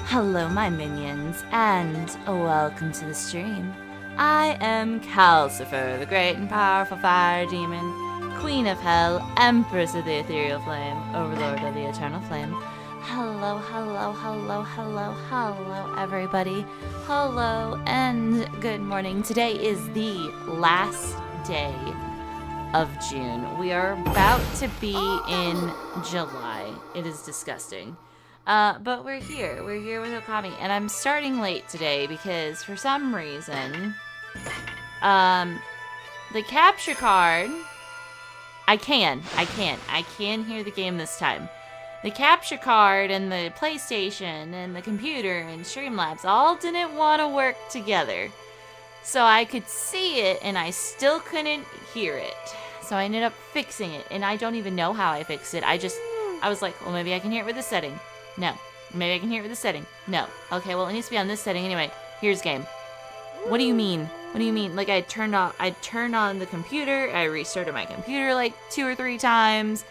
Hello, my minions, and welcome to the stream. I am Kalcifer, the great and powerful fire demon, Queen of Hell, Empress of the Ethereal Flame, Overlord of the Eternal Flame. Hello, hello, hello, hello, hello, everybody. Hello, and good morning. Today is the last day of June. We are about to be in July. It is disgusting. But we're here. We're here with Okami. And I'm starting late today because for some reason, the capture card, I can hear the game this time. The capture card and the PlayStation and the computer and Streamlabs all didn't want to work together. So I could see it and I still couldn't hear it. So I ended up fixing it. And I don't even know how I fixed it. I was like, well, maybe I can hear it with this setting. No. Maybe I can hear it with this setting. No. Okay, well, it needs to be on this setting anyway. Here's game. What do you mean? What do you mean? Like, I turned on the computer. I restarted my computer like 2 or 3 times.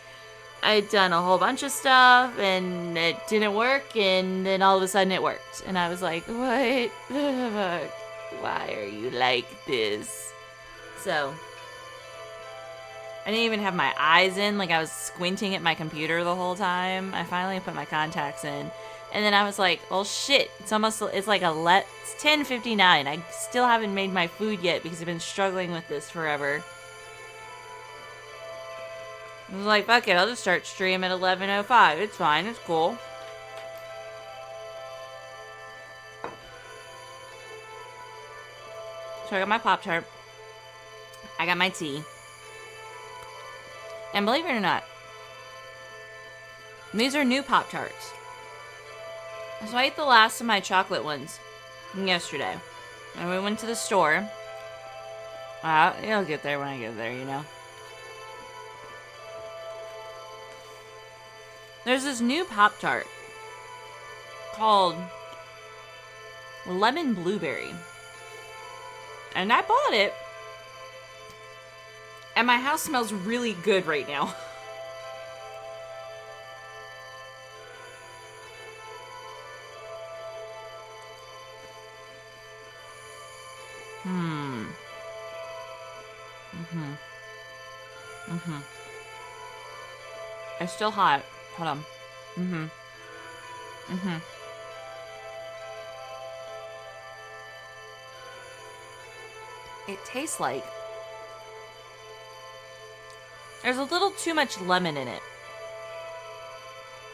I'd done a whole bunch of stuff, and it didn't work, and then all of a sudden it worked. And I was like, what the fuck? Why are you like this? So, I didn't even have my eyes in, like I was squinting at my computer the whole time. I finally put my contacts in. And then I was like, well shit, it's like it's 10:59. I still haven't made my food yet because I've been struggling with this forever. I was like, fuck it, I'll just start stream at 11:05. It's fine, it's cool. So I got my Pop-Tart. I got my tea. And believe it or not, these are new Pop-Tarts. So I ate the last of my chocolate ones yesterday. And we went to the store. It'll get there when I get there, you know. There's this new Pop-Tart called Lemon Blueberry. And I bought it. And my house smells really good right now. It's still hot. Hold on. It tastes like there's a little too much lemon in it.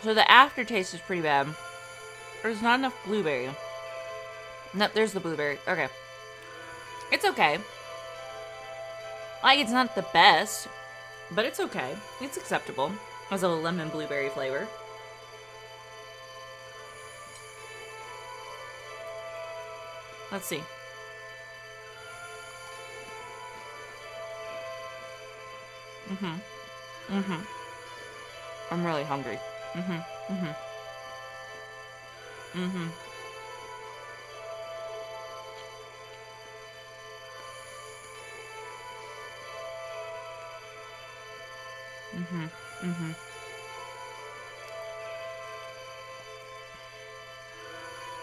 So the aftertaste is pretty bad. There's not enough blueberry. Nope, there's the blueberry. Okay. It's okay. Like, it's not the best, but it's okay. It's acceptable. Has a lemon blueberry flavor. Let's see. I'm really hungry.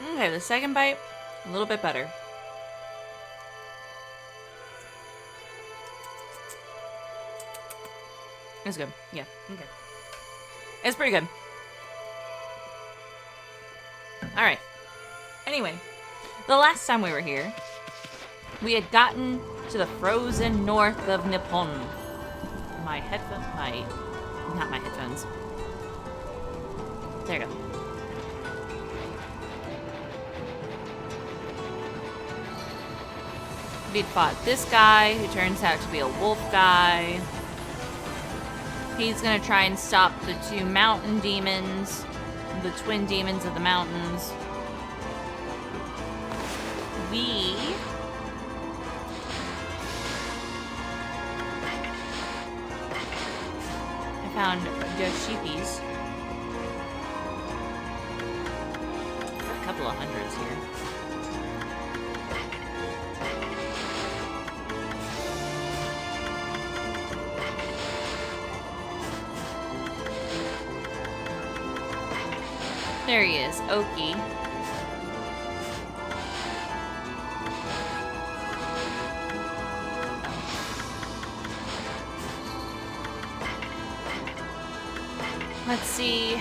Okay, the second bite, a little bit better. It's good. Yeah, okay. It's pretty good. Alright. Anyway, the last time we were here, we had gotten to the frozen north of Nippon. My headphones, not my headphones. There you go. We'd fought this guy, who turns out to be a wolf guy. He's gonna try and stop the two mountain demons, the twin demons of the mountains. I found Yoshipis. A couple of hundreds here. There he is, Oki. Let's see.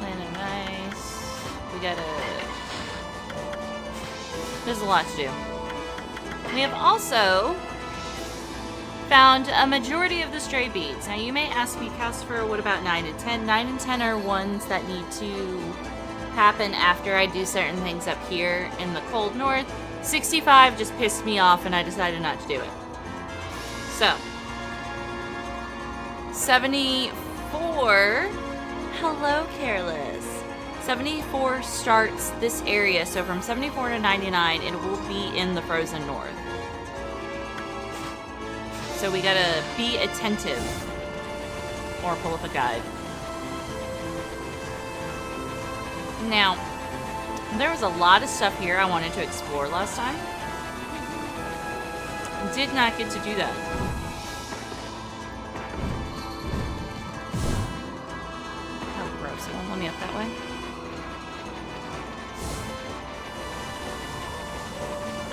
Land of Ice. We gotta... There's a lot to do. We have also found a majority of the stray beads. Now you may ask me, Kalcifer, what about 9 and 10? 9 and 10 are ones that need to happen after I do certain things up here in the cold north. 65 just pissed me off and I decided not to do it. So, 74, hello Careless. 74 starts this area, so from 74 to 99 it will be in the frozen north. So we gotta be attentive or pull up a guide. Now, there was a lot of stuff here I wanted to explore last time. Did not get to do that. Oh, gross. You won't let me up that way?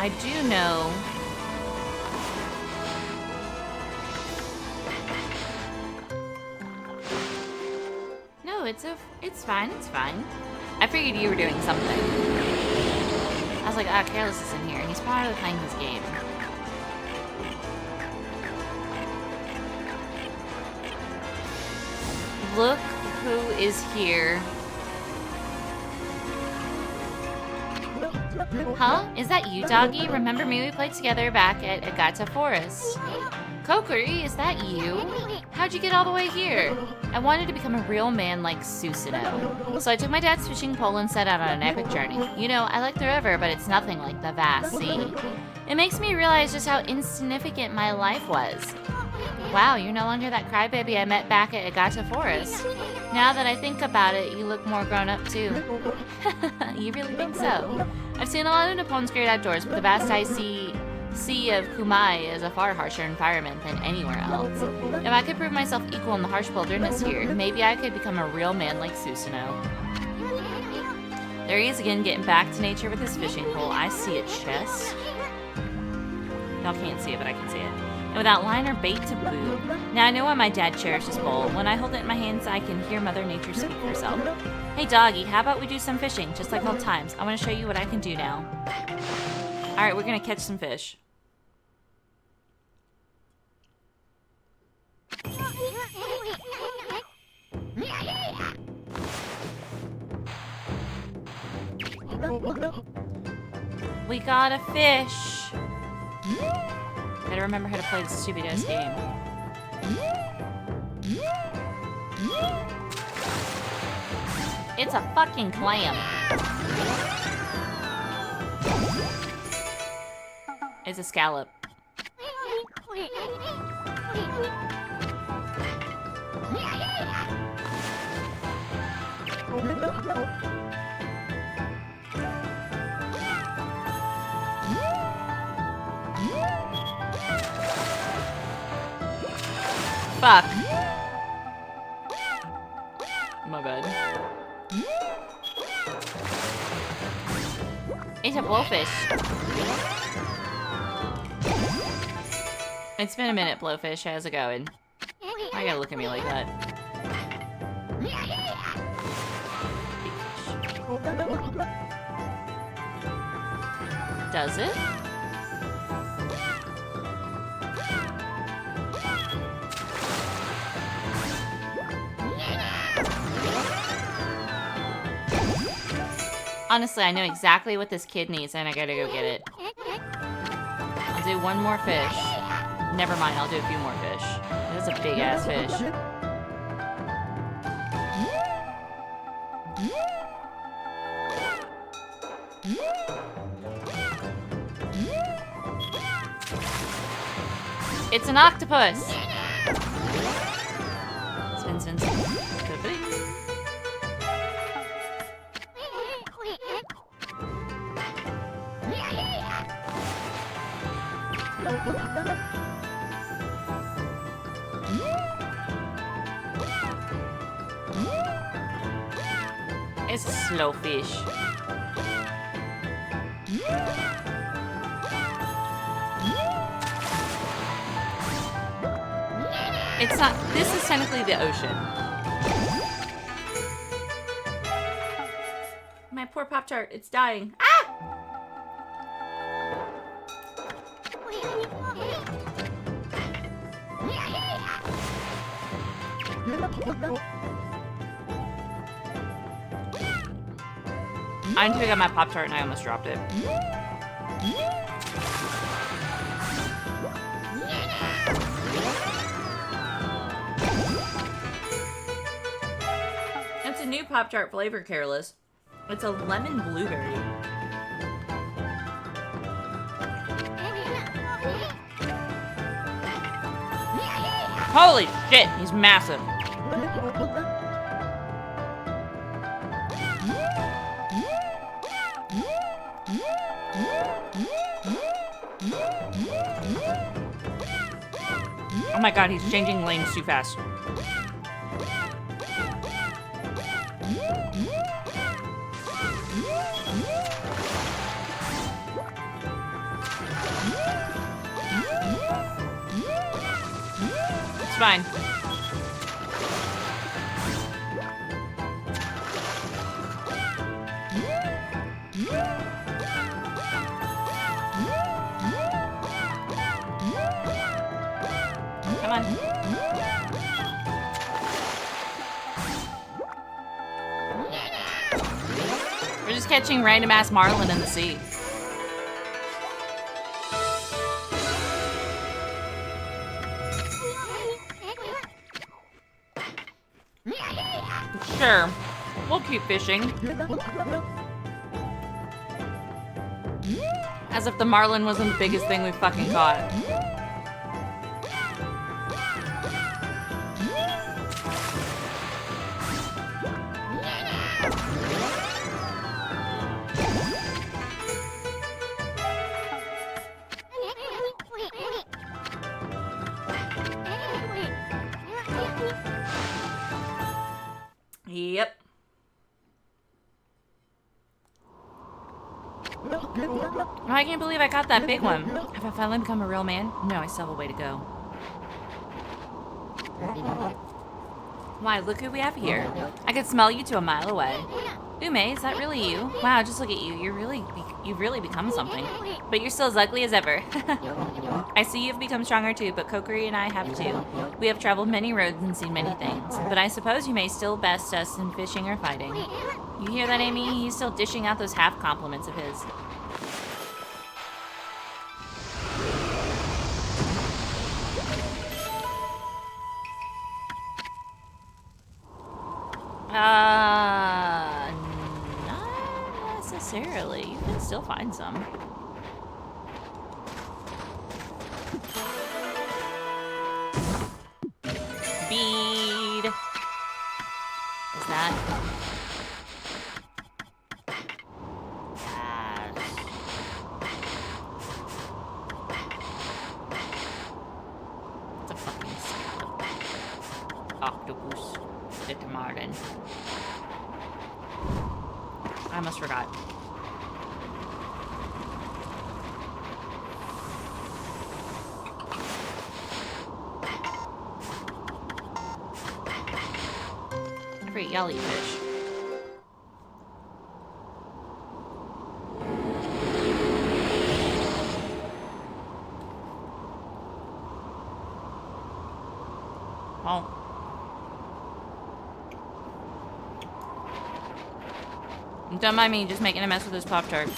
I do know... No, it's fine, it's fine. I figured you were doing something. I was like, ah, Careless is in here, and he's probably playing his game. Look who is here. Huh? Is that you, doggy? Remember me? We played together back at Agata Forest. Kokiri, is that you? How'd you get all the way here? I wanted to become a real man like Susanoo. So I took my dad's fishing pole and set out on an epic journey. You know, I like the river, but it's nothing like the vast sea. It makes me realize just how insignificant my life was. Wow, you're no longer that crybaby I met back at Agata Forest. Now that I think about it, you look more grown up too. You really think so? I've seen a lot of Nippon's great outdoors, but the vast sea of Kumai is a far harsher environment than anywhere else. If I could prove myself equal in the harsh wilderness here, maybe I could become a real man like Susanoo. There he is again, getting back to nature with his fishing pole. I see a chest. Y'all can't see it, but I can see it. And without line or bait to boot. Now I know why my dad cherished this bowl. When I hold it in my hands, I can hear Mother Nature speak for herself. Hey doggy, how about we do some fishing, just like old times? I want to show you what I can do now. Alright, we're gonna catch some fish. We got a fish. Gotta remember how to play this stupid ass game. It's a fucking clam. It's a scallop. Fuck. My bad. It's a blowfish. It's been a minute, blowfish. How's it going? Why you gotta look at me like that? Does it? Honestly, I know exactly what this kid needs, and I gotta go get it. I'll do one more fish. Never mind, I'll do a few more fish. That's a big-ass fish. It's an octopus! Spin, spin, spin. It's a slow fish. It's not, this is technically the ocean. My poor Pop-Tart, it's dying. Ah! I need to pick up my Pop-Tart and I almost dropped it. It's a new Pop-Tart flavor, Careless. It's a lemon blueberry. Holy shit, he's massive. Oh my god, he's changing lanes too fast. It's fine. Come on. We're just catching random ass marlin in the sea. Sure. We'll keep fishing. As if the marlin wasn't the biggest thing we fucking caught. Yep. Oh, I can't believe I caught that big one. Have I finally become a real man? No, I still have a way to go. Why, look who we have here. I could smell you to a mile away. Ume, is that really you? Wow, just look at you. You've really become something. But you're still as ugly as ever. I see you've become stronger too, but Kokiri and I have too. We have traveled many roads and seen many things. But I suppose you may still best us in fishing or fighting. You hear that, Amy? He's still dishing out those half compliments of his. Not necessarily. You can still find some. Bead. Is that? Yes. It's a fucking scallop. Octopus. The marlin. I almost forgot. Every yelly fish. Well. Don't mind me just making a mess with this Pop-Tart.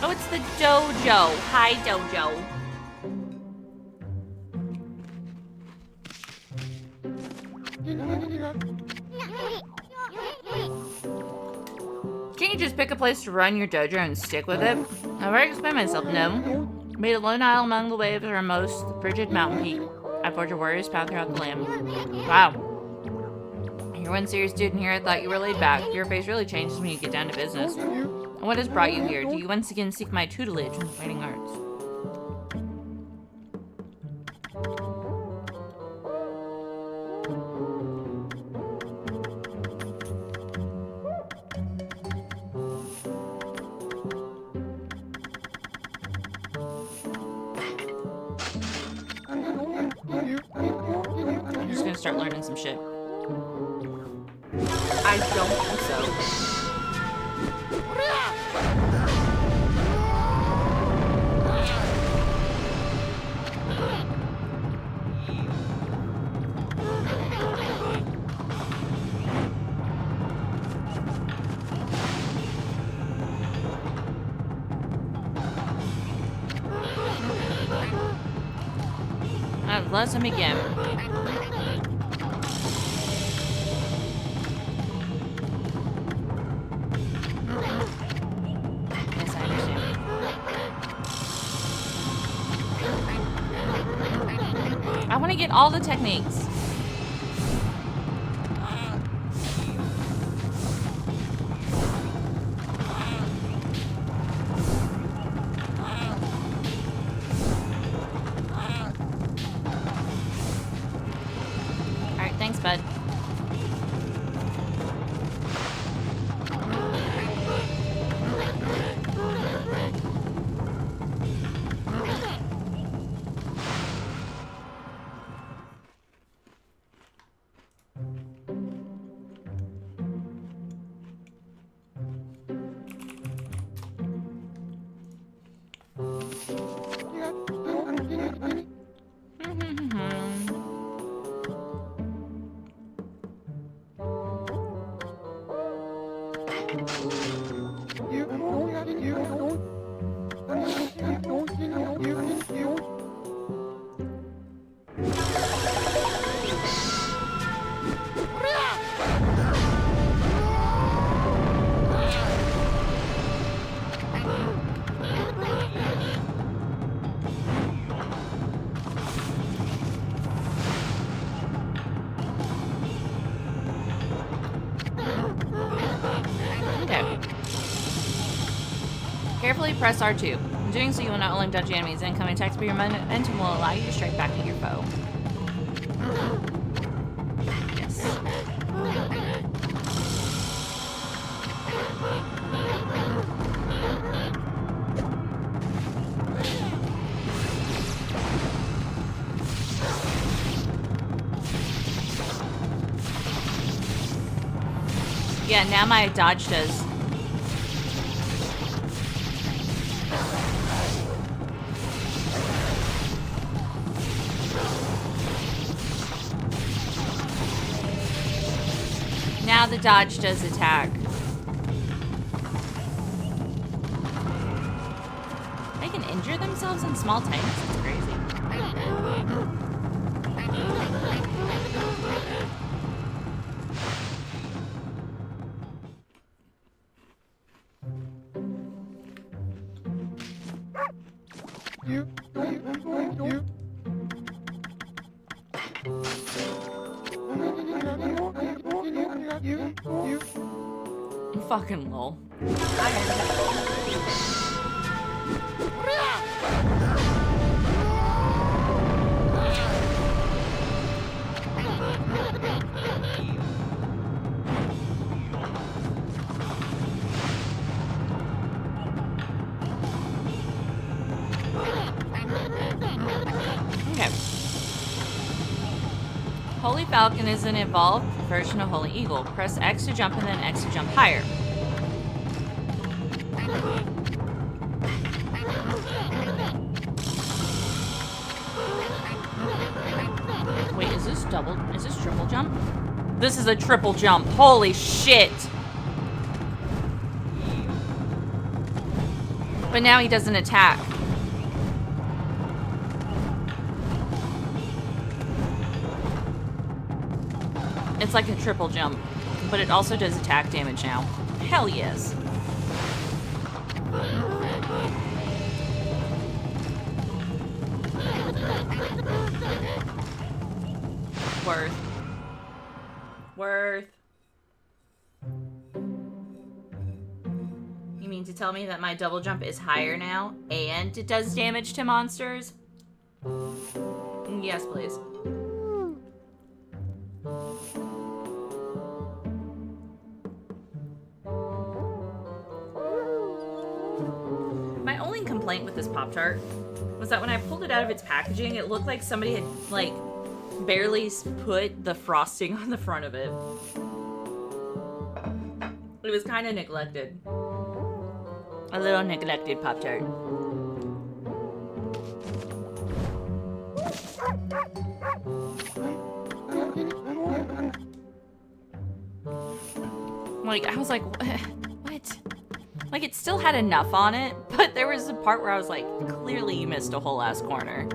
Oh, it's the dojo. Hi, dojo. Can't you just pick a place to run your dojo and stick with it? I've already explained myself, no. Made a lone isle among the waves or a most frigid mountain peak. I forged a warrior's path throughout the land. Wow. You're one serious dude, and here I thought you were laid back. Your face really changes when you get down to business. And what has brought you here? Do you once again seek my tutelage in fighting arts? I'm just gonna start learning some shit. I don't think so. Let's him again. Yes, I understand. I want to get all the techniques. Thanks, bud. Carefully press R2. In doing so, you will not only dodge the enemy's incoming attacks, but your momentum will allow you to strike back at your foe. Yes. Yeah, now my dodge does. Now the dodge does attack. They can injure themselves in small tanks? That's crazy. Fucking lol. Okay. Holy Falcon is an evolved version of Holy Eagle. Press X to jump and then X to jump higher. Wait, is this triple jump? This is a triple jump. Holy shit. But now he doesn't attack. It's like a triple jump, but it also does attack damage now. Hell yes. Worth. You mean to tell me that my double jump is higher now, and it does damage to monsters? Yes, please. My only complaint with this Pop-Tart was that when I pulled it out of its packaging, it looked like somebody had, like, barely put the frosting on the front of it. It was kind of neglected. A little neglected Pop-Tart. Like, I was like, what? Like, it still had enough on it, but there was a part where I was like, clearly you missed a whole ass corner.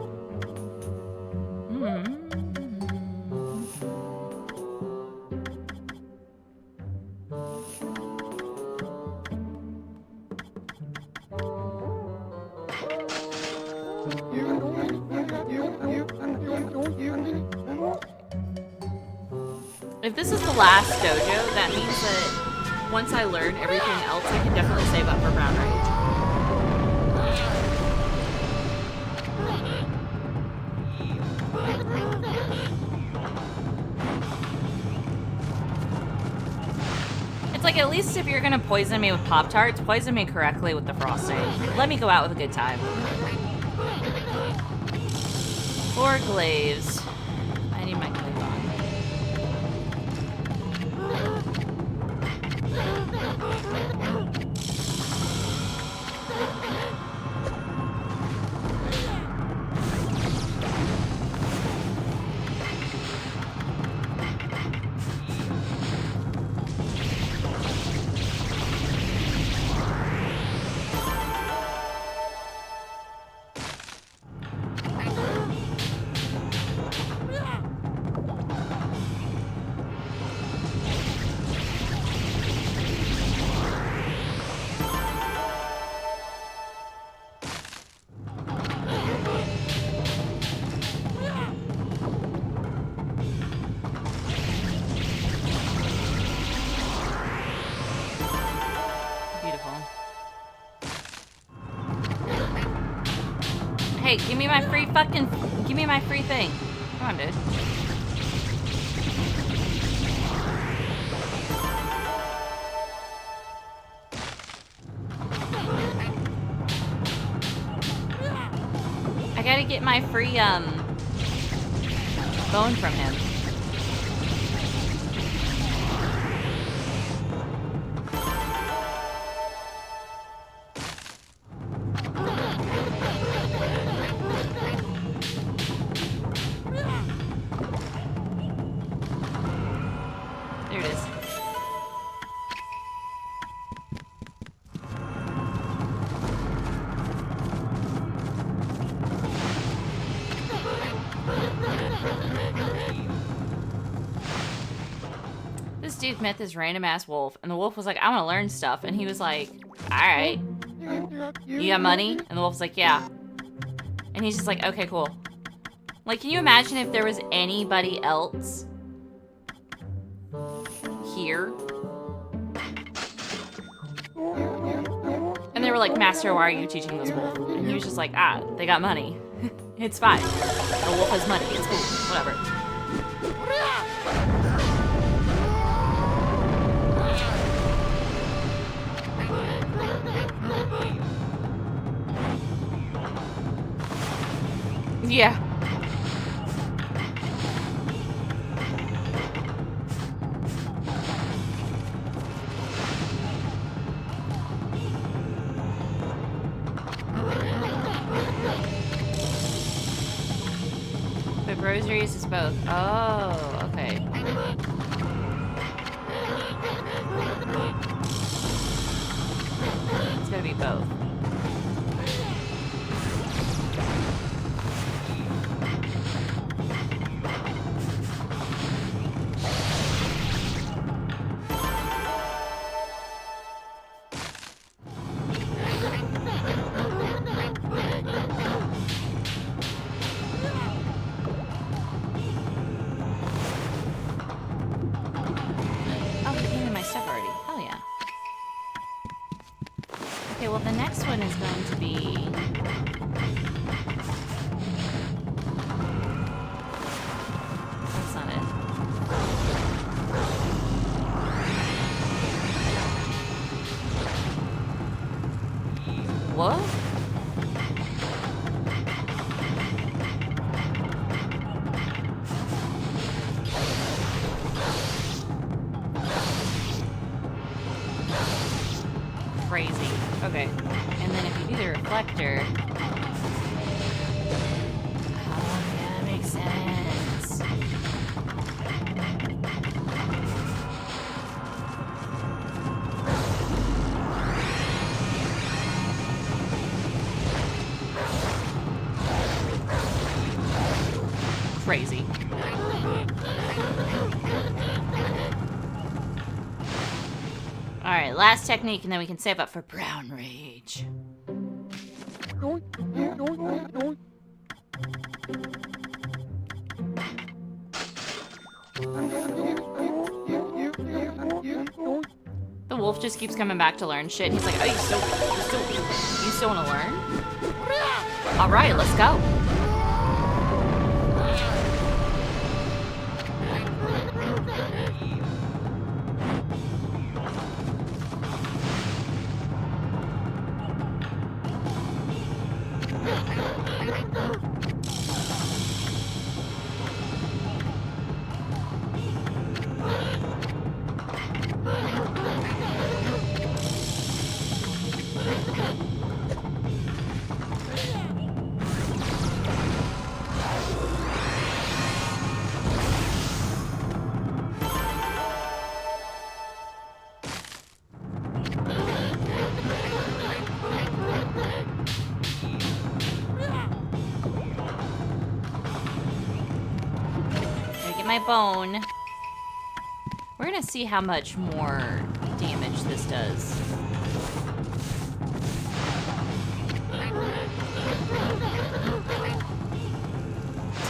If this is the last dojo, that means that once I learn everything else, I can definitely save up for Brown Rage. It's like, at least if you're gonna poison me with Pop-Tarts, poison me correctly with the frosting. Let me go out with a good time. Or glazed. I need my glaive on. Okay, give me my free fucking... Give me my free thing. Come on, dude. I gotta get my free, bone from him. There it is. This dude met this random ass wolf, and the wolf was like, I want to learn stuff. And he was like, alright. You got money? And the wolf's like, yeah. And he's just like, okay, cool. Like, can you imagine if there was anybody else here? And they were like, Master, why are you teaching this wolf? And he was just like, they got money. It's fine. The wolf has money. It's cool. Whatever. Yeah. But rosaries is both. Oh, okay. It's gotta be both. Okay, well, the next one is going to be... That's not it. What? Crazy. Okay. And then if you do the reflector... Oh, yeah, that makes sense. Crazy. Alright, last technique, and then we can save up for Brown Rage. The wolf just keeps coming back to learn shit. He's like, oh, you still want to learn? Alright, let's go. My bone. We're gonna see how much more damage this does.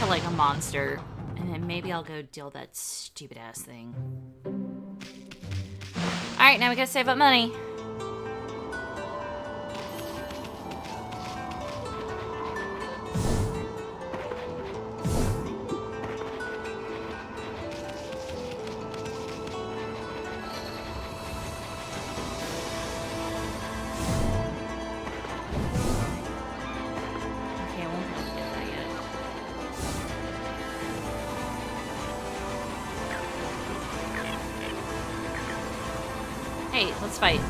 To like a monster. And then maybe I'll go deal that stupid ass thing. Alright, now we gotta save up money. Hey, let's fight.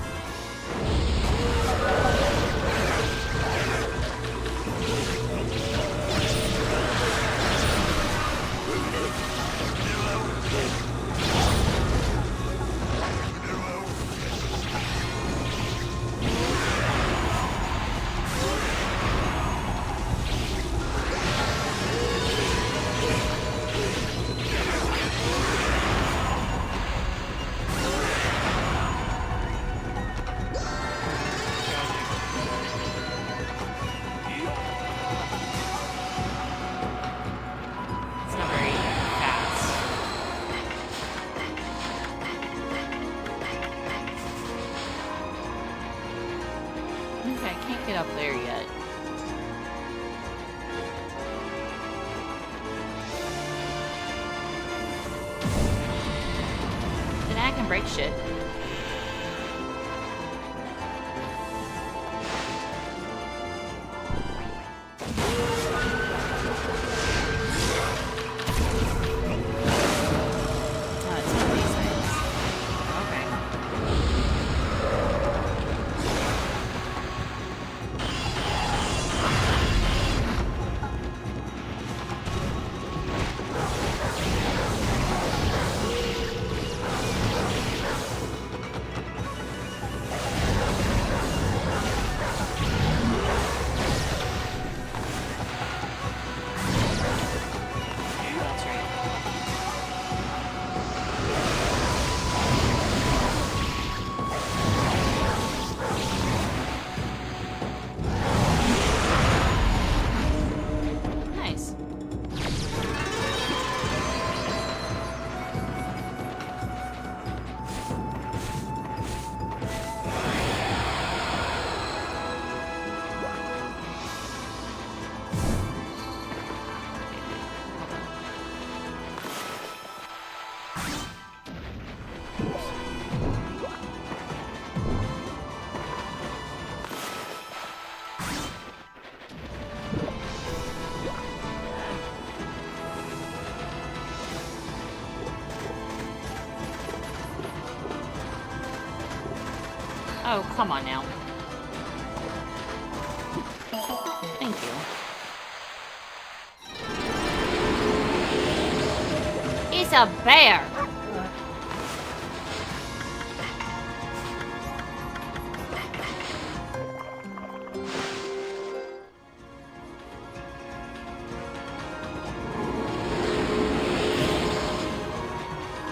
It's not very fast. Okay, I can't get up there yet. Then I can break shit. Oh, it's one of these things. Okay. That's right. Nice. Oh, come on now. Thank you. He's a bear!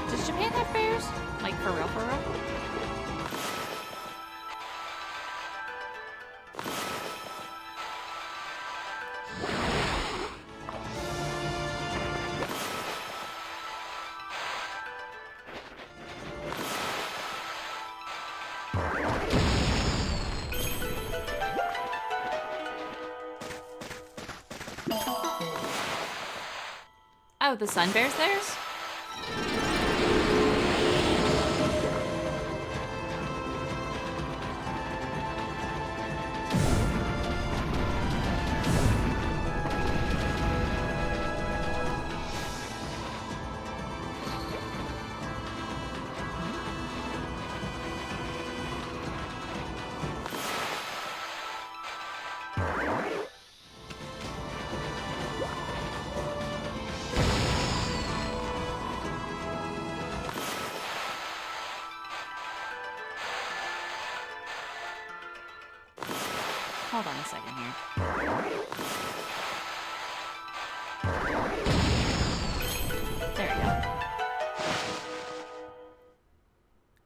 Does Japan have bears? Like, for real, for real? Oh, the sun bear's theirs? Hold on a second here. There we go.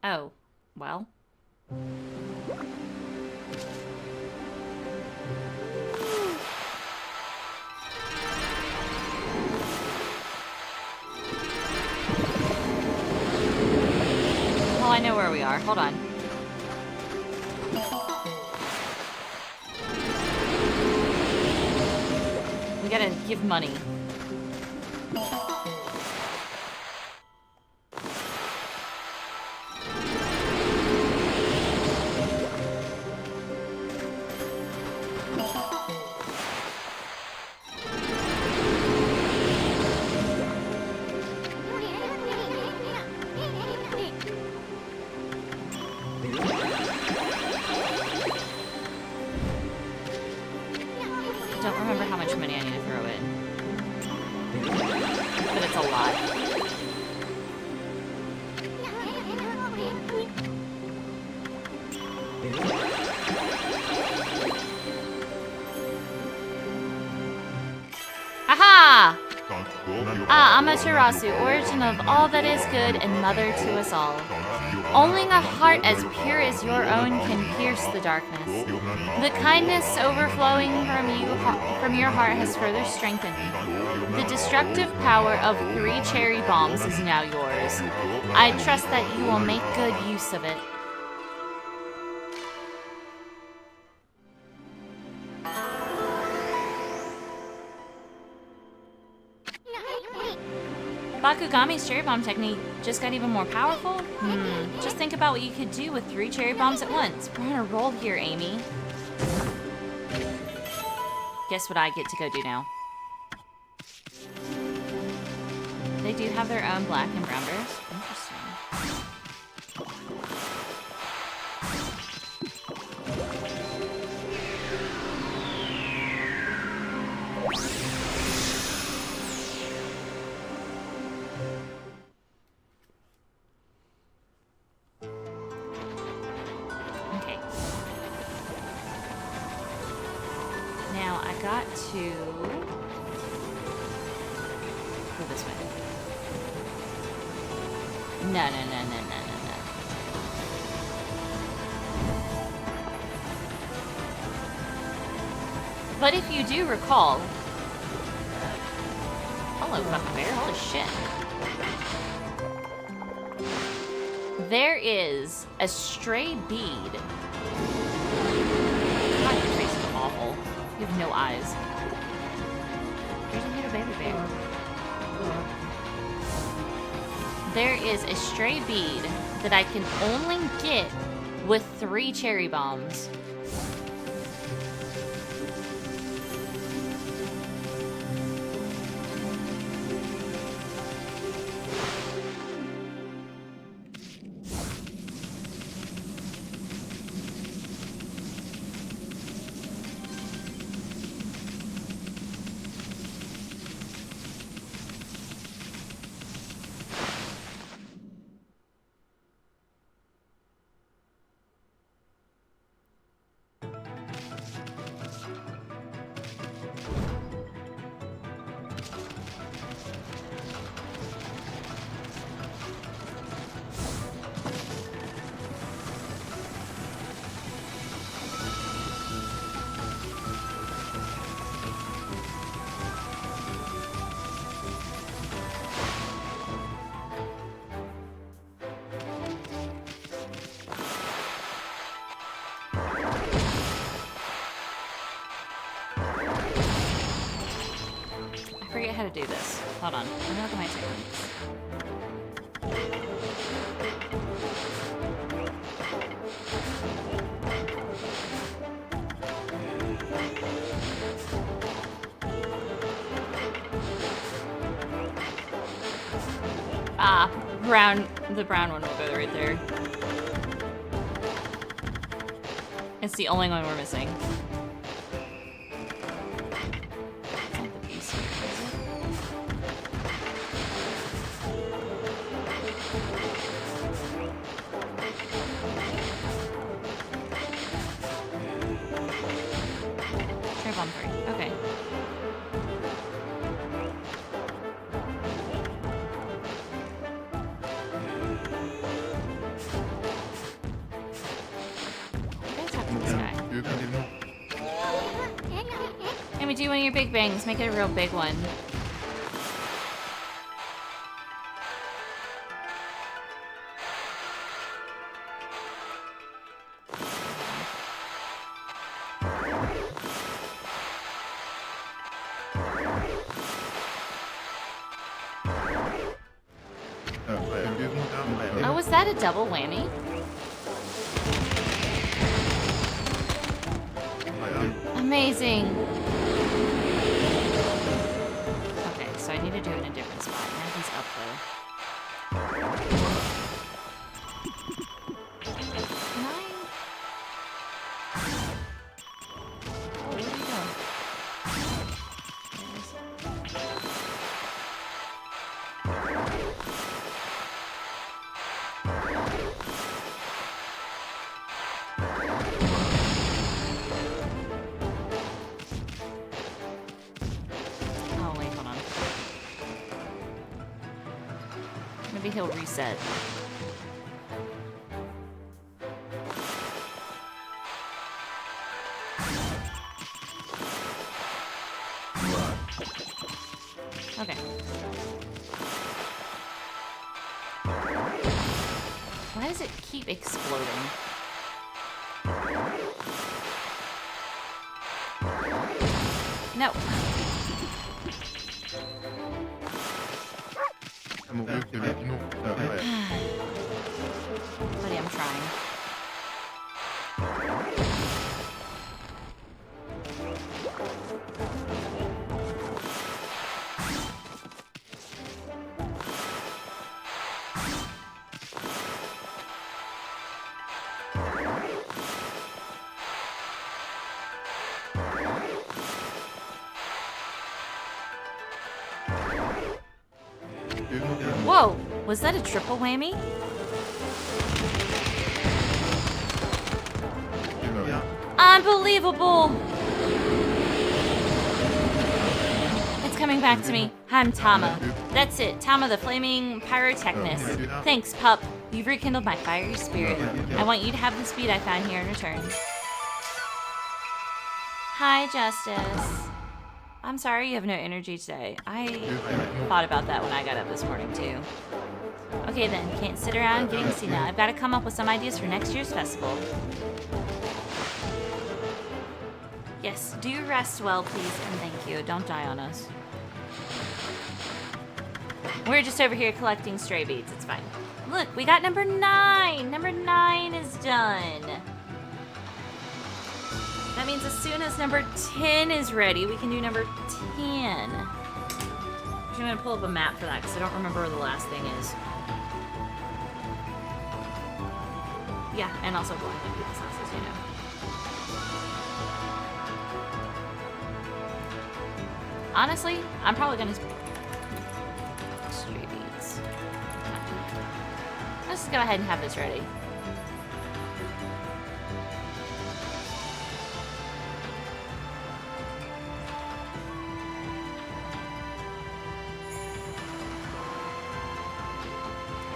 Oh, well. Well, I know where we are. Hold on. We gotta give money. a lot. Aha! Amaterasu, origin of all that is good and mother to us all. Only a heart as pure as your own can pierce the darkness. The kindness overflowing from your heart has further strengthened me. The destructive power of 3 cherry bombs is now yours. I trust that you will make good use of it. Bakugami's cherry bomb technique just got even more powerful? Just think about what you could do with 3 cherry bombs at once. We're on a roll here, Amy. Guess what I get to go do now? They do have their own black and brown bears. Interesting. To go this way. No. But if you do recall, hello, fucking bear. Holy shit. There is a stray bead. God, your face is awful. You have no eyes. There's a little baby bear. There is a stray bead that I can only get with 3 cherry bombs. How to do this. Hold on. Let me look at my techniques. Ah, brown. The brown one will go right there. It's the only one we're missing. Okay. Amy, do one of your big bangs. Make it a real big one. Oh, was that a double whammy? Amazing. Okay, so I need to do it in a different spot. Now he's up though. Can I? Oh, where'd he go? Maybe he'll reset. Okay. Why does it keep exploding? No. Buddy, I'm trying. Whoa, was that a triple whammy? Unbelievable! It's coming back to me. I'm Tama. That's it, Tama the Flaming Pyrotechnist. Thanks, pup. You've rekindled my fiery spirit. I want you to have the speed I found here in return. Hi, Justice. I'm sorry you have no energy today. I thought about that when I got up this morning, too. Okay then, can't sit around getting seen now. I've got to come up with some ideas for next year's festival. Yes, do rest well, please, and thank you. Don't die on us. We're just over here collecting stray beads. It's fine. Look, we got number 9. Number 9 is done. That means as soon as number 10 is ready, we can do number 10. I'm going to pull up a map for that because I don't remember where the last thing is. Yeah, and also going to people's houses, you know. Honestly, I'm probably going to... Stray beads. Let's just go ahead and have this ready.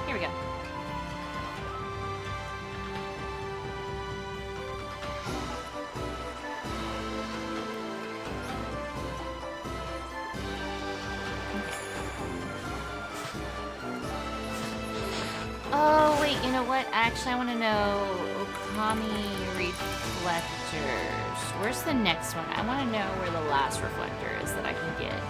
Here we go. Oh, wait, you know what? Actually, I want to know Okami reflectors. Where's the next one? I want to know where the last reflector is that I can get.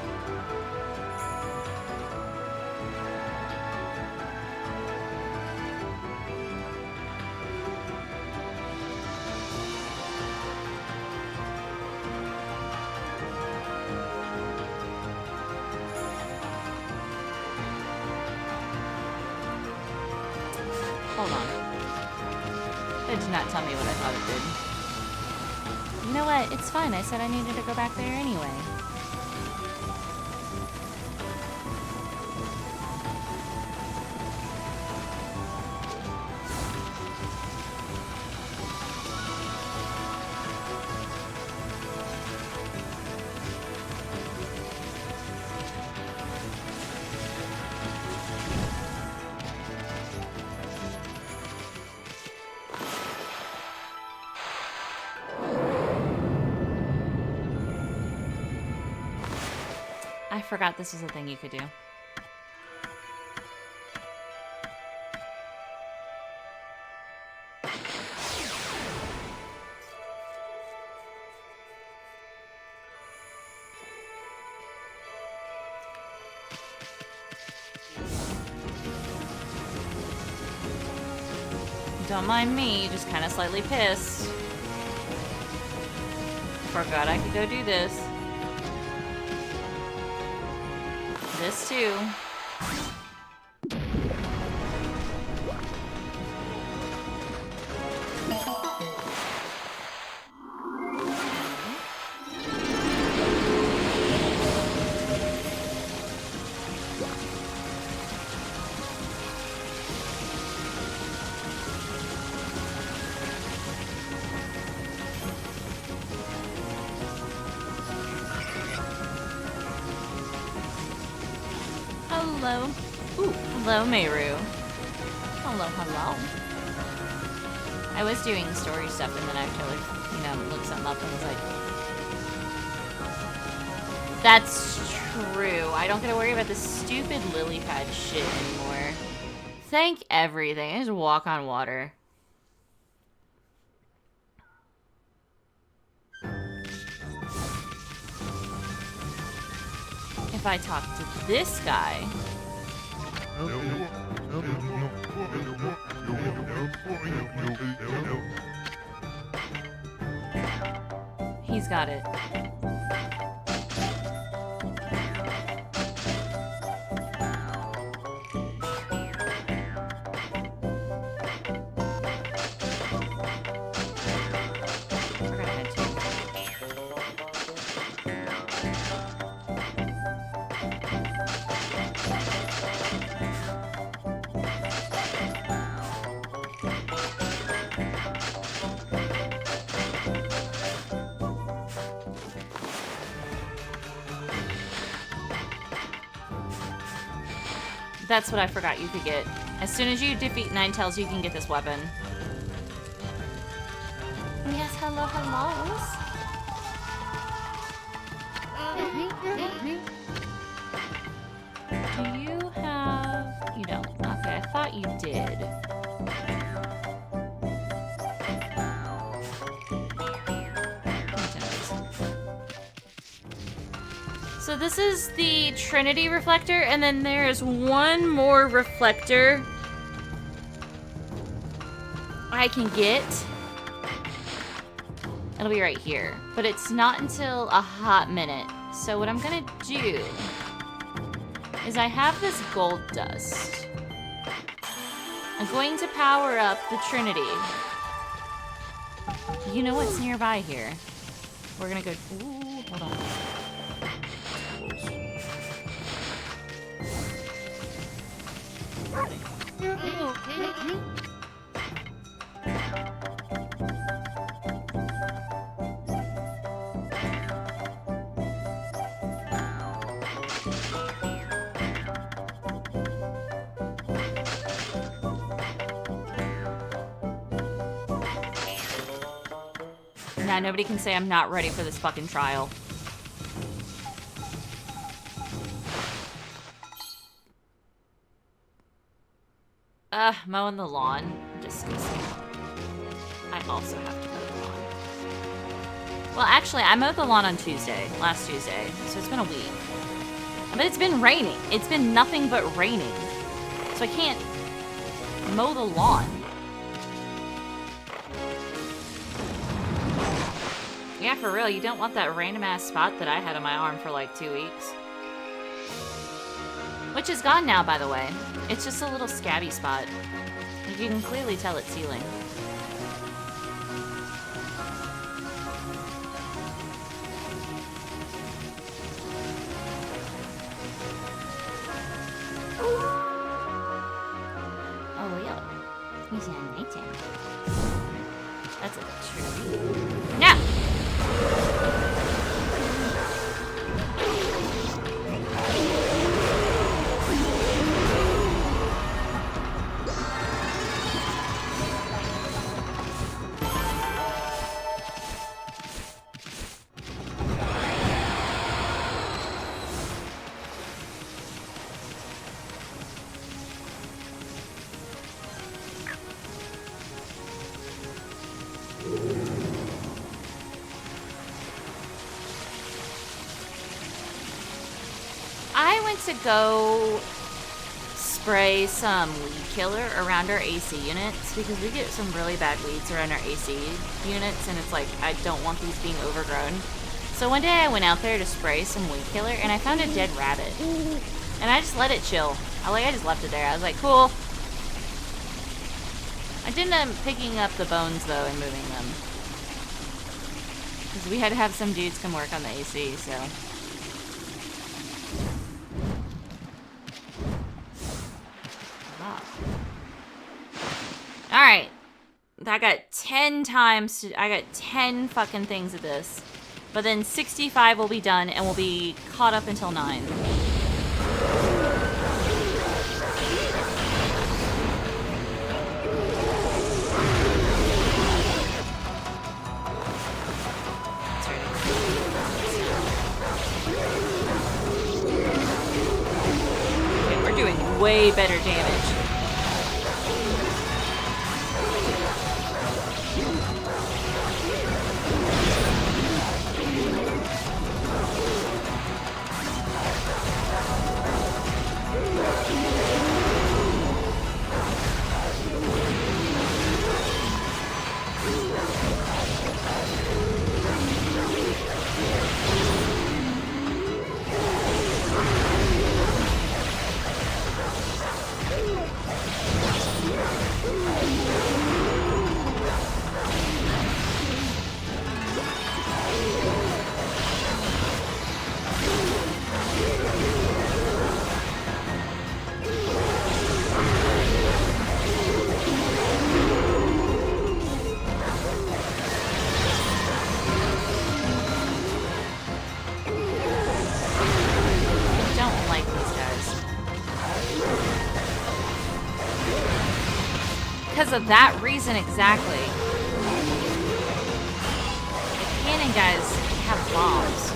Hold on. It did not tell me what I thought it did. You know what? It's fine. I said I needed to go back there anyway. I forgot this is a thing you could do. Don't mind me, just kind of slightly pissed. Forgot I could go do this. This too. Hello. Ooh, hello, Meru. Hello, hello. I was doing story stuff and then I totally, you know, looked something up and was like, that's true. I don't gotta worry about this stupid lily pad shit anymore. Thank everything. I just walk on water. If I talk to this guy... He's got it. That's what I forgot you could get. As soon as you defeat Ninetales, you can get this weapon. Yes, hello, hellos. Do you have... You don't. Okay, I thought you did. So this is the Trinity reflector, and then there's one more reflector I can get. It'll be right here, but it's not until a hot minute. So what I'm gonna do is I have this gold dust. I'm going to power up the Trinity. You know what's nearby here? We're gonna go, ooh, hold on. Now nobody can say I'm not ready for this fucking trial. Mowing the lawn. Disgusting. I also have to mow the lawn. Well, actually, I mowed the lawn on Tuesday, last Tuesday, so it's been a week. But it's been raining. It's been nothing but raining. So I can't mow the lawn. Yeah, for real, you don't want that random-ass spot that I had on my arm for like 2 weeks. Which is gone now, by the way. It's just a little scabby spot. You can clearly tell it's healing. Oh, yeah. He's in a nighttime. That's a tree. No! To go spray some weed killer around our AC units because we get some really bad weeds around our AC units and it's like I don't want these being overgrown. So one day I went out there to spray some weed killer and I found a dead rabbit and I just let it chill. I just left it there. I was like, cool. I did end up picking up the bones though and moving them because we had to have some dudes come work on the AC. So. Alright. I got 10 times I got 10 fucking things of this. But then 65 will be done and we'll be caught up until 9. way better damage. Because of that reason exactly. The cannon guys have bombs.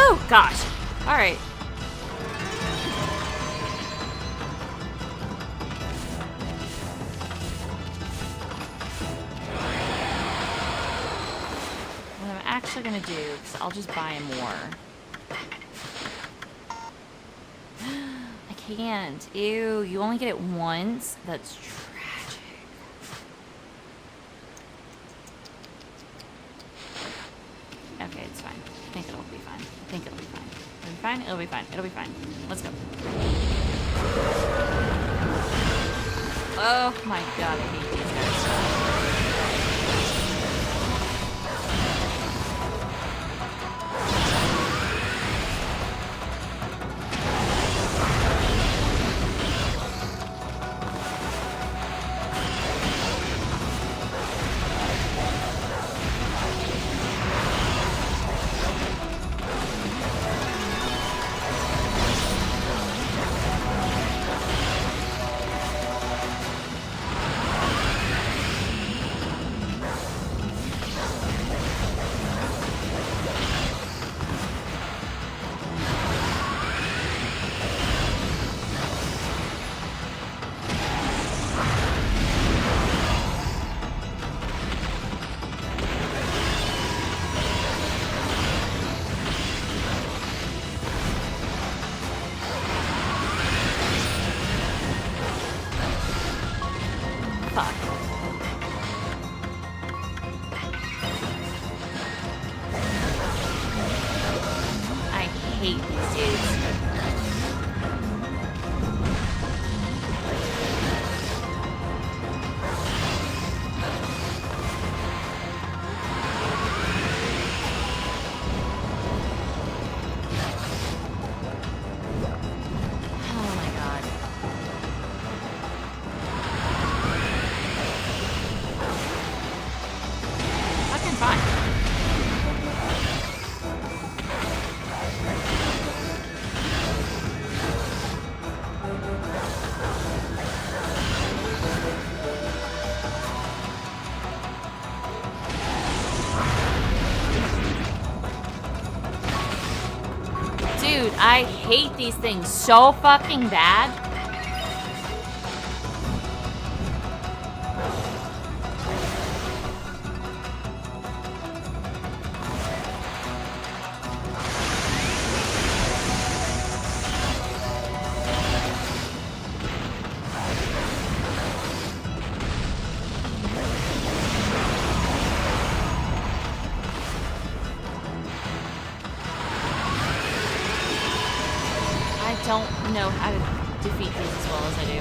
Oh, gosh. All right. What I'm actually going to do, because I'll just buy more. I can't. Ew, you only get it once? That's tragic. Okay, it's fine. I think it'll be fine. I think it'll be fine. It'll be fine? It'll be fine. It'll be fine. Let's go. Oh my god, I hate these guys. Fuck. I hate these dudes. Oh my god. Fucking fine. Dude, I hate these things so fucking bad. I don't know how to defeat these as well as I do.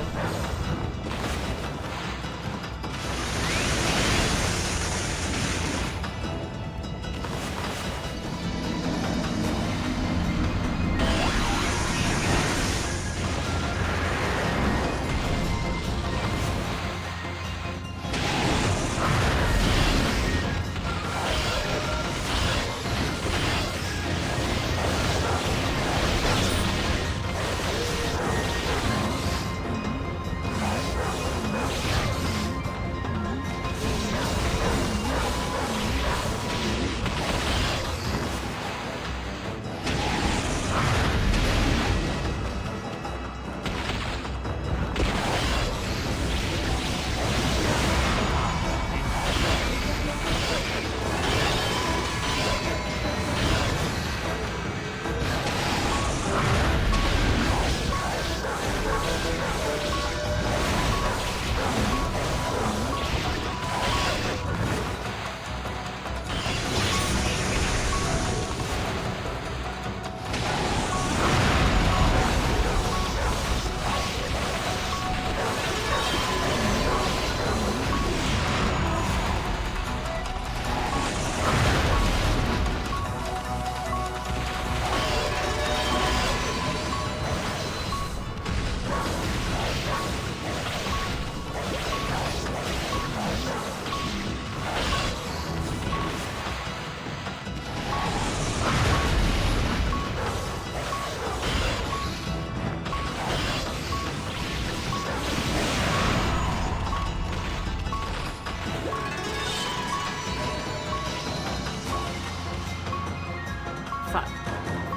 Fuck.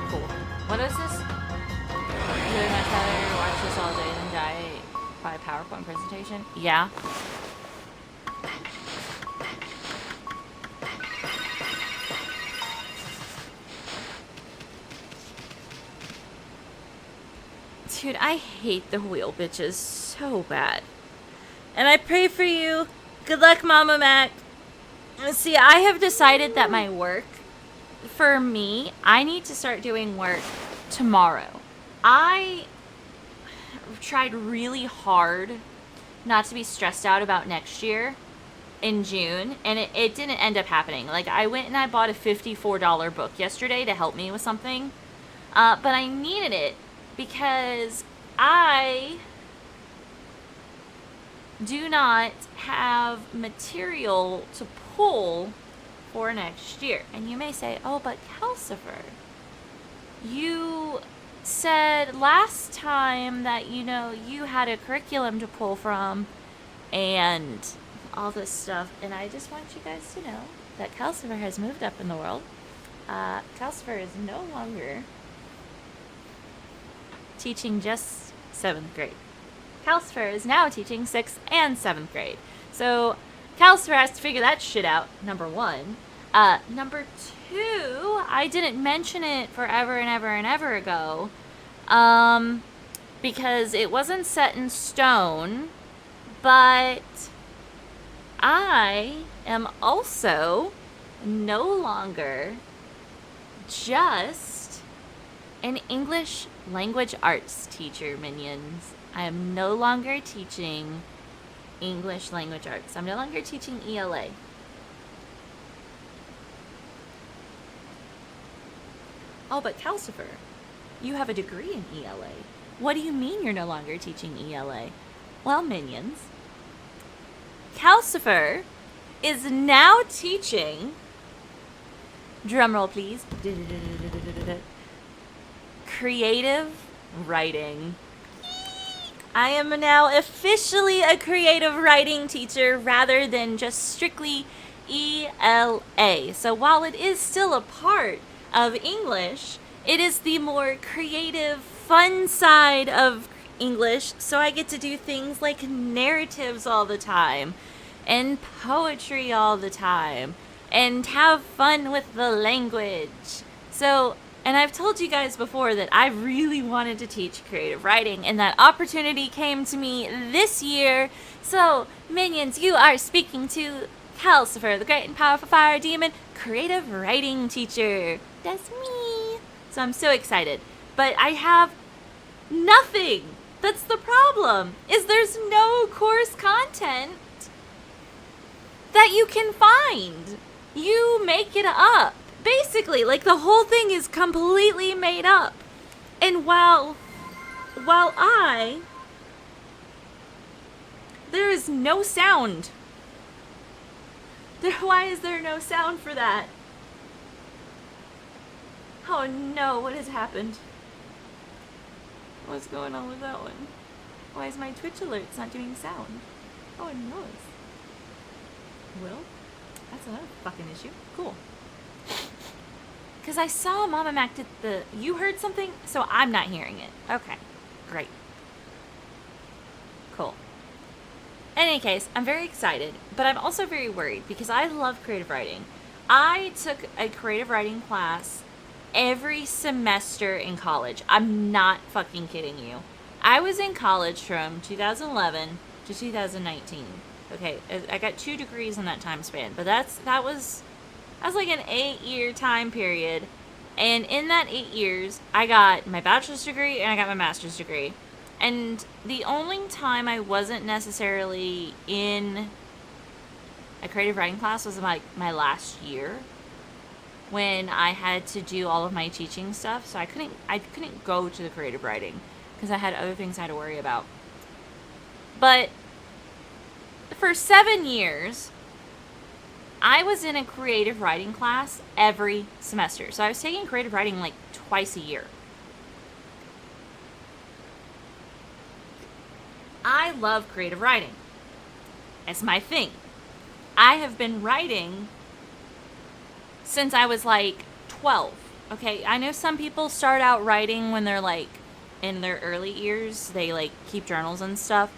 Cool. What is this? Really much rather watch this all day than die by a PowerPoint presentation? Yeah. Dude, I hate the wheel bitches so bad. And I pray for you. Good luck, Mama Mac. See, I have decided that my work, for me, I need to start doing work tomorrow. I tried really hard not to be stressed out about next year in June, and it didn't end up happening. Like, I went and I bought a $54 book yesterday to help me with something, but I needed it because I do not have material to pull for next year. And you may say, oh, but Kalcifer, you said last time that, you know, you had a curriculum to pull from and all this stuff. And I just want you guys to know that Kalcifer has moved up in the world. Kalcifer is no longer teaching just 7th grade. Kalcifer is now teaching 6th and 7th grade. So Kalcifer has to figure that shit out, number one. Number two, I didn't mention it forever and ever and ever ago, because it wasn't set in stone, but I am also no longer just an English language arts teacher, minions. I am no longer teaching English language arts. I'm no longer teaching ELA. Oh, but Kalcifer, you have a degree in ELA. What do you mean you're no longer teaching ELA? Well, minions, Kalcifer is now teaching, drumroll please, creative writing. I am now officially a creative writing teacher rather than just strictly ELA. So while it is still a part of English, it is the more creative, fun side of English, so I get to do things like narratives all the time, and poetry all the time, and have fun with the language. So, and I've told you guys before that I really wanted to teach creative writing, and that opportunity came to me this year. So, minions, you are speaking to Kalcifer, the great and powerful fire demon, creative writing teacher. That's me. So I'm so excited. But I have nothing. That's the problem, is there's no course content that you can find. You make it up. Basically, like, the whole thing is completely made up. And while there is no sound. Why is there no sound for that? Oh no, what has happened? What's going on with that one? Why is my Twitch alerts not doing sound? Oh, it knows. Well, that's another fucking issue. Cool. Because I saw Mama Mac did the... You heard something? So I'm not hearing it. Okay. Great. Cool. In any case, I'm very excited, but I'm also very worried because I love creative writing. I took a creative writing class every semester in college. I'm not fucking kidding you. I was in college from 2011 to 2019. Okay, I got 2 degrees in that time span, but that was like an 8-year time period. And in that 8 years, I got my bachelor's degree and I got my master's degree. And the only time I wasn't necessarily in a creative writing class was my last year, when I had to do all of my teaching stuff. So I couldn't go to the creative writing because I had other things I had to worry about. But for 7 years, I was in a creative writing class every semester. So I was taking creative writing like twice a year. I love creative writing. It's my thing. I have been writing since I was like 12. Okay, I know some people start out writing when they're like in their early years. They like keep journals and stuff.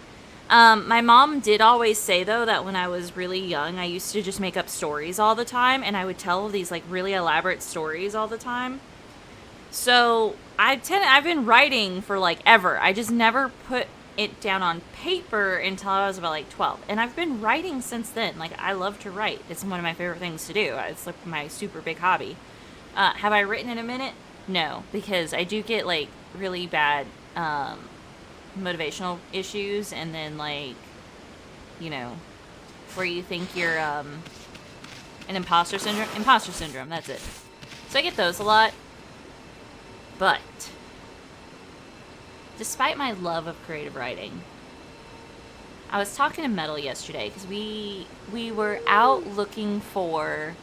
My mom did always say, though, that when I was really young, I used to just make up stories all the time, and I would tell these like really elaborate stories all the time. So I've been writing for like ever. I just never put it down on paper until I was about like 12, and I've been writing since then. Like, I love to write. It's one of my favorite things to do. It's like my super big hobby. Have I written in a minute? No, because I do get like really bad motivational issues, and then like, you know, where you think you're an imposter syndrome, that's it. So I get those a lot. But despite my love of creative writing, I was talking to Metal yesterday because we were out looking for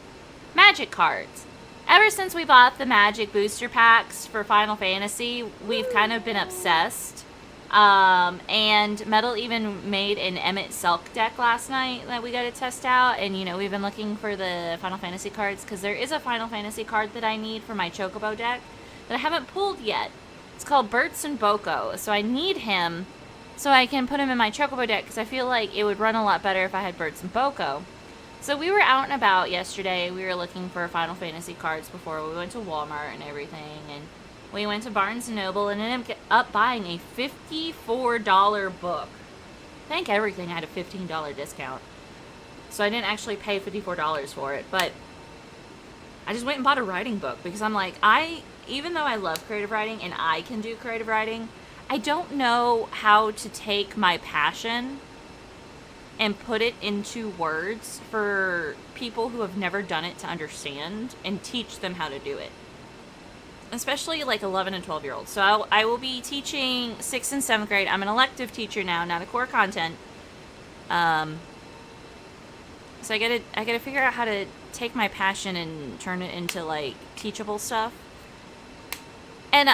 magic cards. Ever since we bought the magic booster packs for Final Fantasy, we've kind of been obsessed. And Metal even made an Emmett Selk deck last night that we got to test out. And, you know, we've been looking for the Final Fantasy cards because there is a Final Fantasy card that I need for my Chocobo deck that I haven't pulled yet. It's called Burt's and Boko. So I need him so I can put him in my Chocobo deck because I feel like it would run a lot better if I had Burt's and Boko. So we were out and about yesterday. We were looking for Final Fantasy cards before we went to Walmart and everything. And we went to Barnes & Noble and ended up buying a $54 book. Thank everything I had a $15 discount. So I didn't actually pay $54 for it, but I just went and bought a writing book because I'm like, even though I love creative writing and I can do creative writing, I don't know how to take my passion and put it into words for people who have never done it to understand and teach them how to do it. Especially like 11 and 12-year-olds. So I will be teaching 6th and 7th grade. I'm an elective teacher now, not a core content. So I gotta figure out how to take my passion and turn it into like teachable stuff. And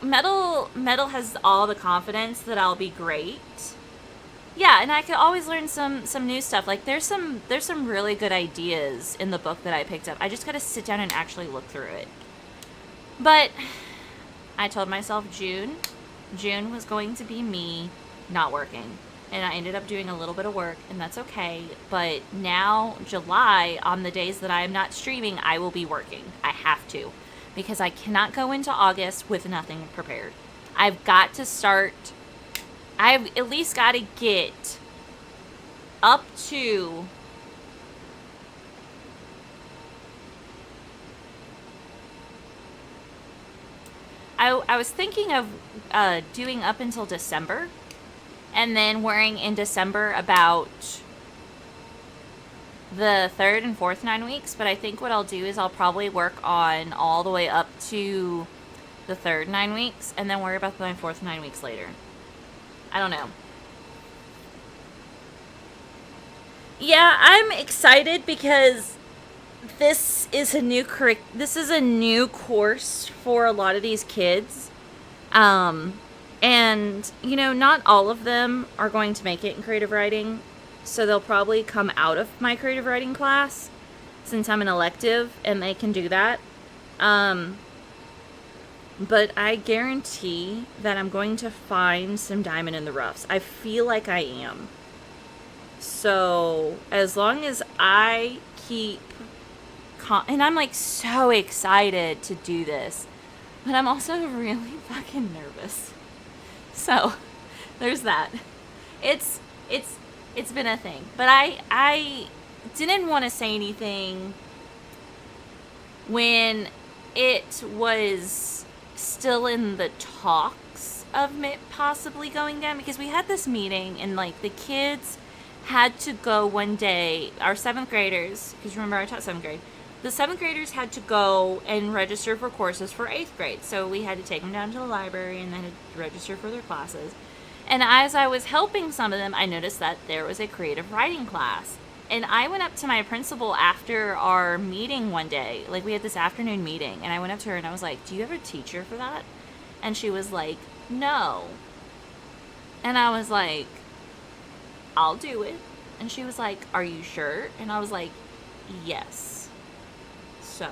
Metal has all the confidence that I'll be great. Yeah, and I could always learn some new stuff. Like there's some really good ideas in the book that I picked up. I just gotta sit down and actually look through it. But I told myself June was going to be me not working. And I ended up doing a little bit of work, and that's okay. But now, July, on the days that I am not streaming, I will be working. I have to. Because I cannot go into August with nothing prepared. I've got to start... I've at least got to get up to... I was thinking of doing up until December. And then wearing in December about the 3rd and 4th 9 weeks. But I think what I'll do is I'll probably work on all the way up to the 3rd 9 weeks. And then worry about the 4th 9 weeks later. I don't know. Yeah, I'm excited because this is a new course for a lot of these kids. And, you know, not all of them are going to make it in creative writing, so they'll probably come out of my creative writing class, since I'm an elective, and they can do that. But I guarantee that I'm going to find some diamond in the roughs. I feel like I am. So, as long as I keep... and I'm, like, so excited to do this, but I'm also really fucking nervous. So, there's that. It's been a thing. But I didn't want to say anything when it was still in the talks of it possibly going down. Because we had this meeting and, like, the kids had to go one day. Our 7th graders, because remember I taught 7th grade. The 7th graders had to go and register for courses for 8th grade. So we had to take them down to the library and then register for their classes. And as I was helping some of them, I noticed that there was a creative writing class. And I went up to my principal after our meeting one day. Like, we had this afternoon meeting. And I went up to her and I was like, do you have a teacher for that? And she was like, no. And I was like, I'll do it. And she was like, are you sure? And I was like, yes. So,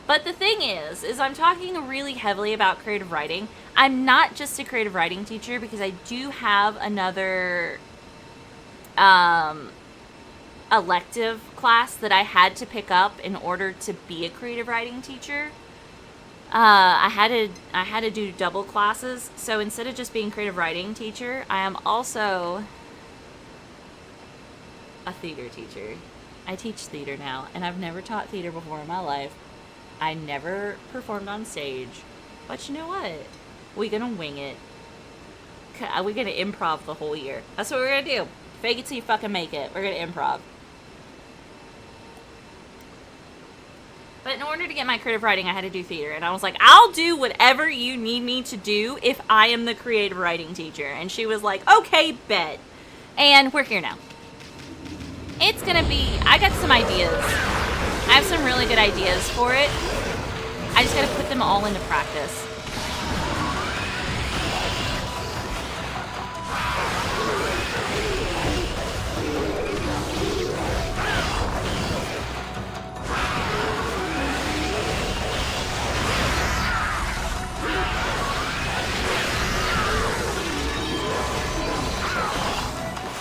but the thing is I'm talking really heavily about creative writing. I'm not just a creative writing teacher because I do have another elective class that I had to pick up in order to be a creative writing teacher. I had to do double classes. So instead of just being creative writing teacher, I am also a theater teacher. I teach theater now, and I've never taught theater before in my life. I never performed on stage. But you know what? We're gonna wing it. We're gonna improv the whole year. That's what we're gonna do. Fake it till you fucking make it. We're gonna improv. But in order to get my creative writing, I had to do theater. And I was like, I'll do whatever you need me to do if I am the creative writing teacher. And she was like, okay, bet. And we're here now. It's gonna be, I got some ideas. I have some really good ideas for it. I just gotta put them all into practice.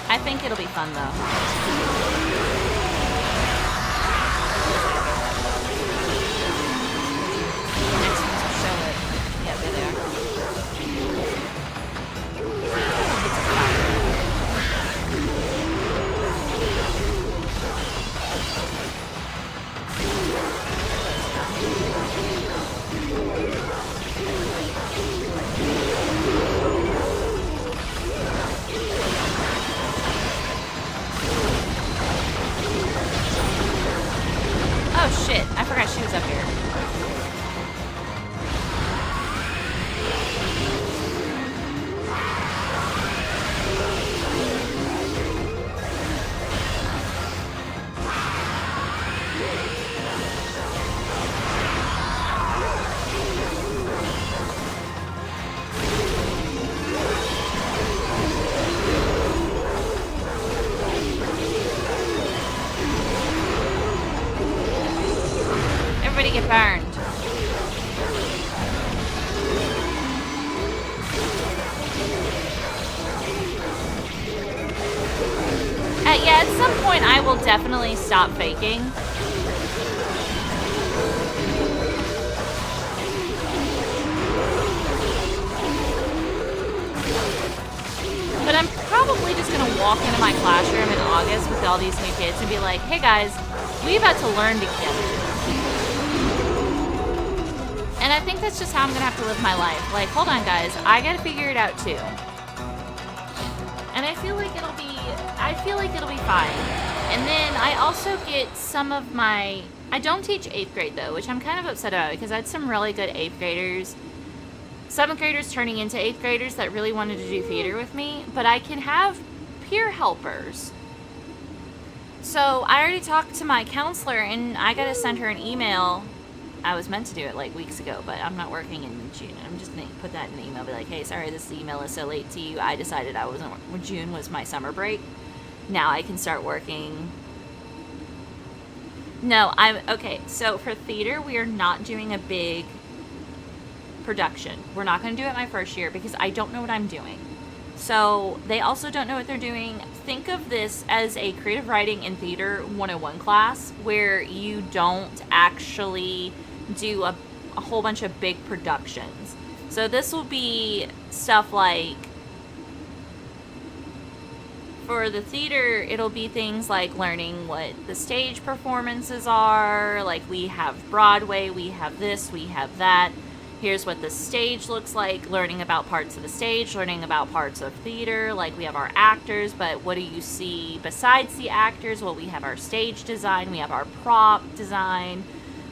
I think it'll be fun though. forgot she was up here. Everybody get burned. Yeah, at some point I will definitely stop faking. But I'm probably just gonna walk into my classroom in August with all these new kids and be like, hey guys, we about to learn together. And I think that's just how I'm gonna have to live my life. Like, hold on guys, I gotta figure it out too. And I feel like it'll be fine. And then I also get some of my, I don't teach 8th grade though, which I'm kind of upset about because I had some really good 8th graders, 7th graders turning into 8th graders that really wanted to do theater with me, but I can have peer helpers. So I already talked to my counselor and I gotta send her an email. I was meant to do it like weeks ago, but I'm not working in June. I'm just gonna put that in the email, be like, hey, sorry, this email is so late to you. I decided I wasn't, June was my summer break. Now I can start working. No, okay, so for theater, we are not doing a big production. We're not gonna do it my first year because I don't know what I'm doing. So they also don't know what they're doing. Think of this as a creative writing and theater 101 class where you don't actually do a whole bunch of big productions. So this will be stuff like, for the theater, it'll be things like learning what the stage performances are. Like we have Broadway, we have this, we have that. Here's what the stage looks like, learning about parts of the stage, learning about parts of theater. Like we have our actors, but what do you see besides the actors? Well, we have our stage design, we have our prop design,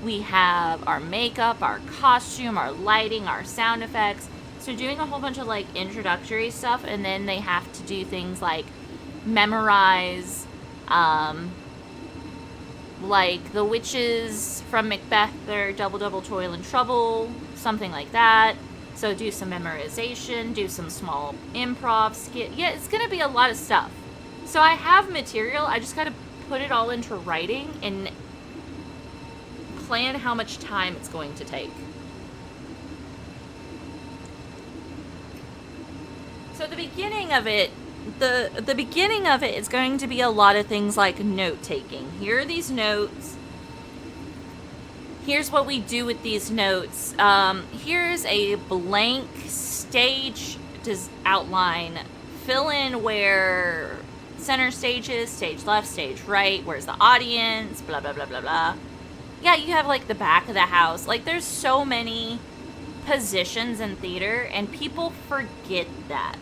we have our makeup, our costume, our lighting, our sound effects. So doing a whole bunch of like introductory stuff, and then they have to do things like memorize, like the witches from Macbeth, they're double toil and trouble, something like that. So do some memorization, do some small improv skit. Yeah, it's gonna be a lot of stuff. So I have material, I just gotta put it all into writing and plan how much time it's going to take. So the beginning of it, the beginning of it is going to be a lot of things like note taking. Here are these notes. Here's what we do with these notes. Here's a blank stage outline. Fill in where center stage is, stage left, stage right, where's the audience, blah, blah, blah, blah, blah. Yeah, you have like the back of the house. Like there's so many positions in theater and people forget that.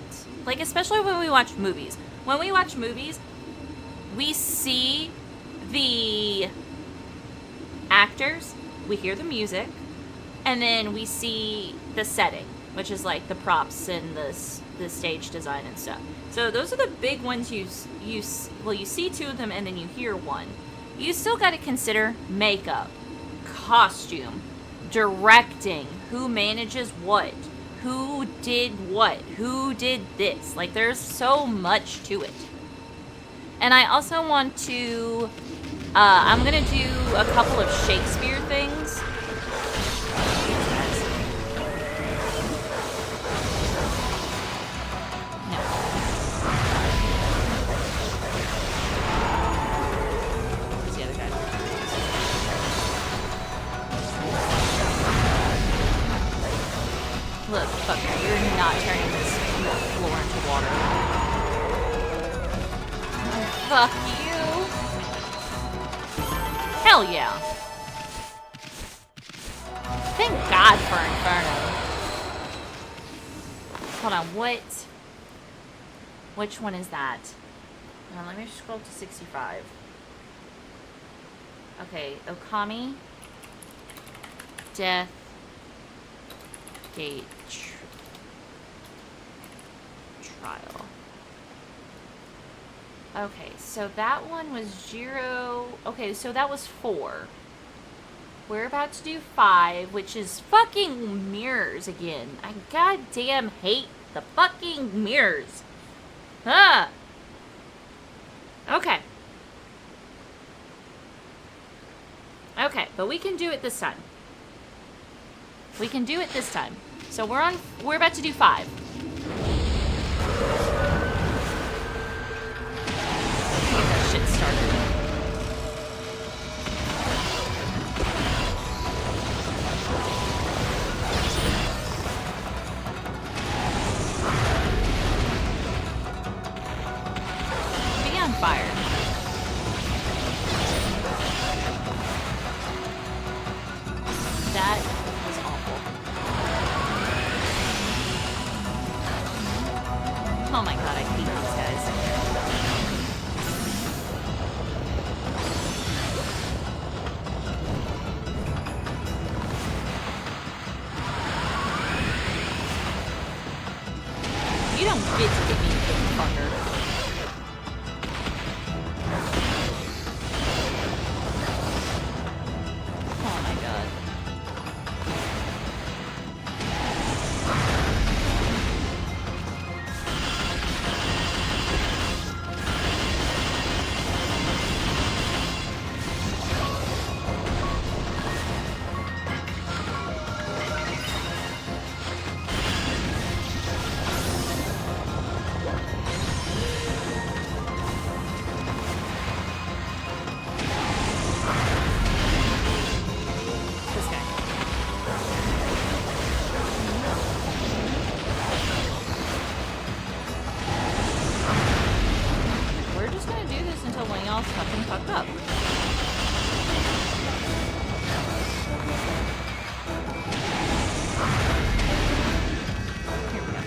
Like especially when we watch movies. When we watch movies, we see the actors, we hear the music, and then we see the setting, which is like the props and the stage design and stuff. So those are the big ones you see two of them and then you hear one. You still got to consider makeup, costume, directing, who manages what, who did what, who did this. Like there's so much to it. And I also want to, I'm going to do a couple of Shakespeare things. No. Where's the other guy? Look, fucker, you're not turning this floor into water. Fuck you. Hell yeah. Thank God for Inferno. Hold on, what? Which one is that? Hold on, let me scroll to 65. Okay, Okami. Death Gate Trial. Okay, so that one was 0. Okay, so that was 4. We're about to do 5, which is fucking mirrors again. I goddamn hate the fucking mirrors. Ah! Okay. Okay, but we can do it this time. We can do it this time. So we're about to do 5. Get that shit started. Be on fire. That was awful. Oh my god, I hate these guys. You don't get to get me, fucker. Oh my god. This guy. We're just gonna do this until one of y'all's fucking fucked up. Here we go.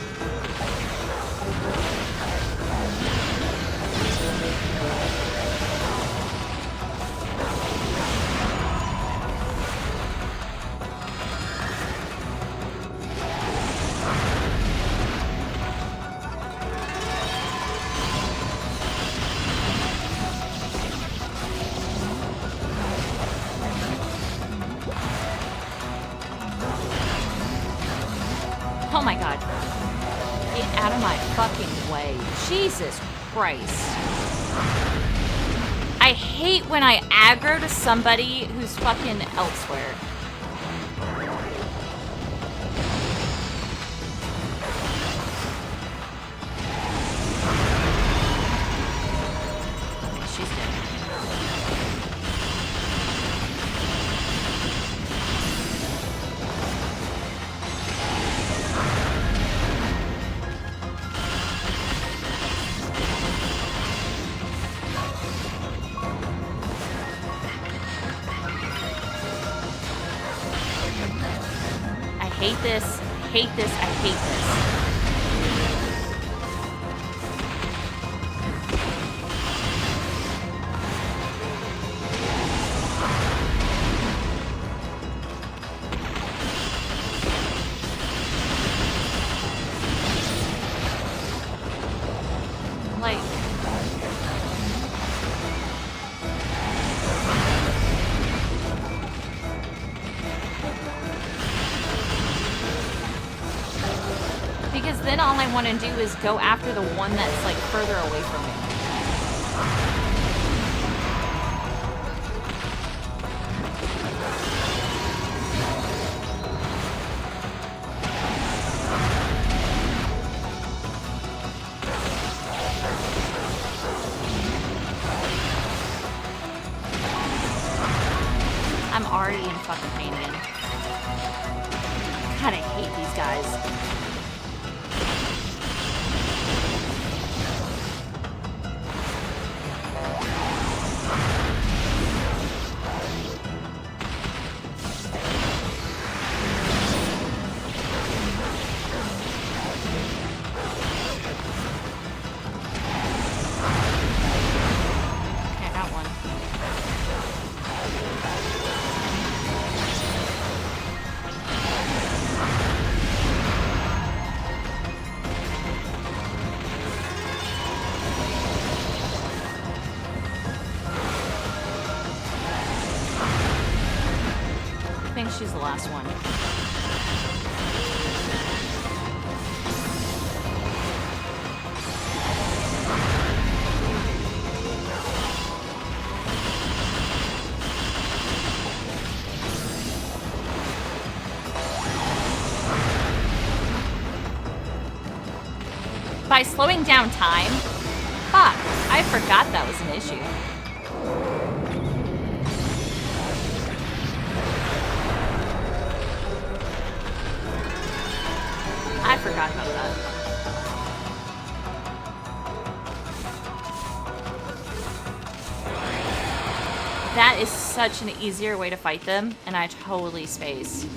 Oh my god. Get out of my fucking way. Jesus Christ. I hate when I aggro to somebody who's fucking elsewhere. Okay, she's dead. I hate this. I hate this. I hate this. Like, because then all I want to do is go after the one that's like further away from me. I'm already in fucking pain again. God, I hate these guys. Okay, I got one. think she's the last one. By slowing down time? Fuck, I forgot that was an issue. I forgot about that. That is such an easier way to fight them, and I totally spaced.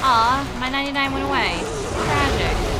Aw, my 99 went away. Tragic.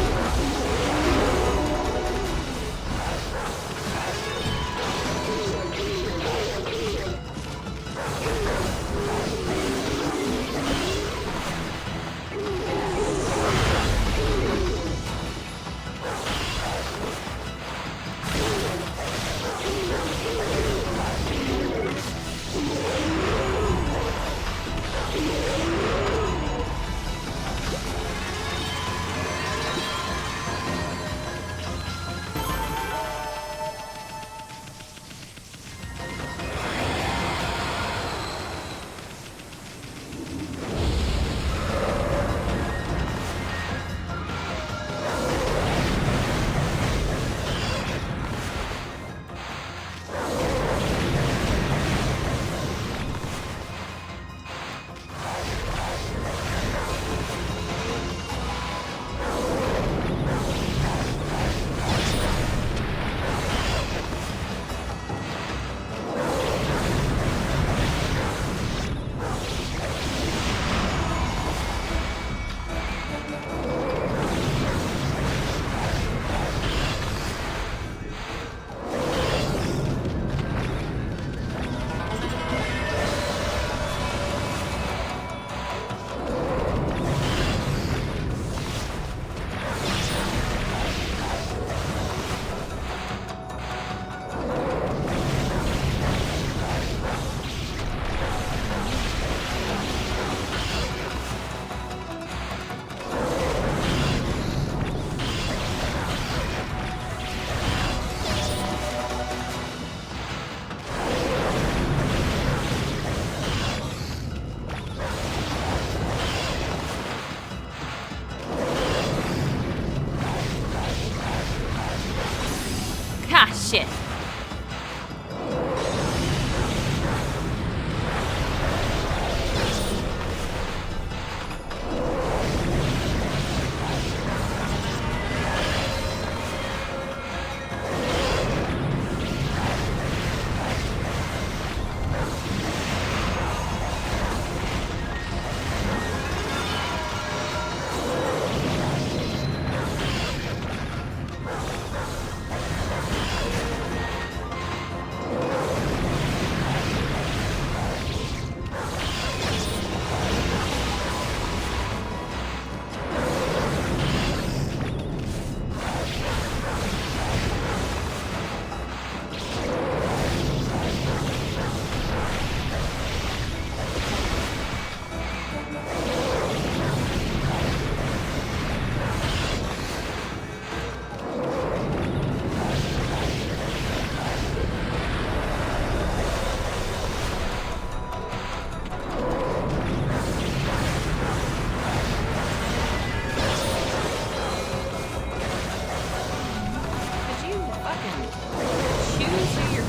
shit.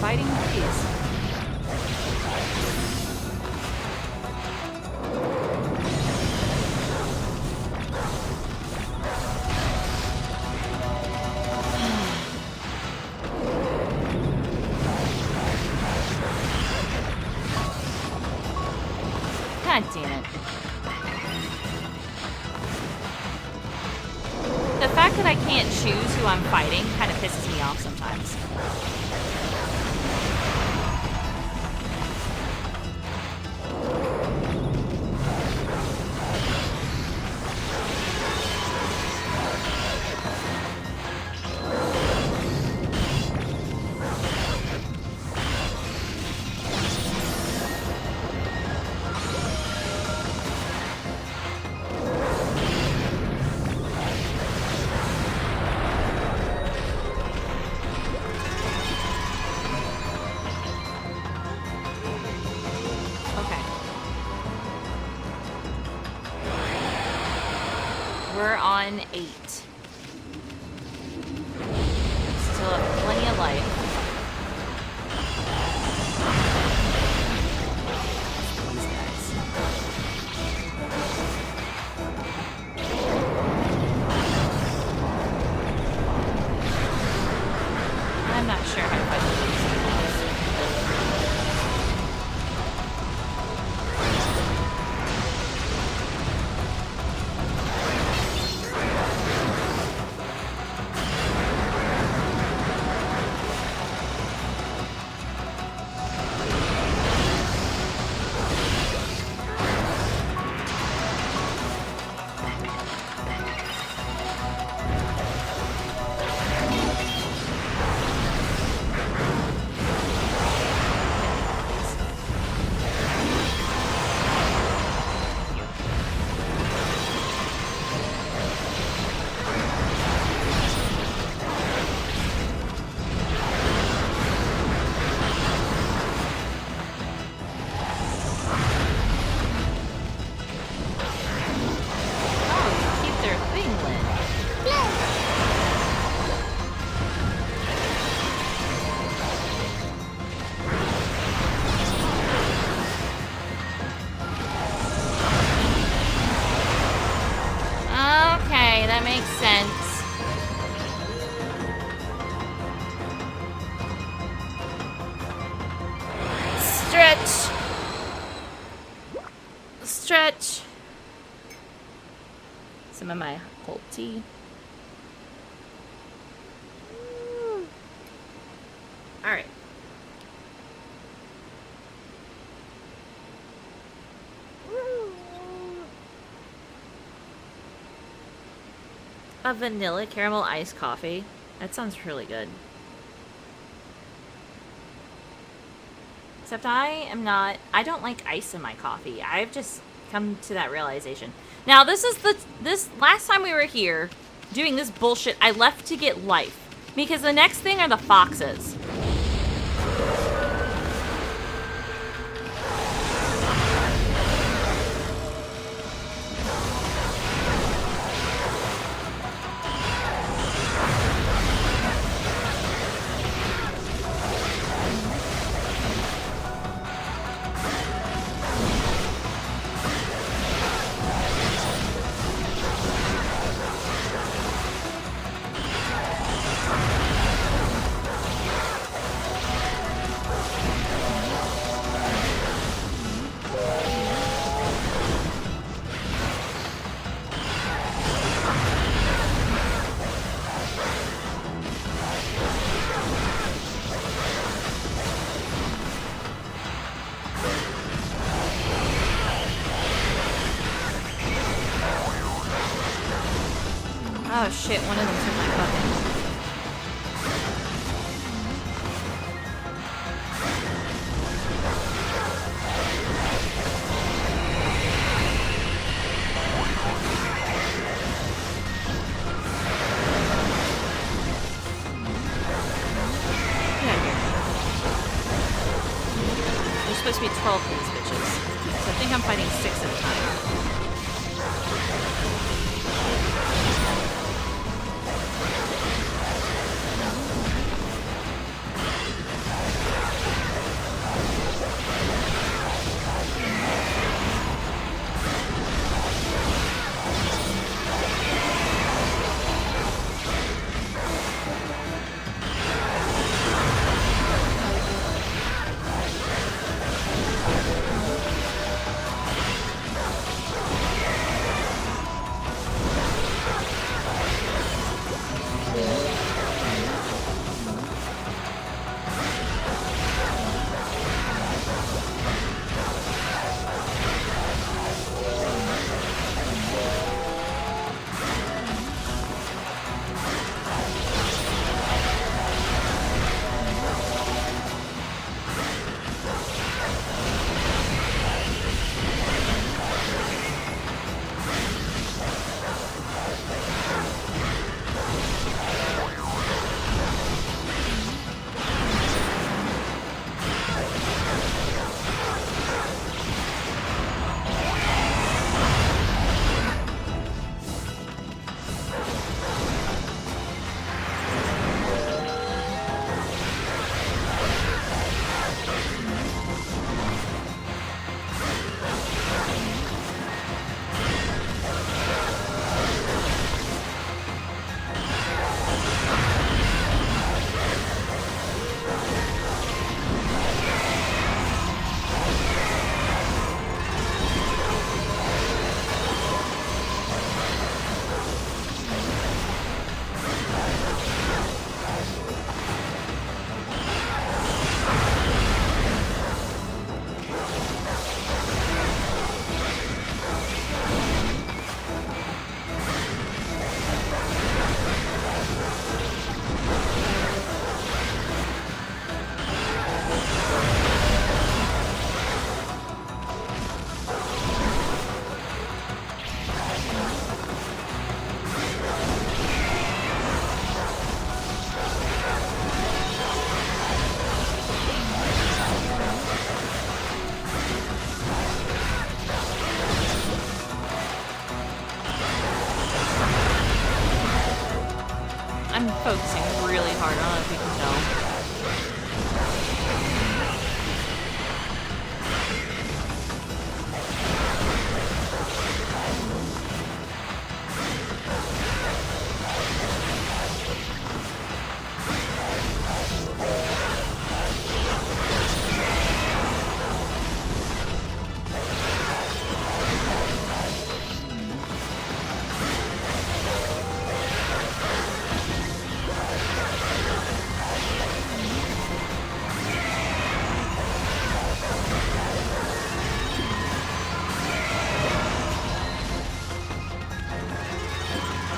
Fighting please. God damn it. The fact that I can't choose who I'm fighting kind of pisses me off sometimes. We're on 8. Still have plenty of life. These guys. I'm not sure how to fight these guys. That makes sense. Stretch. Stretch. Some of my cold tea. All right. A vanilla caramel iced coffee. That sounds really good. Except I don't like ice in my coffee. I've just come to that realization. Now, this last time we were here doing this bullshit, I left to get life. Because the next thing are the foxes. Oh shit, one of them took my fucking... Supposed to be 12 of these bitches. So I think I'm fighting 6 at a time. I'm focusing really hard. I don't know if you can tell.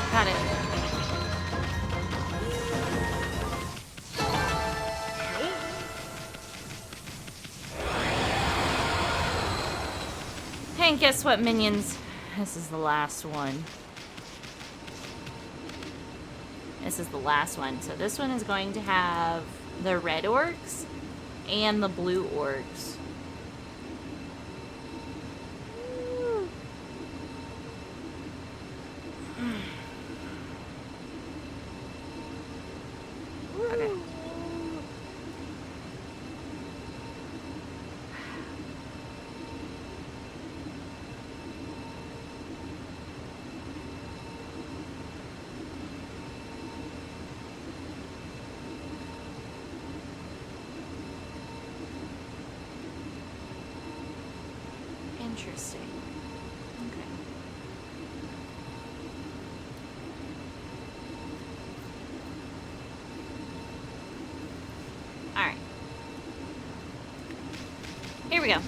Got it. Hey, and guess what, minions? This is the last one. This is the last one. So this one is going to have the red orcs and the blue orcs. Okay. Interesting. Okay. All right. Here we go.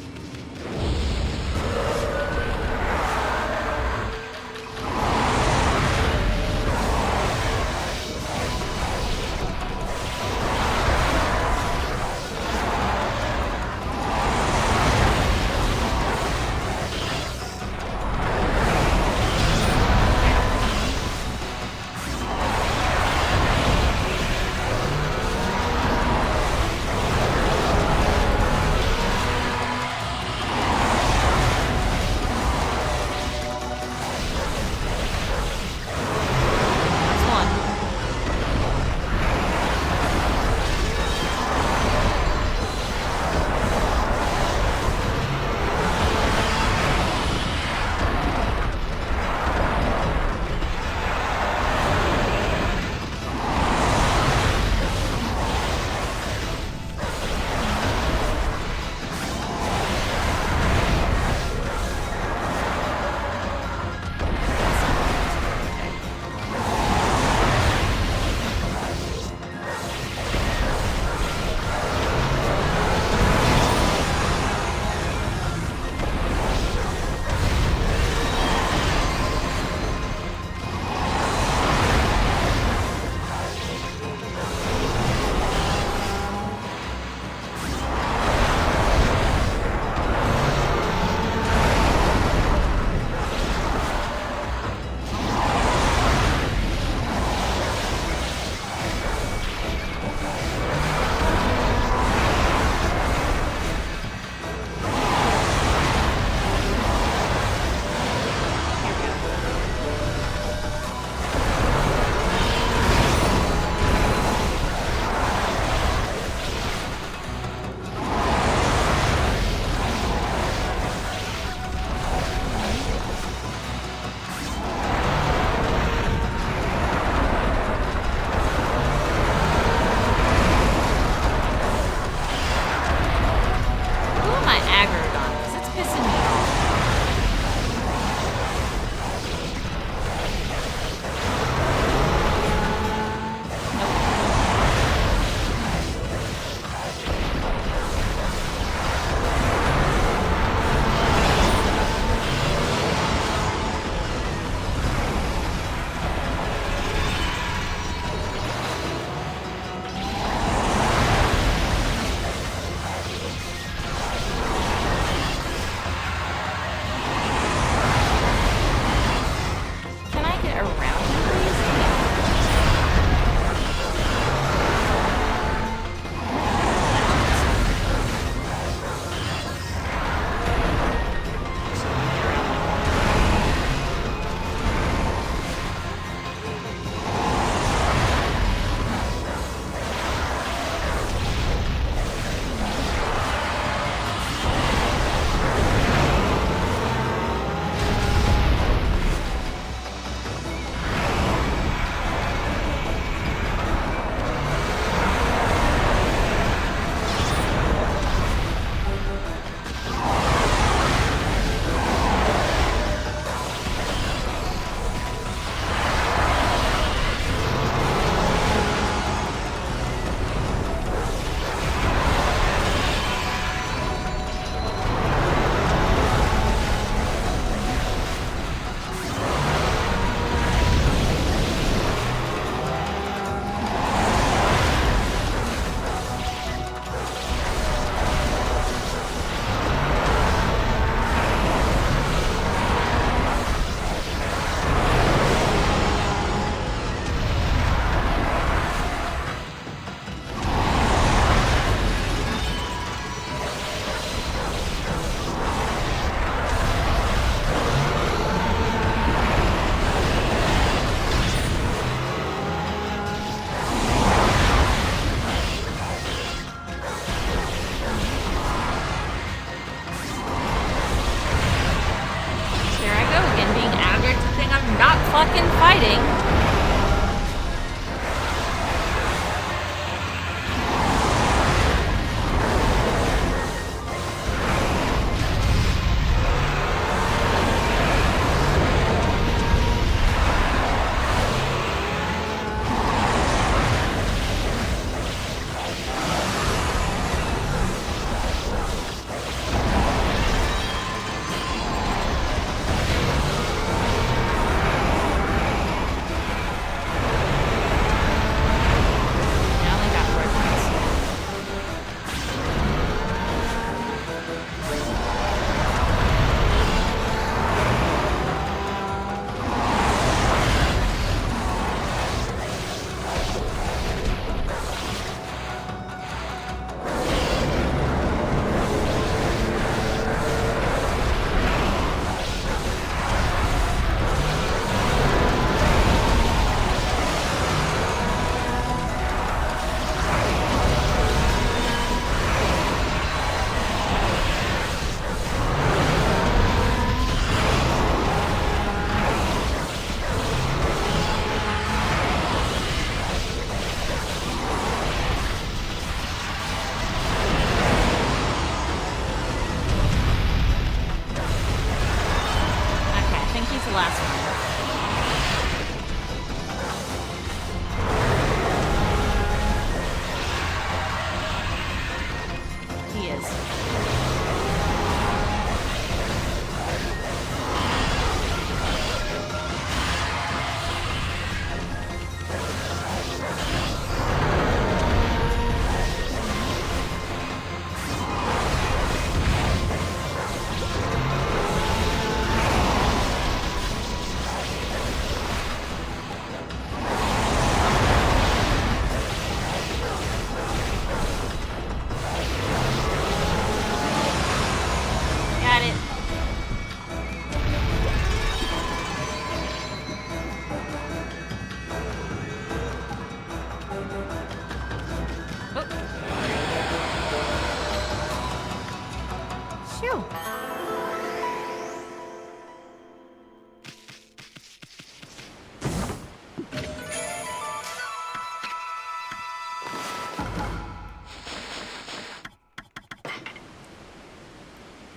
fucking fighting.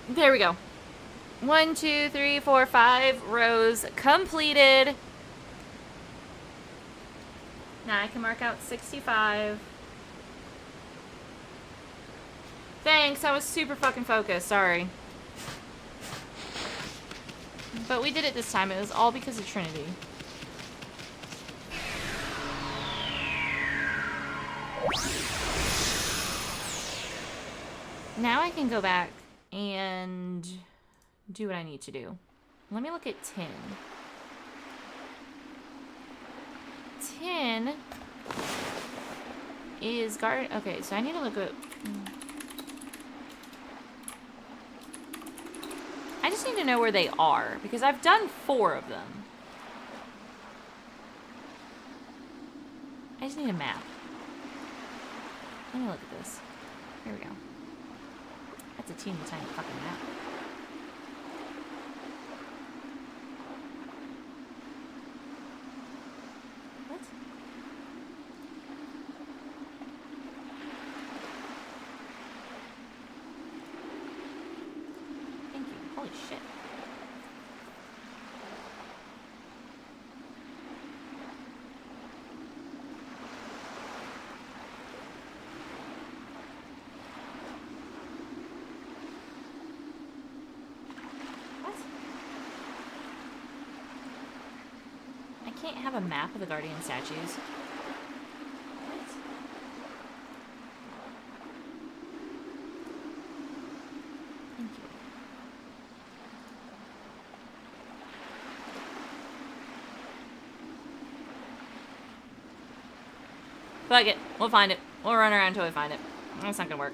There we go. 1, 2, 3, 4, 5 rows completed. Now I can mark out 65. Thanks, I was super fucking focused, sorry. But we did it this time. It was all because of Trinity. Now I can go back and do what I need to do. Let me look at 10. 10 is guard. Okay, so I need to look at. I just need to know where they are because I've done 4 of them. I just need a map. Let me look at this. Here we go. That's a teeny tiny fucking map. What? Thank you. Holy shit. I can't have a map of the Guardian statues. What? Thank you. Fuck it. We'll find it. We'll run around until we find it. That's not gonna work.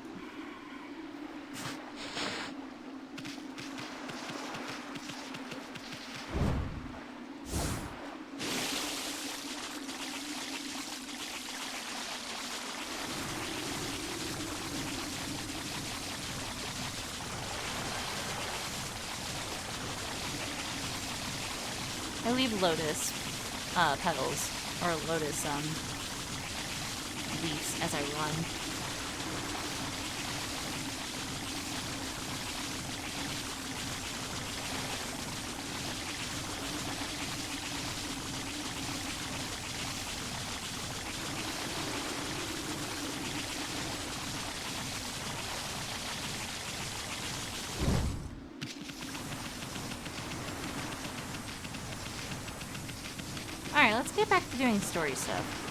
I leave lotus petals or lotus leaves as I run. Alright, let's get back to doing story stuff.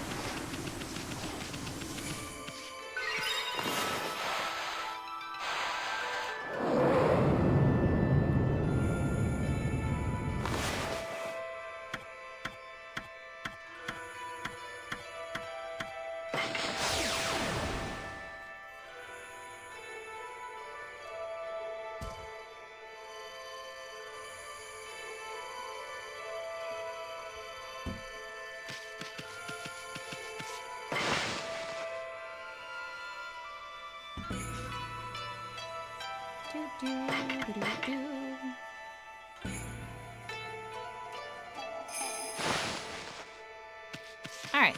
Alright.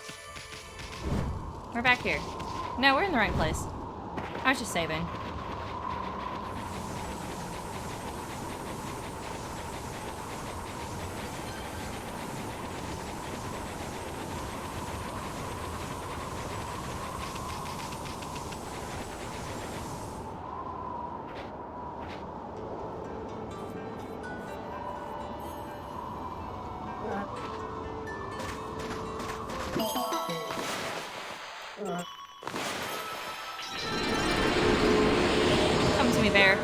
We're back here. No, we're in the right place. I was just saving. Come to me, bear.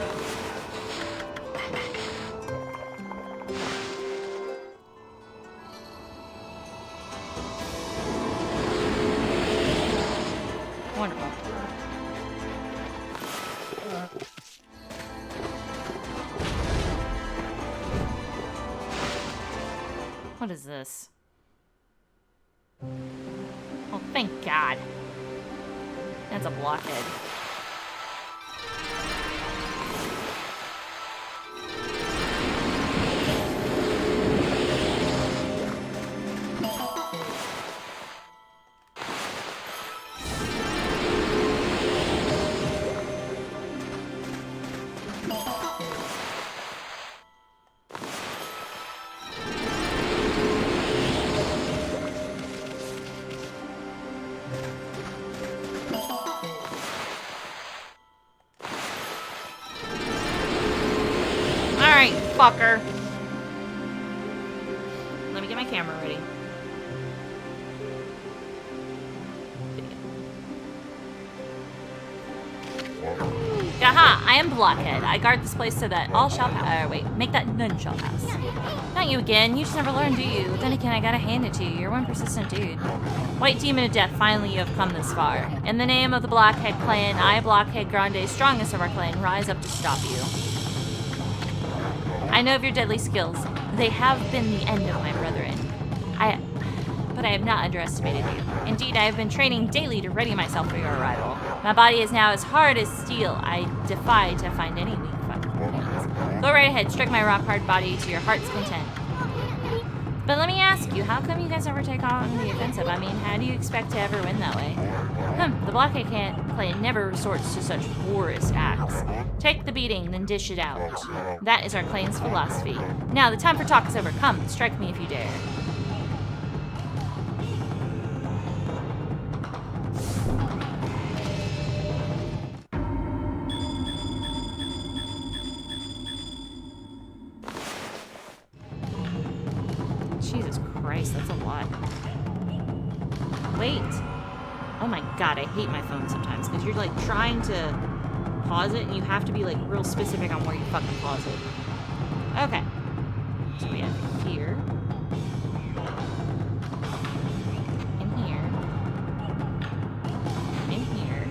Wonderful. What is this? Oh, thank God. That's a blockhead. Alright, fucker. Let me get my camera ready. Aha! I am Blockhead. I guard this place so that all shall pass. Wait, make that none shall pass. Not you again. You just never learn, do you? Then again, I gotta hand it to you. You're one persistent dude. White demon of death, finally you have come this far. In the name of the Blockhead clan, I, Blockhead Grande, strongest of our clan, rise up to stop you. I know of your deadly skills. They have been the end of my brethren. But I have not underestimated you. Indeed, I have been training daily to ready myself for your arrival. My body is now as hard as steel. I defy to find any weak points. Go right ahead, strike my rock-hard body to your heart's content. But let me ask you, how come you guys never take on the offensive? I mean, how do you expect to ever win that way? The Blockhead clan never resorts to such horrendous acts. Take the beating, then dish it out. That is our clan's philosophy. Now, the time for talk is over. Come, strike me if you dare. Jesus Christ, that's a lot. Wait. Oh my God, I hate my phone sometimes because you're like trying to pause it and you have to be like real specific on where you fucking pause it. Okay. So we have here. In here. In here.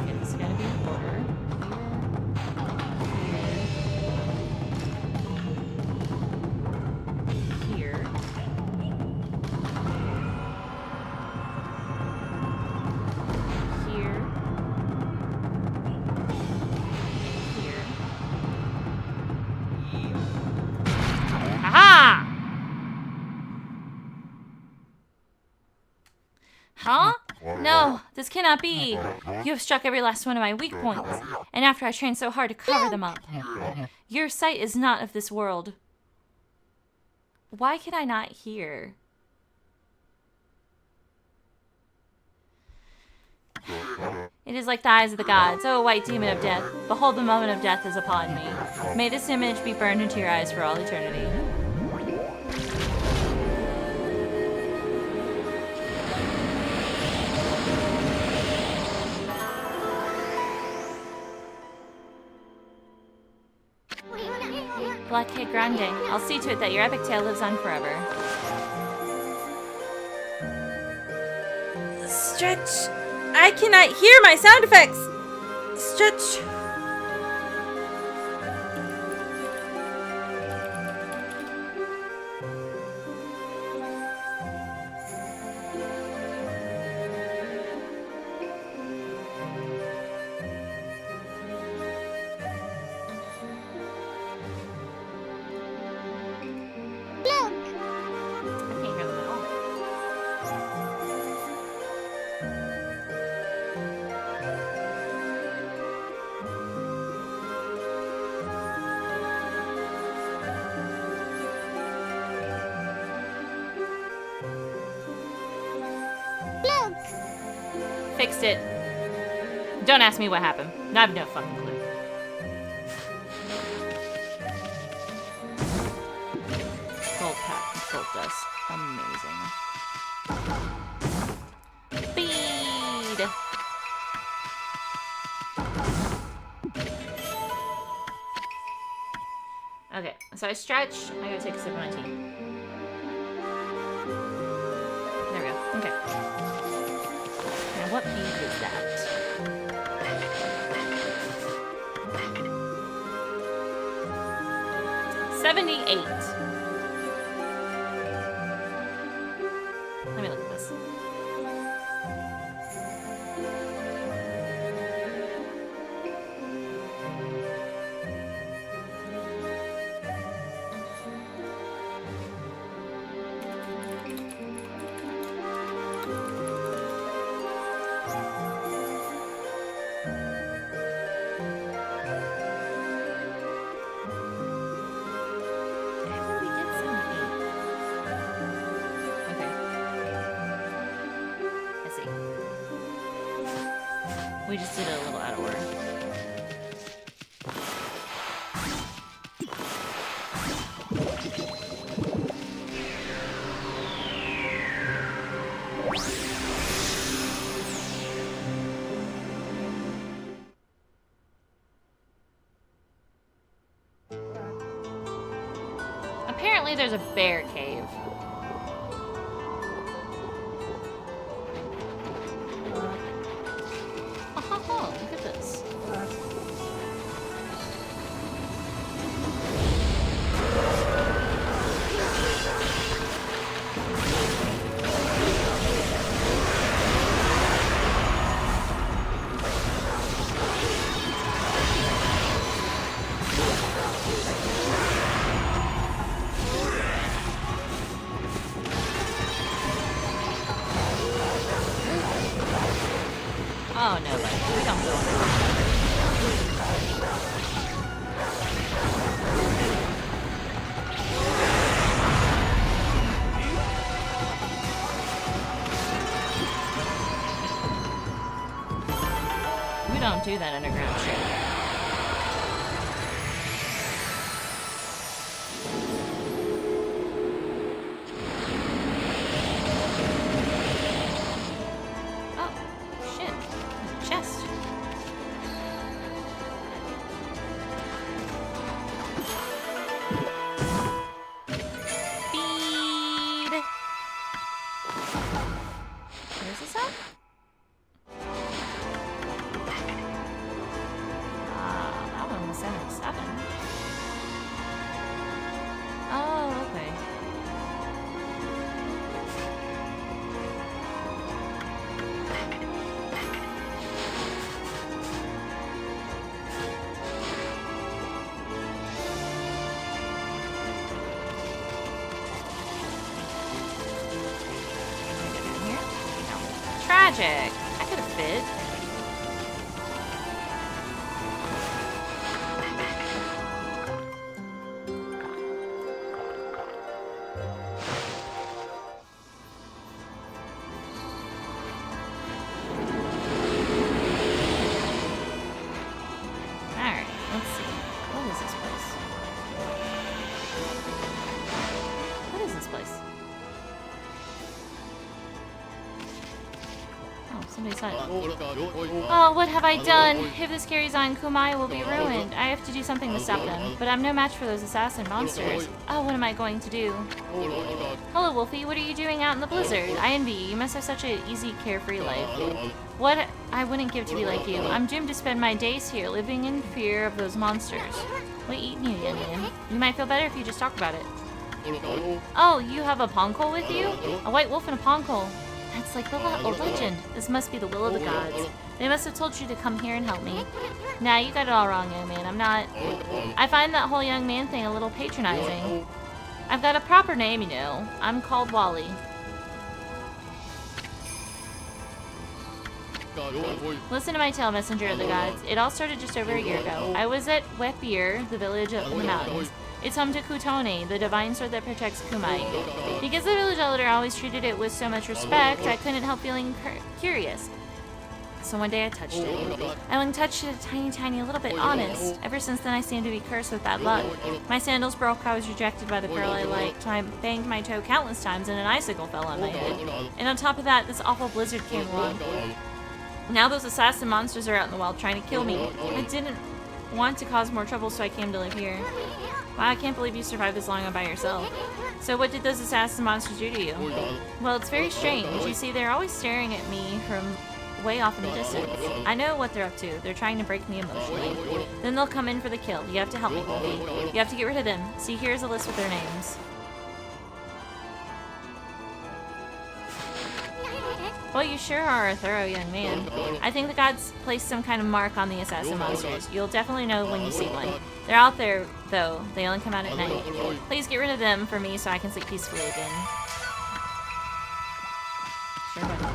Okay, this is gonna be in order. This cannot be. You have struck every last one of my weak points, and after I trained so hard to cover them up. Your sight is not of this world. Why can I not hear? It is like the eyes of the gods. O white demon of death, behold the moment of death is upon me. May this image be burned into your eyes for all eternity. Black Kid Grande, I'll see to it that your epic tale lives on forever. Stretch. I cannot hear my sound effects. Stretch. I can't hear them at all. Fixed it. Don't ask me what happened. I have no fucking clue. Gold pack, gold dust. Amazing. Feed! Okay, so I stretch. I gotta take a sip of my tea. There we go. Okay. Now what bead is that? $78. Let me look at this. How did we get 78? Okay. I see. We just did it a little out of order. Apparently there's a bear cave. Oh, look at this. Oh no, buddy. We don't go underground. We don't do that underground shit. Oh, shit. There's a chest. Feed. Where's this at? That one was 77. Oh, okay. Can I go down here? No. Tragic. I could have fit. Alright, let's see. What is this place? What is this place? Oh, somebody's hut. Oh, what have I done? If this carries on, Kumai will be ruined. I have to do something to stop them. But I'm no match for those assassin monsters. Oh, what am I going to do? Hello, Wolfie. What are you doing out in the blizzard? I envy you. You must have such an easy, carefree life. What I wouldn't give to be like you. I'm doomed to spend my days here, living in fear of those monsters. What eating you, Yen Yen? You might feel better if you just talk about it. Oh, you have a ponko with you? A white wolf and a ponko. That's like a legend. This must be the will of the gods. They must have told you to come here and help me. Nah, you got it all wrong, young man. I'm not... I find that whole young man thing a little patronizing. I've got a proper name, you know. I'm called Wally. Listen to my tale, messenger of the gods. It all started just over a year ago. I was at Wepir, the village up in the mountains. It's home to Kutone, the divine sword that protects Kumai. Because the village elder always treated it with so much respect, I couldn't help feeling curious. So one day I touched it. I only touched it a tiny little bit, honest. Ever since then I seem to be cursed with bad luck. My sandals broke, I was rejected by the girl I liked. I banged my toe countless times and an icicle fell on my head. And on top of that, this awful blizzard came along. Now those assassin monsters are out in the wild trying to kill me. I didn't want to cause more trouble, so I came to live here. Wow, I can't believe you survived this long all by yourself. So what did those assassin monsters do to you? Well, it's very strange. You see, they're always staring at me from way off in the distance. I know what they're up to. They're trying to break me emotionally. Then they'll come in for the kill. You have to help me, Wolfie. You have to get rid of them. See, here's a list with their names. Well, you sure are a thorough young man. I think the gods placed some kind of mark on the assassin monsters. You'll definitely know when you see one. They're out there, though. They only come out at night. Please get rid of them for me so I can sleep peacefully again. Sure, buddy.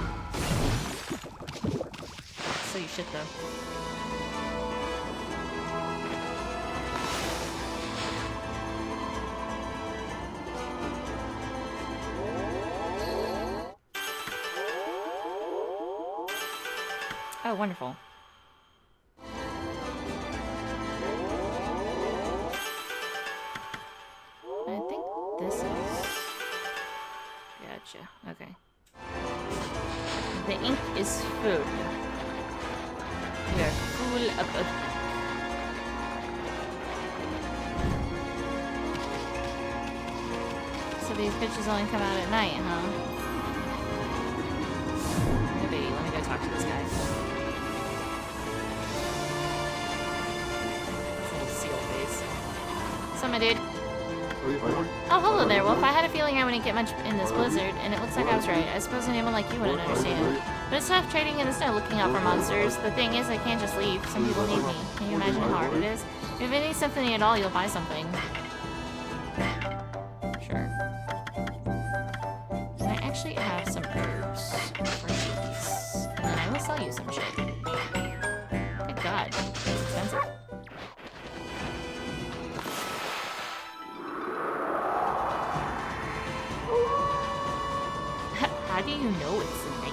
So you shit, though. Oh, wonderful. I think this is... Gotcha. Okay. The ink is full. We are full of... So these bitches only come out at night, huh? Maybe. Let me go talk to this guy. My dude. Oh, hello there, Wolf. I had a feeling I wouldn't get much in this blizzard, and it looks like I was right. I suppose anyone like you wouldn't understand. But it's tough trading in the snow looking out for monsters. The thing is, I can't just leave. Some people need me. Can you imagine how hard it is? If you need something at all, you'll buy something. Sure. And I actually have some herbs for these. And then I will sell you some shit. Good God. It's expensive. How do you know it's the nighttime?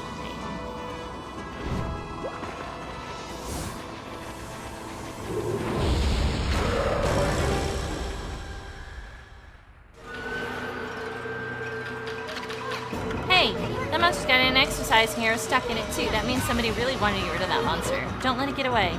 Hey, that monster's got an exercising arrow stuck in it too. That means somebody really wanted to get rid of that monster. Don't let it get away.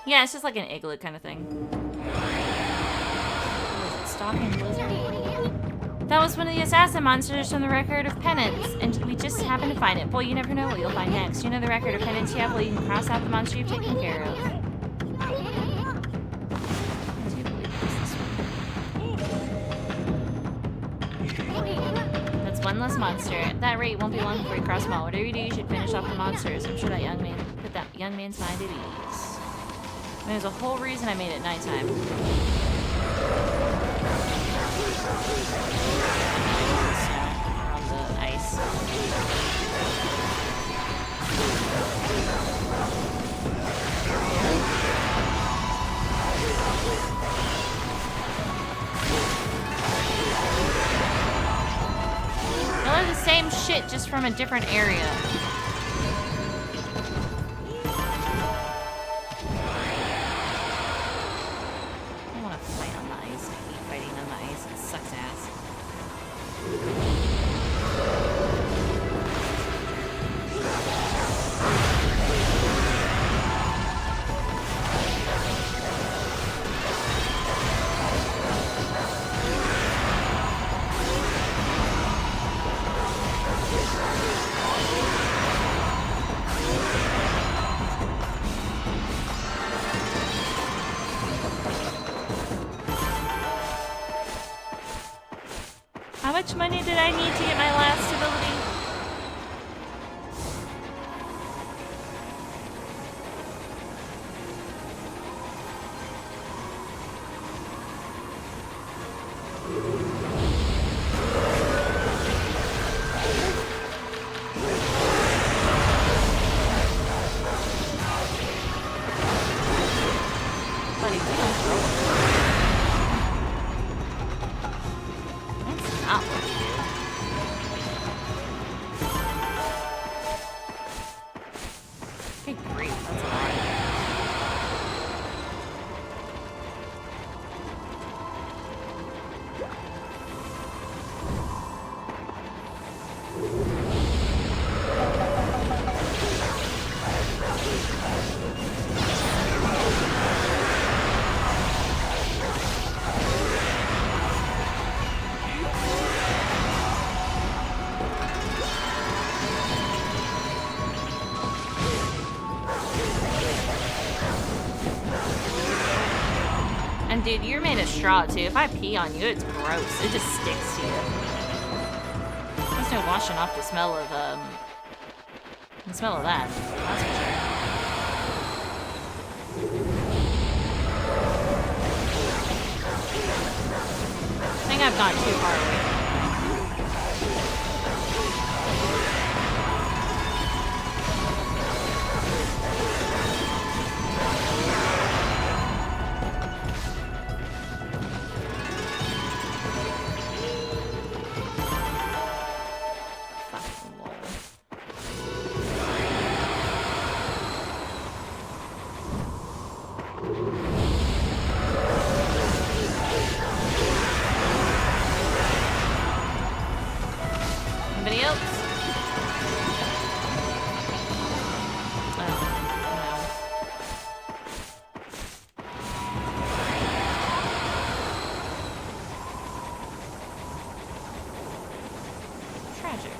Yeah, it's just like an igloo kind of thing. What is it, Stalking Blizzard? That was one of the assassin monsters from the Record of Penance, and we just happened to find it. Boy, you never know what you'll find next. You know the Record of Penance you have? Well, you can cross out the monster you've taken care of. I do believe it's this one. That's one less monster. At that rate, it won't be long before you cross them all. Whatever you do, you should finish off the monsters. I'm sure that young man put that young man's mind at ease. And there's a whole reason I made it nighttime. On the ice. They're the same shit, just from a different area. How much money did I need to get my last ability? Buddy, we don't throw it. That's not what we do. Good grief, that's a lot. And dude, you're made of straw too. If I pee on you, it's gross. It just sticks to you. There's no washing off the smell of that. That's for sure. I think I've gone too far away. Anybody else? Oh, no. Tragic.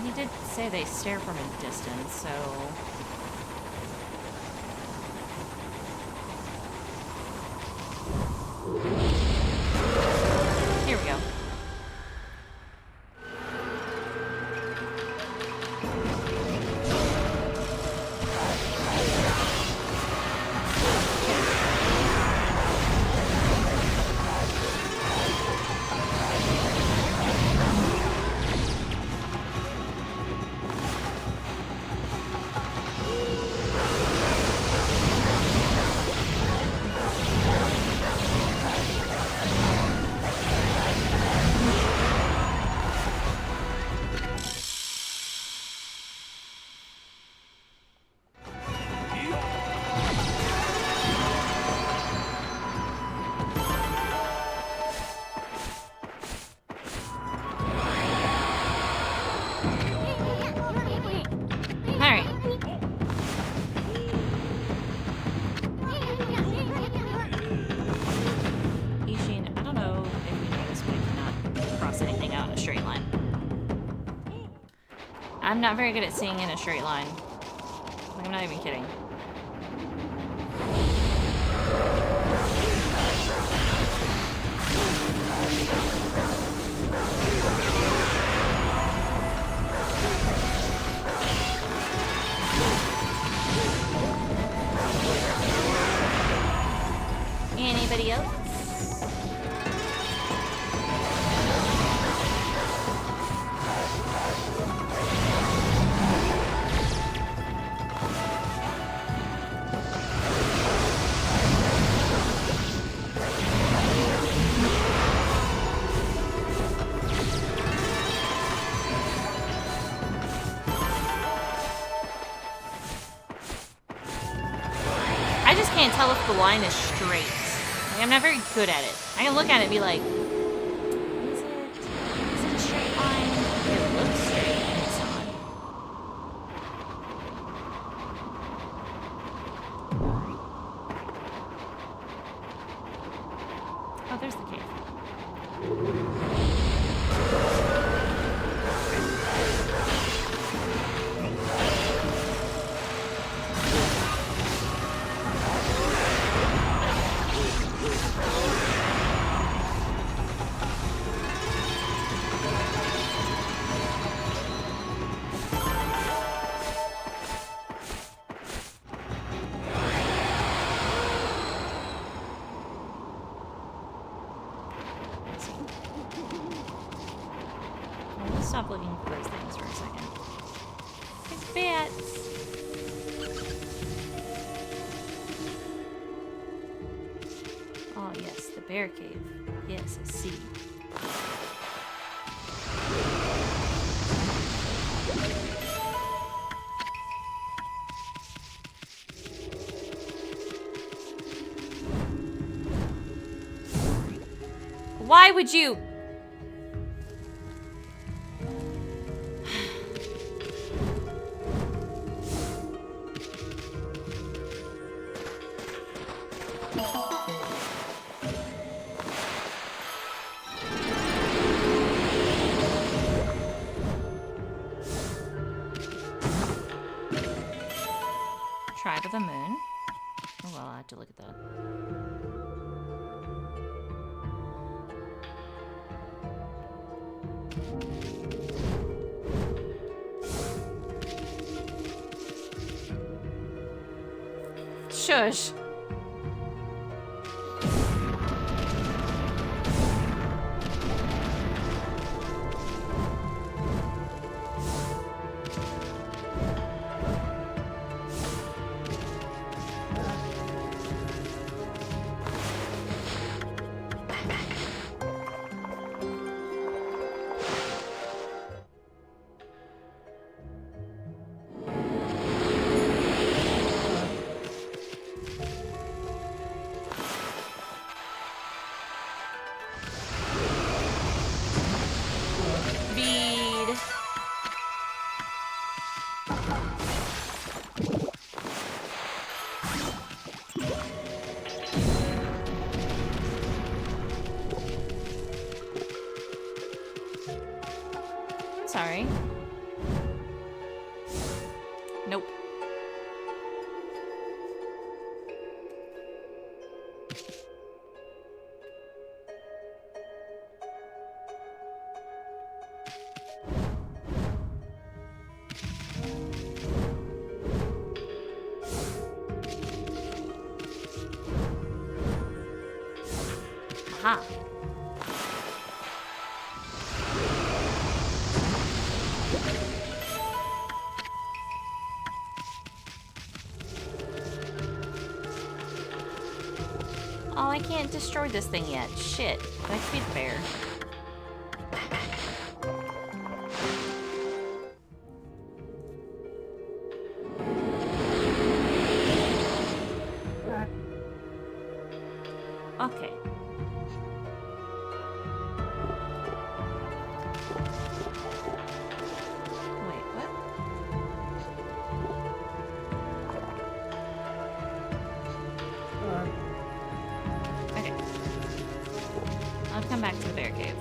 He did say they stare from a distance, so... Here we go. a straight line. I'm not very good at seeing in a straight line. Like, I'm not even kidding. Anybody else? I just can't tell if the line is straight. Like, I'm not very good at it. I can look at it and be like, is it a straight line? It looks straight and it's not. Oh, there's the cave. Let's stop looking for those things for a second. It's bats. Oh yes, the bear cave. Yes, I see. Why would you? Tribe of the Moon. Oh well, I have to look at that. Shush. Sorry. Nope. Aha. Oh, I can't destroy this thing yet. Shit. That could be fair. Okay. Wait, what? Okay. I'll come back to the bear cave.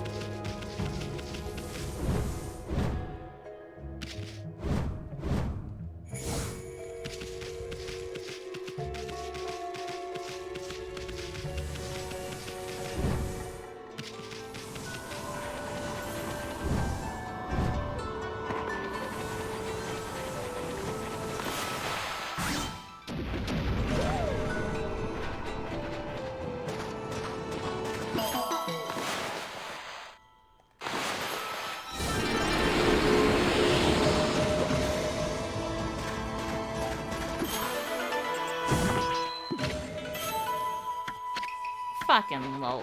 fucking low.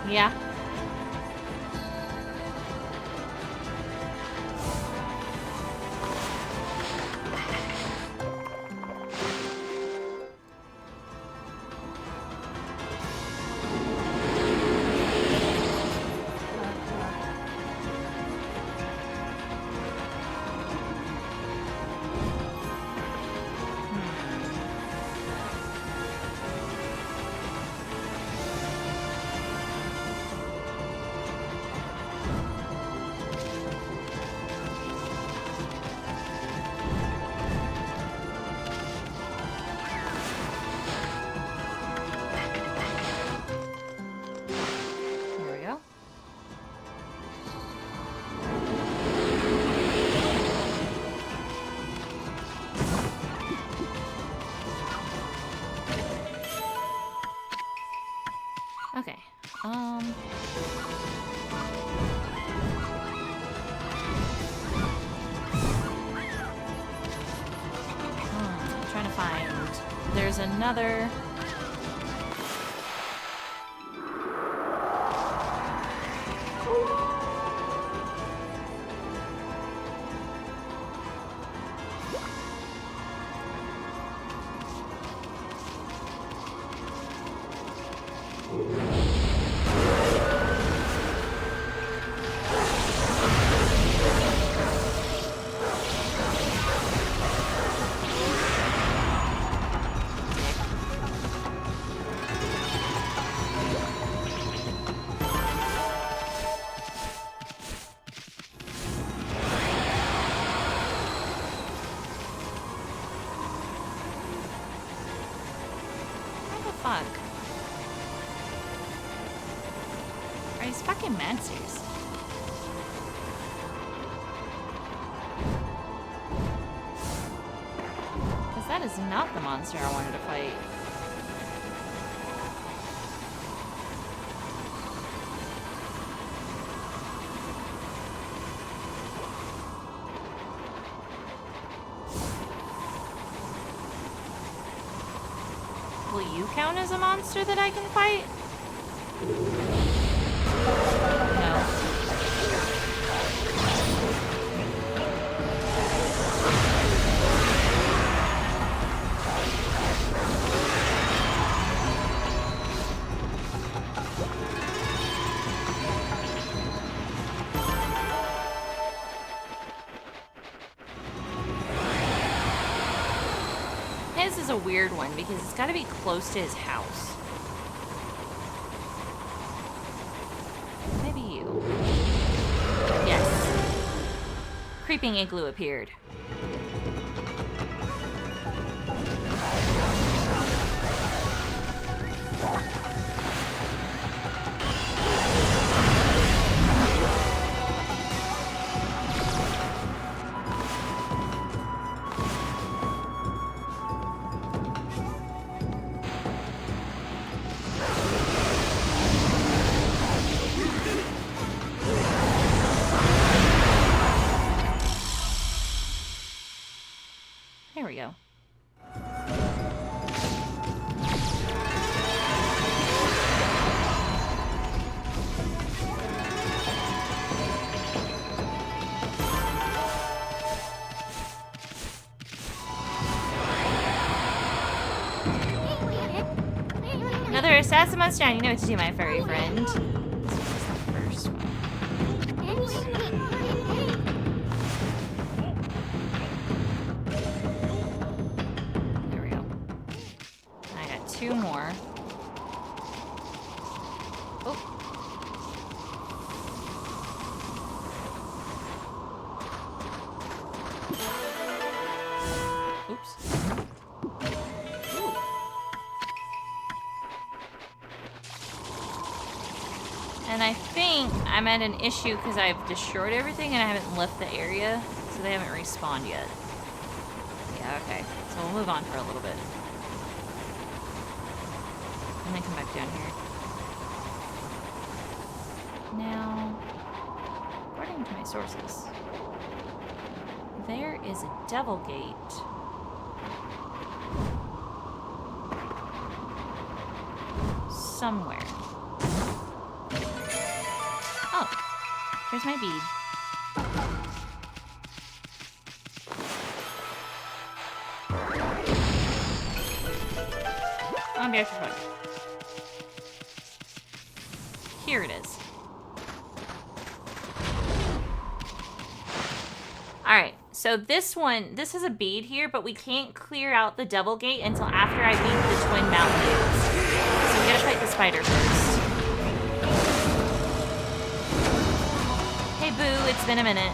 Yeah. Okay. I'm trying to find. There's another. Fuck. Are these fucking monsters? Because that is not the monster I wanted to fight. Will you count as a monster that I can fight? No. His is a weird one because it's got to be close to his house. Maybe you. Yes. Creeping igloo appeared. There we go. Another assassin must down. You know what to do, my furry friend. This was the first one. There we go. I got two more. Oh. Oops. And I think I'm at an issue because I've destroyed everything and I haven't left the area, so they haven't respawned yet. Yeah, okay. So we'll move on for a little bit. And then come back down here. Now, according to my sources, there is a devil gate somewhere. Oh, here's my bead. On the extra foot. Here it is. Alright, so this has a bead here, but we can't clear out the double gate until after I beat the twin mountain dudes. So we gotta fight the spider first. Hey Boo, it's been a minute.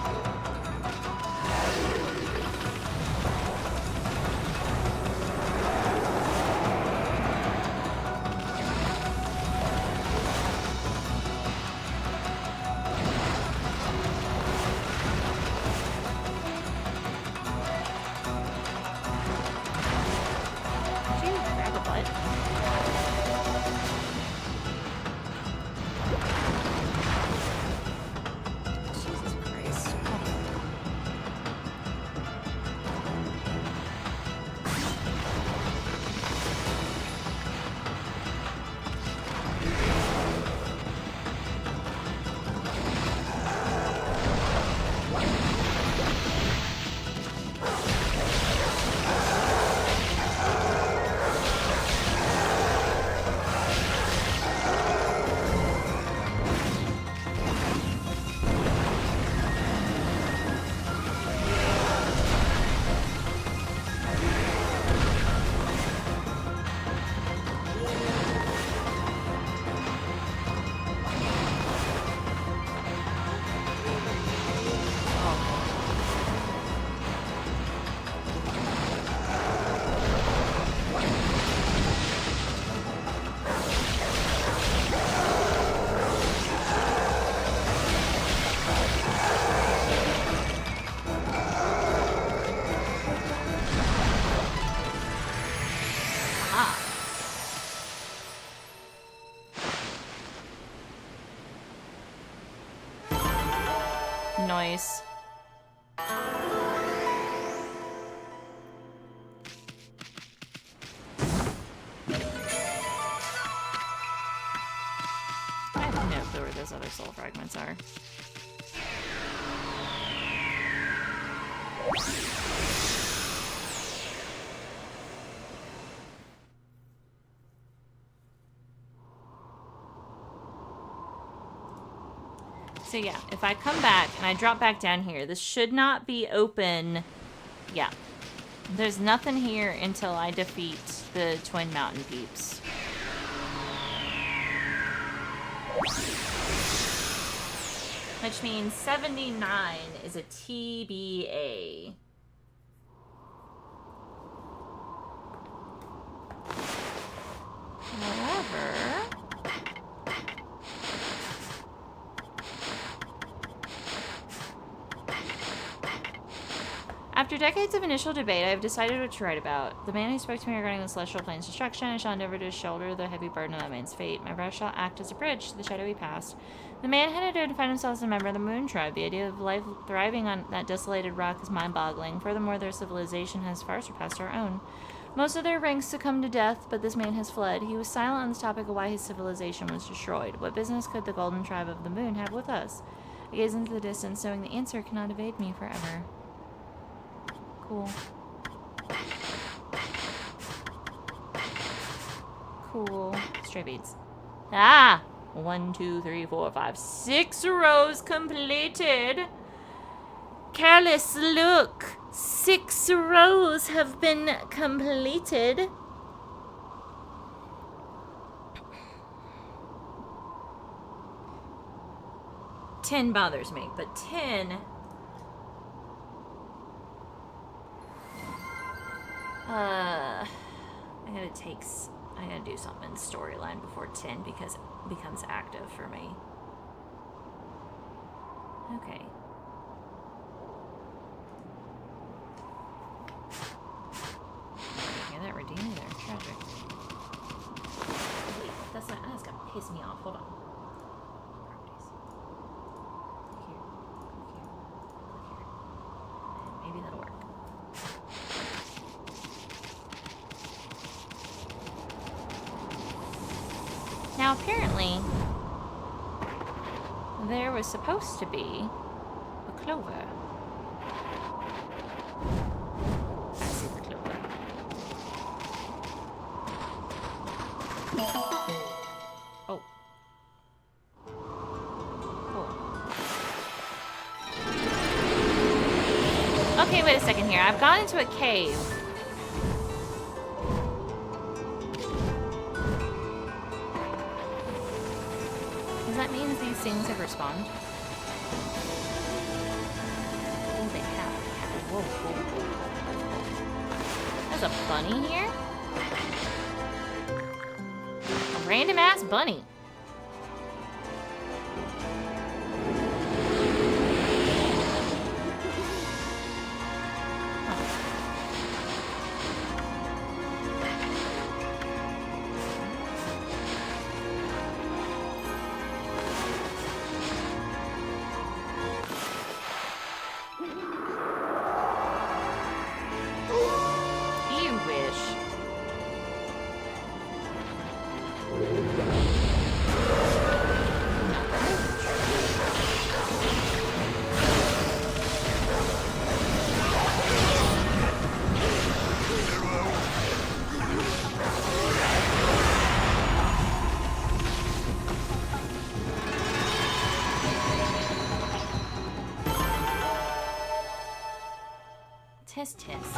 Noise. I have no clue where those other soul fragments are. So yeah, if I come back and I drop back down here, this should not be open. Yeah. There's nothing here until I defeat the Twin Mountain peeps. Which means 79 is a TBA. However... After decades of initial debate, I have decided what to write about. The man who spoke to me regarding the celestial plane's destruction, I shall endeavor to shoulder the heavy burden of that man's fate. My breath shall act as a bridge to the shadowy past. The man had identified himself as a member of the Moon Tribe. The idea of life thriving on that desolated rock is mind-boggling. Furthermore, their civilization has far surpassed our own. Most of their ranks succumbed to death, but this man has fled. He was silent on this topic of why his civilization was destroyed. What business could the Golden Tribe of the Moon have with us? I gaze into the distance, knowing the answer cannot evade me forever. Cool. Cool. Stray beads. Ah! 1, 2, 3, 4, 5, 6 rows completed. Careless, look. 6 rows have been completed. Ten bothers me, but 10... I gotta do something in storyline before 10 because it becomes active for me. Okay. Yeah, that redeemed me there. Tragic. Wait, that's gonna piss me off. Hold on. Properties. Here. Here. Here. And maybe that'll work. Now Now, apparently, there was supposed to be a clover. I see the clover. Oh. Cool. Okay, wait a second here. I've gone into a cave. Does that mean these things have respawned? Oh, they have. Whoa, whoa, whoa, whoa. There's a bunny here? A random ass bunny. You wish. Tisk tisk.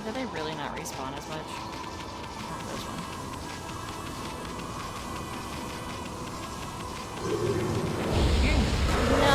Do they really not respawn as much? Not this one. No!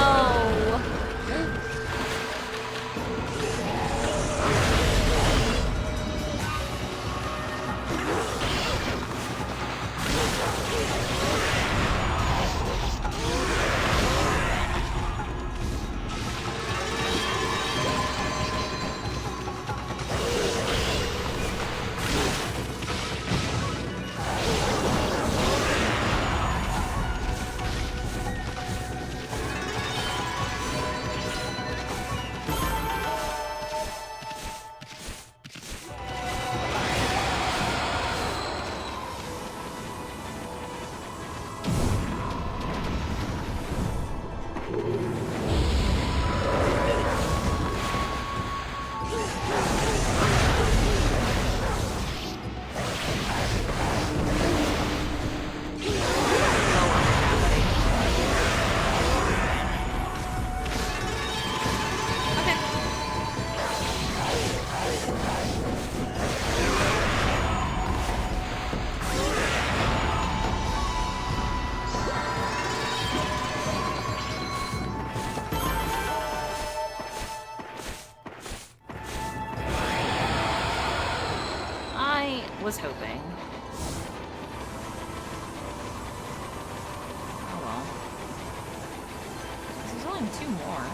Was hoping. Oh well. There's only 2 more.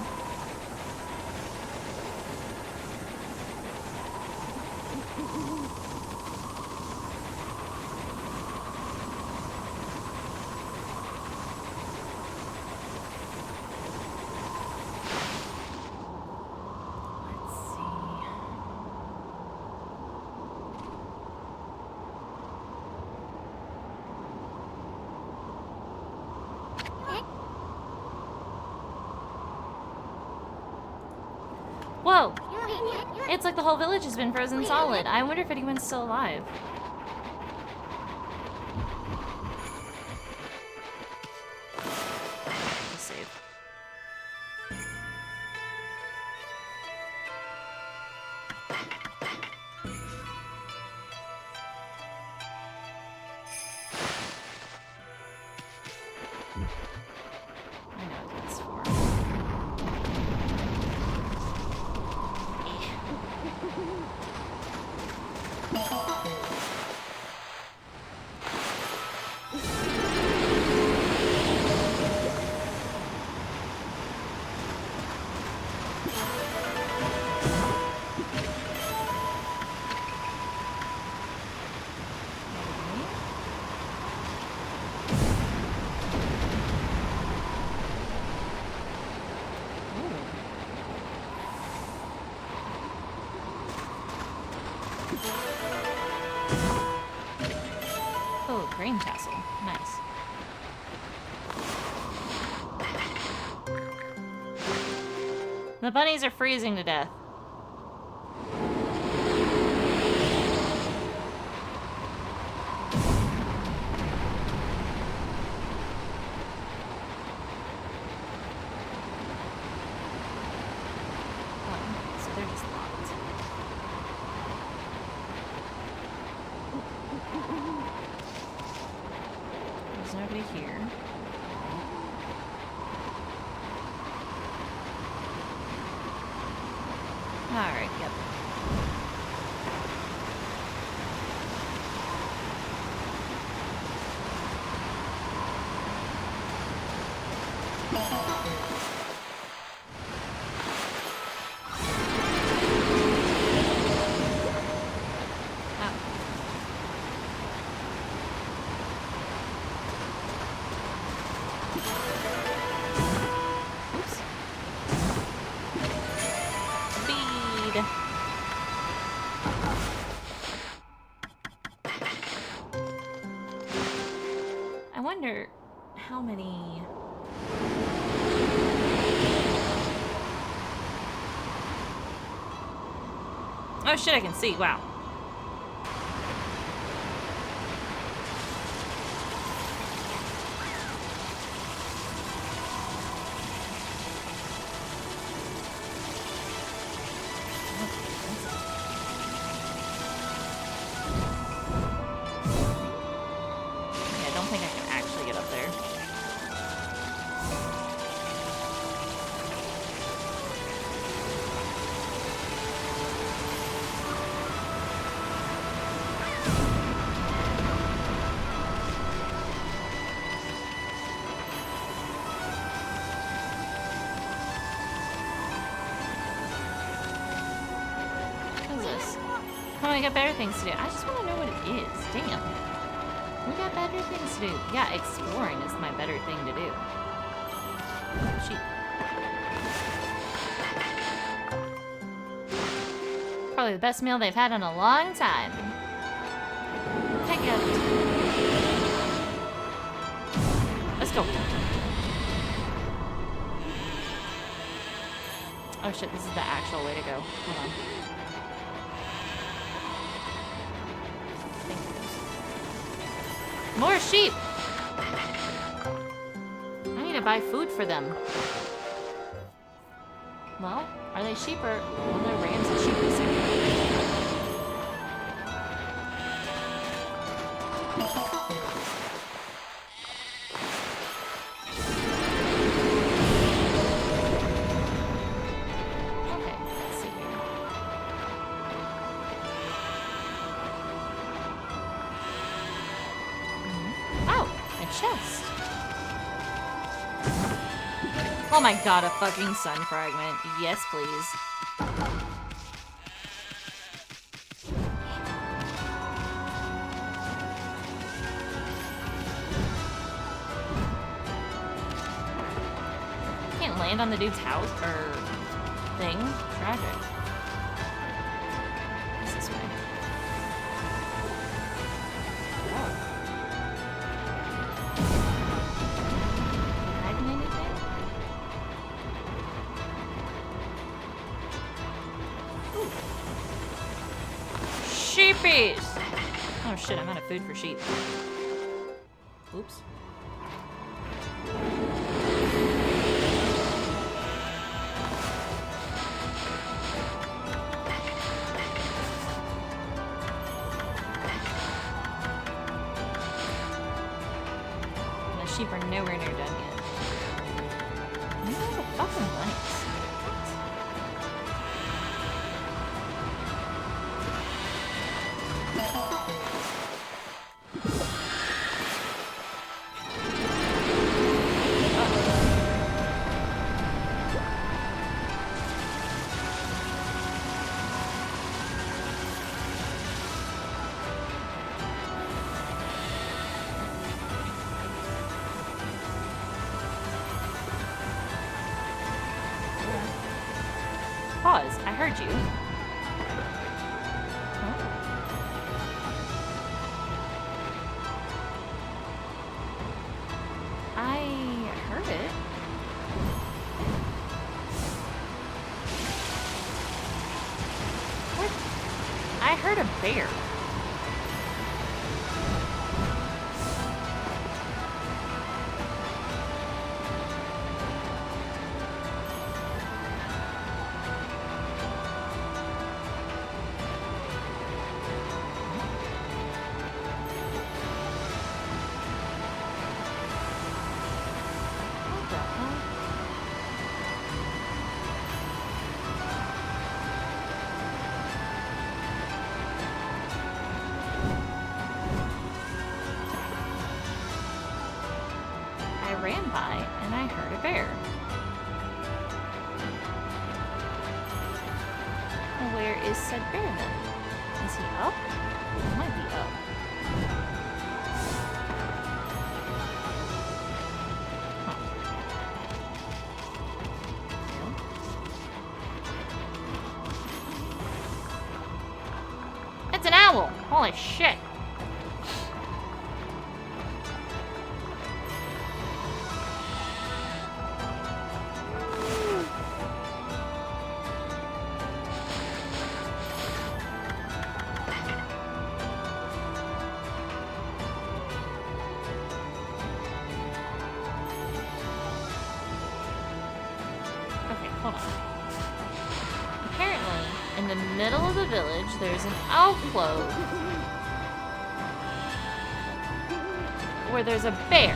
Whoa! It's like the whole village has been frozen solid. I wonder if anyone's still alive. Just save. I know what that's for. Ooh. Oh, grain tassel. Nice. The bunnies are freezing to death. Oh, so they're just locked. There's nobody here. Alright, yep. Oops. Speed. I wonder how many... Oh shit, I can see. Wow. Yeah, I don't think I can actually get up there. What is this? Come on, we got better things to do. I just want to know what it is. Damn. We got better things to do. Yeah, exploring is my better thing to do. Oh, sheep. Probably the best meal they've had in a long time. Heck yeah. Let's go. Oh shit, this is the actual way to go. Hold on. More sheep! I need to buy food for them. Well, are they sheep or... Well, they're rams and sheep. Okay, let's see here. Oh, a chest. Oh my god, a fucking sun fragment. Yes, please. Can't land on the dude's house or thing. Tragic. What's this way? Hiding anything? Sheepies! Oh shit, I'm out of food for sheep. Oops. The sheep are nowhere near done yet. Where are the fucking bunnies? Pause. I heard you. Huh? heard a bear. What the hell? I ran by and I heard a bear. Well, where is said bear then? Is he up? He might be up. Huh. No. It's an owl! Holy shit! Okay, hold on. Apparently, in the middle of the village, there's an outflow where there's a bear.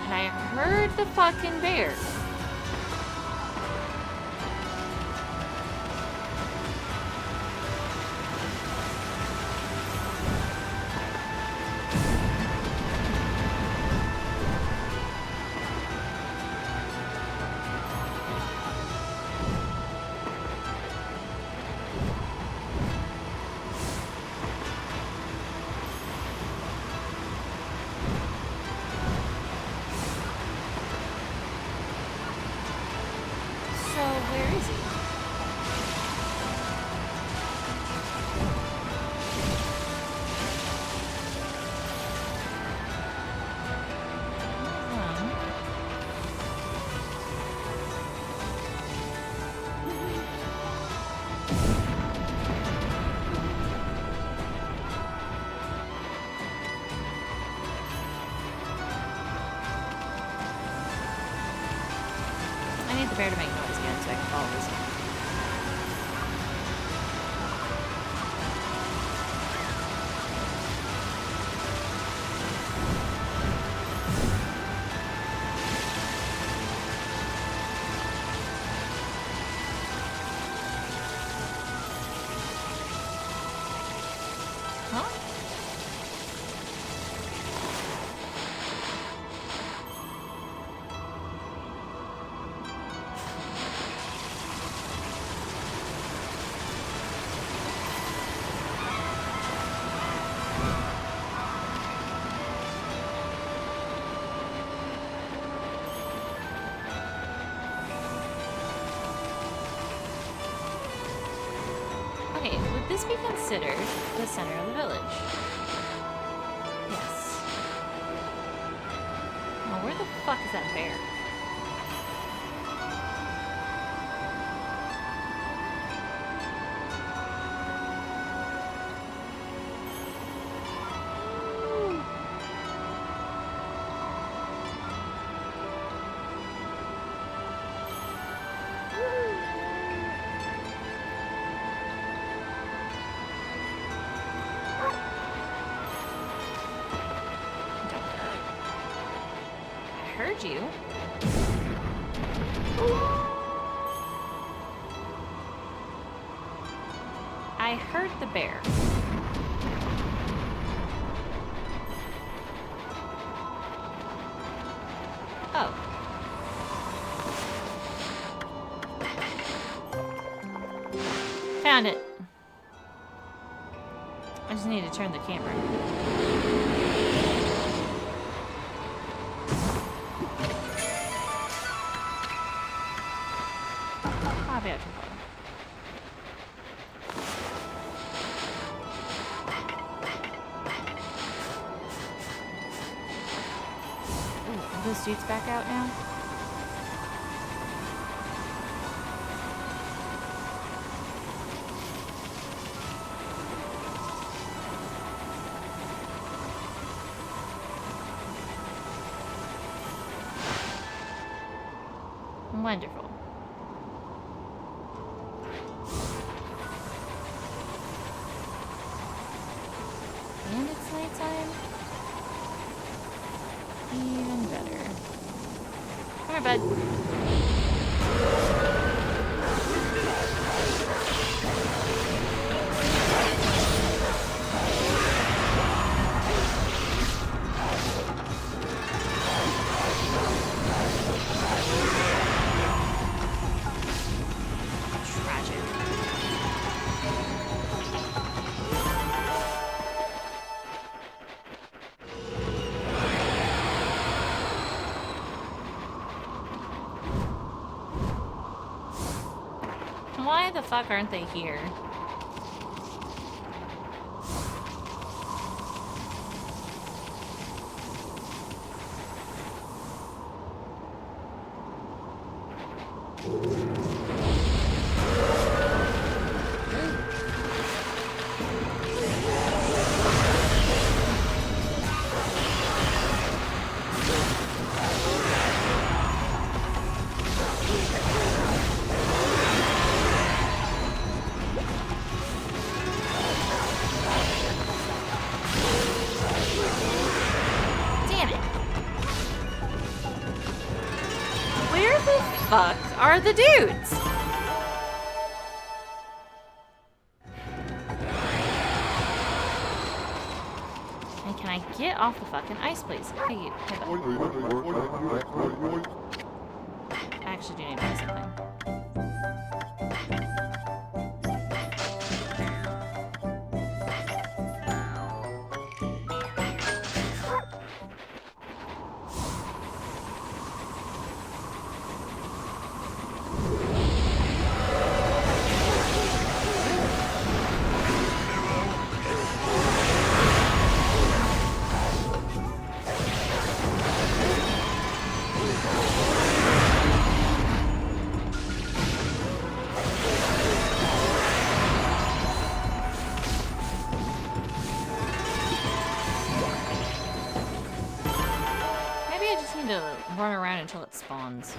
And I heard the fucking bear. So, where is he? I need the bear to make noise again so I can follow this. Huh? Okay, would this be considered the center of the village? Yes. Now, where the fuck is that bear? I heard you. I heard the bear. Oh. Found it. I just need to turn the camera. I'll be out to follow. Ooh, are those dudes back out now? Wonderful. And it's nighttime. Even better. Come here, bud. Tragic. Why the fuck aren't they here? Damn it. Where the fuck are the dudes? And can I get off the fucking ice, please? Hey, you. Hey, bud. I actually do need to do something. Maybe I just need to run around until it spawns.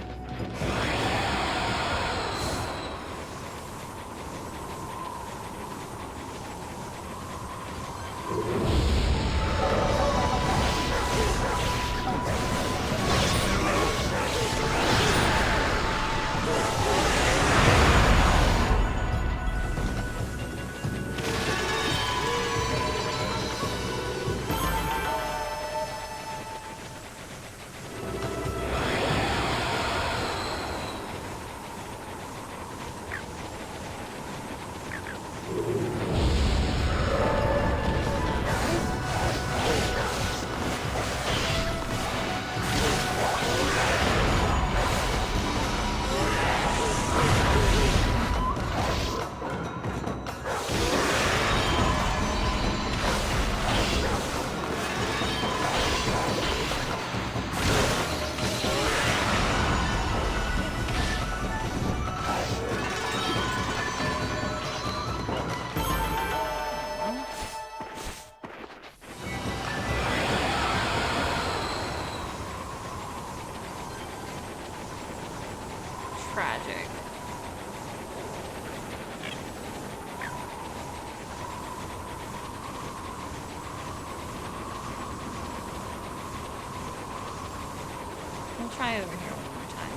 Tragic. We'll try over here one more time.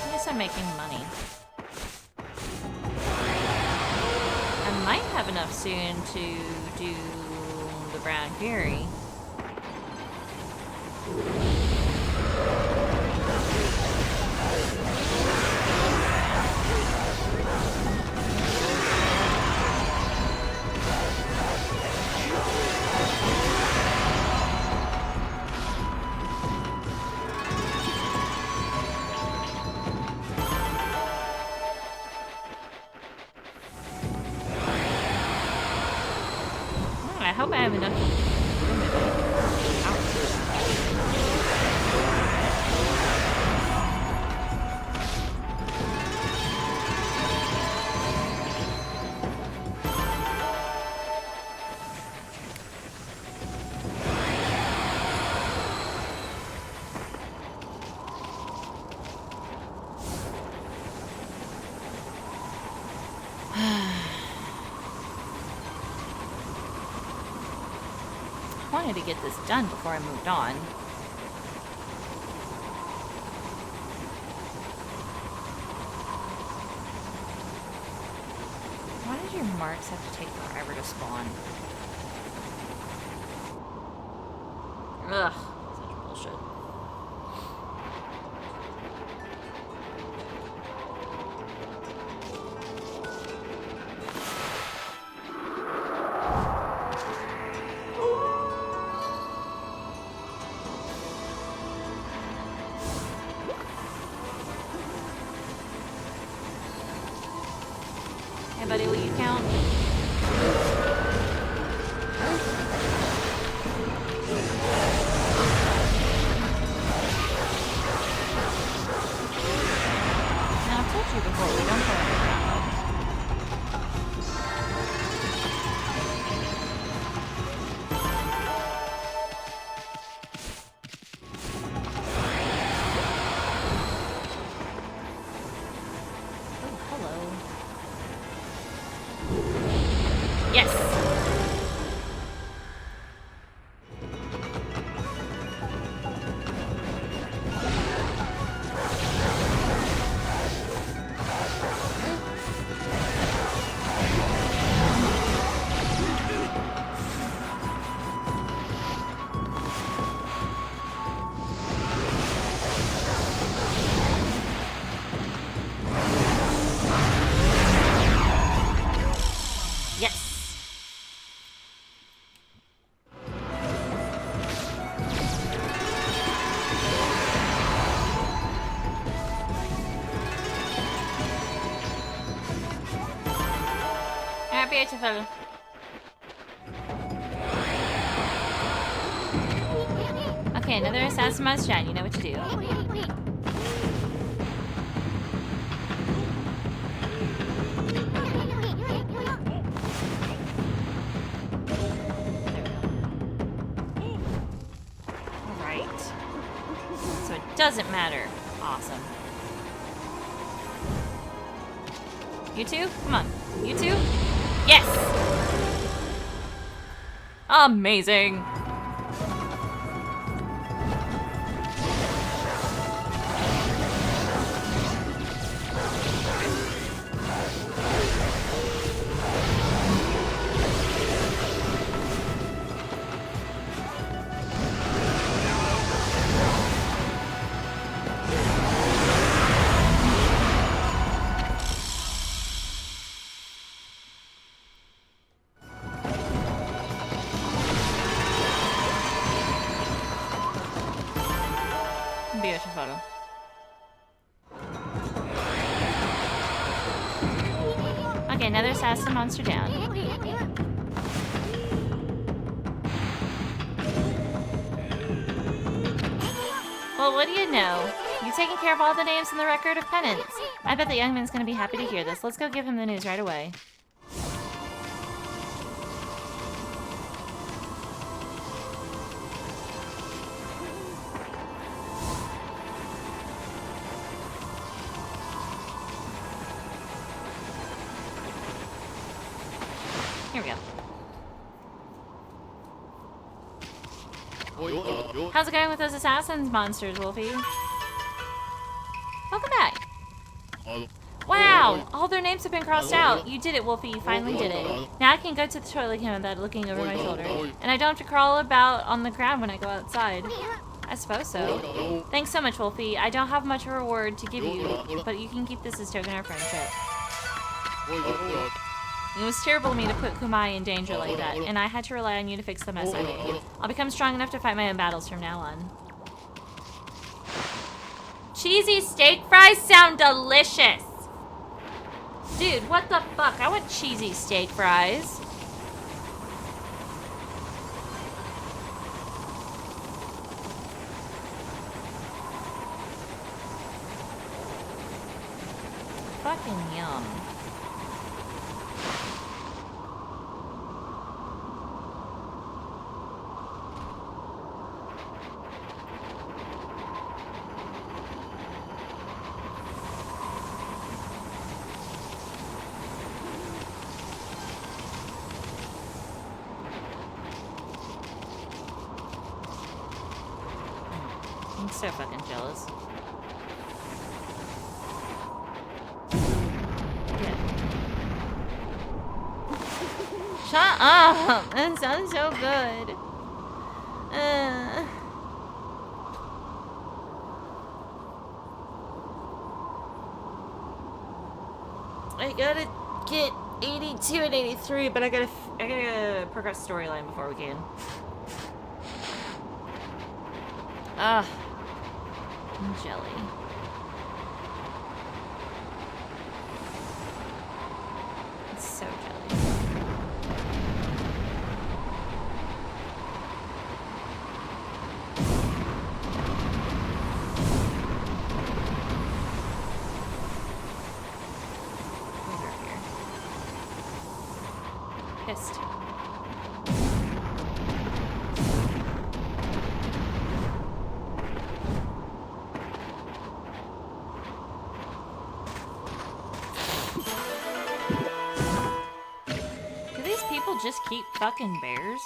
At least I'm making money. I might have enough soon to do the Brown Fury. I hope I have enough room if I can power through I wanted to get this done before I moved on. Why did your marks have to take forever to spawn? Ugh, such bullshit. Hey buddy, will you count? Now, I've told you before, we don't go underground. Oh, hello. Yes! Yes! Ah, beautiful. Okay, another assassin must shine. You know what to do. Alright. So it doesn't matter. Awesome. You two? Come on. You two? Yes! Amazing! Beautiful. Okay, another assassin monster down. Well, what do you know? You've taken care of all the names in the record of penance. I bet the young man's gonna be happy to hear this. Let's go give him the news right away. Here we go. How's it going with those assassins monsters, Wolfie? Welcome back. Wow! All their names have been crossed out. You did it, Wolfie. You finally did it. Now I can go to the toilet again without looking over my shoulder. And I don't have to crawl about on the ground when I go outside. I suppose so. Thanks so much, Wolfie. I don't have much of a reward to give you, but you can keep this as token of our friendship. It was terrible of me to put Kumai in danger like that, and I had to rely on you to fix the mess I made. I'll become strong enough to fight my own battles from now on. Cheesy steak fries sound delicious! Dude, what the fuck? I want cheesy steak fries. fucking yum. I'm so fucking jealous. Yeah. Shut up! That sounds so good. I gotta get 82 and 83, but I gotta progress storyline before we can. Ugh. Jelly. It's so jelly. Over here. Pissed. Just keep fucking bears?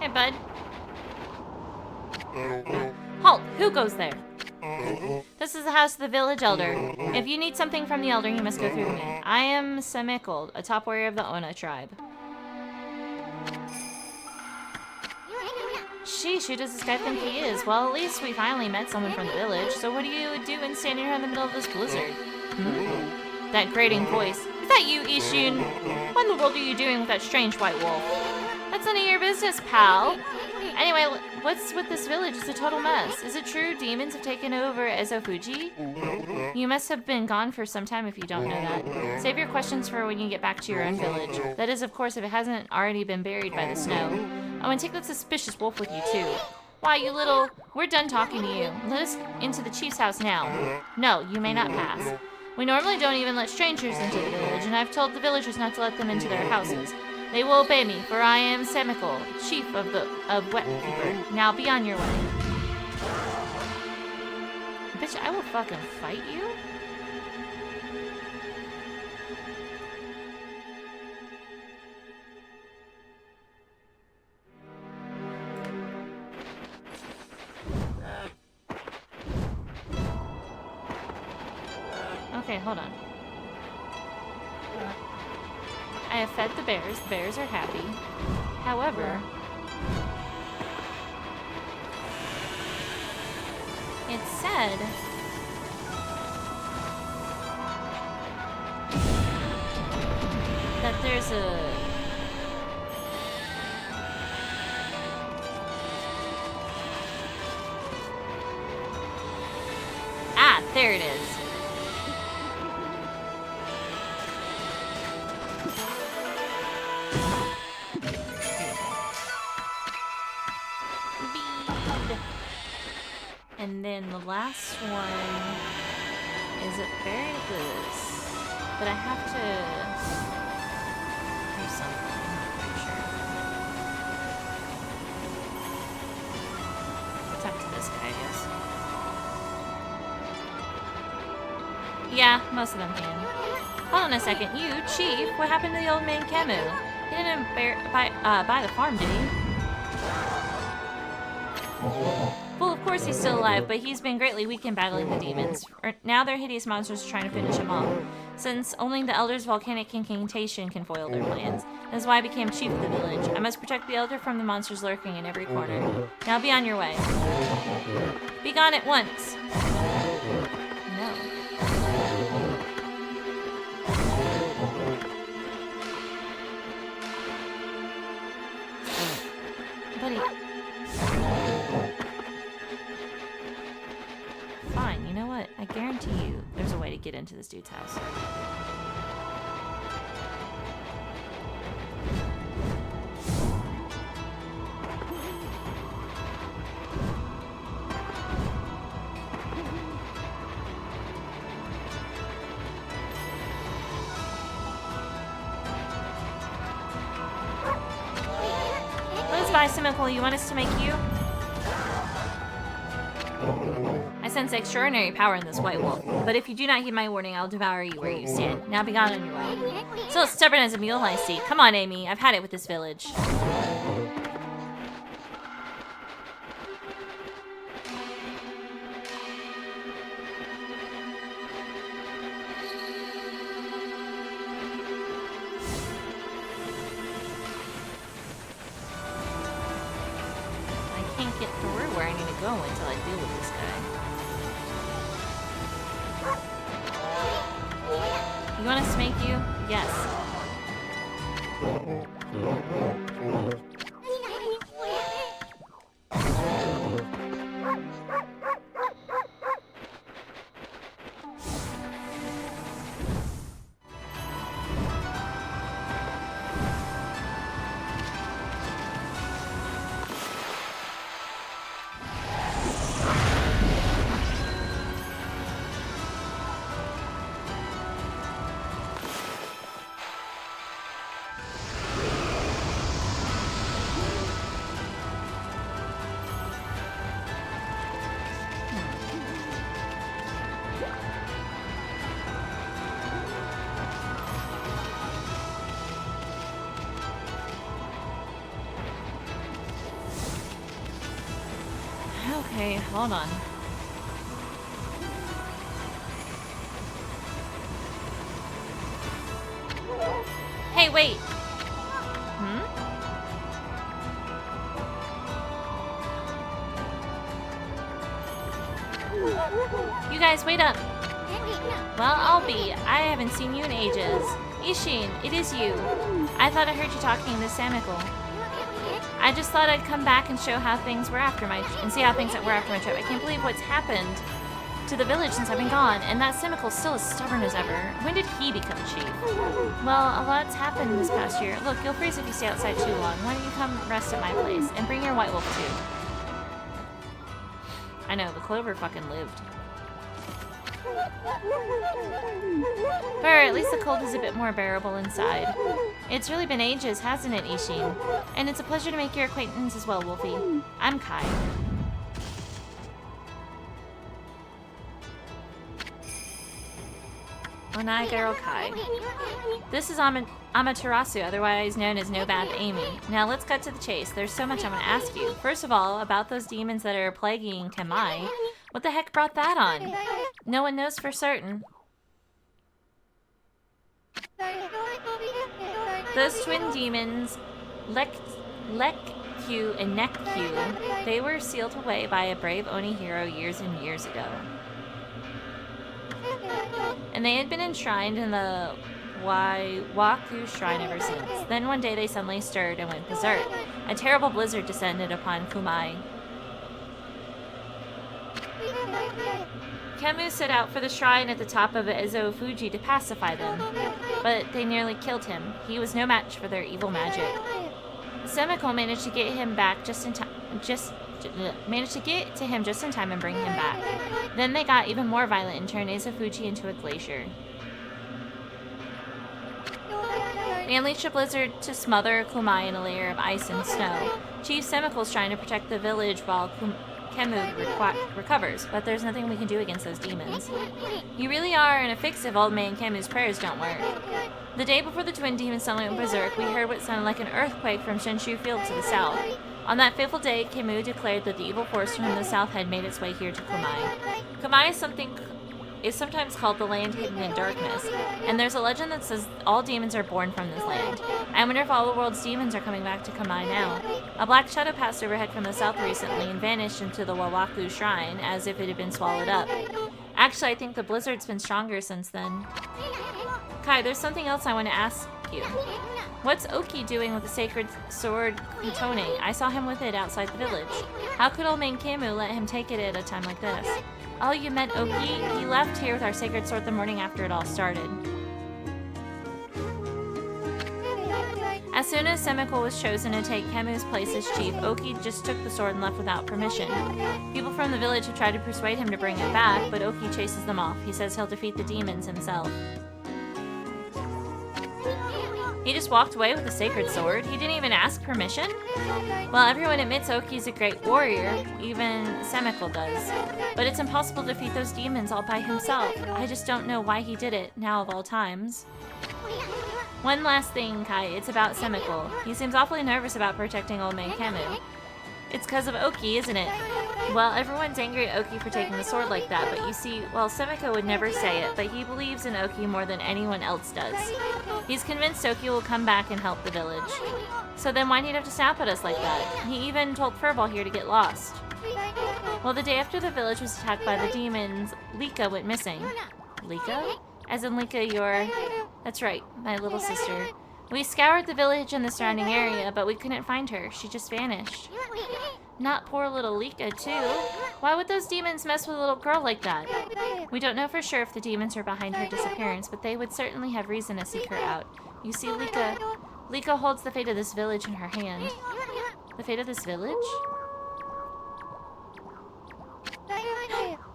Hey, bud. Halt! Who goes there? This is the house of the village elder. If you need something from the elder, you must go through me. I am Semikol, a top warrior of the Ona tribe. Sheesh, who does this guy think he is? Well, at least we finally met someone from the village. So what are you doing standing here in the middle of this blizzard? That grating voice. Is that you, Ishun? What in the world are you doing with that strange white wolf? That's none of your business, pal. Anyway, what's with this village? It's a total mess. Is it true demons have taken over Ezofuji? You must have been gone for some time if you don't know that. Save your questions for when you get back to your own village. That is, of course, if it hasn't already been buried by the snow. Oh, and take that suspicious wolf with you, too. Why, you little... We're done talking to you. Let us into the chief's house now. No, you may not pass. We normally don't even let strangers into the village, and I've told the villagers not to let them into their houses. They will obey me, for I am Semikol, chief of Wetkeeper. Now be on your way. Bitch, I will fucking fight you? Okay, hold on. I have fed the bears. The bears are happy. However, it said that there's a... Ah, there it is. And then the last one is at very loose, but I have to do something. I'm not pretty sure. Talk to this guy, I guess. Yeah, most of them can. Hold on a second, you, Chief, what happened to the old man Camus? He didn't buy the farm, did he? Well, of course he's still alive, but he's been greatly weakened battling the demons. Now they're hideous monsters trying to finish him off. since only the Elder's volcanic incantation can foil their plans. That is why I became chief of the village. I must protect the Elder from the monsters lurking in every corner. Now be on your way. Be gone at once. No. Buddy. Fine, you know what? I guarantee you there's a way to get into this dude's house. Bicymical, you want us to make you? I sense extraordinary power in this white wolf, but if you do not heed my warning, I'll devour you where you stand. Now be gone on your way. Still stubborn as a mule, I see. Come on, Amy. I've had it with this village. Go until I deal with this guy. You want us to make you? Yes. Okay, hold on. Hey, wait! You guys, wait up! Well, I'll be. I haven't seen you in ages. Ishin, it is you. I thought I heard you talking to Samikul. I just thought I'd come back and show how things were after my see how things were after my trip. I can't believe what's happened to the village since I've been gone, and that Simicol's still as stubborn as ever. When did he become chief? Well, a lot's happened this past year. Look, you'll freeze if you stay outside too long. Why don't you come rest at my place and bring your white wolf too? I know, the clover fucking lived. But at least the cold is a bit more bearable inside. It's really been ages, hasn't it, Ishin? And it's a pleasure to make your acquaintance as well, Wolfie. I'm Kai. Onai Kai. This is Amaterasu, otherwise known as No Bath Amy. Now let's cut to the chase. There's so much I want to ask you. First of all, about those demons that are plaguing Kamai. What the heck brought that on? No one knows for certain. Those twin demons, Lek-Q and Nek-Q, they were sealed away by a brave Oni hero years and years ago. And they had been enshrined in the Waku shrine ever since. Then one day they suddenly stirred and went berserk. A terrible blizzard descended upon Kumai. Kemu set out for the shrine at the top of Ezo Fuji to pacify them, but they nearly killed him. He was no match for their evil magic. Semiko managed to get him back managed to get to him just in time and bring him back. Then they got even more violent and turned Ezo Fuji into a glacier. They unleashed a blizzard to smother Kumai in a layer of ice and snow. Chief Semicol's trying to protect the village while Kemu recovers, but there's nothing we can do against those demons. You really are in a fix if old man Kemu's prayers don't work. The day before the twin demons suddenly went berserk, we heard what sounded like an earthquake from Shenshu Field to the south. On that fateful day, Kemu declared that the evil force from the south had made its way here to Kumai. Kumai is something is sometimes called the land hidden in darkness, and there's a legend that says all demons are born from this land. I wonder if all the world's demons are coming back to Kamai now. A black shadow passed overhead from the south recently and vanished into the Wawaku shrine as if it had been swallowed up. Actually, I think the blizzard's been stronger since then. Kai, there's something else I want to ask you. What's Oki doing with the sacred sword Kutone? I saw him with it outside the village. How could old man Camu let him take it at a time like this? Oh, you meant Oki? He left here with our sacred sword the morning after it all started. As soon as Semiko was chosen to take Kemu's place as chief, Oki just took the sword and left without permission. People from the village have tried to persuade him to bring it back, but Oki chases them off. He says he'll defeat the demons himself. He just walked away with the sacred sword. He didn't even ask permission? Well, everyone admits Oki's a great warrior. Even Semiko does. But it's impossible to defeat those demons all by himself. I just don't know why he did it, now of all times. One last thing, Kai. It's about Semiko. He seems awfully nervous about protecting old man Camu. It's because of Oki, isn't it? Well, everyone's angry at Oki for taking the sword like that, but you see, well, Semiko would never say it, but he believes in Oki more than anyone else does. He's convinced Oki will come back and help the village. So then why'd he have to snap at us like that? He even told Furball here to get lost. Well, the day after the village was attacked by the demons, Lika went missing. Lika? As in Lika, your... That's right, my little sister. We scoured the village and the surrounding area, but we couldn't find her. She just vanished. Not poor little Lika, too. Why would those demons mess with a little girl like that? We don't know for sure if the demons are behind her disappearance, but they would certainly have reason to seek her out. You see, Lika holds the fate of this village in her hand. The fate of this village?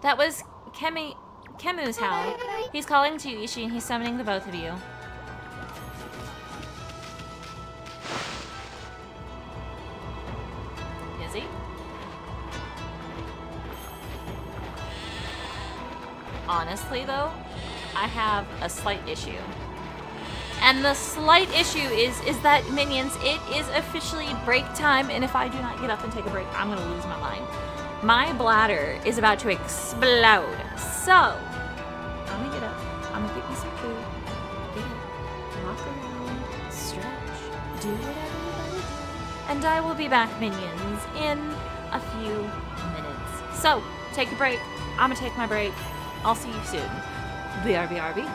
That was Kemu's howl. He's calling to you, Ishi, and he's summoning the both of you. Is he? Honestly, though, I have a slight issue. And the slight issue is that, minions, it is officially break time, and if I do not get up and take a break, I'm going to lose my mind. My bladder is about to explode. So, I'm going to get up. I'm going to get me some food. Get up. Walk around. Stretch. Do whatever you gotta do. And I will be back, minions, in a few minutes. So, take a break. I'm going to take my break. I'll see you soon. BRB.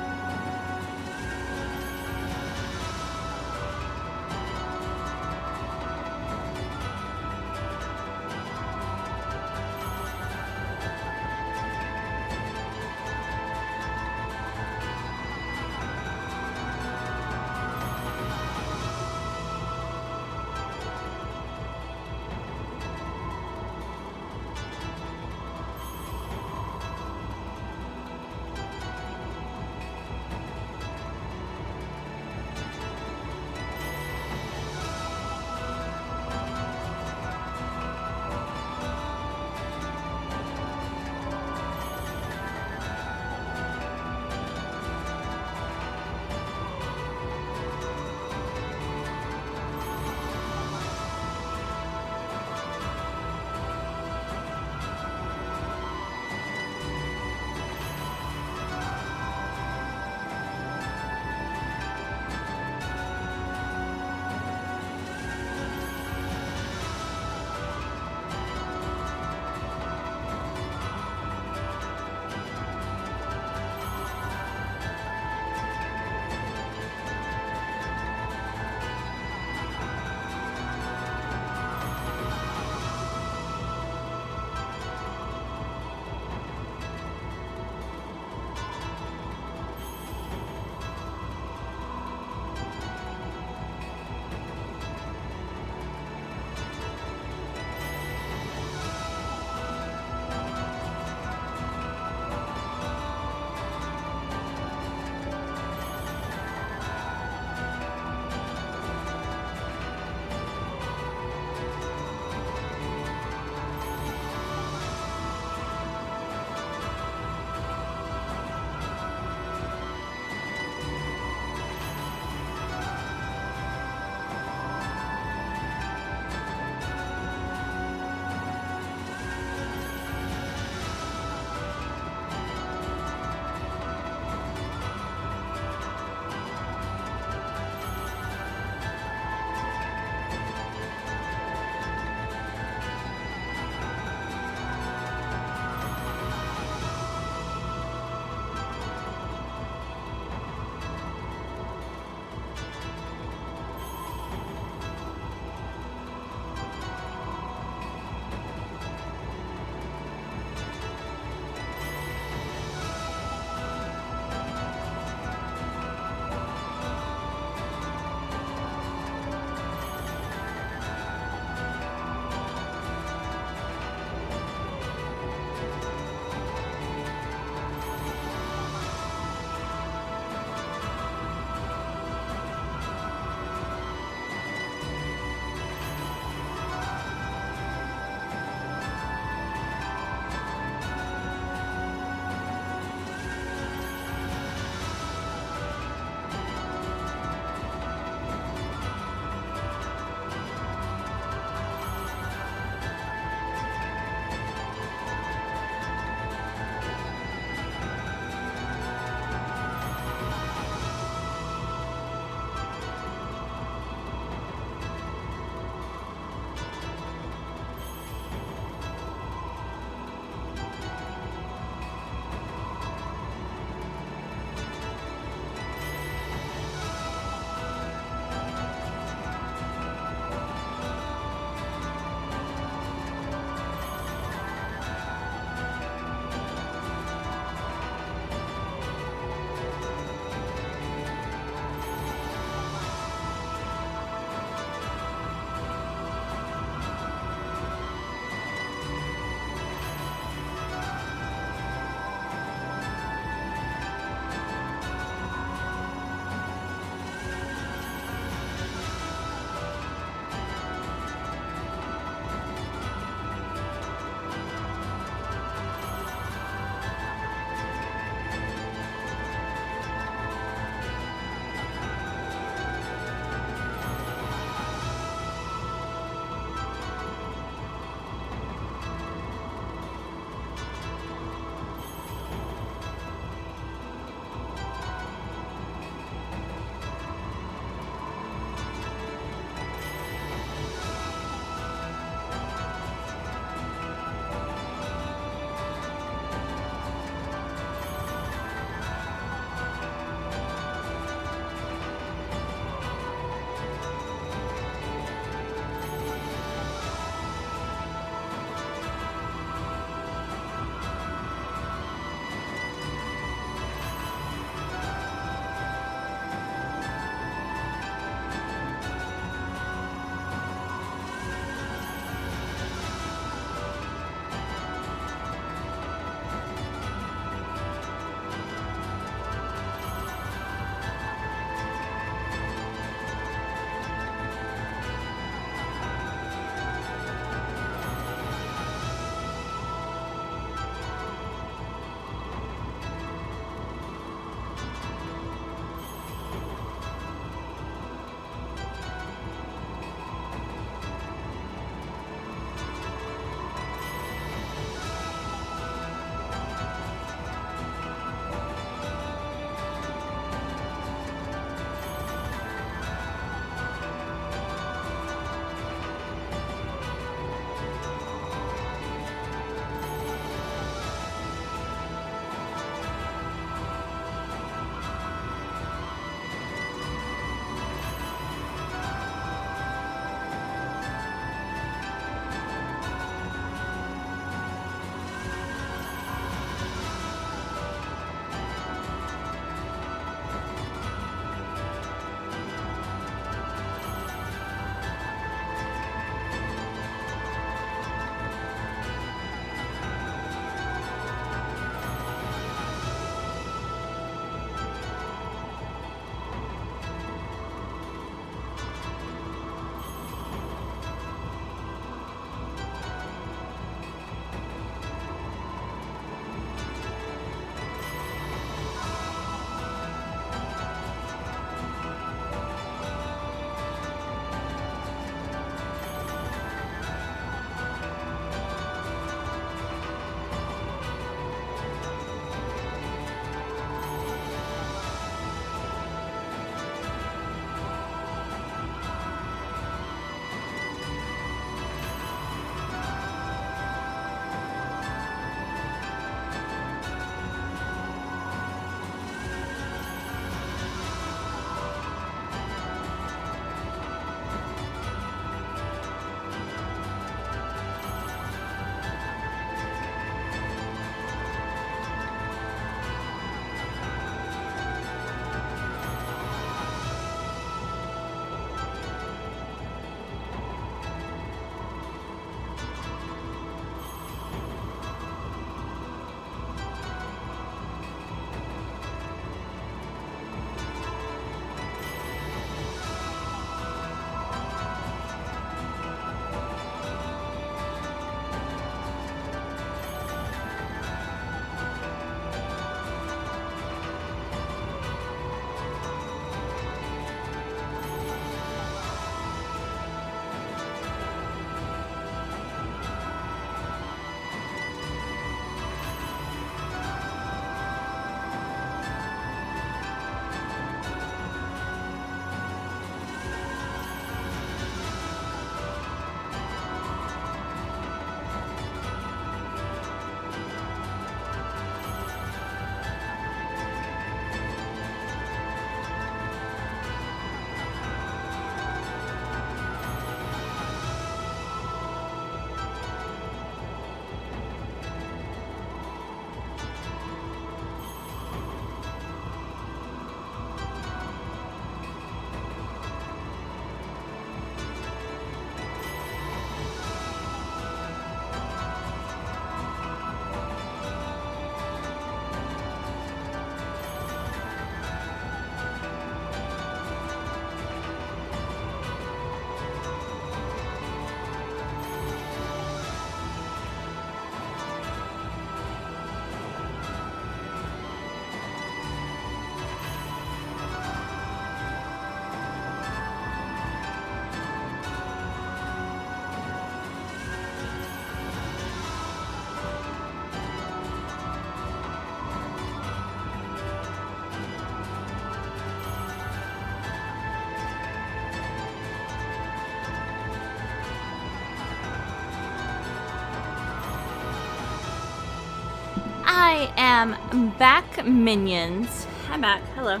I am back, minions. I'm back. Hello.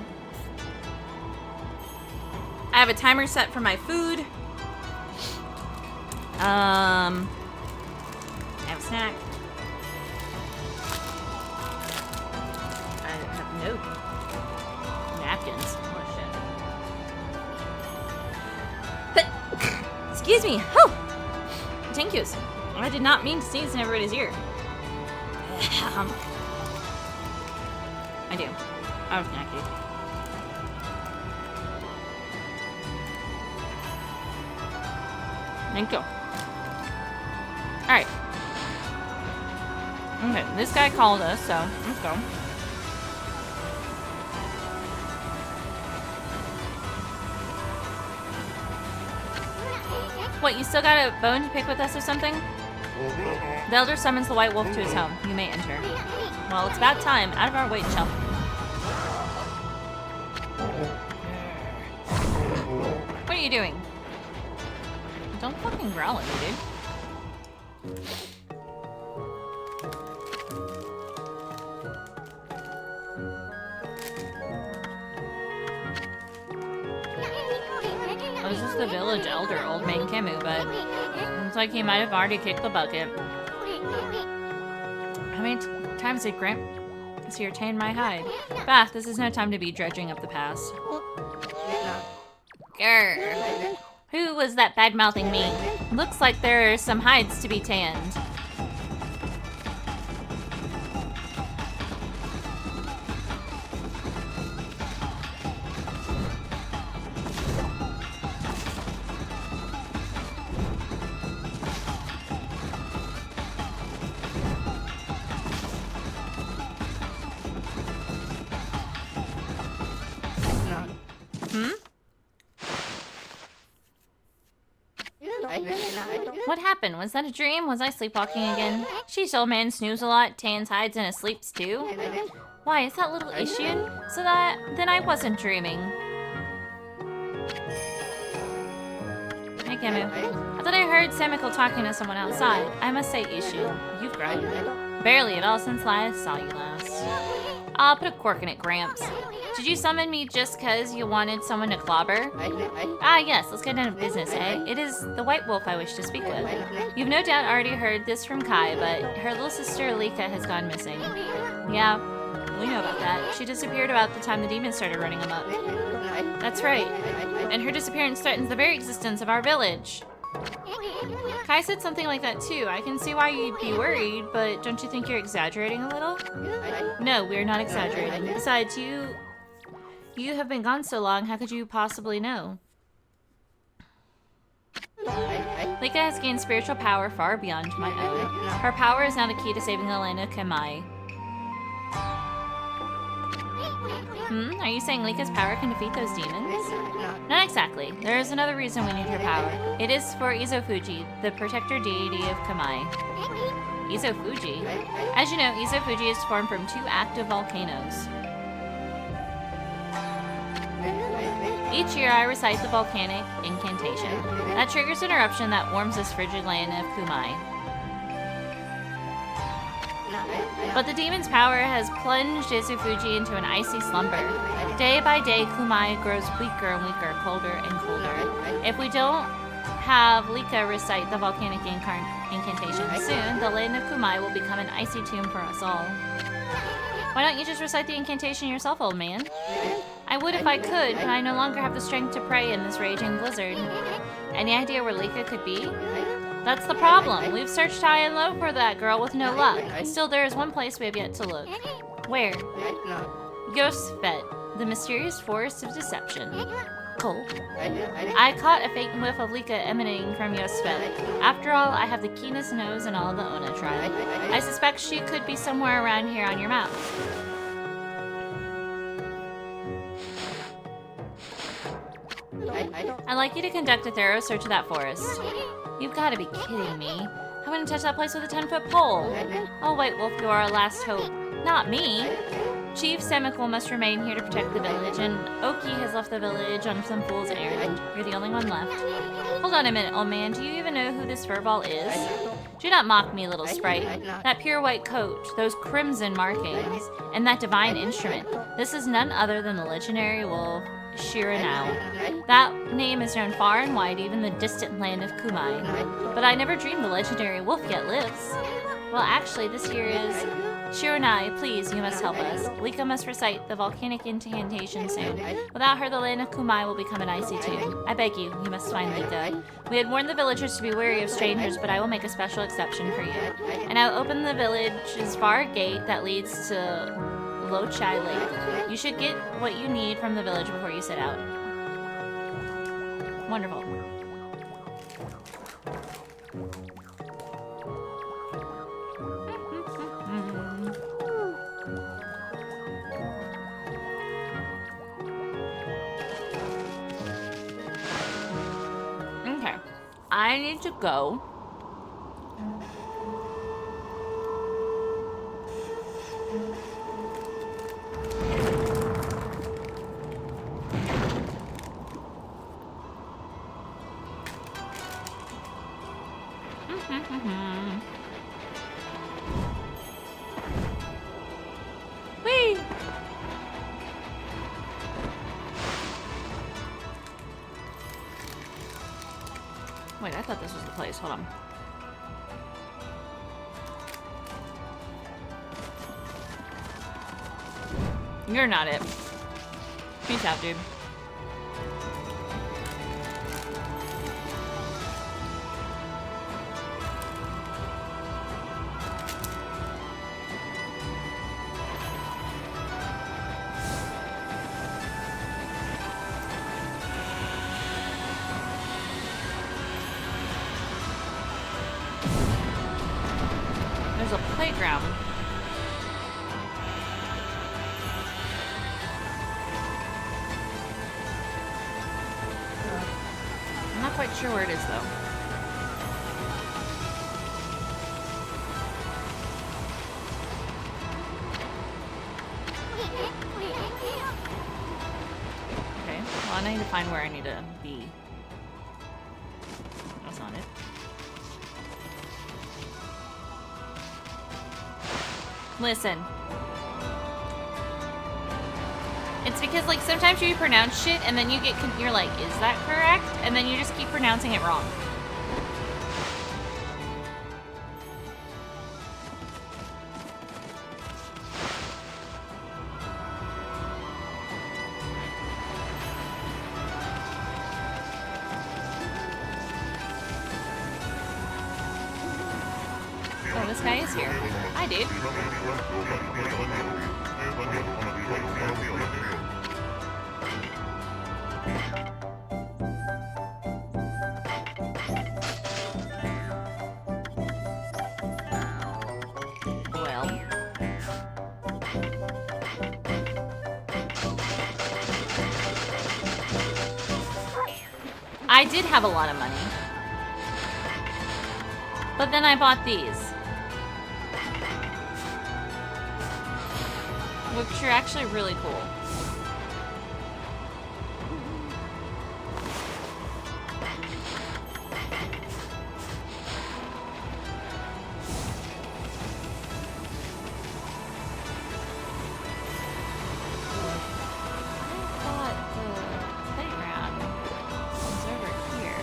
I have a timer set for my food. I have a snack. I have no napkins. Oh, Excuse me. Oh, thank yous. I did not mean to sneeze in everybody's ear. I do. I was snacky. Thank you. Alright. Okay, this guy called us, so let's go. What, you still got a bone to pick with us or something? The elder summons the white wolf to his home. You may enter. Well, it's about time. Out of our way, chump. What are you doing? Don't fucking growl at me, dude. Oh, this is the village elder, old man Kemu, but looks like he might have already kicked the bucket. How many times did Gramp he retain my hide? Bah, this is no time to be dredging up the past. Grr. Who was that bad-mouthing me? Looks like there are some hides to be tanned. What happened? Was that a dream? Was I sleepwalking again? Sheesh, old man snooze a lot, tans, hides, and sleeps too. Why, is that little issue? So then I wasn't dreaming. Hey, Kemu. I thought I heard Samiko talking to someone outside. I must say, issue, you've grown. Barely at all since I saw you last. I'll put a cork in it, Gramps. Did you summon me just cause you wanted someone to clobber? Ah, yes, let's get down to business, eh? It is the White Wolf I wish to speak with. You've no doubt already heard this from Kai, but her little sister Alika has gone missing. Yeah, we know about that. She disappeared about the time the demons started running amok. That's right. And her disappearance threatens the very existence of our village. Kai said something like that too. I can see why you'd be worried, but don't you think you're exaggerating a little? No, we're not exaggerating. Besides, you have been gone so long, how could you possibly know? Lika has gained spiritual power far beyond my own. Her power is now the key to saving the land of Kamai. Are you saying Lika's power can defeat those demons? Not exactly. There is another reason we need her power. It is for Izofuji, the protector deity of Kamai. Izofuji? As you know, Izofuji is formed from 2 active volcanoes. Each year I recite the volcanic incantation. That triggers an eruption that warms this frigid land of Kumai. But the demon's power has plunged Izufuji into an icy slumber. Day by day, Kumai grows weaker and weaker, colder and colder. If we don't have Lika recite the volcanic incantation soon, the land of Kumai will become an icy tomb for us all. Why don't you just recite the incantation yourself, old man? I would if I could, but I no longer have the strength to pray in this raging blizzard. Any idea where Lika could be? That's the problem. We've searched high and low for that girl with no luck. Still, there is one place we have yet to look. Where? Yosvet, the mysterious forest of deception. Cold. I caught a faint whiff of Lika emanating from Yosvet. After all, I have the keenest nose in all the Ona tribe. I suspect she could be somewhere around here on your map. I'd like you to conduct a thorough search of that forest. You've got to be kidding me. I wouldn't touch that place with a 10-foot pole. Oh, White Wolf, you are our last hope. Not me. Chief Semikul must remain here to protect the village, and Oki has left the village on some fool's errand. You're the only one left. Hold on a minute, old man. Do you even know who this furball is? Do not mock me, little sprite. That pure white coat, those crimson markings, and that divine instrument. This is none other than the legendary wolf Shiranao. That name is known far and wide, even the distant land of Kumai. But I never dreamed the legendary wolf yet lives. Well, actually, this here is... Shiranai, please, you must help us. Lika must recite the volcanic incantation soon. Without her, the land of Kumai will become an icy tomb. I beg you, you must find Lika. We had warned the villagers to be wary of strangers, but I will make a special exception for you. And I will open the village's far gate that leads to Lochai Lake. You should get what you need from the village before you set out. Wonderful. Okay. I need to go. Whee! Wait, I thought this was the place. Hold on. You're not it. Peace out, dude. There's a playground. I'm not quite sure where it is, though. Okay, well, I need to find where I need to be. That's not it. Listen. It's because, like, sometimes you pronounce shit and then you get, you're like, is that correct? And then you just keep pronouncing it wrong. Oh, this guy is here. Hi, dude. Well. I did have a lot of money. But then I bought these. Which are actually really cool. I thought the playground was over here.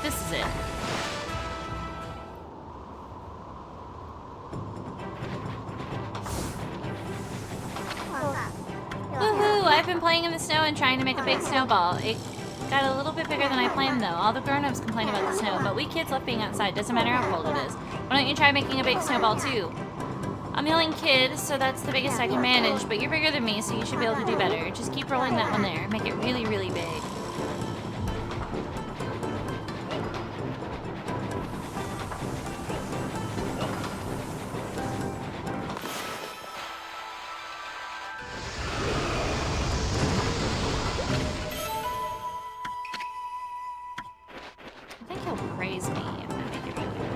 This is it. Woohoo! I've been playing in the snow and trying to make a big snowball. It got a little bit bigger than I planned, though. All the grown-ups complain about the snow, but we kids love being outside. Doesn't matter how cold it is. Why don't you try making a big snowball, too? I'm the only kid, so that's the biggest I can manage, but you're bigger than me, so you should be able to do better. Just keep rolling that one there. Make it really, really big. I think he'll praise me if I make it really, really big.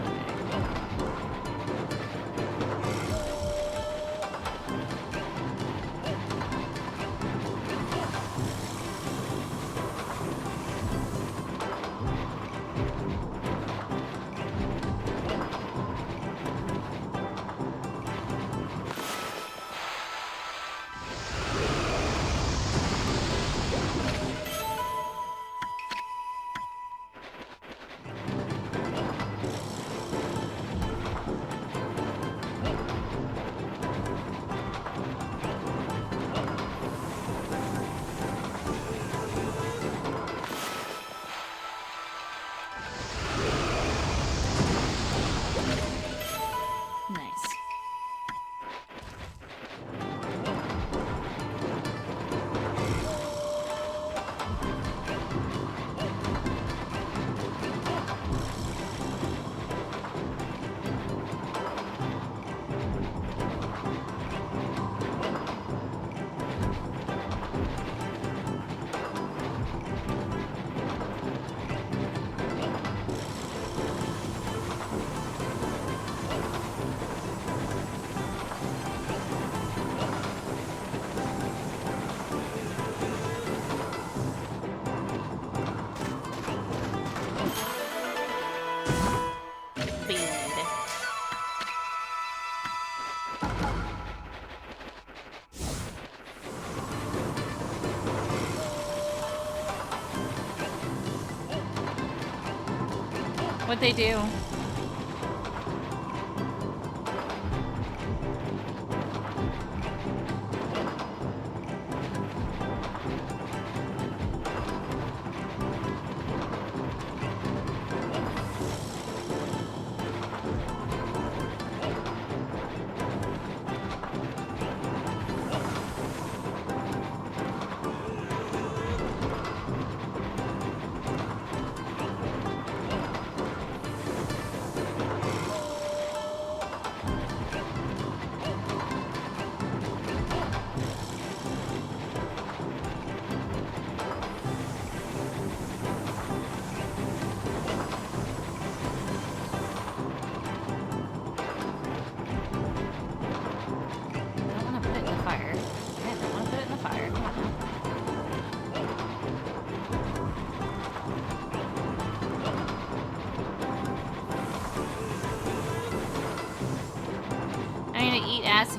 What'd they do?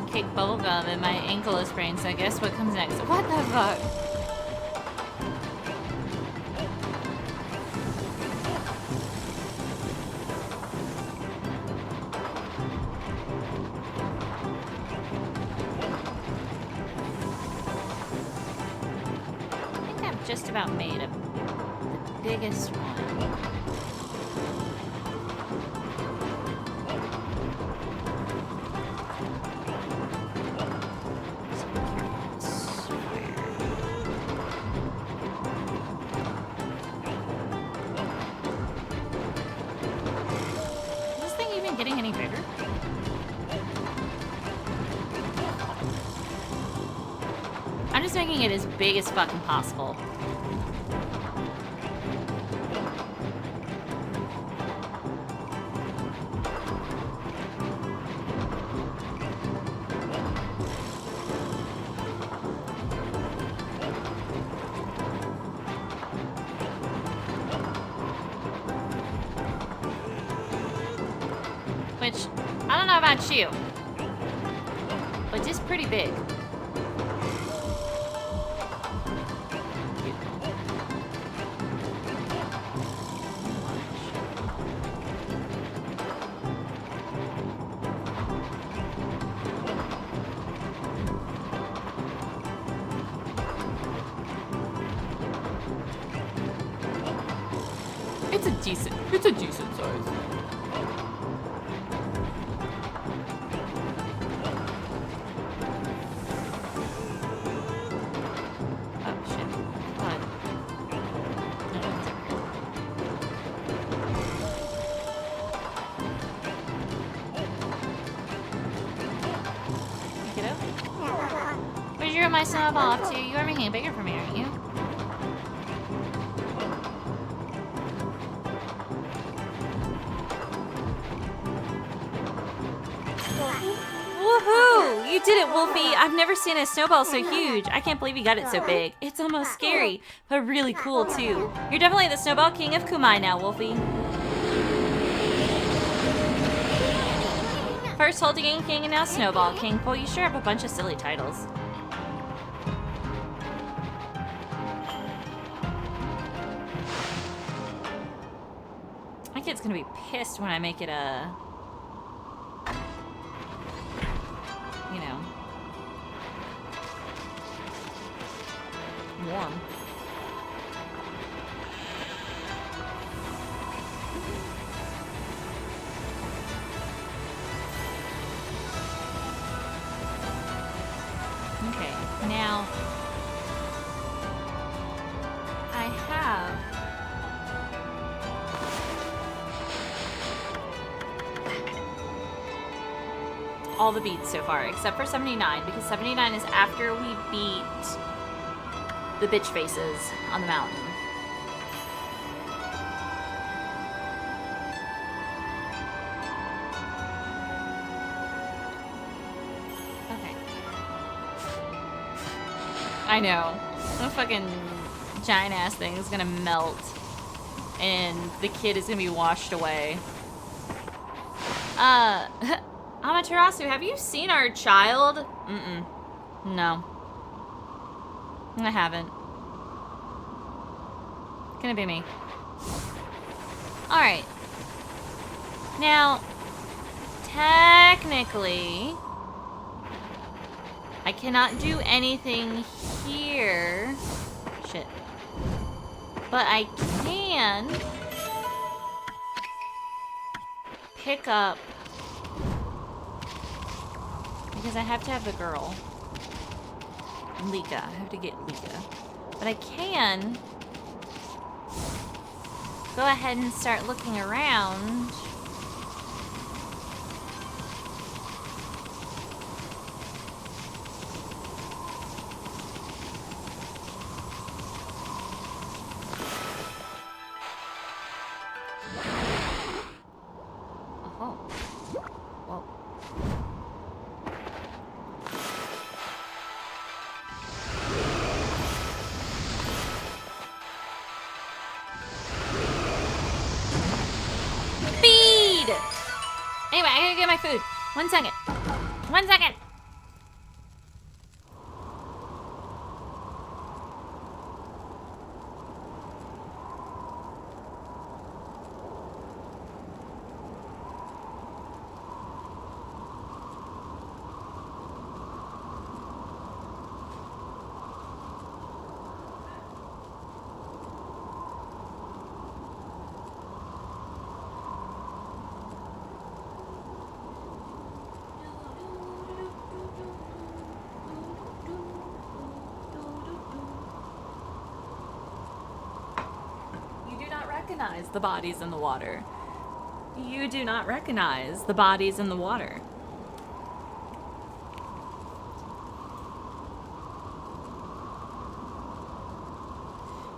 Kick bubblegum and my ankle is sprained, so I guess what comes next? What the fuck? I think I've just about made the biggest one. Getting any bigger? I'm just making it as big as fucking possible. Which, I don't know about you, but just pretty big. It's a decent size. Where'd you rip my snowball off to? You are making it bigger for me, aren't you? Woohoo! You did it, Wolfie! I've never seen a snowball so huge. I can't believe you got it so big. It's almost scary, but really cool too. You're definitely the snowball king of Kumai now, Wolfie. First Holding King and now Snowball King. Boy, you sure have a bunch of silly titles. My kid's gonna be pissed when I make it a... you know... warm. Okay, now I have all the beats so far, except for 79, because 79 is after we beat the bitch faces on the mountain. I know. Some fucking giant ass thing is gonna melt and the kid is gonna be washed away. Amaterasu, have you seen our child? Mm-mm. No. I haven't. Gonna be me. Alright. Now, technically, I cannot do anything here. Shit. But I can pick up, because I have to have the girl. Lika. I have to get Lika. But I can go ahead and start looking around. Oh. Whoa. Feed! Anyway, I gotta get my food. 1 second. 1 second. Recognize the bodies in the water. You do not recognize the bodies in the water.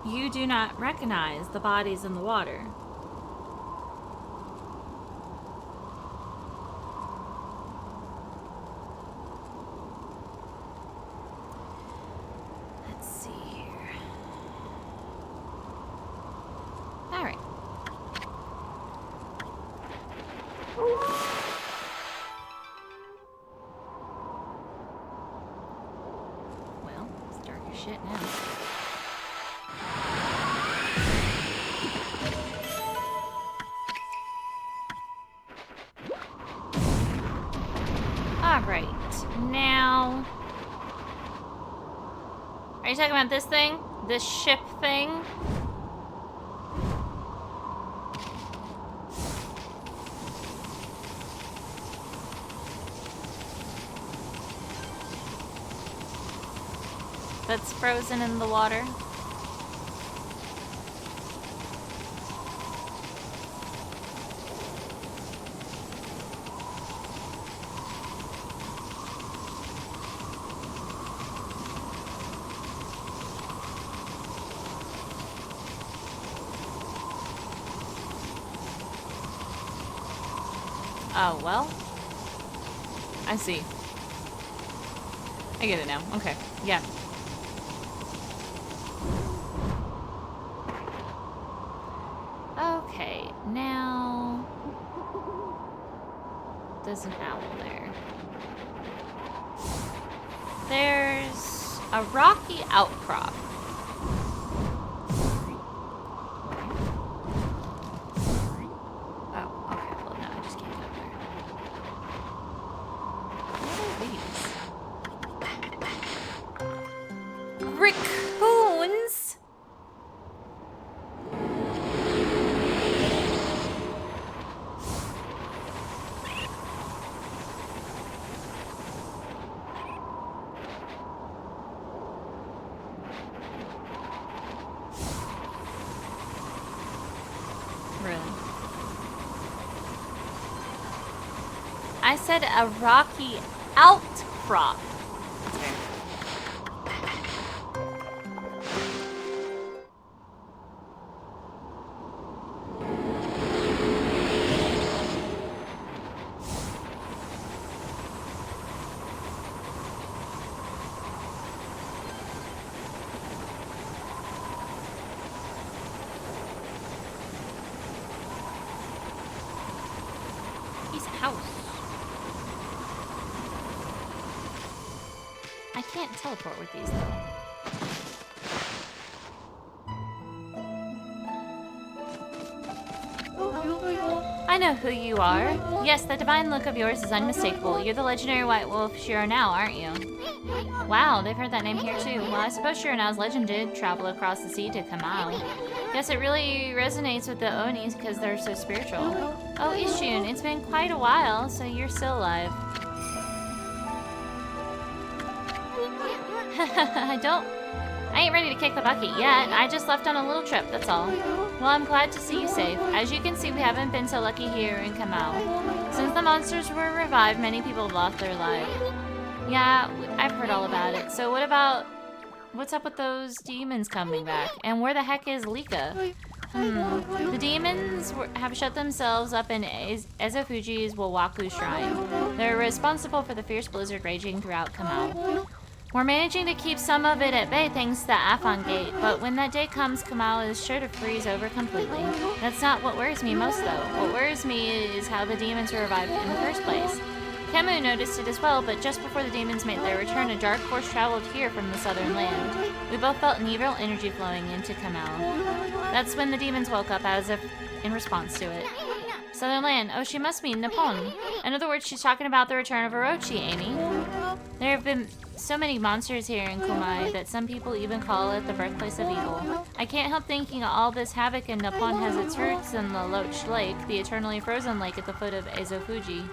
You do not recognize the bodies in the water. Let's see here. All right. Well, it's dark as shit now. Alright, now... Are you talking about this thing? This ship thing? That's frozen in the water? Oh, well. I see. I get it now. Okay. Yeah. Okay, now... There's an owl there. There's a rocky outcrop. Oh, okay. Well, no, I just can't get up there. What are these? Raccoons? Really? I said a rocky outcrop. That's fair. He's a house. I can't teleport with these though. I know who you are. Yes, the divine look of yours is unmistakable. You're the legendary white wolf Shiranao, aren't you? Wow, they've heard that name here too. Well, I suppose Shiranao's legend did travel across the sea to Kamau. Guess it really resonates with the Onis because they're so spiritual. Oh, Ishun, it's been quite a while, so you're still alive. I ain't ready to kick the bucket yet. I just left on a little trip, that's all. Well, I'm glad to see you safe. As you can see, we haven't been so lucky here in Kamau. Since the monsters were revived, many people have lost their lives. Yeah, I've heard all about it. So what's up with those demons coming back? And where the heck is Lika? The demons have shut themselves up in Ezofuji's Wawaku shrine. They're responsible for the fierce blizzard raging throughout Kamau. We're managing to keep some of it at bay thanks to the Afon Gate, but when that day comes, Kamau is sure to freeze over completely. That's not what worries me most, though. What worries me is how the demons were revived in the first place. Kemu noticed it as well, but just before the demons made their return, a dark force traveled here from the southern land. We both felt an evil energy flowing into Kamau. That's when the demons woke up as if in response to it. Southern land. Oh, she must mean Nippon. In other words, she's talking about the return of Orochi, Amy. There have been so many monsters here in Kumai that some people even call it the birthplace of evil. I can't help thinking all this havoc in Nippon has its roots in the Loach Lake, the eternally frozen lake at the foot of Ezofuji.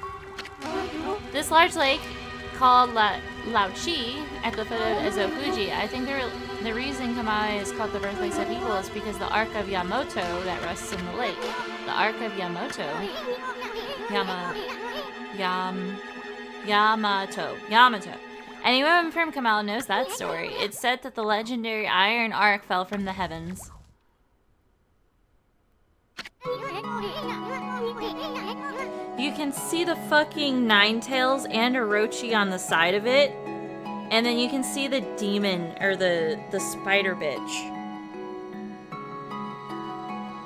This large lake, called Laochi, at the foot of Ezofuji, I think the reason Kamai is called the birthplace of evil is because the Ark of Yamato that rests in the lake. The Ark of Yamato. Yamato. Anyone from Kamau knows that story. It's said that the legendary Iron Ark fell from the heavens. You can see the fucking Ninetales and Orochi on the side of it. And then you can see the demon, or the spider bitch.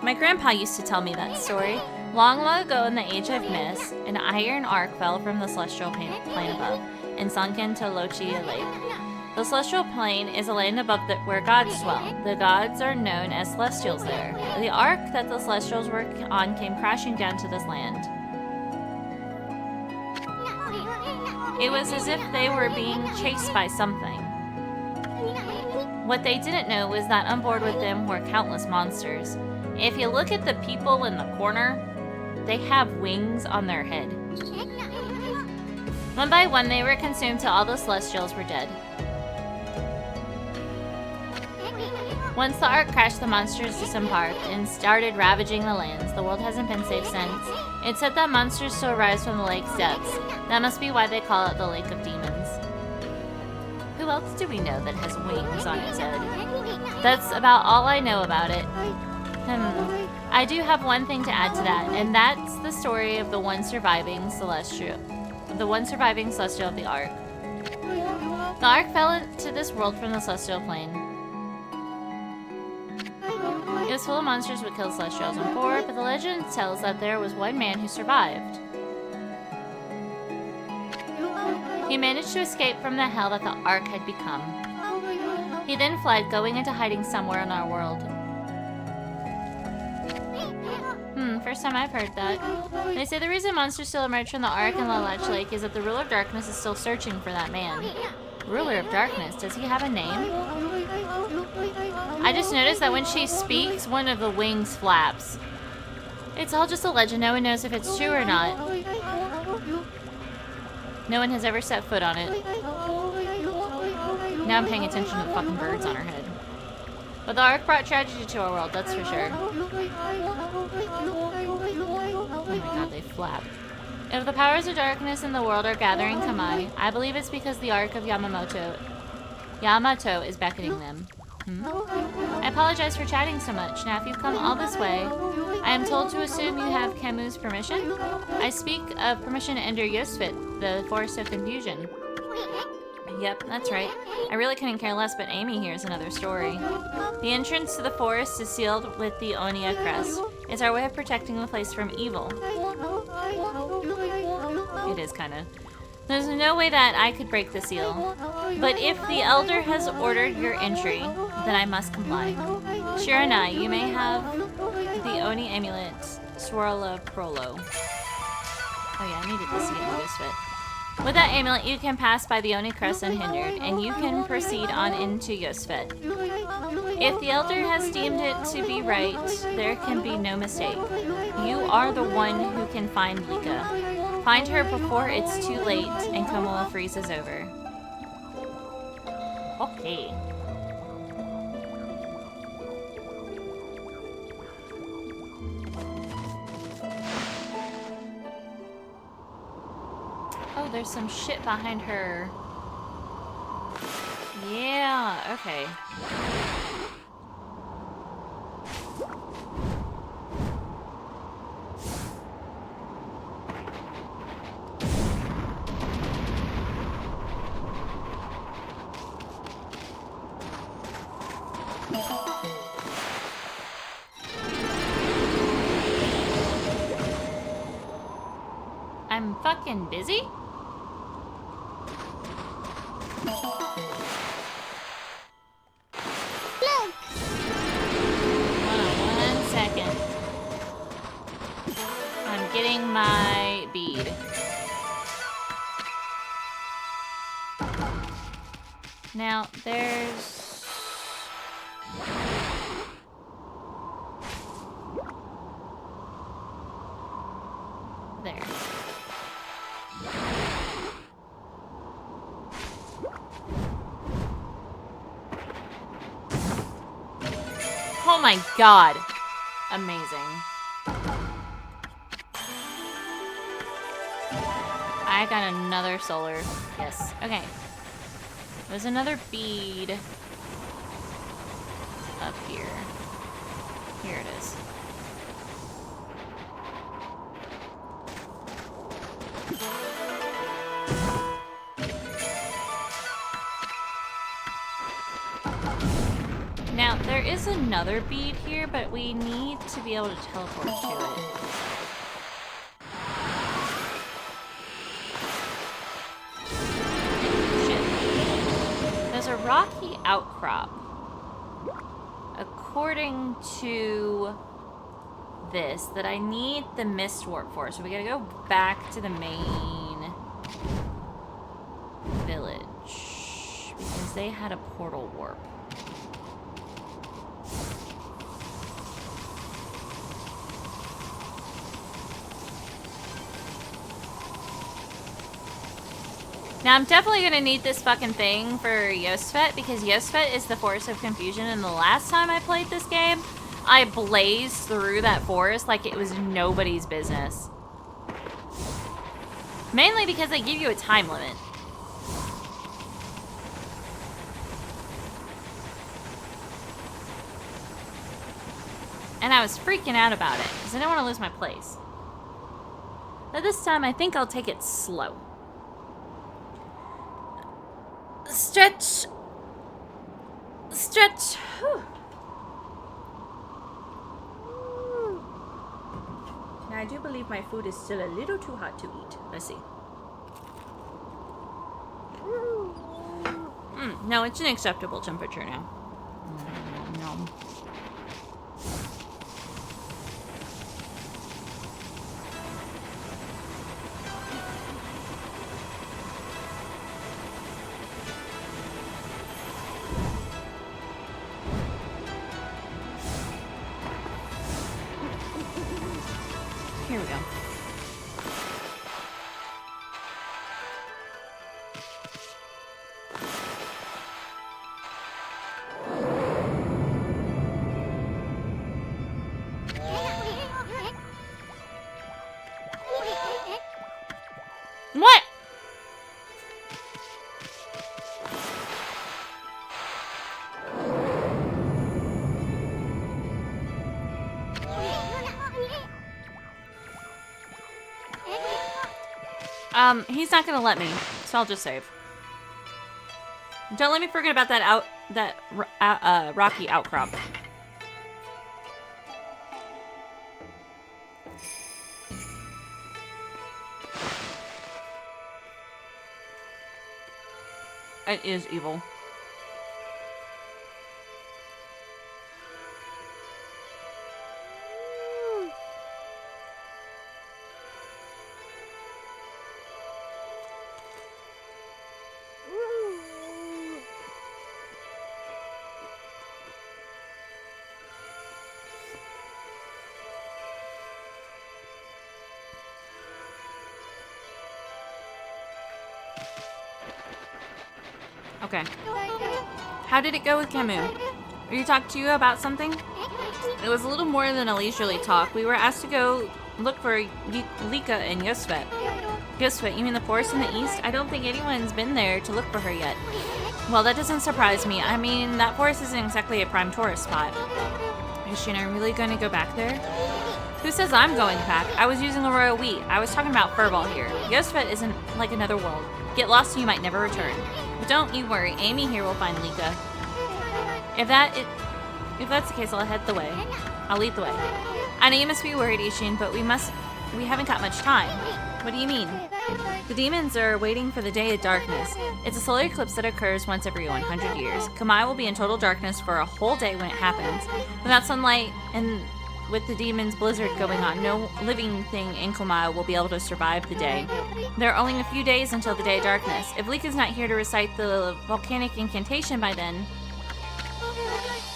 My grandpa used to tell me that story. Long, long ago in the Age of Mist, an iron ark fell from the celestial plane above and sunk into Lochia Lake. The celestial plane is a land above where gods dwell. The gods are known as celestials there. The ark that the celestials were on came crashing down to this land. It was as if they were being chased by something. What they didn't know was that on board with them were countless monsters. If you look at the people in the corner, they have wings on their head. One by one, they were consumed till all the celestials were dead. Once the ark crashed, the monsters disembarked and started ravaging the lands. The world hasn't been safe since. It's said that monsters still rise from the lake's depths. That must be why they call it the Lake of Demons. Who else do we know that has wings on its head? That's about all I know about it. I do have one thing to add to that, and that's the story of the one surviving celestial of the Ark. The Ark fell into this world from the celestial plane. It was full of monsters that killed celestials on board, but the legend tells that there was one man who survived. He managed to escape from the hell that the Ark had become. He then fled, going into hiding somewhere in our world. First time I've heard that. They say the reason monsters still emerge from the Ark and Lalach Lake is that the Ruler of Darkness is still searching for that man. Ruler of Darkness, does he have a name? I just noticed that when she speaks, one of the wings flaps. It's all just a legend. No one knows if it's true or not. No one has ever set foot on it. Now I'm paying attention to the fucking birds on her head. But the Ark brought tragedy to our world, that's for sure. Oh my god, they flap. If the powers of darkness in the world are gathering Kamai, I believe it's because the Ark of Yamato is beckoning them. I apologize for chatting so much. Now, if you've come all this way, I am told to assume you have Kemu's permission. I speak of permission to enter Yosfit, the Forest of Confusion. Yep, that's right. I really couldn't care less, but Amy here's another story. The entrance to the forest is sealed with the Onia crest. It's our way of protecting the place from evil. It is kinda. There's no way that I could break the seal. But if the Elder has ordered your entry, then I must comply. Shiranai, you may have the Oni amulet, Swirla Prolo. Oh yeah, I needed this to get the ghost fit. With that amulet, you can pass by the Oni Crest unhindered, and you can proceed on into Yosfet. If the Elder has deemed it to be right, there can be no mistake. You are the one who can find Lika. Find her before it's too late and Komoa freezes over. Okay. Oh, there's some shit behind her. Yeah, okay. I'm fucking busy? One second. I'm getting my bead. Now, there's... There. Oh my god. Amazing. I got another solar. Yes. Okay. There's another bead up here. Here it is. Now, there is another bead here, but we need to be able to teleport to it. Shit. There's a rocky outcrop. According to this, that I need the mist warp for. So we gotta go back to the main village. Because they had a portal warp. Now, I'm definitely going to need this fucking thing for Yosfet, because Yosfet is the Forest of Confusion, and the last time I played this game, I blazed through that forest like it was nobody's business. Mainly because they give you a time limit. And I was freaking out about it, because I didn't want to lose my place. But this time, I think I'll take it slow. Stretch. Stretch. Whew. Now, I do believe my food is still a little too hot to eat. Let's see. No, it's an acceptable temperature now. No. Here we go. What? He's not gonna let me, so I'll just save. Don't let me forget about that rocky outcrop. It is evil. Okay. How did it go with Camus? Did he talk to you about something? It was a little more than a leisurely talk. We were asked to go look for Lika and Yosvet. Yosvet, you mean the forest in the east? I don't think anyone's been there to look for her yet. Well, that doesn't surprise me. I mean, that forest isn't exactly a prime tourist spot. Is she and I really going to go back there? Who says I'm going back? I was using the royal we. I was talking about Furball here. Yosvet isn't like another world. Get lost and you might never return. But don't you worry. Amy here will find Lika. If that's the case, I'll head the way. I'll lead the way. I know you must be worried, Ishin, but we haven't got much time. What do you mean? The demons are waiting for the day of darkness. It's a solar eclipse that occurs once every 100 years. Kamai will be in total darkness for a whole day when it happens. Without sunlight and with the demons' blizzard going on, no living thing in Kamai will be able to survive the day. There are only a few days until the day of darkness. If Lika's not here to recite the volcanic incantation by then,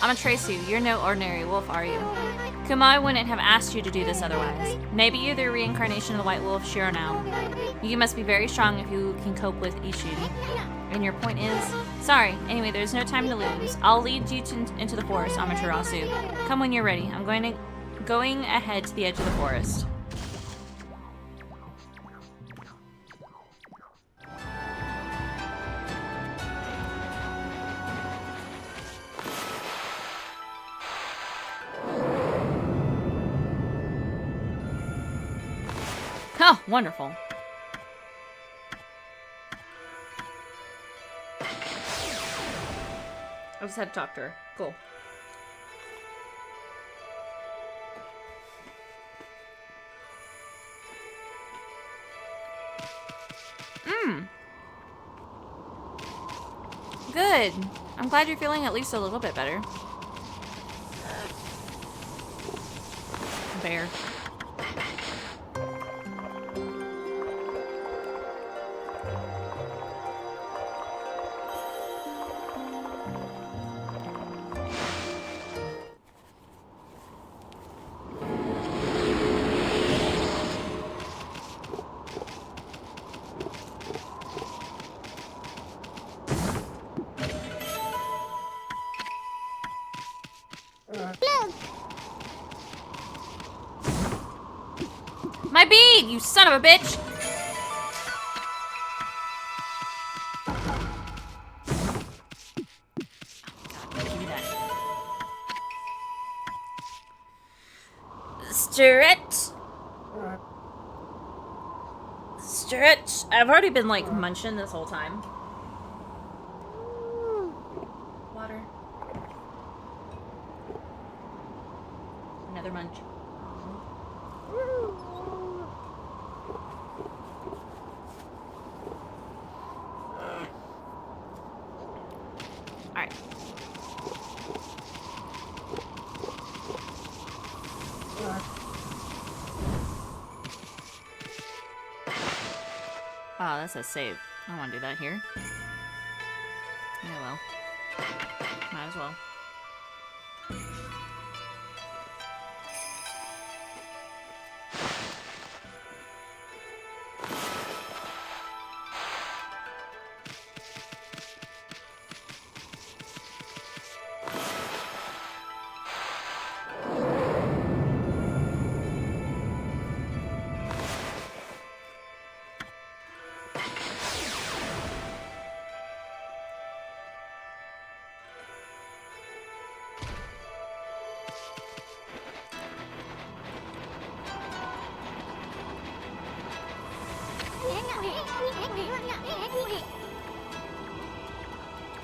I'm gonna trace you. You're no ordinary wolf, are you? Kamai wouldn't have asked you to do this otherwise. Maybe you're the reincarnation of the white wolf Shironao. You must be very strong if you can cope with Ishin. And your point is? Sorry. Anyway, there's no time to lose. I'll lead you into the forest, Amaterasu. Come when you're ready. I'm going ahead to the edge of the forest. Oh, wonderful. I just had to talk to her. Cool. Good. I'm glad you're feeling at least a little bit better. Bear. My bead, you son of a bitch! Give me that. Stretch. Stretch. I've already been like munching this whole time. Water. Another munch. Alright. Oh, that's a save. I don't want to do that here. Yeah, well. Might as well.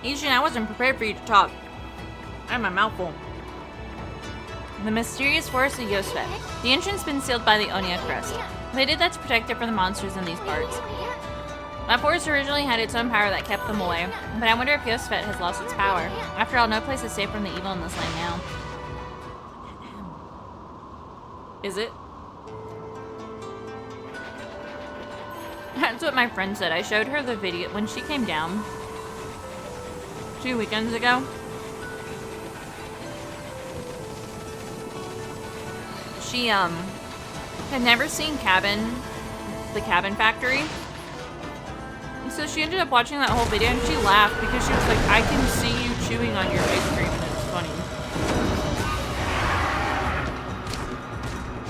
Ishin, I wasn't prepared for you to talk. I had my mouth full. The mysterious forest of Yosvet. The entrance has been sealed by the Onia crest. They did that to protect it from the monsters in these parts. That forest originally had its own power that kept them away, but I wonder if Yosvet has lost its power. After all, no place is safe from the evil in this land now. Is it? That's what my friend said. I showed her the video when she came down 2 weekends ago. She had never seen the Cabin Factory. So she ended up watching that whole video and she laughed because she was like, I can see you chewing on your ice cream and it's funny.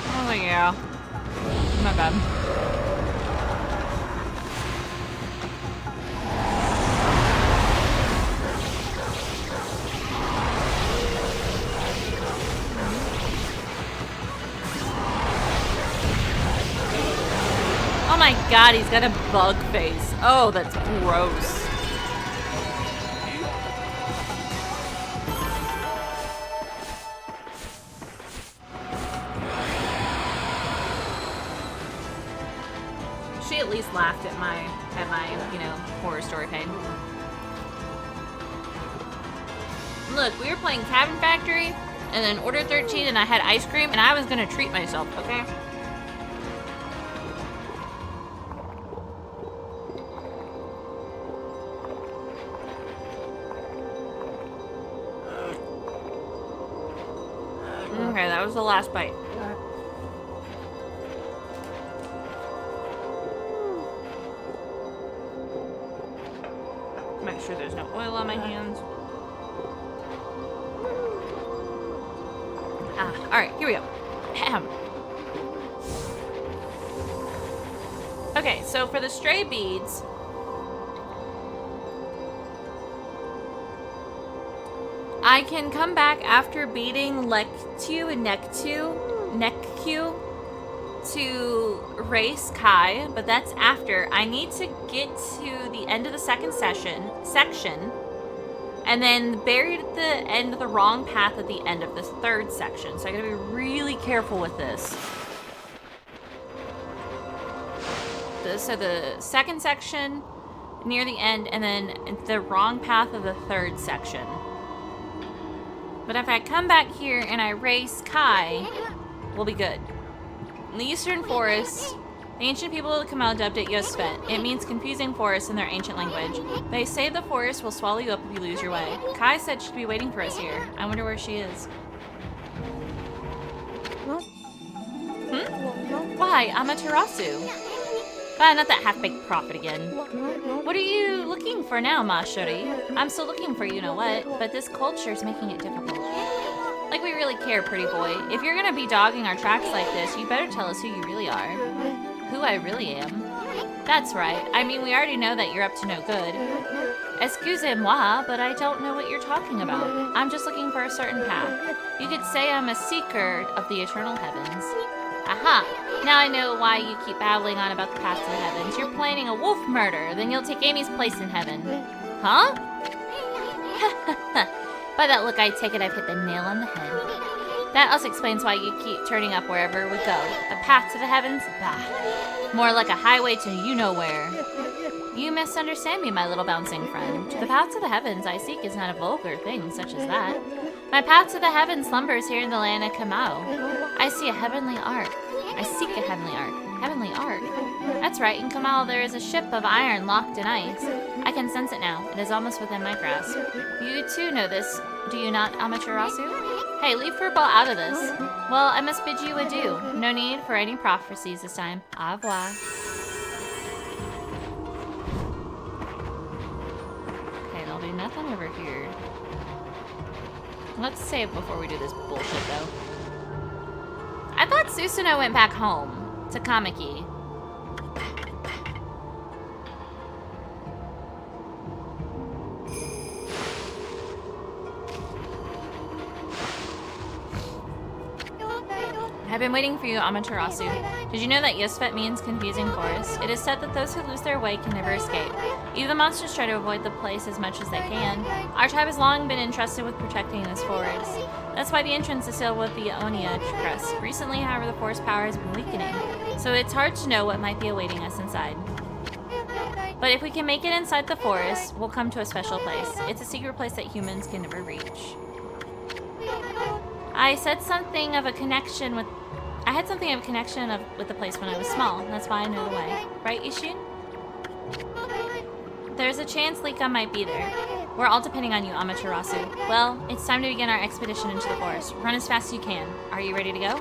I was like, yeah. My bad. Oh my god, he's got a bug face. Oh, that's gross. She at least laughed at my, you know, horror story pain. Look, we were playing Cabin Factory and then Order 13 and I had ice cream and I was gonna treat myself, okay? Okay, that was the last bite. Make sure there's no oil on my hands. Alright, here we go. Ahem. Okay, so for the stray beads, I can come back after beating Lektu and Nekku to race Kai, but that's after. I need to get to the end of the second section, and then buried at the end of the wrong path at the end of this third section. So I gotta be really careful with this. So the second section near the end, and then the wrong path of the third section. But if I come back here and I race Kai, we'll be good. In the Eastern Forest, the ancient people of the Kamau dubbed it Yosvet. It means confusing forest in their ancient language. They say the forest will swallow you up if you lose your way. Kai said she'd be waiting for us here. I wonder where she is. Why, Amaterasu? Not that half-baked prophet again. What are you looking for now, Mashori? I'm still looking for you-know-what, but this culture's making it difficult. Like we really care, pretty boy. If you're gonna be dogging our tracks like this, you better tell us who you really are. Who I really am. That's right. I mean, we already know that you're up to no good. Excusez-moi, but I don't know what you're talking about. I'm just looking for a certain path. You could say I'm a seeker of the eternal heavens. Aha! Now I know why you keep babbling on about the path to the heavens. You're planning a wolf murder, then you'll take Amy's place in heaven. Huh? By that look, I take it I've hit the nail on the head. That also explains why you keep turning up wherever we go. A path to the heavens? Bah. More like a highway to you-know-where. You misunderstand me, my little bouncing friend. The path to the heavens I seek is not a vulgar thing such as that. My path to the heavens slumbers here in the land of Kamau. I see a heavenly ark. I seek a heavenly ark. Heavenly ark? That's right, in Kamau there is a ship of iron locked in ice. I can sense it now. It is almost within my grasp. You too know this, do you not, Amaterasu? Hey, leave Furball out of this. Well, I must bid you adieu. No need for any prophecies this time. Au revoir. Okay, there'll be nothing over here. Let's save before we do this bullshit, though. I thought Susanoo went back home to Kamiki. I've been waiting for you, Amaterasu. Did you know that Yosvet means confusing forest? It is said that those who lose their way can never escape. Even the monsters try to avoid the place as much as they can. Our tribe has long been entrusted with protecting this forest. That's why the entrance is sealed with the Onia crest. Recently, however, the forest power has been weakening, so it's hard to know what might be awaiting us inside. But if we can make it inside the forest, we'll come to a special place. It's a secret place that humans can never reach. I had something of a connection with the place when I was small. That's why I know the way. Right, Ishin? There's a chance Lika might be there. We're all depending on you, Amaterasu. Well, it's time to begin our expedition into the forest. Run as fast as you can. Are you ready to go?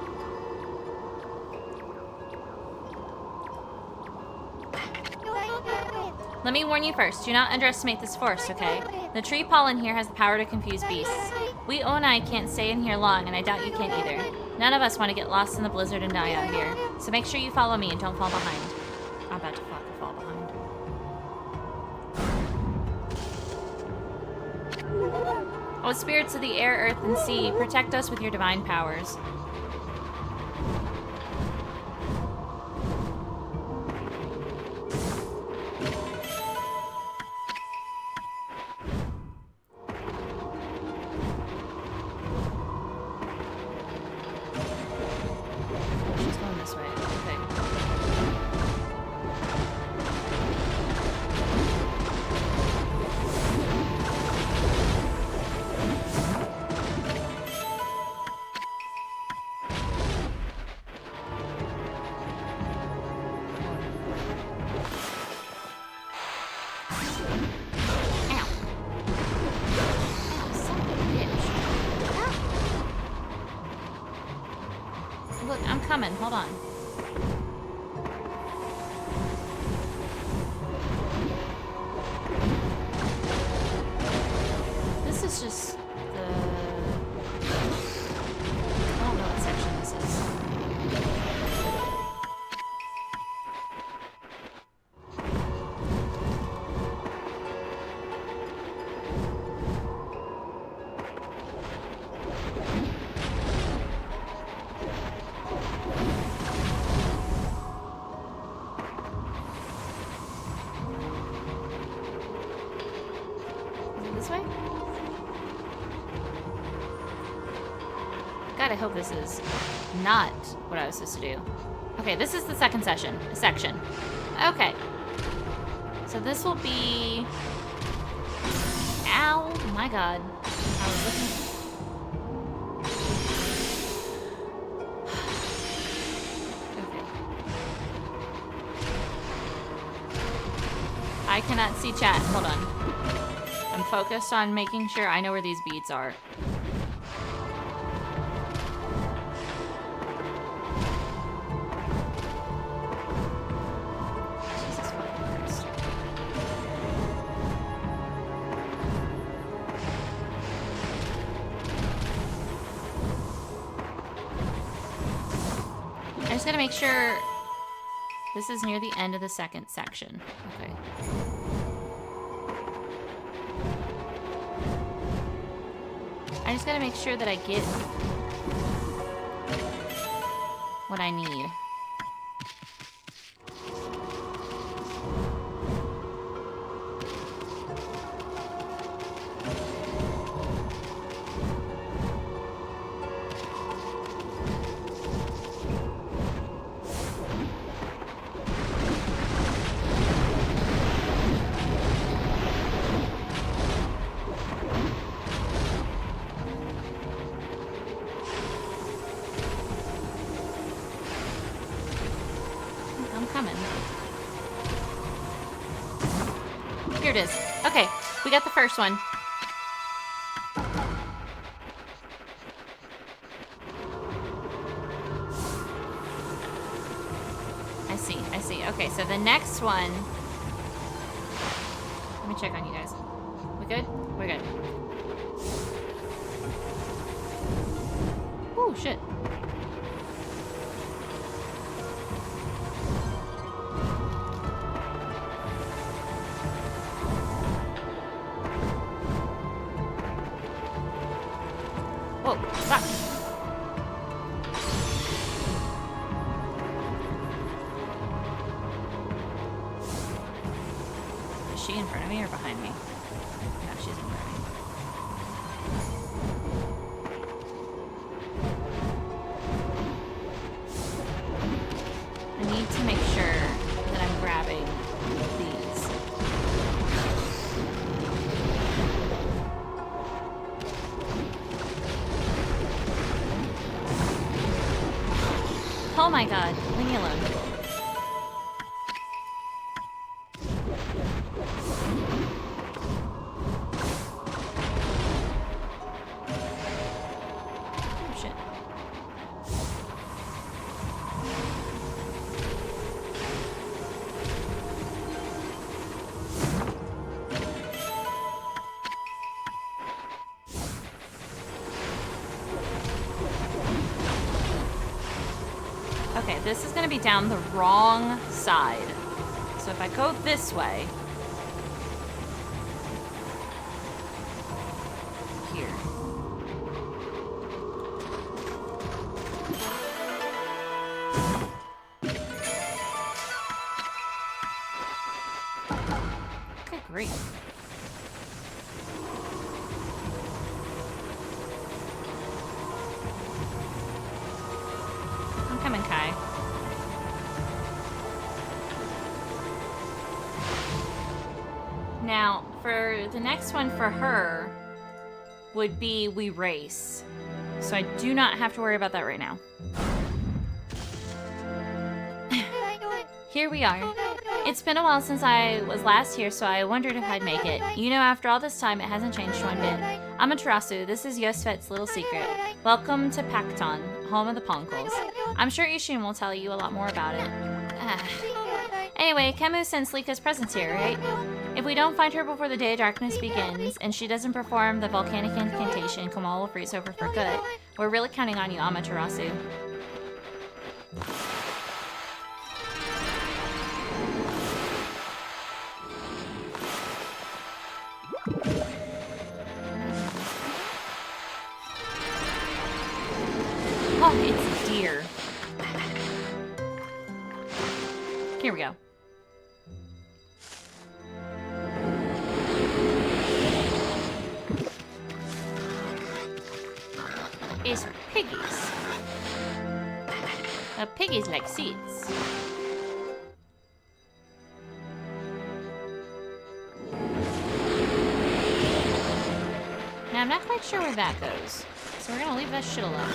Let me warn you first. Do not underestimate this force, okay? The tree pollen here has the power to confuse beasts. We Onai can't stay in here long, and I doubt you can either. None of us want to get lost in the blizzard and die out here. So make sure you follow me and don't fall behind. I'm about to fall behind. Oh, spirits of the air, earth, and sea, protect us with your divine powers. She's going this way. Okay. Look, I'm coming. Hold on. This is just the... I don't know what section this is. This way? God, I hope this is not what I was supposed to do. Okay, this is the second section. Okay. So this will be... Ow! My God. I was looking... Okay. I cannot see chat. Hold on. I'm focused on making sure I know where these beads are. Jesus fucking Christ. I just gotta make sure this is near the end of the second section. Okay. I just gotta make sure that I get what I need. Coming. Here it is. Okay, we got the first one. I see. Okay, so the next one... Let me check on you guys. We good? We're good. Ooh, shit. Whoa, fuck. Is she in front of me or behind me? No, she's in front of me. I need to make sure that I'm grabbing these. Oh my God, leave me alone. Oh shit. Okay, this is gonna be down the wrong side. So if I go this way... Here. Okay, great. I'm coming, Kai. Now, for the next one for her would be we race. So I do not have to worry about that right now. Here we are. It's been a while since I was last here, so I wondered if I'd make it. You know, after all this time, it hasn't changed one bit. I'm a Tarasu. This is Yosvet's little secret. Welcome to Pakton, home of the Ponkles. I'm sure Ishin will tell you a lot more about it. Anyway, Kemu sends Lika's presence here, right? If we don't find her before the Day of Darkness begins, and she doesn't perform the volcanic incantation, Kamal will freeze over for good. We're really counting on you, Amaterasu. Oh, it's a deer. Here we go. It's piggies. Piggies like seeds. Now I'm not quite sure where that goes, so we're gonna leave that shit alone.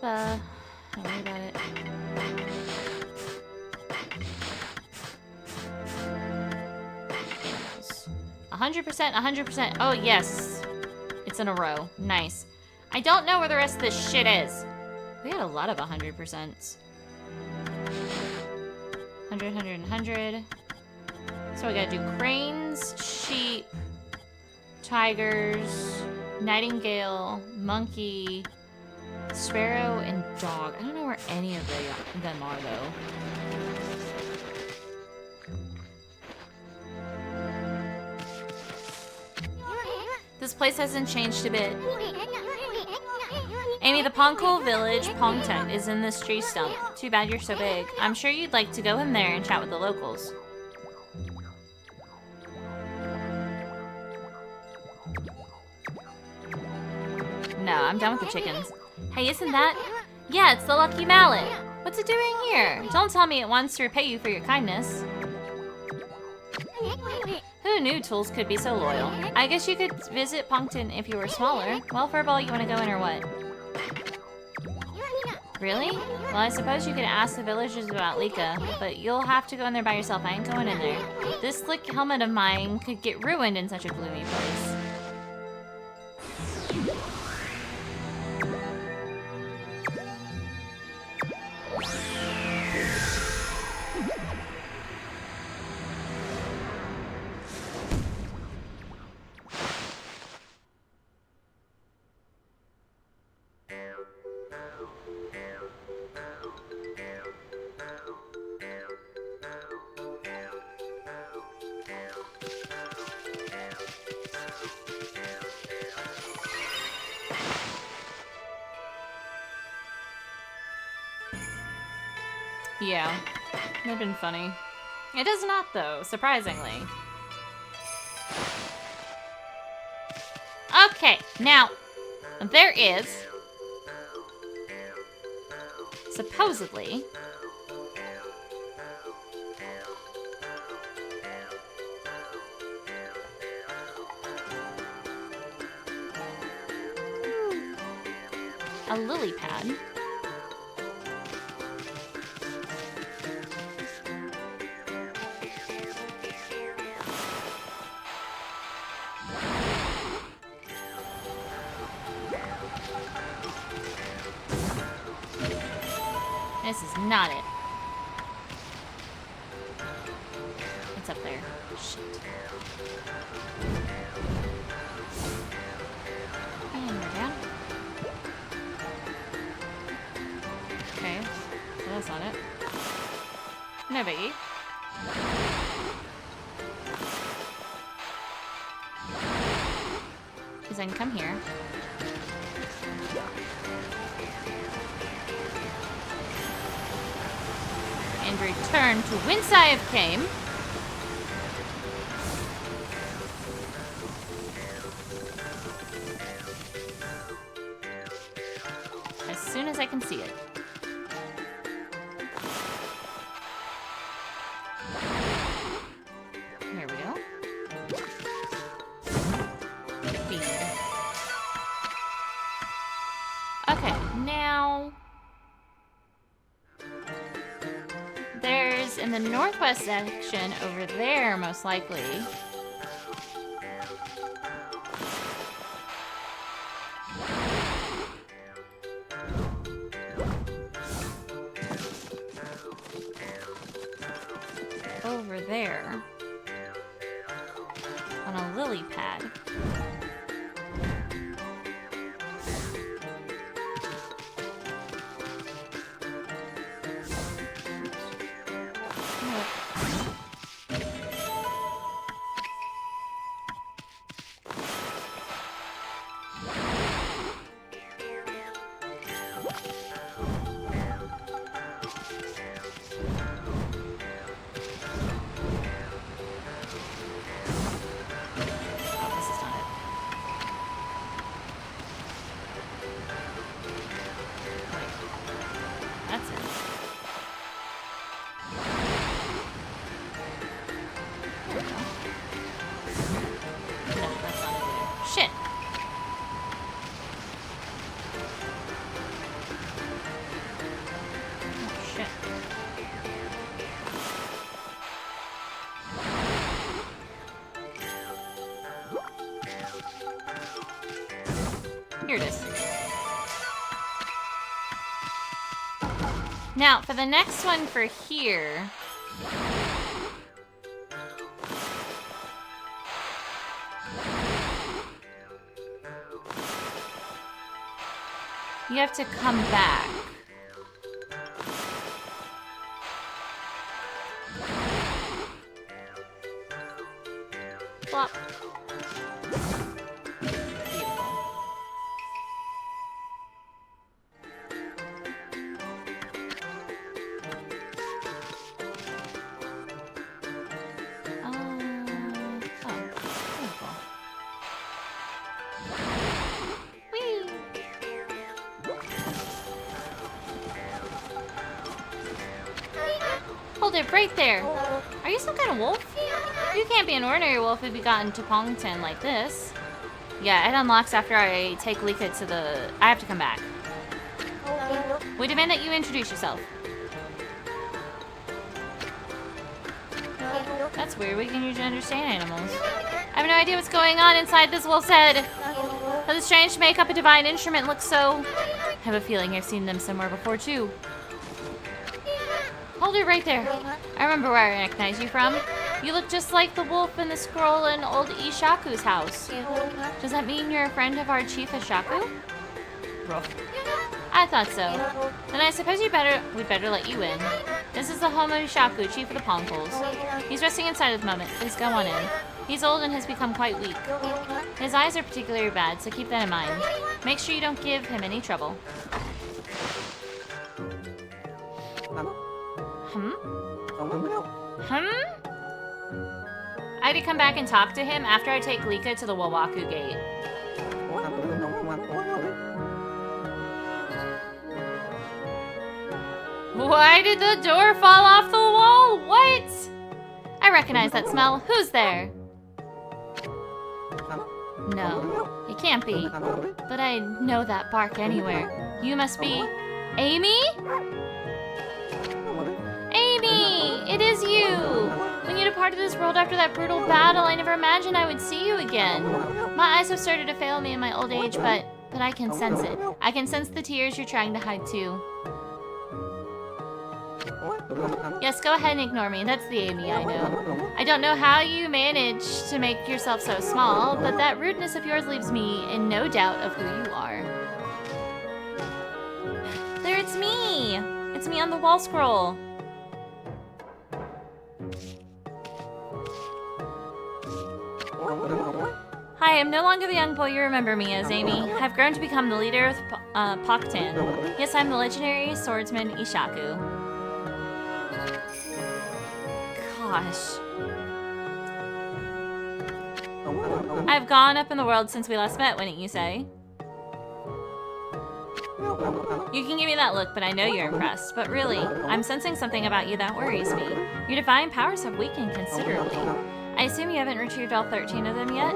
Don't worry about it. Yes. 100%, 100%. Oh, yes. It's in a row. Nice. I don't know where the rest of this shit is. We had a lot of 100%. 100, 100, 100. So we gotta do cranes, sheep, tigers, nightingale, monkey, sparrow, and dog. I don't know where any of them are, though. This place hasn't changed a bit. Amy, the Ponkle Village Pongtet is in this tree stump. Too bad you're so big. I'm sure you'd like to go in there and chat with the locals. No, I'm done with the chickens. Hey, isn't that? Yeah, it's the Lucky Mallet. What's it doing here? Don't tell me it wants to repay you for your kindness. Who knew tools could be so loyal? I guess you could visit Pongton if you were smaller. Well, Furball, you want to go in or what? Really? Well, I suppose you could ask the villagers about Lika, but you'll have to go in there by yourself. I ain't going in there. This slick helmet of mine could get ruined in such a gloomy place. Yeah, that'd been funny. It does not, though, surprisingly. Okay, now, there is, supposedly, a lily pad. This is not it. It's up there. Shit. And we're down. Okay. So that's not it. No biggie. Because I can come here. And return to whence I have came. As soon as I can see it. There we go. Feed. Okay, now... There's, in the northwest section, over there, most likely. Over there. On a lily pad. Here it is. Now, for the next one for here... You have to come back. Flop. Hold it right there. Are you some kind of wolf? You can't be an ordinary wolf if you got into Pongton like this. Yeah, it unlocks after I take Lika to the... I have to come back. We demand that you introduce yourself. That's weird. We can usually understand animals. I have no idea what's going on inside this wolf's head. But it's strange to make up a divine instrument look so... I have a feeling I've seen them somewhere before, too. Hold it right there. I remember where I recognize you from. You look just like the wolf and the scroll in old Ishaku's house. Does that mean you're a friend of our chief Ishaku? Rough. I thought so. Then I suppose we'd better let you in. This is the home of Ishaku, chief of the Ponkles. He's resting inside at the moment. Please go on in. He's old and has become quite weak. His eyes are particularly bad, so keep that in mind. Make sure you don't give him any trouble. I had to come back and talk to him after I take Lika to the Wawaku gate. Why did the door fall off the wall? What? I recognize that smell. Who's there? No, it can't be. But I know that bark anywhere. You must be... Amy? Amy! It is you! When you departed this world after that brutal battle, I never imagined I would see you again. My eyes have started to fail me in my old age, but But I can sense it. I can sense the tears you're trying to hide too. Yes, go ahead and ignore me. That's the Amy I know. I don't know how you manage to make yourself so small, but that rudeness of yours leaves me in no doubt of who you are. There, it's me! It's me on the wall scroll. Hi, I'm no longer the young boy you remember me as, Amy. I've grown to become the leader of Paktan. Yes, I'm the legendary swordsman Ishaku. Gosh. I've gone up in the world since we last met, wouldn't you say? You can give me that look, but I know you're impressed. But really, I'm sensing something about you that worries me. Your divine powers have weakened considerably. I assume you haven't retrieved all 13 of them yet?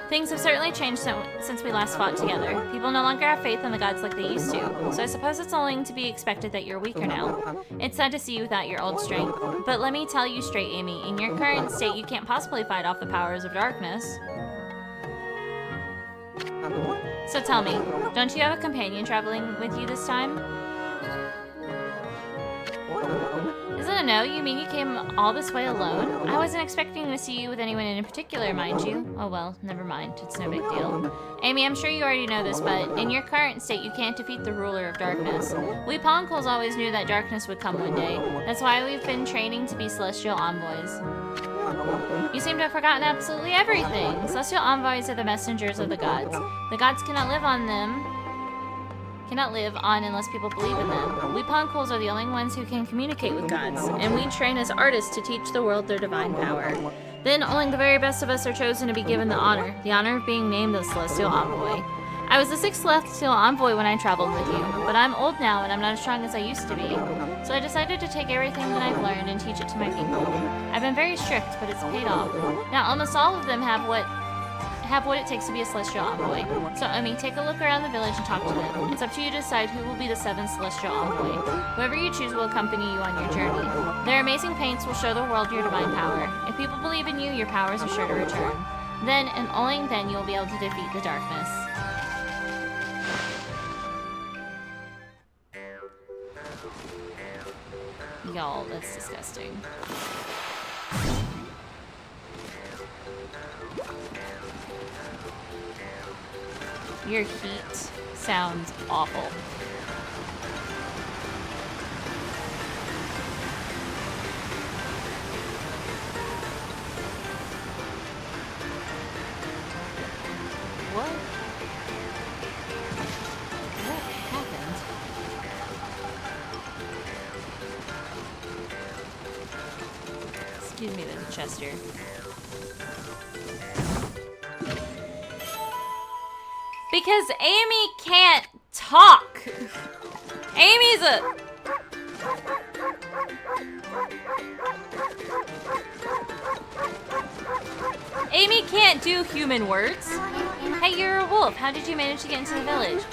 Things have certainly changed since we last fought together. People no longer have faith in the gods like they used to, so I suppose it's only to be expected that you're weaker now. It's sad to see you without your old strength, but let me tell you straight, Amy, in your current state you can't possibly fight off the powers of darkness. So tell me, don't you have a companion traveling with you this time? Is it a no? You mean you came all this way alone? I wasn't expecting to see you with anyone in particular, mind you. Oh well, never mind. It's no big deal. Amy, I'm sure you already know this, but in your current state, you can't defeat the ruler of darkness. We Ponkols always knew that darkness would come one day. That's why we've been training to be celestial envoys. You seem to have forgotten absolutely everything. Celestial envoys are the messengers of the gods. The gods cannot live on unless people believe in them. We Ponkols are the only ones who can communicate with gods, and we train as artists to teach the world their divine power. Then only the very best of us are chosen to be given the honor of being named the Celestial Envoy. I was the 6th Celestial Envoy when I traveled with you, but I'm old now and I'm not as strong as I used to be. So I decided to take everything that I've learned and teach it to my people. I've been very strict, but it's paid off. Now almost all of them have what it takes to be a Celestial Envoy. So, Omi, take a look around the village and talk to them. It's up to you to decide who will be the 7th Celestial Envoy. Whoever you choose will accompany you on your journey. Their amazing paints will show the world your divine power. If people believe in you, your powers are sure to return. Then, and only then, you will be able to defeat the darkness. Y'all, that's disgusting. Your heat sounds awful. What? What happened? Excuse me, there's a chest here. Because Amy can't talk. Amy's a... Amy can't do human words. Hey, you're a wolf. How did you manage to get into the village?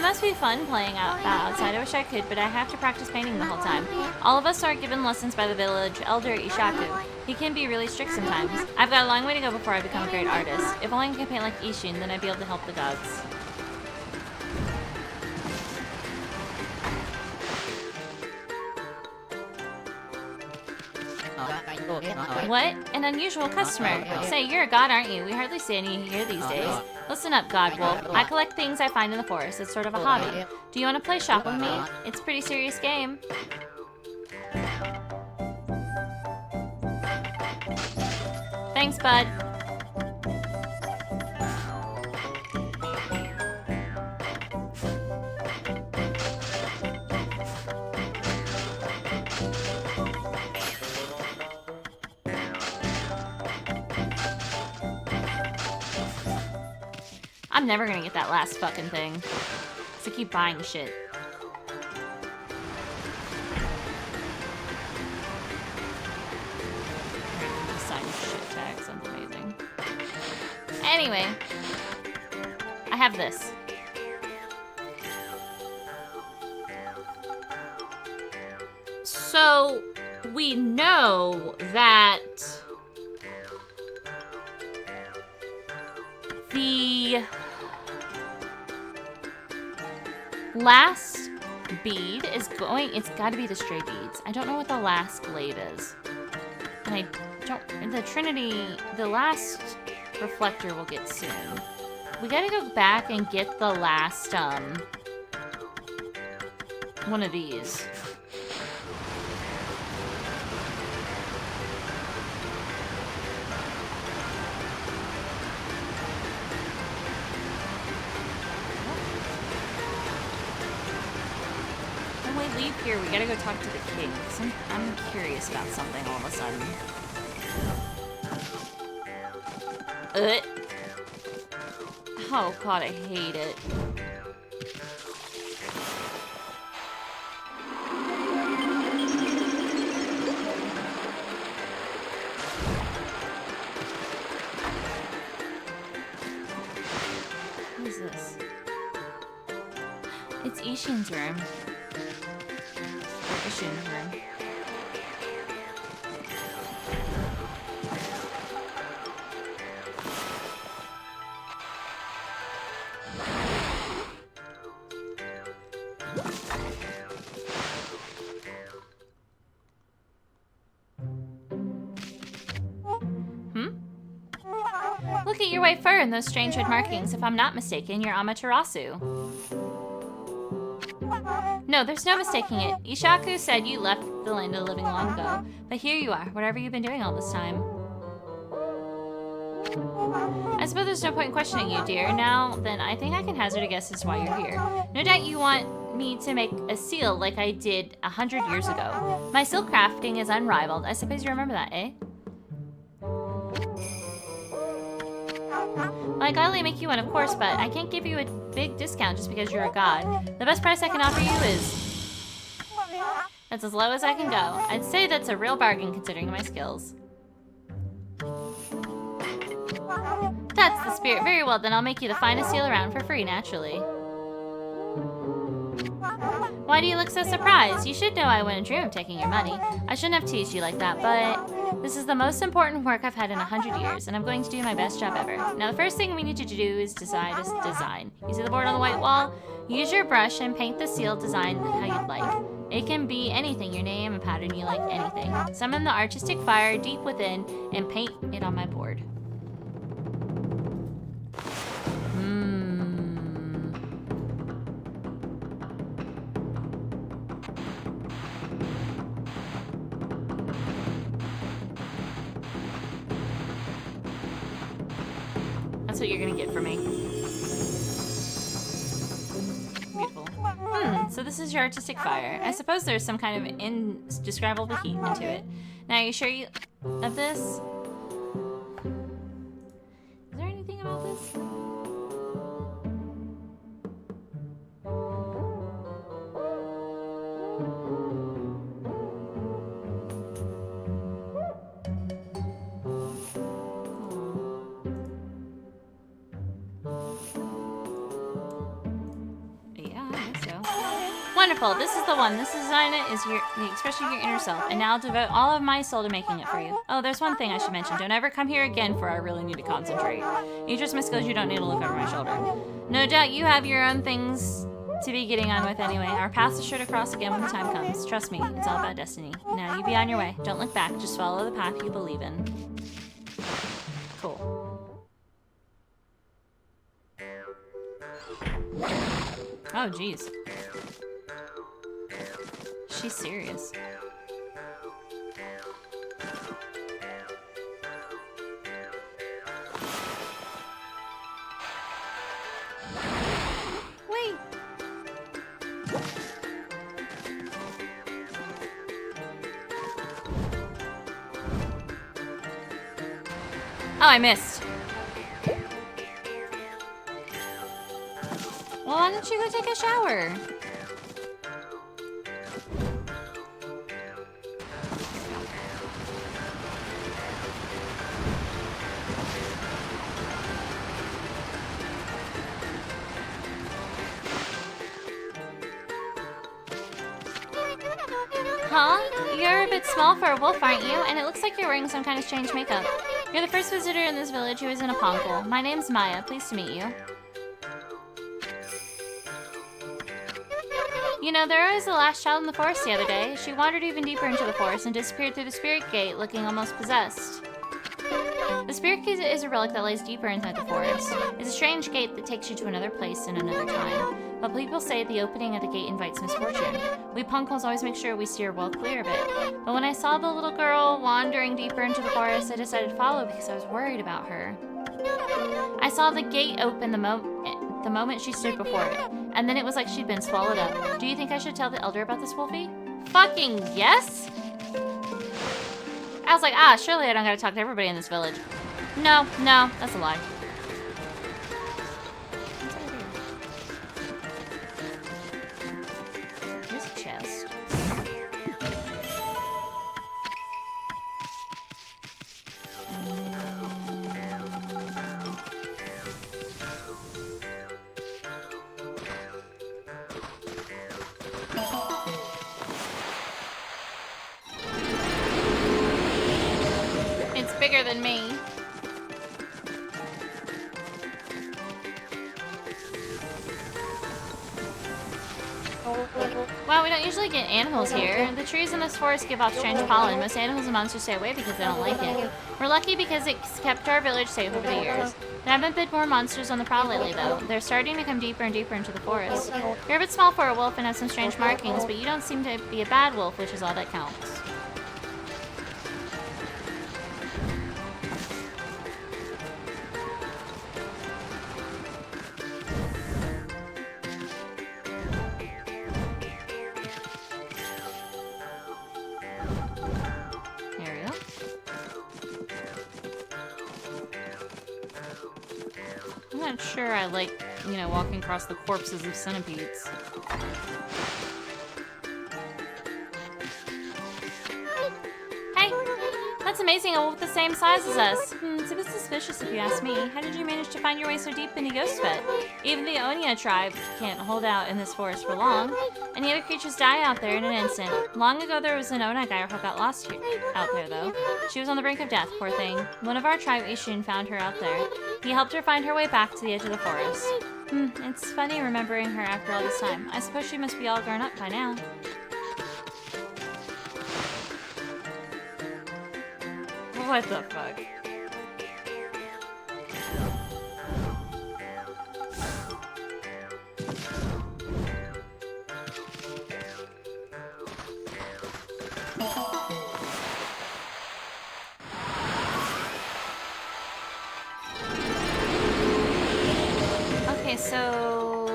Must be fun playing outside. I wish I could, but I have to practice painting the whole time. All of us are given lessons by the village elder Ishaku. He can be really strict sometimes. I've got a long way to go before I become a great artist. If only I can paint like Ishin, then I'd be able to help the gods. What? An unusual customer. Say, you're a god, aren't you? We hardly see any here these days. Listen up, God Wolf. I collect things I find in the forest. It's sort of a hobby. Do you want to play shop with me? It's a pretty serious game. Thanks, bud. I'm never gonna get that last fucking thing. So keep buying shit. Sign shit tags, sounds amazing. Anyway, I have this. So we know that the Last bead is going... It's got to be the stray beads. I don't know what the last glaive is. And I don't... The Trinity... The last reflector we'll get soon. We gotta go back and get the last, one of these. When we leave here, we gotta go talk to the king, because I'm curious about something all of a sudden. Oh god, I hate it. What is this? It's Ishin's room. Or Ishin's room. Look at your white fur and those strange red markings. If I'm not mistaken, you're Amaterasu. No, there's no mistaking it. Ishaku said you left the land of the living long ago. But here you are. Whatever you've been doing all this time. I suppose there's no point in questioning you, dear. Now, then, I think I can hazard a guess as to why you're here. No doubt you want me to make a seal like I did 100 years ago. My seal crafting is unrivaled. I suppose you remember that, eh? Well, I gladly make you one, of course, but I can't give you a big discount just because you're a god. The best price I can offer you is... That's as low as I can go. I'd say that's a real bargain considering my skills. That's the spirit. Very well, then I'll make you the finest seal around for free, naturally. Why do you look so surprised? You should know I wouldn't dream of taking your money. I shouldn't have teased you like that, but this is the most important work I've had in 100 years, and I'm going to do my best job ever. Now, the first thing we need you to do is decide a design. You see the board on the white wall? Use your brush and paint the seal design how you'd like. It can be anything, your name, a pattern you like, anything. Summon the artistic fire deep within and paint it on my board. That's what you're gonna get from me. Beautiful. So this is your artistic fire. I suppose there's some kind of indescribable heat into it. Now, are you sure you of this? Is there anything about this? Wonderful. This is the one. This design is the expression of your inner self, and now I'll devote all of my soul to making it for you. Oh, there's one thing I should mention. Don't ever come here again, for I really need to concentrate. You just miss skills, you don't need to look over my shoulder. No doubt you have your own things to be getting on with anyway. Our paths are sure to cross again when the time comes. Trust me, it's all about destiny. Now you be on your way. Don't look back. Just follow the path you believe in. Cool. Oh, jeez. She's serious. Wait. Oh, I missed. Well, why don't you go take a shower? Huh? You're a bit small for a wolf, aren't you? And it looks like you're wearing some kind of strange makeup. You're the first visitor in this village who isn't a Ponkel. My name's Maya. Pleased to meet you. You know, there was the last child in the forest the other day. She wandered even deeper into the forest and disappeared through the spirit gate, looking almost possessed. The spirit gate is a relic that lies deeper inside the forest. It's a strange gate that takes you to another place in another time. But people say the opening of the gate invites misfortune. We punkles always make sure we steer well clear of it. But when I saw the little girl wandering deeper into the forest, I decided to follow because I was worried about her. I saw the gate open the moment she stood before it, and then it was like she'd been swallowed up. Do you think I should tell the elder about this, Wolfie? Fucking yes! I was like, surely I don't gotta talk to everybody in this village. No, that's a lie. Here's a chest. It's bigger than me. Wow, we don't usually get animals here. The trees in this forest give off strange pollen. Most animals and monsters stay away because they don't like it. We're lucky because it's kept our village safe over the years. There haven't been more monsters on the prowl lately, though. They're starting to come deeper and deeper into the forest. You're a bit small for a wolf and have some strange markings, but you don't seem to be a bad wolf, which is all that counts. I'm not sure I like, you know, walking across the corpses of centipedes. Hey! That's amazing, a wolf the same size as us. It's a bit suspicious if you ask me. How did you manage to find your way so deep into Ghostfet? Even the Onia tribe can't hold out in this forest for long. And the other creatures die out there in an instant. Long ago there was an Ona guy who got lost out there, though. She was on the brink of death, poor thing. One of our tribe, Ishun, found her out there. He helped her find her way back to the edge of the forest. It's funny remembering her after all this time. I suppose she must be all grown up by now. What the fuck? Okay, so...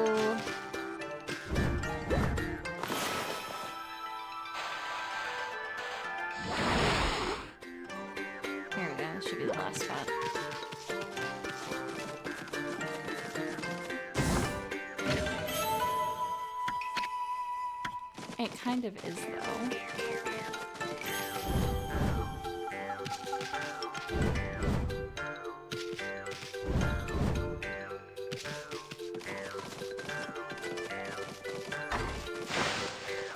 Here we go, this should be the last spot. It kind of is, though.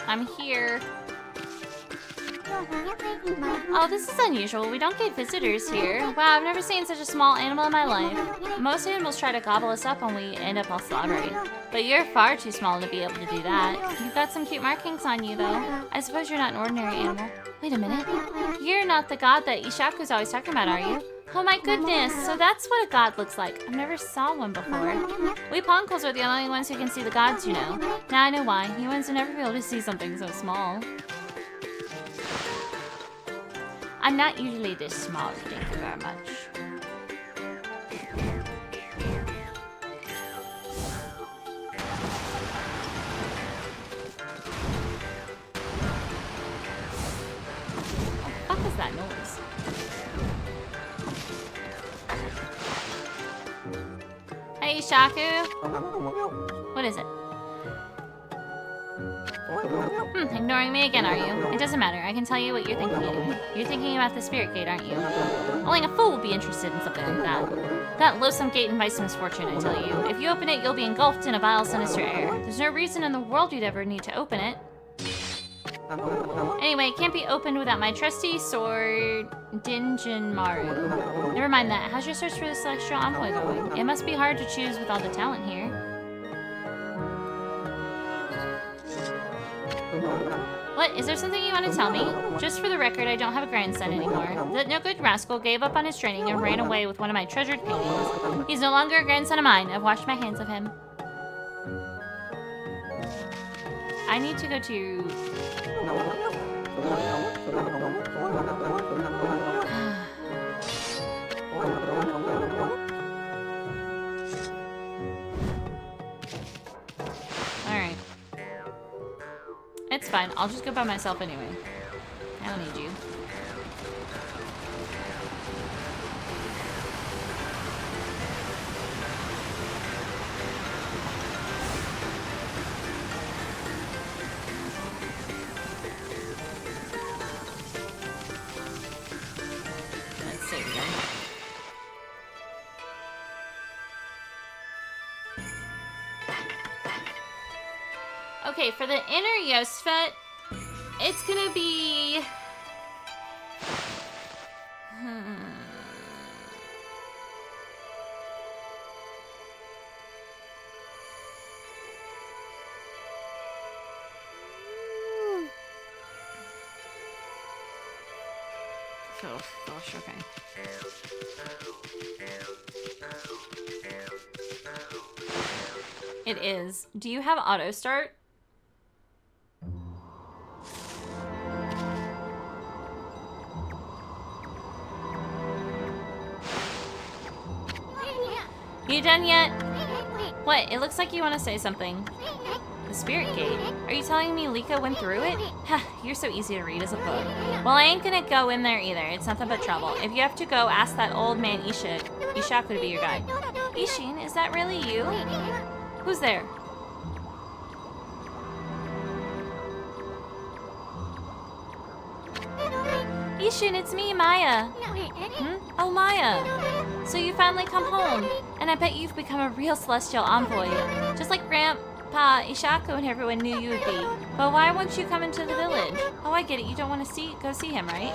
I'm here. Oh, this is unusual. We don't get visitors here. Wow, I've never seen such a small animal in my life. Most animals try to gobble us up when we end up all slaughtered. But you're far too small to be able to do that. You've got some cute markings on you, though. I suppose you're not an ordinary animal. Wait a minute. You're not the god that Ishaku's always talking about, are you? Oh my goodness, so that's what a god looks like. I've never saw one before. We Ponkles are the only ones who can see the gods, you know. Now I know why. Humans will never be able to see something so small. I'm not usually this small, thank you very much. What the fuck is that noise? Hey, Shaku. What is it? Ignoring me again, are you? It doesn't matter. I can tell you what you're thinking anyway. You're thinking about the spirit gate, aren't you? Only a fool would be interested in something like that. That loathsome gate invites misfortune, I tell you. If you open it, you'll be engulfed in a vile, sinister air. There's no reason in the world you'd ever need to open it. Anyway, it can't be opened without my trusty sword, Dinjinmaru. Never mind that. How's your search for the celestial envoy going? It must be hard to choose with all the talent here. What? Is there something you want to tell me? Just for the record, I don't have a grandson anymore. That no good rascal gave up on his training and ran away with one of my treasured paintings. He's no longer a grandson of mine. I've washed my hands of him. I need to go to... Alright. It's fine. I'll just go by myself anyway. I don't need you. Let's save again. Okay, for the inner Yosfet, it's gonna be... Oh, gosh, okay. It is. Do you have auto start? You done yet? What? It looks like you want to say something. The Spirit Gate? Are you telling me Lika went through it? You're so easy to read as a book. Well, I ain't gonna go in there either. It's nothing but trouble. If you have to go, ask that old man Ishaku to be your guide. Ishin, is that really you? Who's there? Ishin, it's me, Maya. Oh, Maya. So you finally come home. And I bet you've become a real celestial envoy. Just like Grandpa Ishaku and everyone knew you would be. But why won't you come into the village? Oh, I get it. You don't want to go see him, right?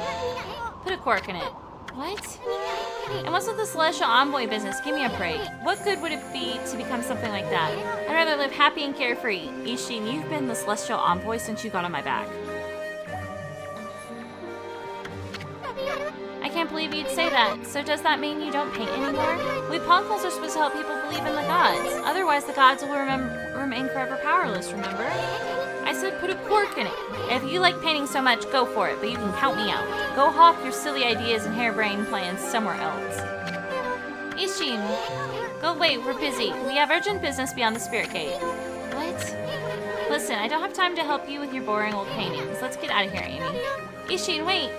Put a cork in it. What? And what's with the celestial envoy business? Give me a break. What good would it be to become something like that? I'd rather live happy and carefree. Ishin, you've been the celestial envoy since you got on my back. I can't believe you'd say that. So does that mean you don't paint anymore? We Ponkles are supposed to help people believe in the gods. Otherwise, the gods will remain forever powerless, remember? I said put a cork in it. If you like painting so much, go for it, but you can count me out. Go hawk your silly ideas and harebrained plans somewhere else. Ishin, go away, we're busy. We have urgent business beyond the Spirit Gate. What? Listen, I don't have time to help you with your boring old paintings. Let's get out of here, Amy. Ishin, wait.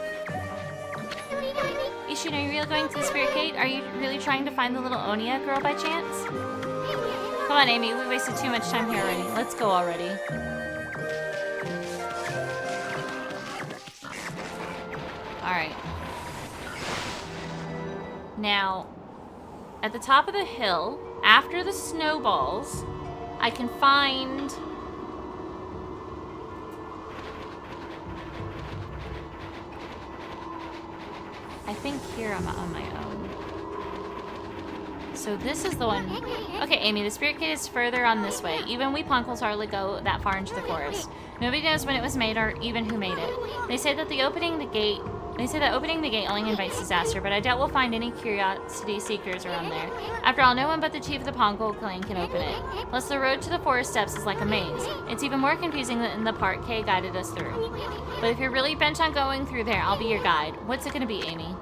Ishin, are you really going to the Spirit Gate? Are you really trying to find the little Onia girl by chance? Come on, Amy, we wasted too much time here already. Let's go already. Alright. Now, at the top of the hill, after the snowballs, I can find... I think here I'm on my own. So this is the one... Okay, Amy, the Spirit Gate is further on this way. Even we Ponkles hardly go that far into the forest. Nobody knows when it was made or even who made it. They say that opening the gate only invites disaster, but I doubt we'll find any curiosity seekers around there. After all, no one but the chief of the Ponkle clan can open it. Plus, the road to the forest steps is like a maze. It's even more confusing than the part Kay guided us through. But if you're really bent on going through there, I'll be your guide. What's it gonna be, Amy?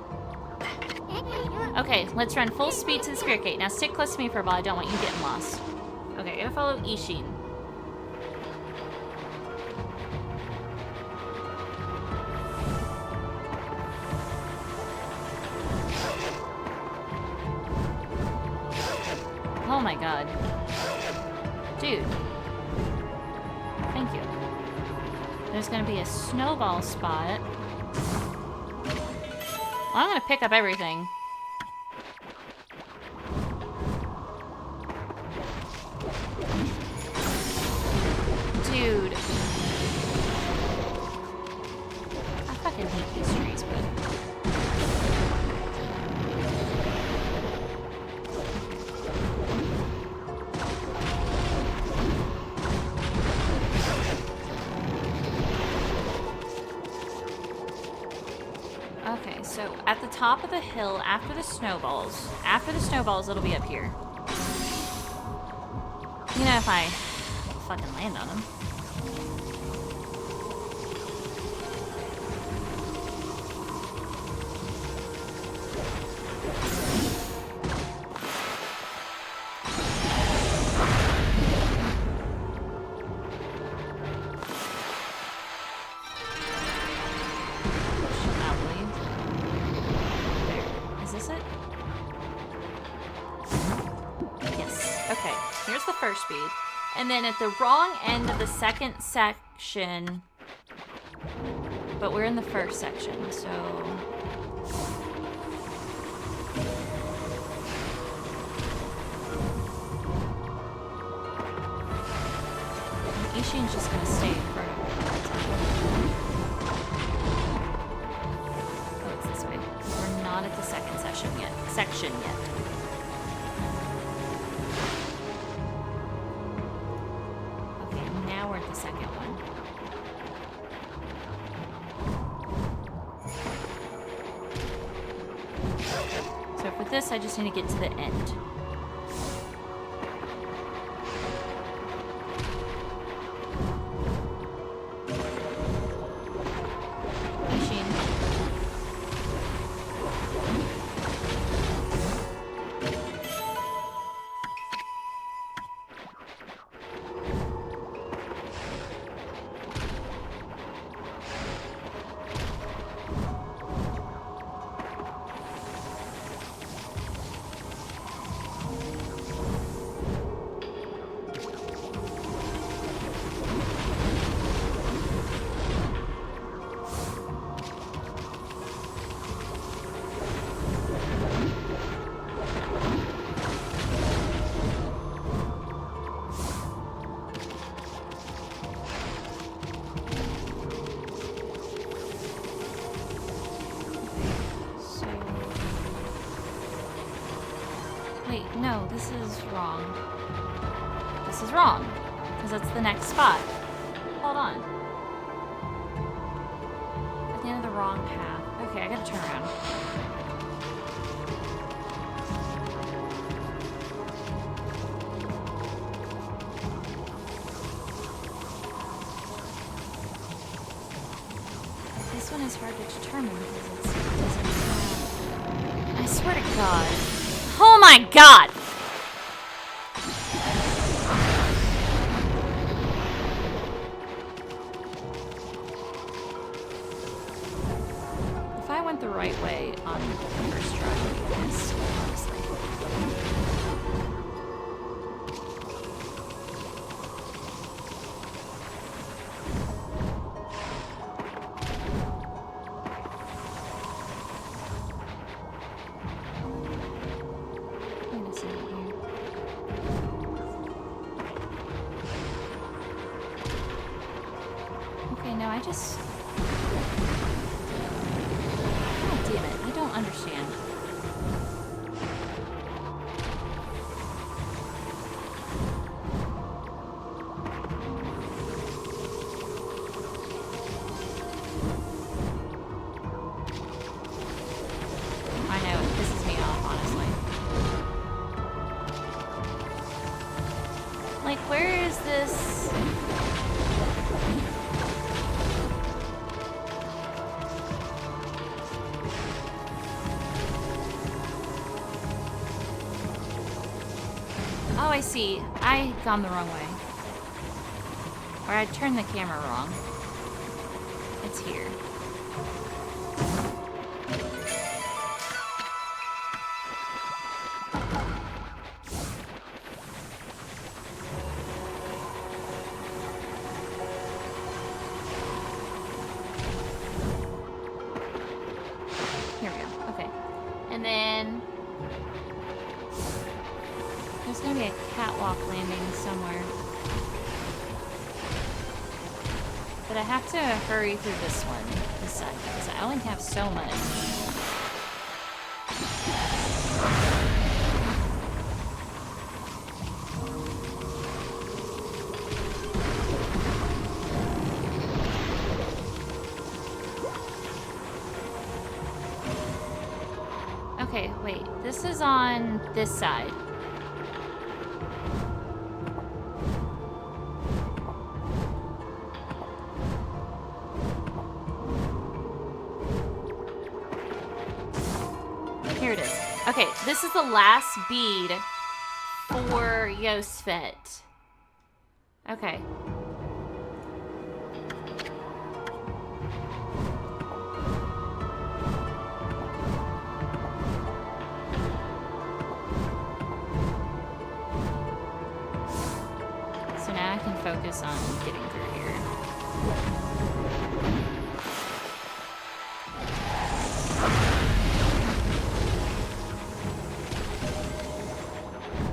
Okay, let's run full speed to the Spirit Gate. Now stick close to me for a while. I don't want you getting lost. Okay, I gotta follow Ishin. Oh my god. Dude. Thank you. There's gonna be a snowball spot. Well, I'm gonna pick up everything. Dude. I fucking hate these trees, but... the top of the hill after the snowballs. After the snowballs, it'll be up here. You know, if I fucking land on them. Speed. And then at the wrong end of the second section, but we're in the first section, so Ishin's just gonna stay in front of me. Oh, it's this way. We're not at the second section yet. Second one. So for this, I just need to get to the end. Wait, no, this is wrong. This is wrong, because that's the next spot. Hold on. At the end of the wrong path. Okay, I gotta turn around. This one is hard to determine because it doesn't have... I swear to God. Oh my God! If I went the right way on the first try, I would be missed, honestly. Oh, I see. I gone the wrong way. Or I turned the camera wrong. It's here. Here we go. Okay. And then... there's gonna be a catwalk landing somewhere. But I have to hurry through this one, this side, because I only have so much. this is on this side. Here it is. Okay, this is the last bead for Yosfet. Okay. So now I can focus on getting through here.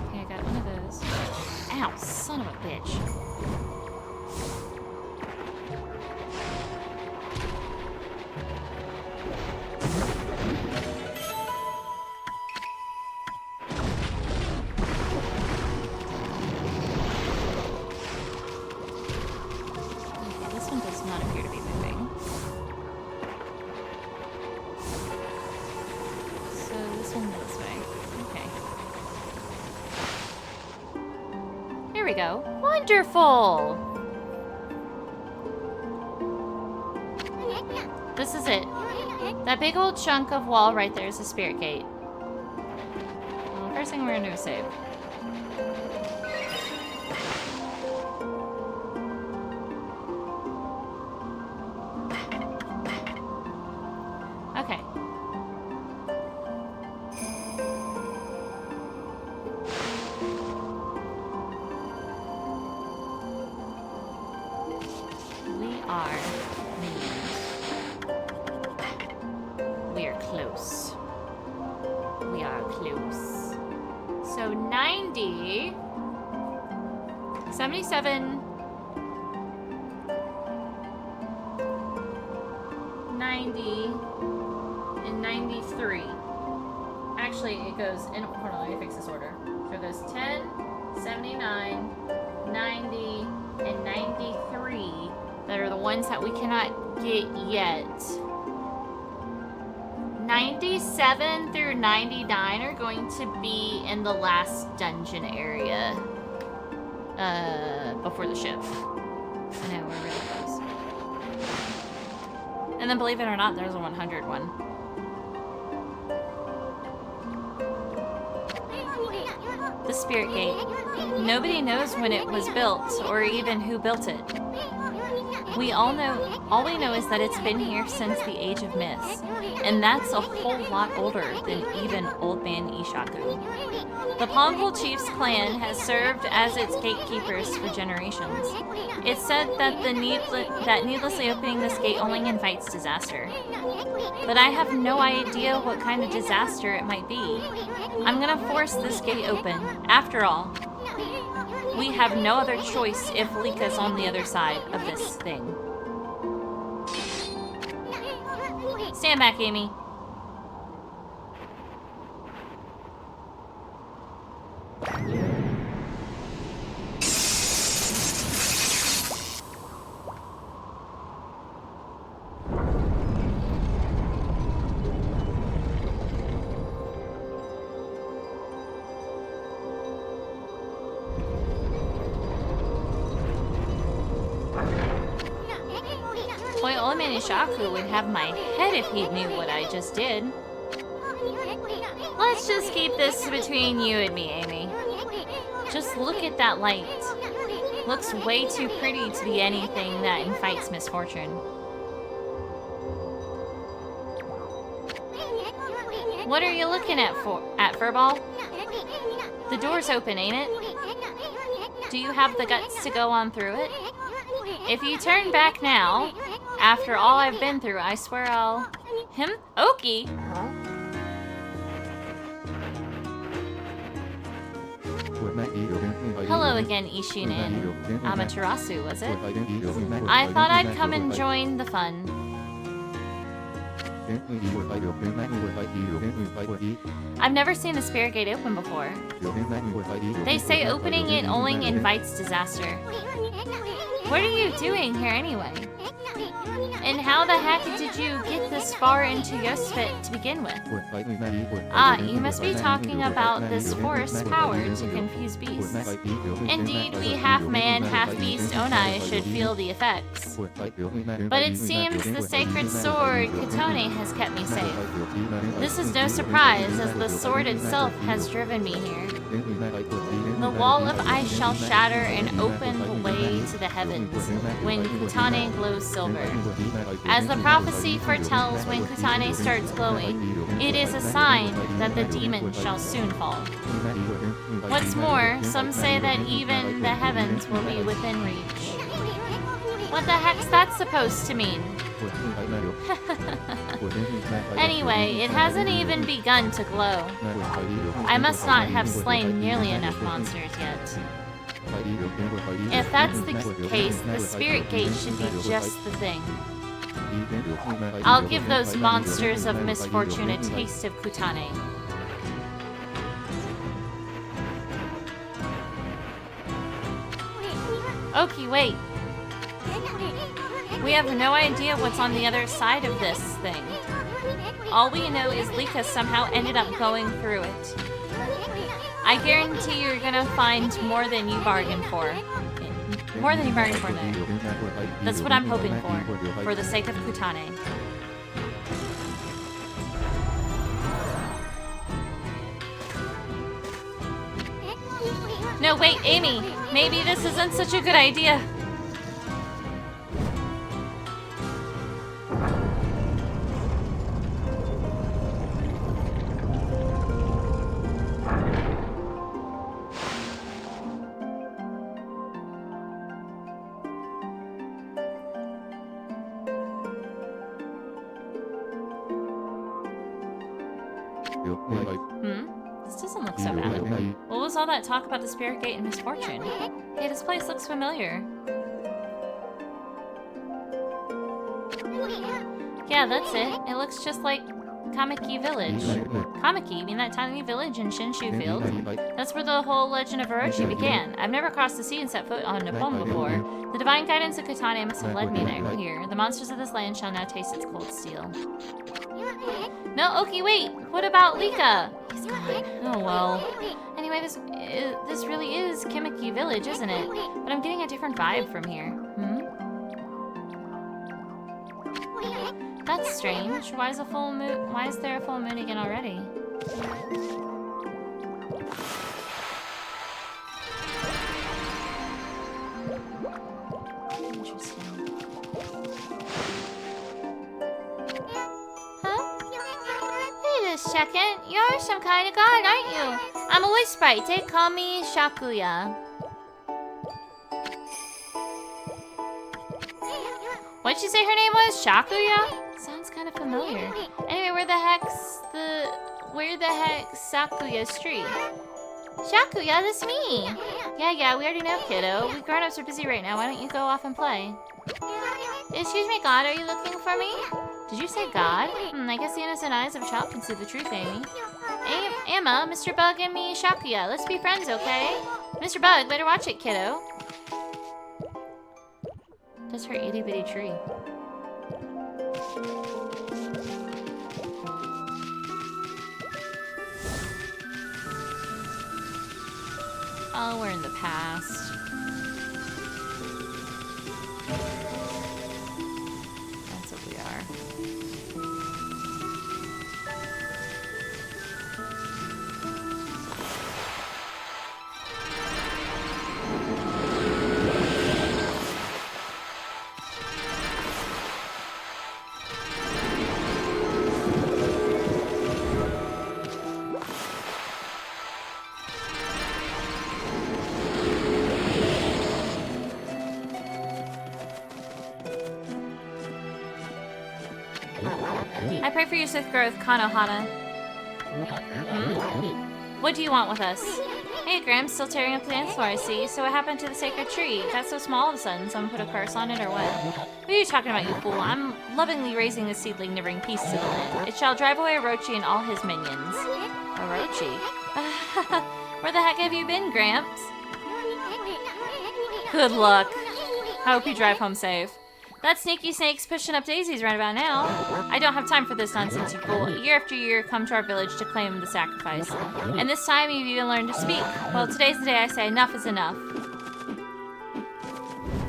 Okay, I got one of those. Ow, son of a bitch. There we go. Wonderful! This is it. That big old chunk of wall right there is the spirit gate. Well, the first thing we're gonna do is save. Okay. We are minions. We are close. We are close. So 90, 77, 90, and 93. Actually, it goes in. Hold on, let me fix this order. So it goes 10, 79, 90, and 93 that are the ones that we cannot get yet. 97 through 99 are going to be in the last dungeon area before the ship. I know, we're really close. And then, believe it or not, there's a 100 one. The Spirit Gate. Nobody knows when it was built, or even who built it. All we know is that it's been here since the Age of Myths, and that's a whole lot older than even Old Man Ishaku. The Pongol Chief's clan has served as its gatekeepers for generations. It's said that needlessly opening this gate only invites disaster. But I have no idea what kind of disaster it might be. I'm gonna force this gate open. After all, we have no other choice if Lika's on the other side of this thing. Stand back, Amy. Boy, Old Man Ishaku would have my head if he knew what I just did. Let's just keep this between you and me, Amy. Just look at that light. Looks way too pretty to be anything that invites misfortune. What are you looking at, Furball? The door's open, ain't it? Do you have the guts to go on through it? If you turn back now, after all I've been through, I swear I'll... Oki? Hello again, Ishin and Amaterasu, was it? I thought I'd come and join the fun. I've never seen the Spirit Gate open before. They say opening it only invites disaster. What are you doing here anyway? And how the heck did you get this far into Yosfit to begin with? Ah, you must be talking about this force power to confuse beasts. Indeed, we half-man, half-beast Onai should feel the effects. But it seems the sacred sword Katone has kept me safe. This is no surprise, as the sword itself has driven me here. The wall of ice shall shatter and open the way to the heavens when Katane glows silver. As the prophecy foretells, when Katane starts glowing, it is a sign that the demon shall soon fall. What's more, some say that even the heavens will be within reach. What the heck's that supposed to mean? Anyway, it hasn't even begun to glow. I must not have slain nearly enough monsters yet. If that's the case, the spirit gate should be just the thing. I'll give those monsters of misfortune a taste of Kutane. Okie, wait. We have no idea what's on the other side of this thing. All we know is Lika somehow ended up going through it. I guarantee you're gonna find more than you bargained for. More than you bargained for there. That's what I'm hoping for the sake of Kutane. No, wait, Amy! Maybe this isn't such a good idea. This doesn't look so bad. What was all that talk about the spirit gate and misfortune? Hey, this place looks familiar. Yeah, that's it. It looks just like Kamiki Village. Kamiki? You mean that tiny village in Shinshu Field? That's where the whole legend of Orochi began. I've never crossed the sea and set foot on Nippon before. The divine guidance of Katane must have led me there. Here, the monsters of this land shall now taste its cold steel. No, okay, wait. What about Lika? He's gone. Oh well. Anyway, this really is Kamiki Village, isn't it? But I'm getting a different vibe from here. That's strange. Why is there a full moon again already? Interesting. Wait a second. You're some kind of god, aren't you? I'm a wish sprite. They call me Shakuya. What'd you say her name was? Shakuya? Sounds kind of familiar. Anyway, where the heck's Sakuya Street? Shakuya, that's me! Yeah, we already know, kiddo. We grown-ups are busy right now. Why don't you go off and play? Excuse me, God, are you looking for me? Did you say God? I guess the innocent eyes of a child can see the truth, Amy. Emma, Mr. Bug and me, Shakuya. Let's be friends, okay? Mr. Bug, better watch it, kiddo. That's her itty-bitty tree. Oh, we're in the past. That's what we are. I pray for your swift growth, Kanohana. What do you want with us? Hey, Gramps, still tearing up the dance floor, I see. So what happened to the sacred tree? It got so small all of a sudden. Someone put a curse on it or what? What are you talking about, you fool? I'm lovingly raising this seedling to bring peace to the land. It shall drive away Orochi and all his minions. Orochi? Where the heck have you been, Gramps? Good luck. I hope you drive home safe. That sneaky snake's pushing up daisies right about now. I don't have time for this nonsense, you fool. Year after year, come to our village to claim the sacrifice. And this time, you've even learned to speak. Well, today's the day I say enough is enough.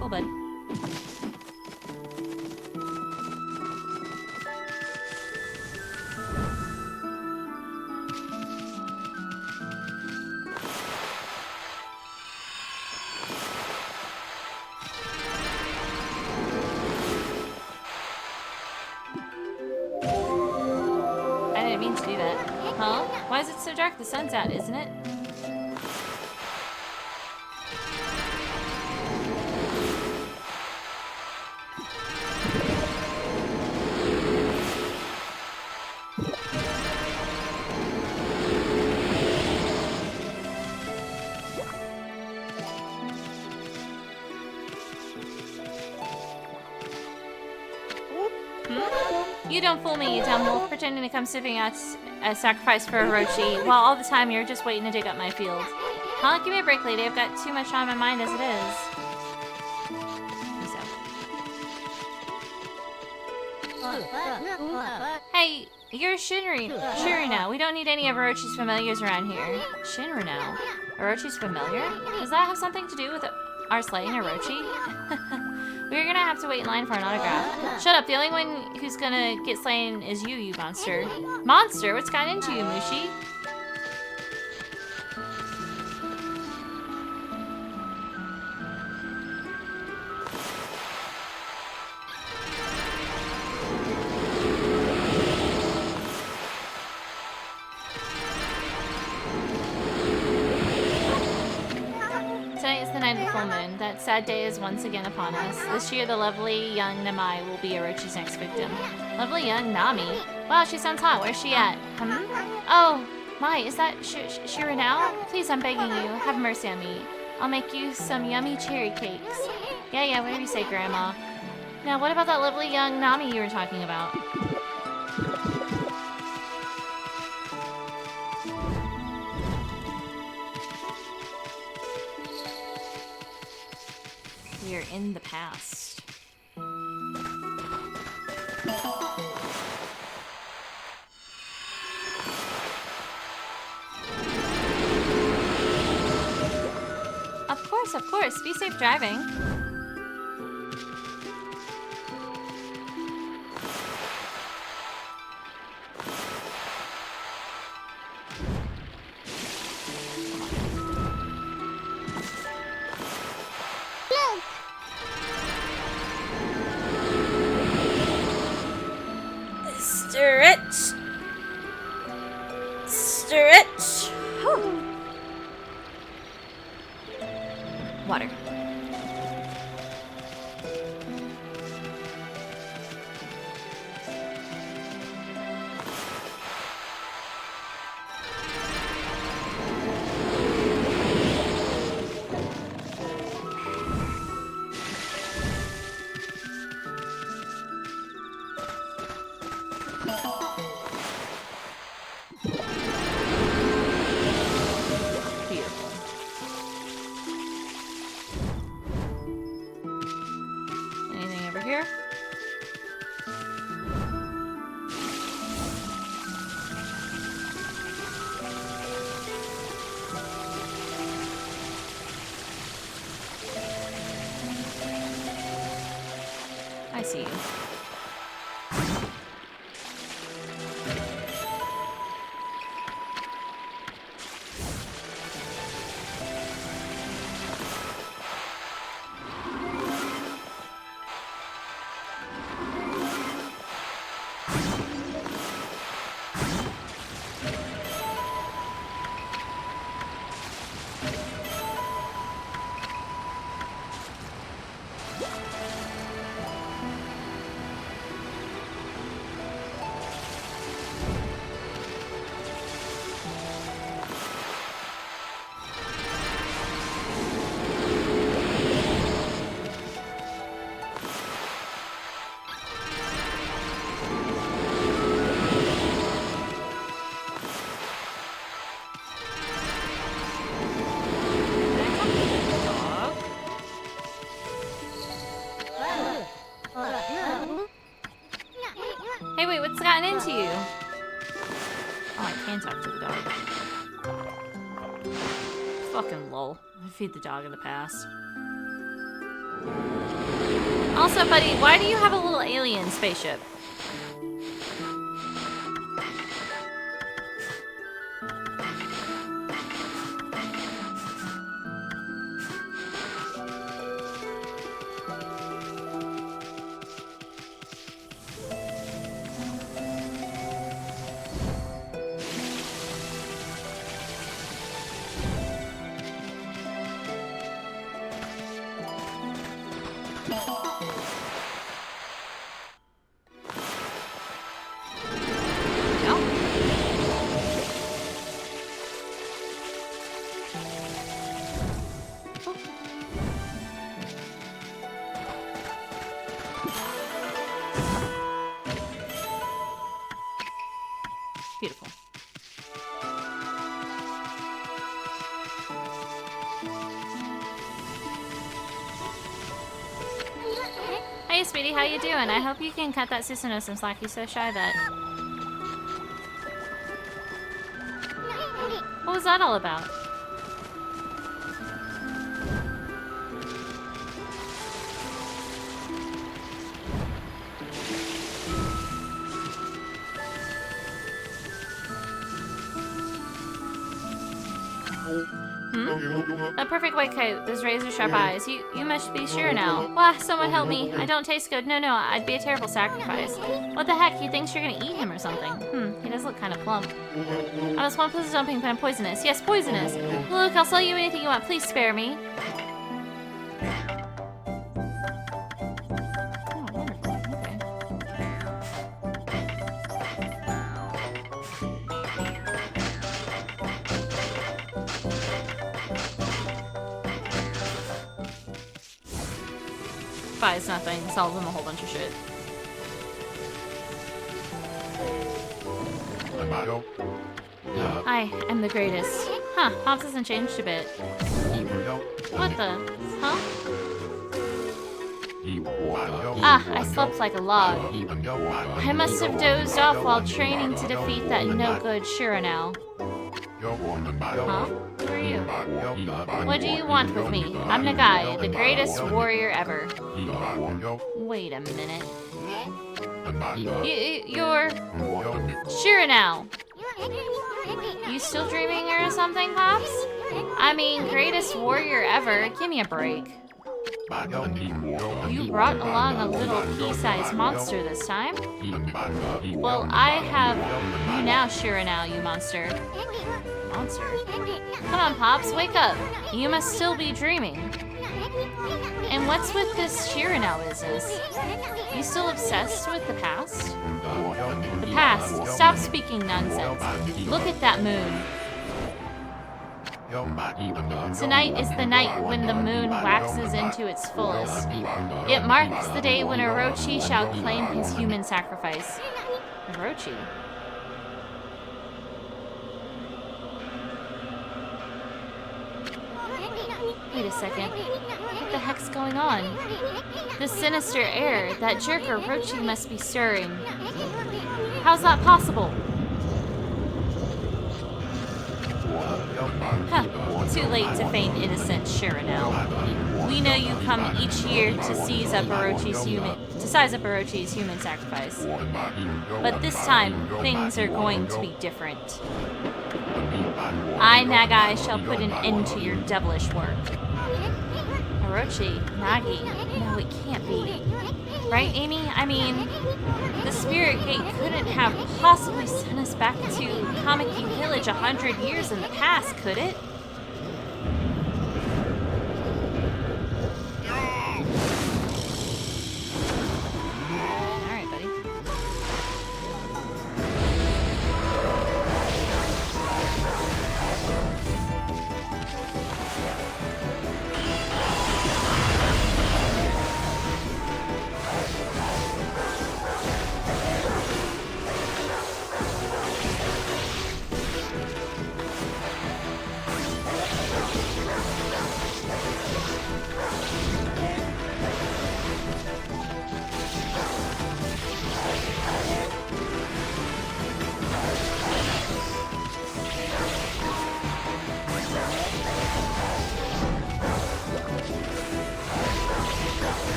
Cool, bud. I didn't mean to do that. Huh? Why is it so dark? The sun's out, isn't it? You don't fool me, you dumb wolf, pretending to come sniffing at a sacrifice for Orochi, while all the time you're just waiting to dig up my field. Huh? Give me a break, lady. I've got too much on my mind as it is. Hey, you're Shinri now. We don't need any of Orochi's familiars around here. Shinri now? Orochi's familiar? Does that have something to do with our slaying Orochi? We're gonna have to wait in line for an autograph. Shut up, the only one who's gonna get slain is you monster. Monster? What's gotten into you, Mushi? Tonight is the night of the full moon. That sad day is once again upon us. This year, the lovely young Namai will be Orochi's next victim. Lovely young Nami? Wow, she sounds hot. Where's she at? Oh, my, is that Shira now? Please, I'm begging you, have mercy on me. I'll make you some yummy cherry cakes. Yeah, whatever you say, Grandma. Now, what about that lovely young Nami you were talking about? We are in the past. Of course. Be safe driving. Stretch. Whew. Water. Here? I see you. Hey, wait, what's gotten into you? Oh, I can talk to the dog. Fucking lol. I feed the dog in the past. Also, buddy, why do you have a little alien spaceship? Beautiful. Hey, sweetie, how you doing? I hope you can cut that Susanoo some slack. He's so shy that... What was that all about? A perfect white coat, those razor-sharp eyes. You must be sure now. Wah, someone help me. I don't taste good. No, I'd be a terrible sacrifice. What the heck? He thinks you're gonna eat him or something. He does look kind of plump. I was one plus jumping, but I'm poisonous. Yes, poisonous. Look, I'll sell you anything you want. Please spare me. Oh, wonderful. Okay. Buys nothing, sells them a whole bunch of shit. Hi, I'm the greatest. Huh, Pops hasn't changed a bit. What the? Huh? Ah, I slept like a log. I must have dozed off while training to defeat that no-good Shiranow. Huh? Who are you? What do you want with me? I'm Nagai, the greatest warrior ever. Wait a minute. You're... Shiranow! You still dreaming or something, Pops? I mean, greatest warrior ever. Give me a break. You brought along a little pea-sized monster this time? Well, I have you now, Shiranow, you monster. Monster? Come on, Pops, wake up. You must still be dreaming. And what's with this Shiranow business? You still obsessed with the past? The past. Stop speaking nonsense. Look at that moon. Tonight is the night when the moon waxes into its fullest. It marks the day when Orochi shall claim his human sacrifice. Orochi? Wait a second. What the heck's going on? The sinister air, that jerk Orochi must be stirring. How's that possible? Huh. Too late to feign innocent, Shiranow. We know you come each year to size up Orochi's human sacrifice. But this time, things are going to be different. I, Nagai, shall put an end to your devilish work. Orochi? Nagi? No, it can't be. Right, Amy? I mean, the Spirit Gate couldn't have possibly sent us back to Kamiki Village 100 years in the past, could it? Alright, buddy.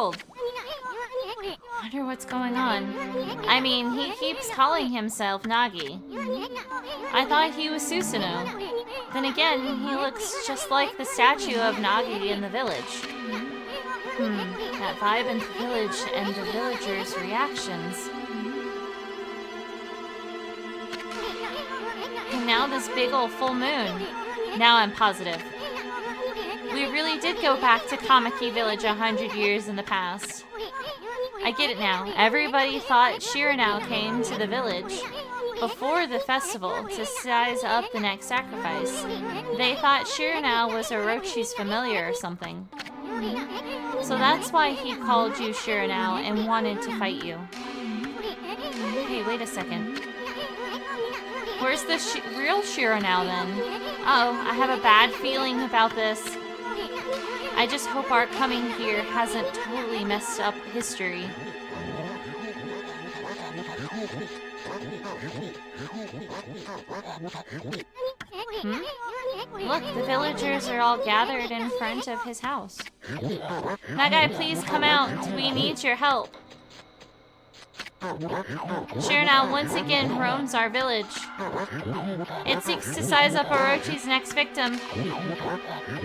world. Wonder what's going on. I mean, he keeps calling himself Nagi. I thought he was Susanoo. Then again, he looks just like the statue of Nagi in the village. That vibe in the village and the villagers' reactions. And now this big ol' full moon. Now I'm positive. We really did go back to Kamiki Village 100 years in the past. I get it now. Everybody thought Shiranao came to the village before the festival to size up the next sacrifice. They thought Shiranao was Orochi's familiar or something. So that's why he called you Shiranao and wanted to fight you. Hey, wait a second. Where's the real Shiranao then? Uh-oh, I have a bad feeling about this. I just hope our coming here hasn't totally messed up history. Look, the villagers are all gathered in front of his house. Nagai, please come out. We need your help. Shiranao once again roams our village. It seeks to size up Orochi's next victim.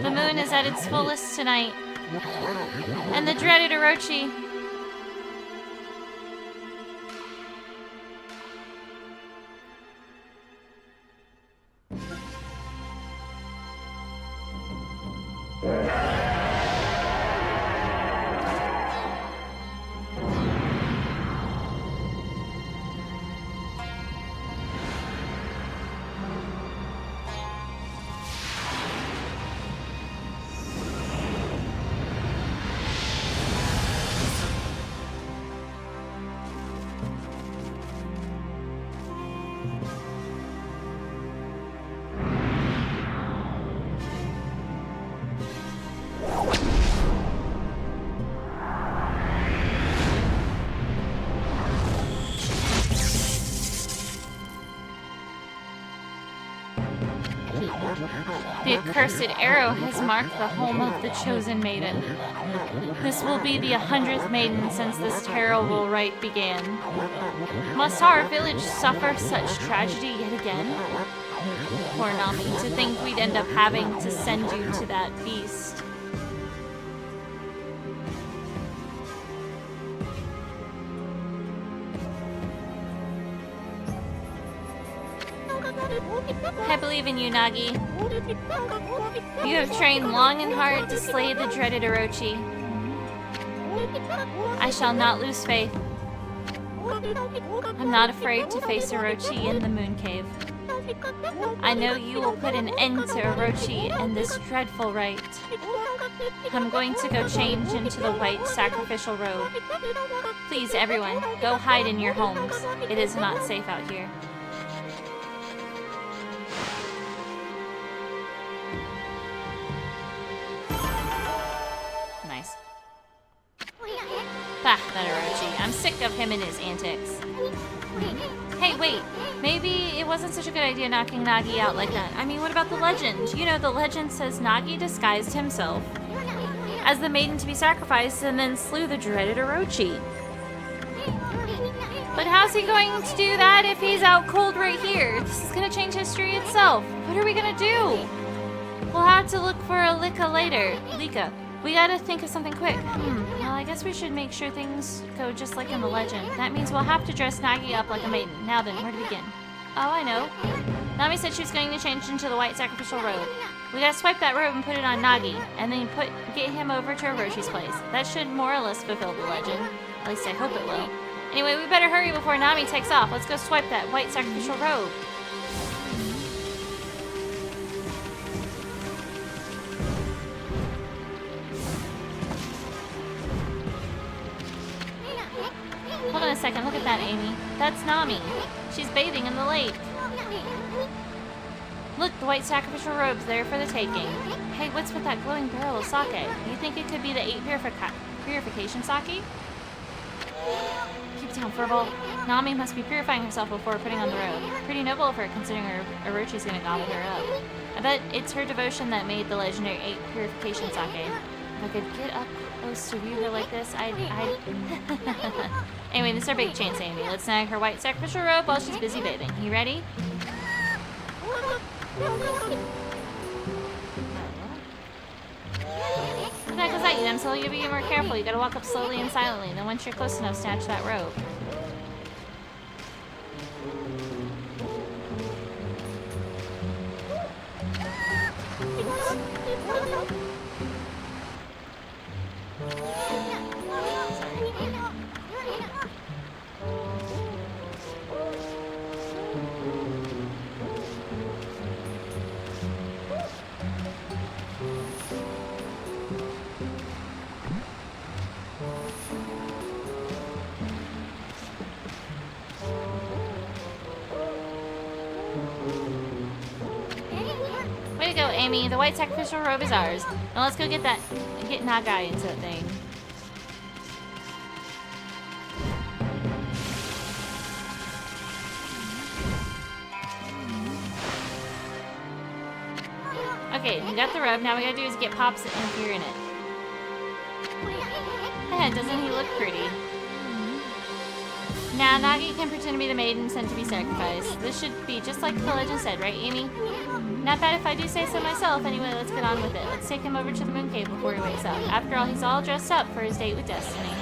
The moon is at its fullest tonight. And the dreaded Orochi. The accursed arrow has marked the home of the chosen maiden. This will be the 100th maiden since this terrible rite began. Must our village suffer such tragedy yet again? Poor Nami, to think we'd end up having to send you to that beast. I believe in you, Nagi. You have trained long and hard to slay the dreaded Orochi. I shall not lose faith. I'm not afraid to face Orochi in the Moon Cave. I know you will put an end to Orochi and this dreadful rite. I'm going to go change into the white sacrificial robe. Please, everyone, go hide in your homes. It is not safe out here. Nice. Bah, that Orochi. I'm sick of him and his antics. Hey, wait. Maybe it wasn't such a good idea knocking Nagi out like that. I mean, what about the legend? You know, the legend says Nagi disguised himself as the maiden to be sacrificed and then slew the dreaded Orochi. But how's he going to do that if he's out cold right here? This is going to change history itself. What are we going to do? We'll have to look for a Lika later. Lika. We gotta think of something quick. Well, I guess we should make sure things go just like in the legend. That means we'll have to dress Nagi up like a maiden. Now then, where to begin? Oh, I know. Nami said she was going to change into the white sacrificial robe. We gotta swipe that robe and put it on Nagi, and then get him over to Oroshi's place. That should more or less fulfill the legend. At least I hope it will. Anyway, we better hurry before Nami takes off. Let's go swipe that white sacrificial robe. Hold on a second, look at that, Amy. That's Nami. She's bathing in the lake. Look, the white sacrificial robe's there for the taking. Hey, what's with that glowing barrel of sake? You think it could be the 8 purification sake? Keep down, Furball. Nami must be purifying herself before putting on the robe. Pretty noble of her, considering Orochi's gonna gobble her up. I bet it's her devotion that made the legendary 8 purification sake. If I could get up close to view her like this, I'd... Anyway, this is our big chance, Amy. Let's snag her white sacrificial robe while she's busy bathing. You ready? What the heck was that? You so you gotta be more careful. You gotta walk up slowly and silently, and then once you're close enough, snatch that robe. Way to go, Amy. The white sacrificial robe is ours. Now let's go get Nagai into that thing. Okay, we got the robe. Now we gotta do is get Pops and appear in it. Doesn't he look pretty? Now Nagi can pretend to be the maiden sent to be sacrificed. This should be just like the legend said, right, Amy? Not bad if I do say so myself. Anyway, let's get on with it. Let's take him over to the moon cave before he wakes up. After all, he's all dressed up for his date with Destiny.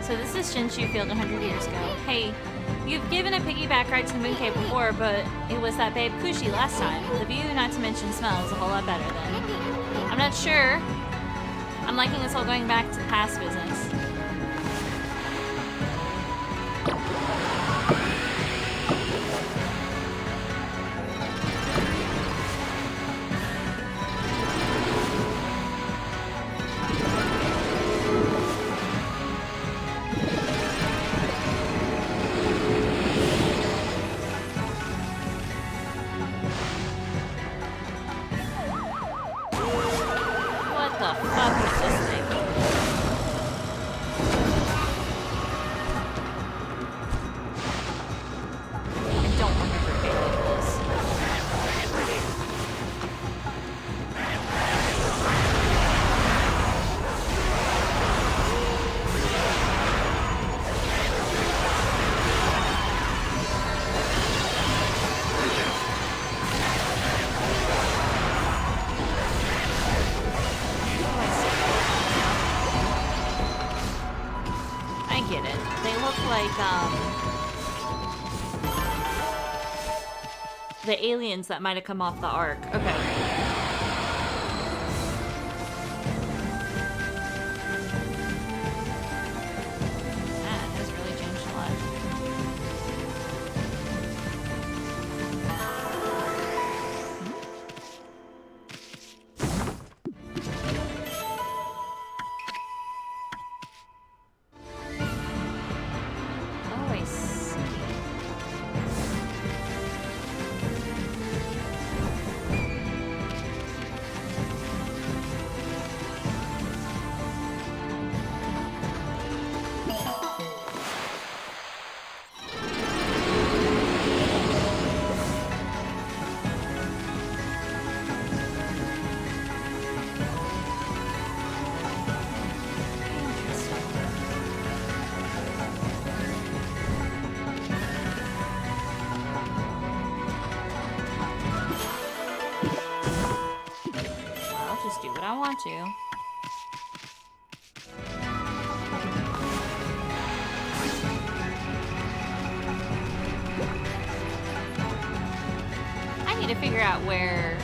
So this is Shinshu Field 100 years ago. Hey, you've given a piggyback ride to the moon cave before, but it was that babe Kushi last time. The view, not to mention smell, is a whole lot better then. I'm not sure. I'm liking this whole going back to the past business. The aliens that might have come off the Ark. Okay. To. I need to figure out where...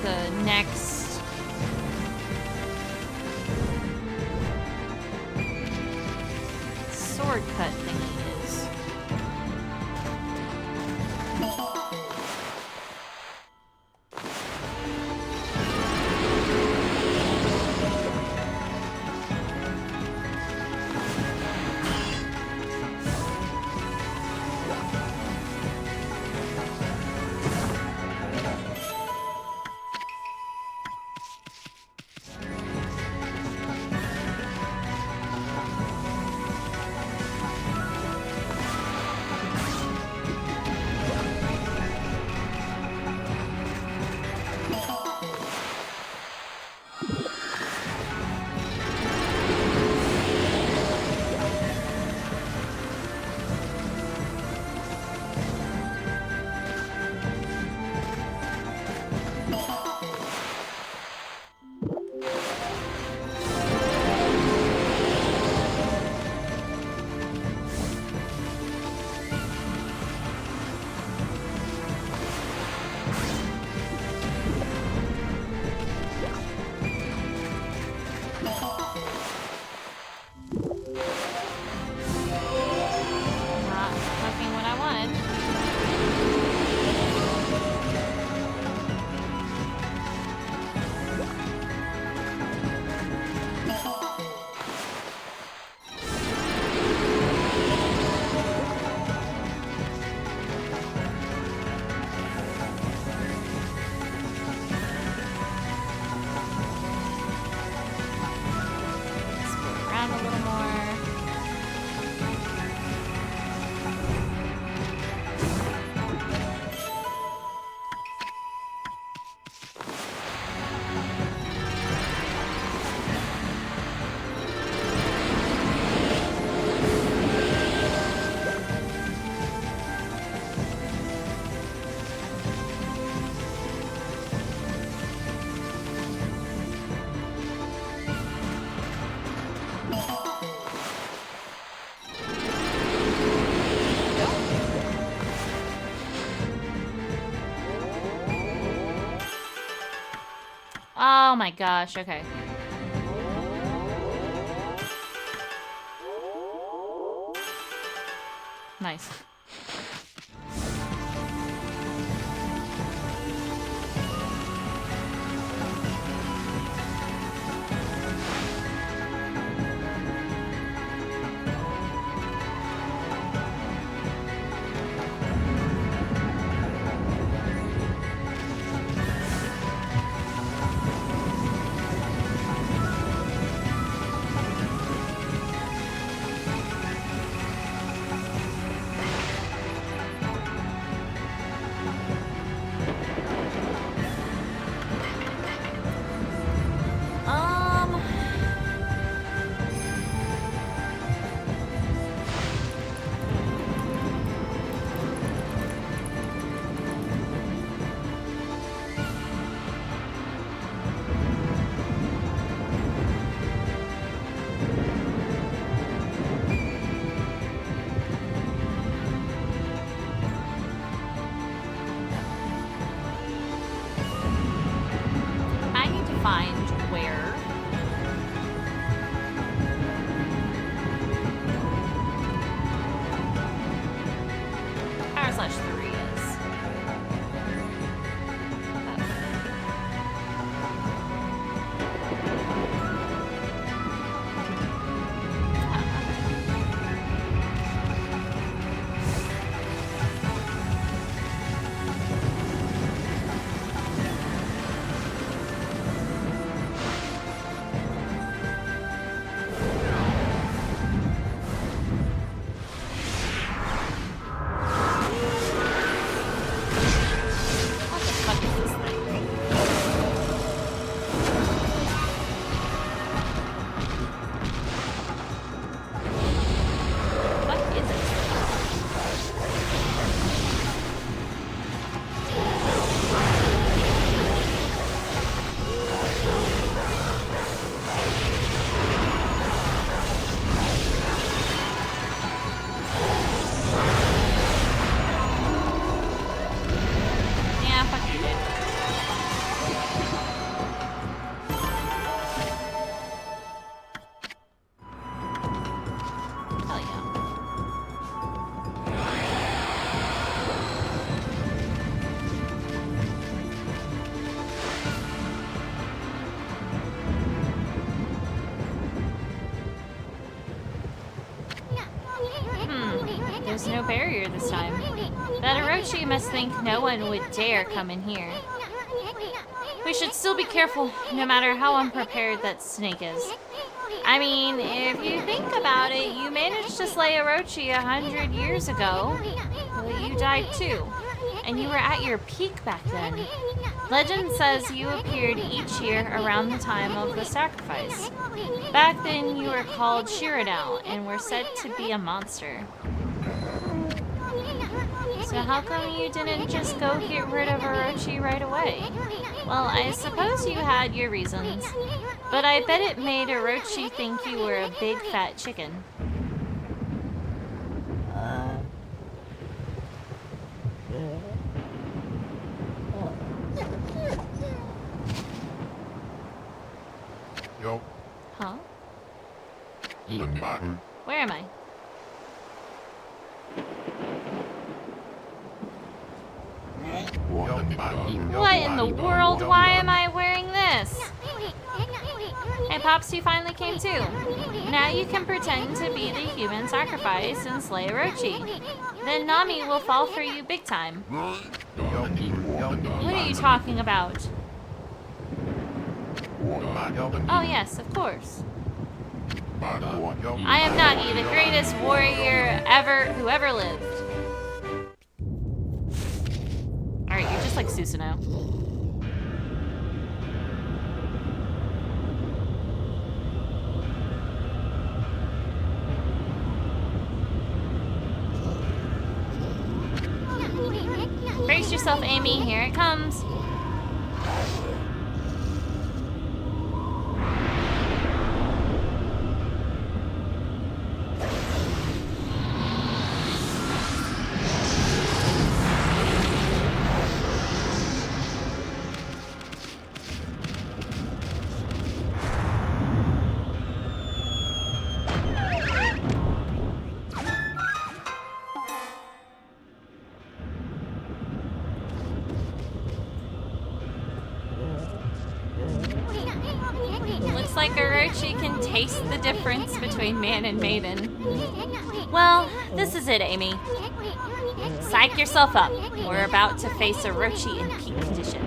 the next sword cut thingy is. Not fucking what I wanted. Spin around a little more. Oh my gosh, okay. Nice. I need to find where R/3 is. What the fuck is this thing? What is it? Yeah, fuck you, dude. scarier this time. That Orochi must think no one would dare come in here. We should still be careful, no matter how unprepared that snake is. I mean, if you think about it, you managed to slay Orochi 100 years ago, but you died too, and you were at your peak back then. Legend says you appeared each year around the time of the sacrifice. Back then, you were called Shiradao and were said to be a monster. So how come you didn't just go get rid of Orochi right away? Well, I suppose you had your reasons, but I bet it made Orochi think you were a big fat chicken. Yo. Huh? Where am I? What in the world? Why am I wearing this? Hey, Pops, you finally came too. Now you can pretend to be the human sacrifice and slay Orochi. Then Nami will fall for you big time. What are you talking about? Oh yes, of course. I am Nagi, the greatest warrior who ever lived. Alright, you're just like Susanoo. Brace yourself, Amy. Here it comes. Looks like Orochi can taste the difference between man and maiden. Well, this is it, Amy. Psych yourself up. We're about to face Orochi in peak condition.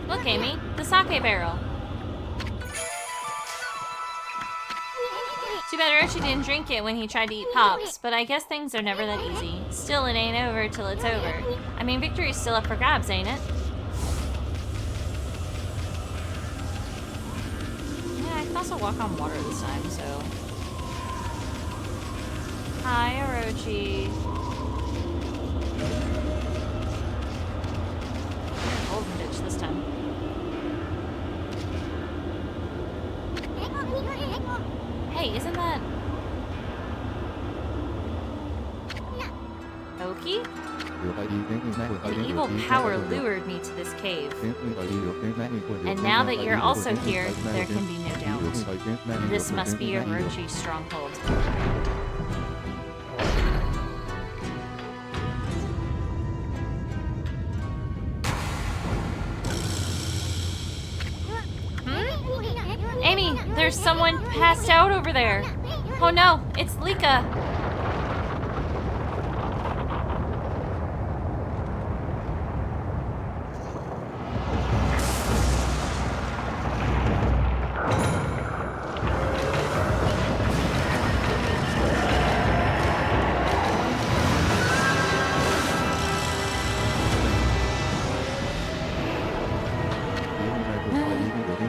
Look, Amy, the sake barrel. Too bad Orochi didn't drink it when he tried to eat Pops, but I guess things are never that easy. Still, it ain't over till it's over. I mean, victory's still up for grabs, ain't it? Yeah, I can also walk on water this time, so... Hi, Orochi. You're a golden bitch this time. Hey, isn't that... Oki? The evil power lured me to this cave. And now that you're also here, there can be no doubt. This must be Orochi's stronghold. Amy, there's someone passed out over there. Oh no, it's Lika.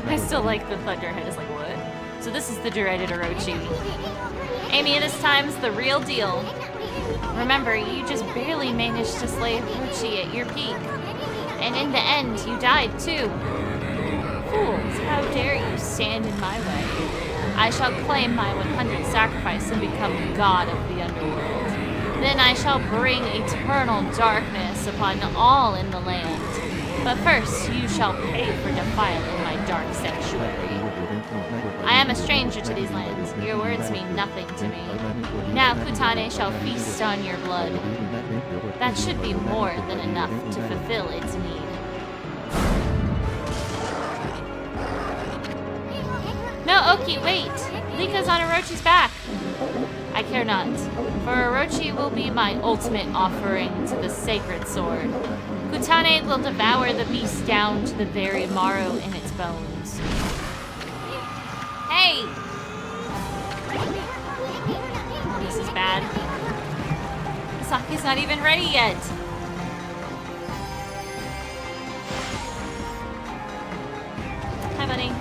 I still like the Thunderhead is like, what? So this is the dreaded Orochi. Amy, this time's the real deal. Remember, you just barely managed to slay Orochi at your peak. And in the end, you died too. Fools, how dare you stand in my way? I shall claim my 100th sacrifice and become god of the underworld. Then I shall bring eternal darkness upon all in the land. But first, you shall pay for defiling my dark sanctuary. I am a stranger to these lands. Your words mean nothing to me. Now Kutane shall feast on your blood. That should be more than enough to fulfill its need. No, Oki, wait! Lika's on Orochi's back! I care not, for Orochi will be my ultimate offering to the sacred sword. Kutane will devour the beast down to the very marrow in its bones. Hey! Oh, this is bad. Saki's not even ready yet. Hi, buddy.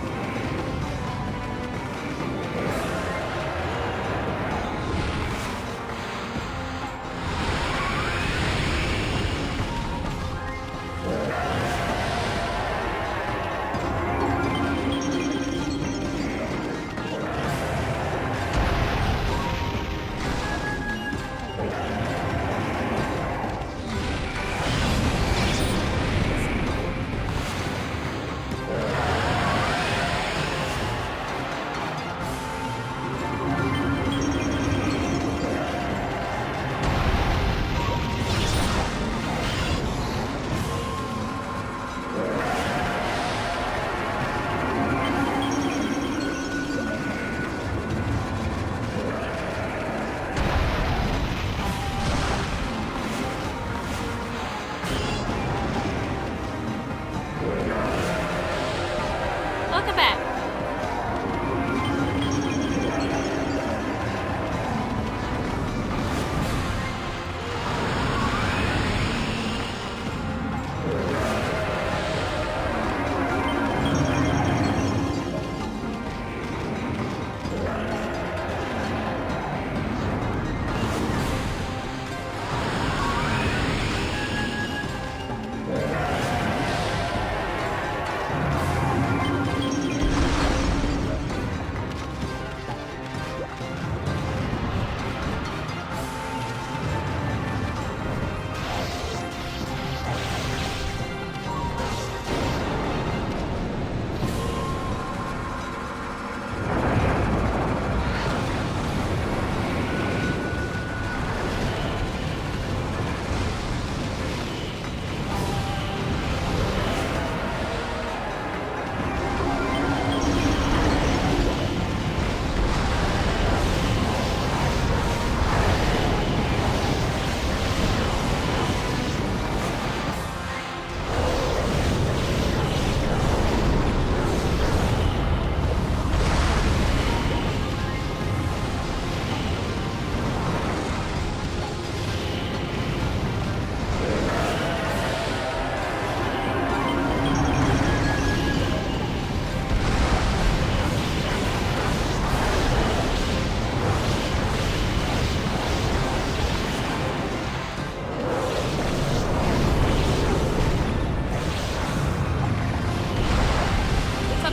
Welcome back.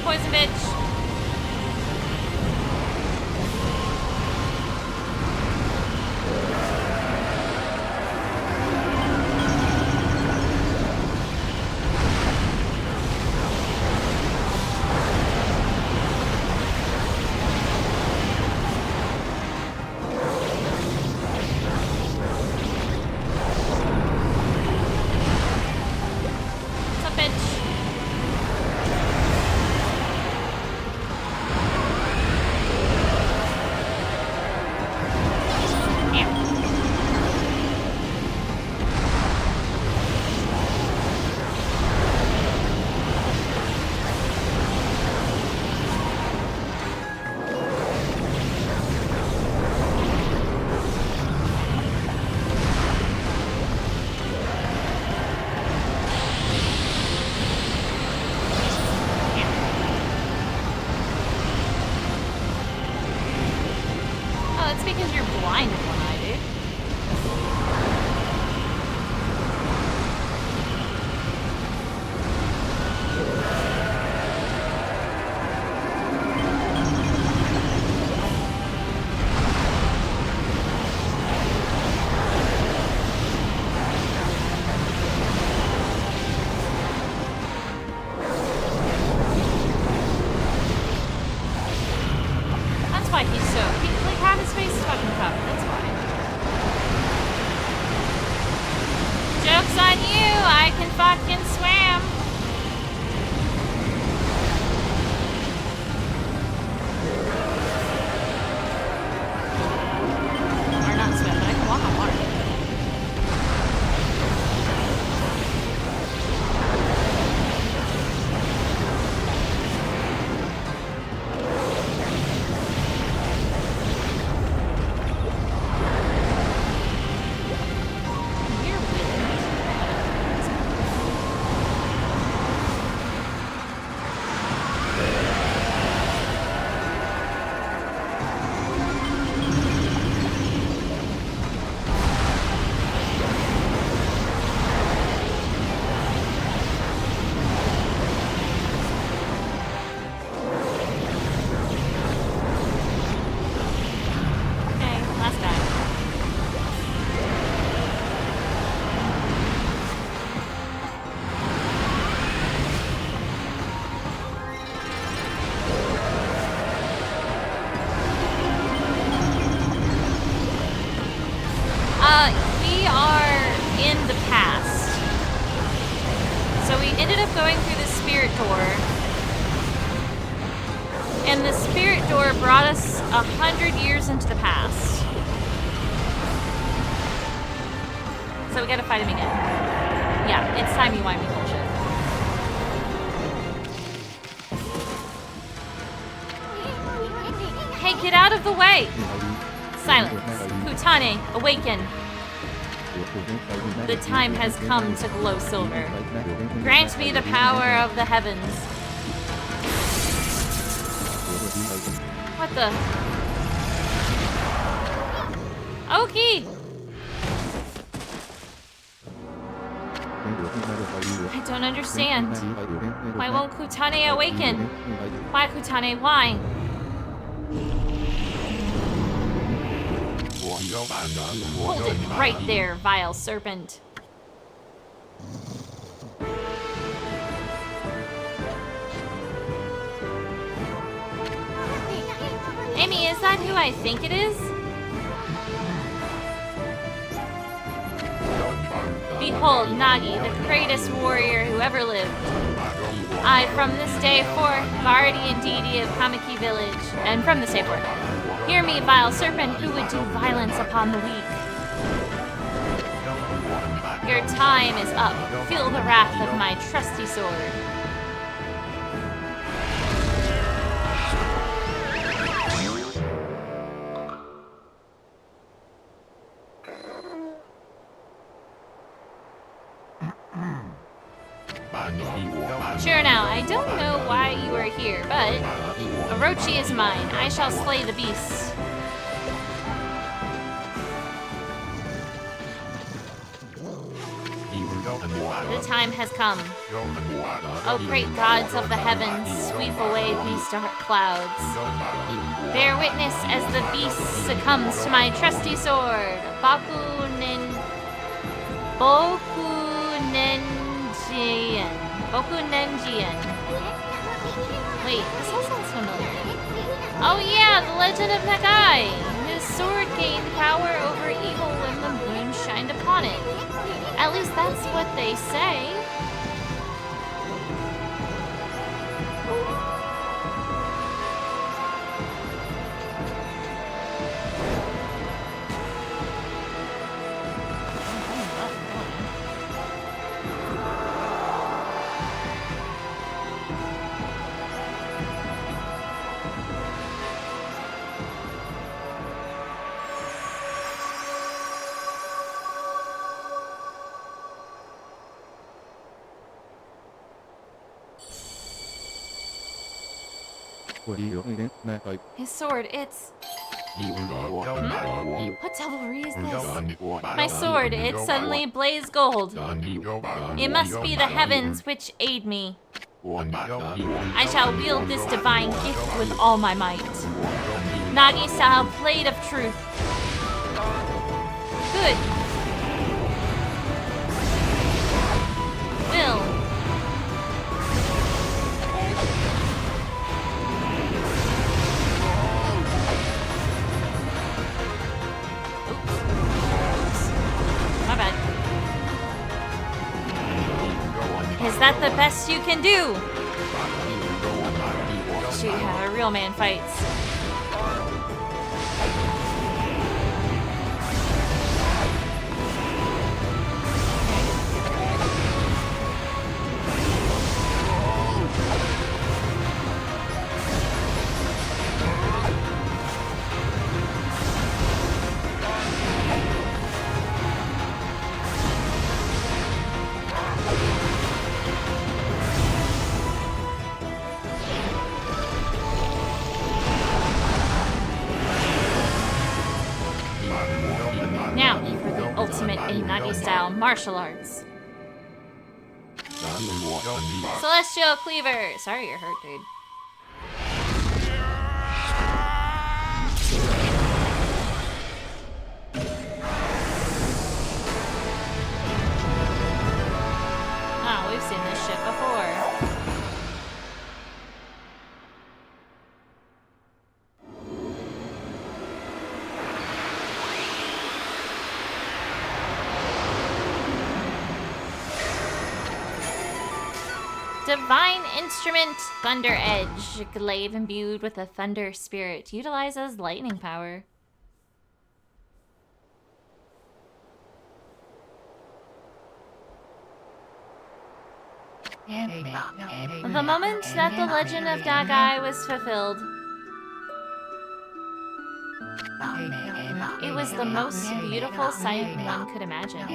Poison bitch. What's up, bitch? It's because you're blind in one eye, dude. why he's so... Like, half his face is fucking covered. That's why. Joke's on you! I can fucking swim! Or not swim, but I can walk on water. We are in the past. So we ended up going through the spirit door. And the spirit door brought us 100 years into the past. So we gotta fight him again. Yeah, it's timey-wimey bullshit. Hey, get out of the way! Silence. Kutane, awaken. The time has come to glow silver. Grant me the power of the heavens. What the? Oki! I don't understand. Why won't Kutane awaken? Why, Kutane, why? Hold it right there, vile serpent. Amy, is that who I think it is? Behold, Nagi, the greatest warrior who ever lived. I, from this day forth, guardian deity of Kamiki village, and from this day forth, hear me, vile serpent, who would do violence upon the weak. Your time is up. Feel the wrath of my trusty sword. Sure now, I don't know why you are here, but Orochi is mine. I shall slay the beast. The time has come. O great gods of the heavens, sweep away these dark clouds. Bear witness as the beast succumbs to my trusty sword. Boku Nenjian. Wait, this all sounds familiar. Oh yeah, the legend of Nagai. His sword gained power over evil when the moon shined upon it. At least that's what they say. His sword, it's... What devilry is this? My sword, it suddenly blazed gold. It must be the heavens which aid me. I shall wield this divine gift with all my might. Nagi-style blade of truth. Good. Will. that the best you can do? Show you how a real man fights. Now for the ultimate Inagi-style martial arts. Celestial Cleaver! Sorry you're hurt, dude. Oh, we've seen this shit before. Divine Instrument, Thunder Edge, glaive imbued with a thunder spirit, utilizes lightning power. The moment that the legend of Nagai was fulfilled, it was the most beautiful sight one could imagine.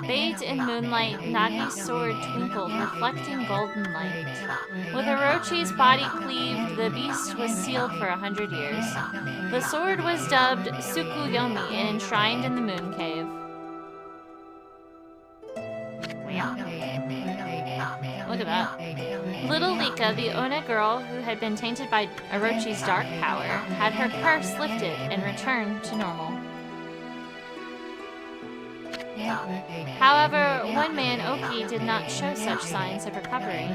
Bathed in moonlight, Nagi's sword twinkled, reflecting golden light. With Orochi's body cleaved, the beast was sealed for 100 years. The sword was dubbed Tsukuyomi and enshrined in the moon cave. Look at that. Little Lika, the Ona girl who had been tainted by Orochi's dark power, had her curse lifted and returned to normal. However, one man, Oki, did not show such signs of recovery.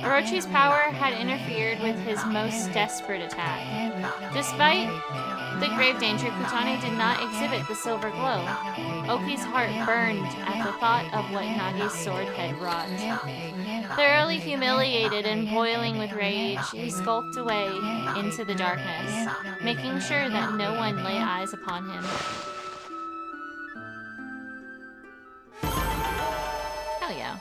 Orochi's power had interfered with his most desperate attack. Despite the grave danger, Kutane did not exhibit the silver glow. Oki's heart burned at the thought of what Nagi's sword had wrought. Thoroughly humiliated and boiling with rage, he skulked away into the darkness, making sure that no one lay eyes upon him. Hell yeah.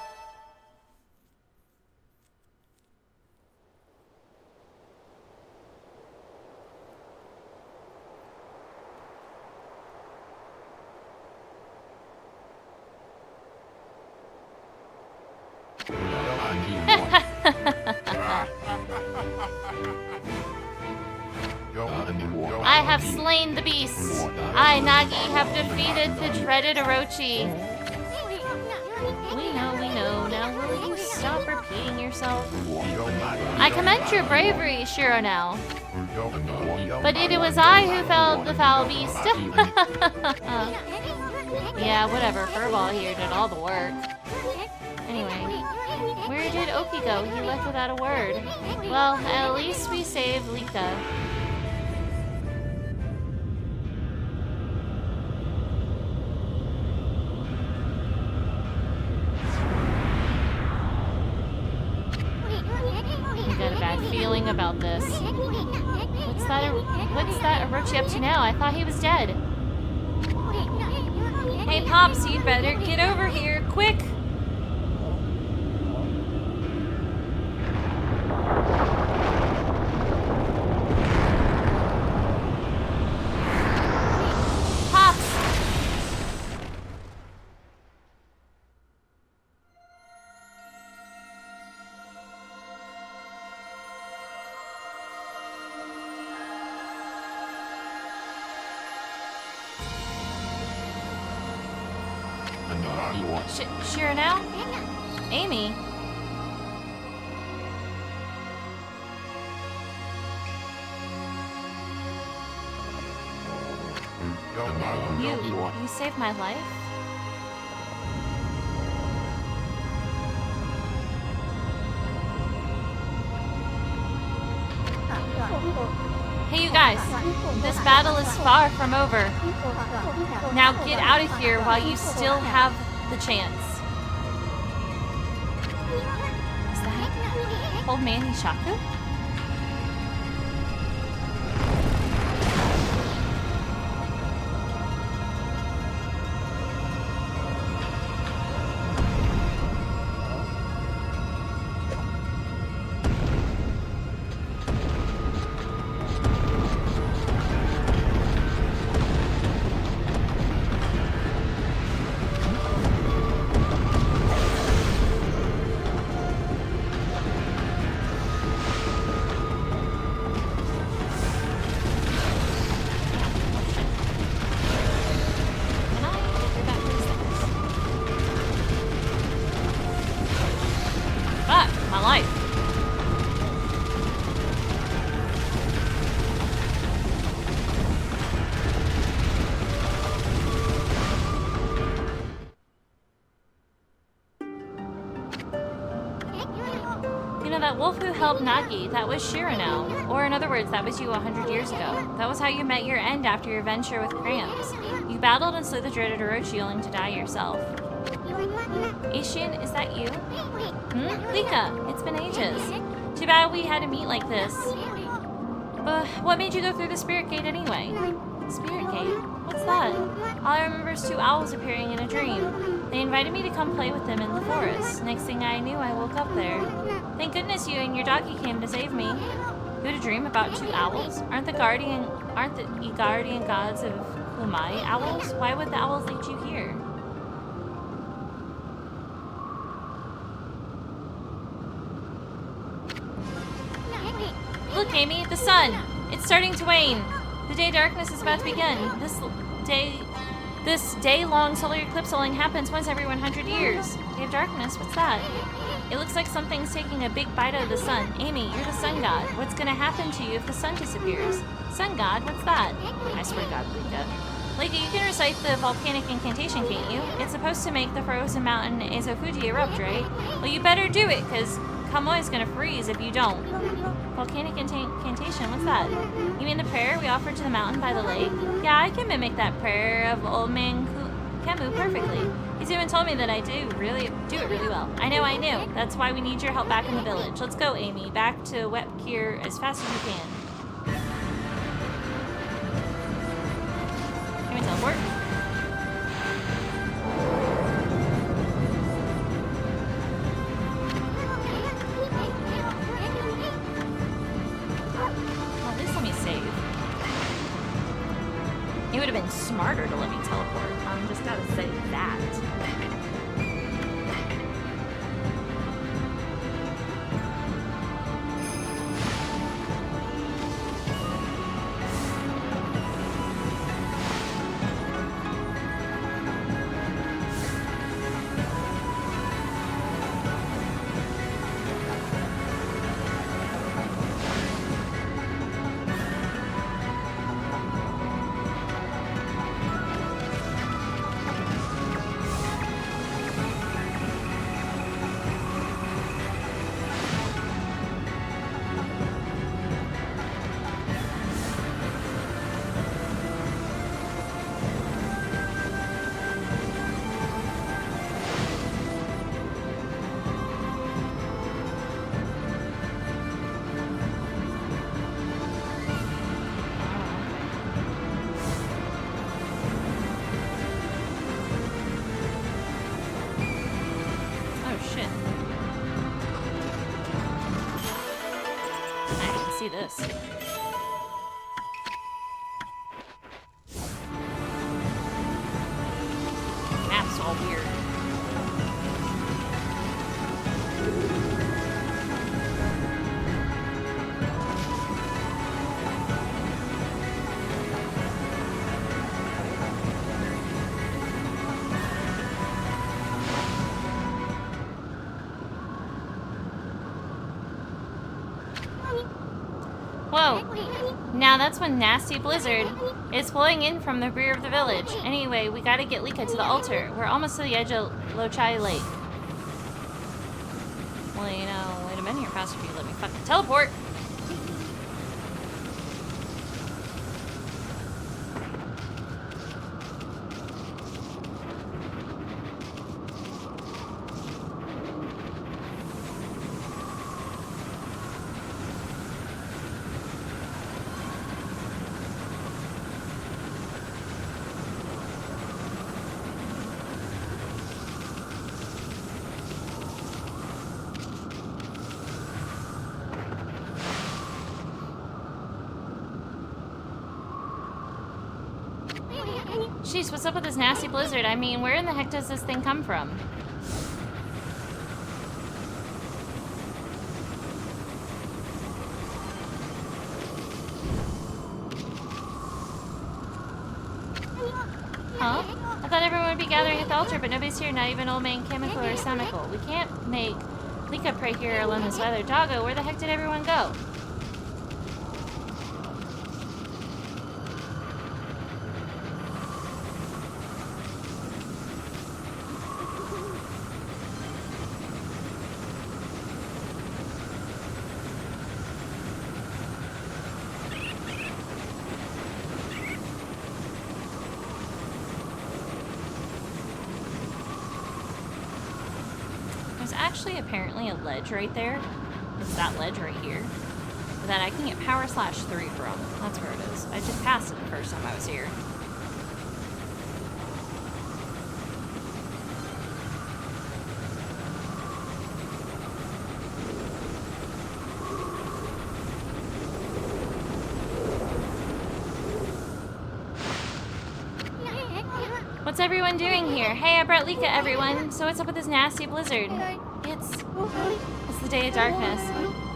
I have slain the beast. I, Nagi, have defeated the dreaded Orochi. We know. Now will you stop repeating yourself? I commend your bravery, Shironao. But it was I who felled the foul beast. Yeah, whatever. Furball here did all the work. Anyway, where did Oki go? He left without a word. Well, at least we saved Lika. I got a bad feeling about this. What's that Orochi up to now? I thought he was dead. Hey, Pops, you'd better get over here, quick! Shironao? Amy? You saved my life? Hey you guys, this battle is far from over. Now get out of here while you still have the chance. Is that old man Ishaku? That wolf who helped Nagi, that was Shirano. Or in other words, that was you 100 years ago. That was how you met your end after your venture with Cramps. You battled and slew the dreaded Orochi only to die yourself. Ishin, is that you? Lika, it's been ages. Too bad we had to meet like this. But what made you go through the spirit gate anyway? Spirit gate? What's that? All I remember is 2 owls appearing in a dream. They invited me to come play with them in the forest. Next thing I knew, I woke up there. Thank goodness you and your doggy came to save me. You had a dream about 2 owls? Aren't the guardian gods of Kumai owls? Why would the owls lead you here? Look, Amy, the sun! It's starting to wane. The day darkness is about to begin. This day-long solar eclipse only happens once every 100 years. Day of darkness, what's that? It looks like something's taking a big bite out of the sun. Amy, you're the sun god. What's gonna happen to you if the sun disappears? Sun god, what's that? I swear to God, Lika. Lika, you can recite the volcanic incantation, can't you? It's supposed to make the frozen mountain Azofuji erupt, right? Well, you better do it, because Kamoi's gonna freeze if you don't. Volcanic incantation, what's that? You mean the prayer we offered to the mountain by the lake? Yeah, I can mimic that prayer of old man Kemu perfectly. He's even told me that I do it really well. I know. That's why we need your help back in the village. Let's go, Amy. Back to Wet Cure as fast as you can. Can we teleport? Well, at least let me save. It would have been smarter to let me teleport. Just gotta say that. See this. Map's all weird. Whoa. Now that's one nasty blizzard. It's blowing in from the rear of the village. Anyway, we gotta get Lika to the altar. We're almost to the edge of Lochai Lake. Well, you know, wait a minute here, faster if you let me fucking teleport. Jeez, what's up with this nasty blizzard? I mean, where in the heck does this thing come from? Huh? I thought everyone would be gathering at the altar, but nobody's here, not even old man Chemical or Semical. We can't make Lika pray here alone this weather. Doggo, where the heck did everyone go? Actually apparently a ledge right there. It's that ledge right here that I can get power slash 3 from. That's where it is. I just passed it the first time I was here. What's everyone doing here? Hey, I brought Lika, everyone. So what's up with this nasty blizzard? It's the day of darkness.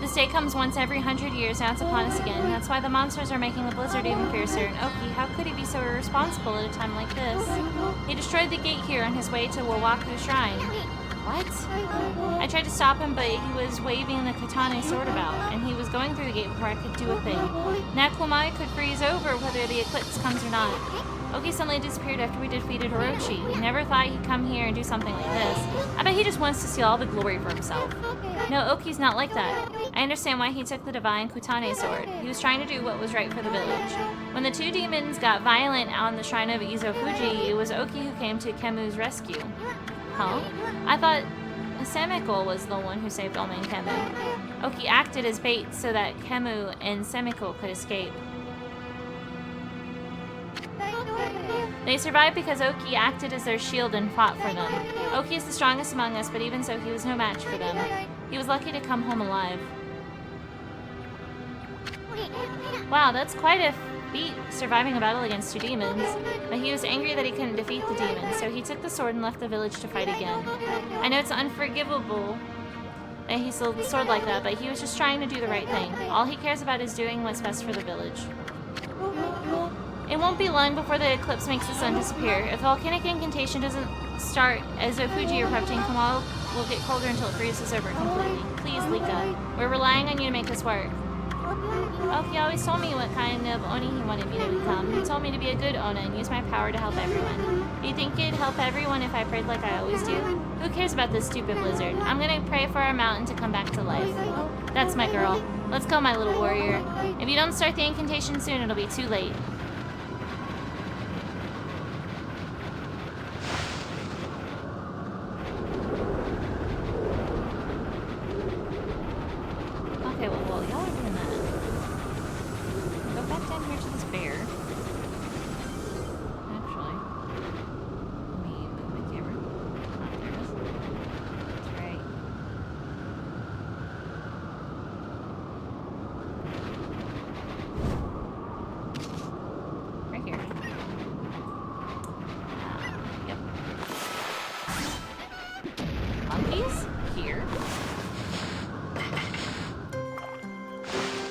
This day comes once every 100 years, now it's upon us again. That's why the monsters are making the blizzard even fiercer. And Oki, how could he be so irresponsible at a time like this? He destroyed the gate here on his way to Wawaku Shrine. What? I tried to stop him, but he was waving the katana sword about, and he was going through the gate before I could do a thing. Nakumai could freeze over whether the eclipse comes or not. Oki suddenly disappeared after we defeated Orochi. He never thought he'd come here and do something like this. I bet he just wants to steal all the glory for himself. No, Oki's not like that. I understand why he took the divine Kutane sword. He was trying to do what was right for the village. When the two demons got violent on the shrine of Izofuji, it was Oki who came to Kemu's rescue. Huh? I thought Semiko was the one who saved Ome and Kemu. Oki acted as bait so that Kemu and Semiko could escape. They survived because Oki acted as their shield and fought for them. Oki is the strongest among us, but even so, he was no match for them. He was lucky to come home alive. Wow, that's quite a feat, surviving a battle against two demons. But he was angry that he couldn't defeat the demons, so he took the sword and left the village to fight again. I know it's unforgivable that he sold the sword like that, but he was just trying to do the right thing. All he cares about is doing what's best for the village. It won't be long before the eclipse makes the sun disappear. If the volcanic incantation doesn't start as a Fuji erupting, Kamal will get colder until it freezes over completely. Please, Lika. We're relying on you to make this work. Oki always told me what kind of Oni he wanted me to become. He told me to be a good Ona and use my power to help everyone. Do you think it'd help everyone if I prayed like I always do? Who cares about this stupid blizzard? I'm gonna pray for our mountain to come back to life. That's my girl. Let's go, my little warrior. If you don't start the incantation soon, it'll be too late. Okay, well, while y'all are doing that, go back down here to this bear. Actually, let me move my camera. Ah, there it is. That's right. Right here. Yep. Monkeys? Here.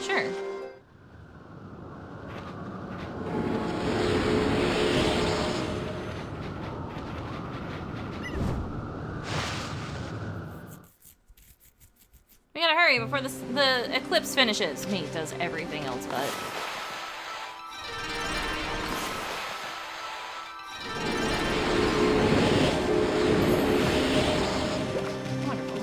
Sure. We gotta hurry before the eclipse finishes. Me does everything else but. Wonderful.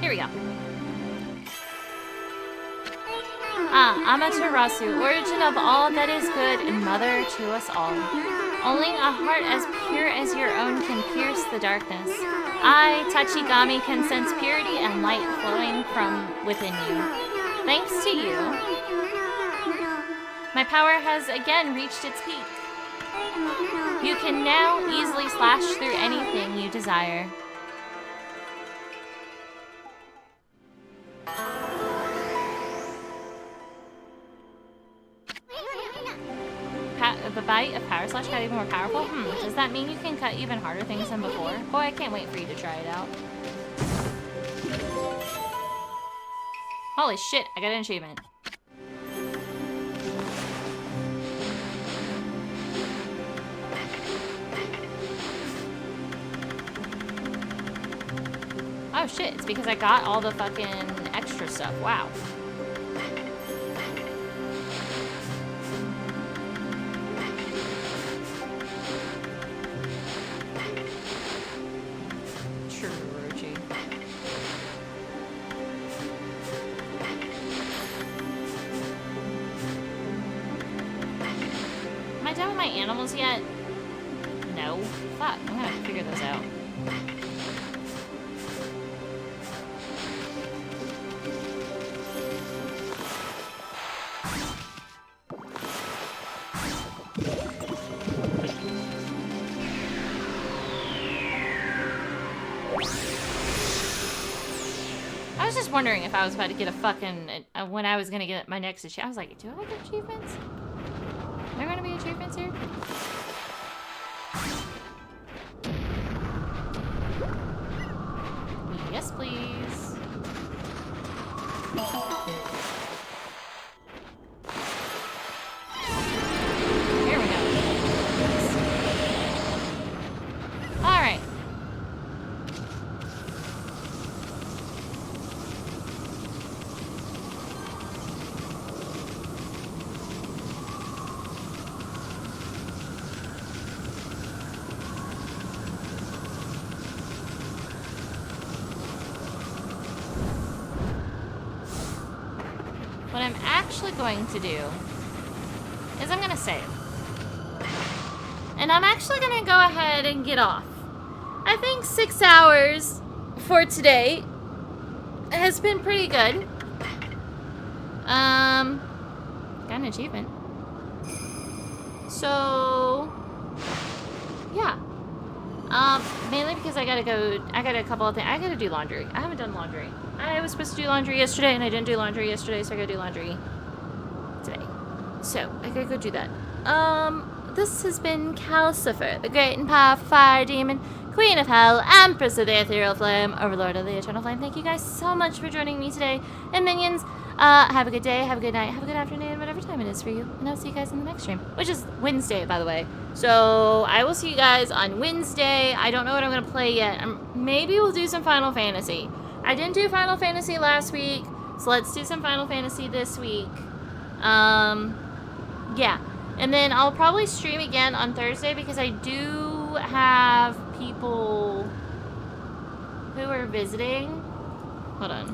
Here we go. Amaterasu, origin of all that is good and mother to us all. Only a heart as pure as your own can pierce the darkness. I, Tachigami, can sense purity and light flowing from within you. Thanks to you, my power has again reached its peak. You can now easily slash through anything you desire. The bite of Power Slash got even more powerful? Does that mean you can cut even harder things than before? Boy, I can't wait for you to try it out. Holy shit, I got an achievement. Oh shit, it's because I got all the fucking extra stuff. Wow. Am I done with my animals yet? No. Fuck, I'm gonna figure those out. I was just wondering if I was about to get a fucking, when I was gonna get my next achievement. I was like, do I get achievements? Are there gonna be achievements here? Yes, please. Here we go. Alright. What I'm actually going to do is I'm going to save. And I'm actually going to go ahead and get off. I think 6 hours for today has been pretty good. Got an achievement. So, yeah. Mainly because I got a couple of things. I gotta do laundry. I haven't done laundry. I was supposed to do laundry yesterday, and I didn't do laundry yesterday, so I gotta do laundry today. So, I gotta go do that. This has been Kalcifer, the great and powerful fire demon, queen of hell, empress of the ethereal flame, overlord of the eternal flame. Thank you guys so much for joining me today. And minions, have a good day, have a good night, have a good afternoon, whatever time it is for you. And I'll see you guys in the next stream, which is Wednesday, by the way. So, I will see you guys on Wednesday. I don't know what I'm going to play yet. Maybe we'll do some Final Fantasy. I didn't do Final Fantasy last week, so let's do some Final Fantasy this week. Yeah. And then I'll probably stream again on Thursday because I do have people who are visiting. Hold on.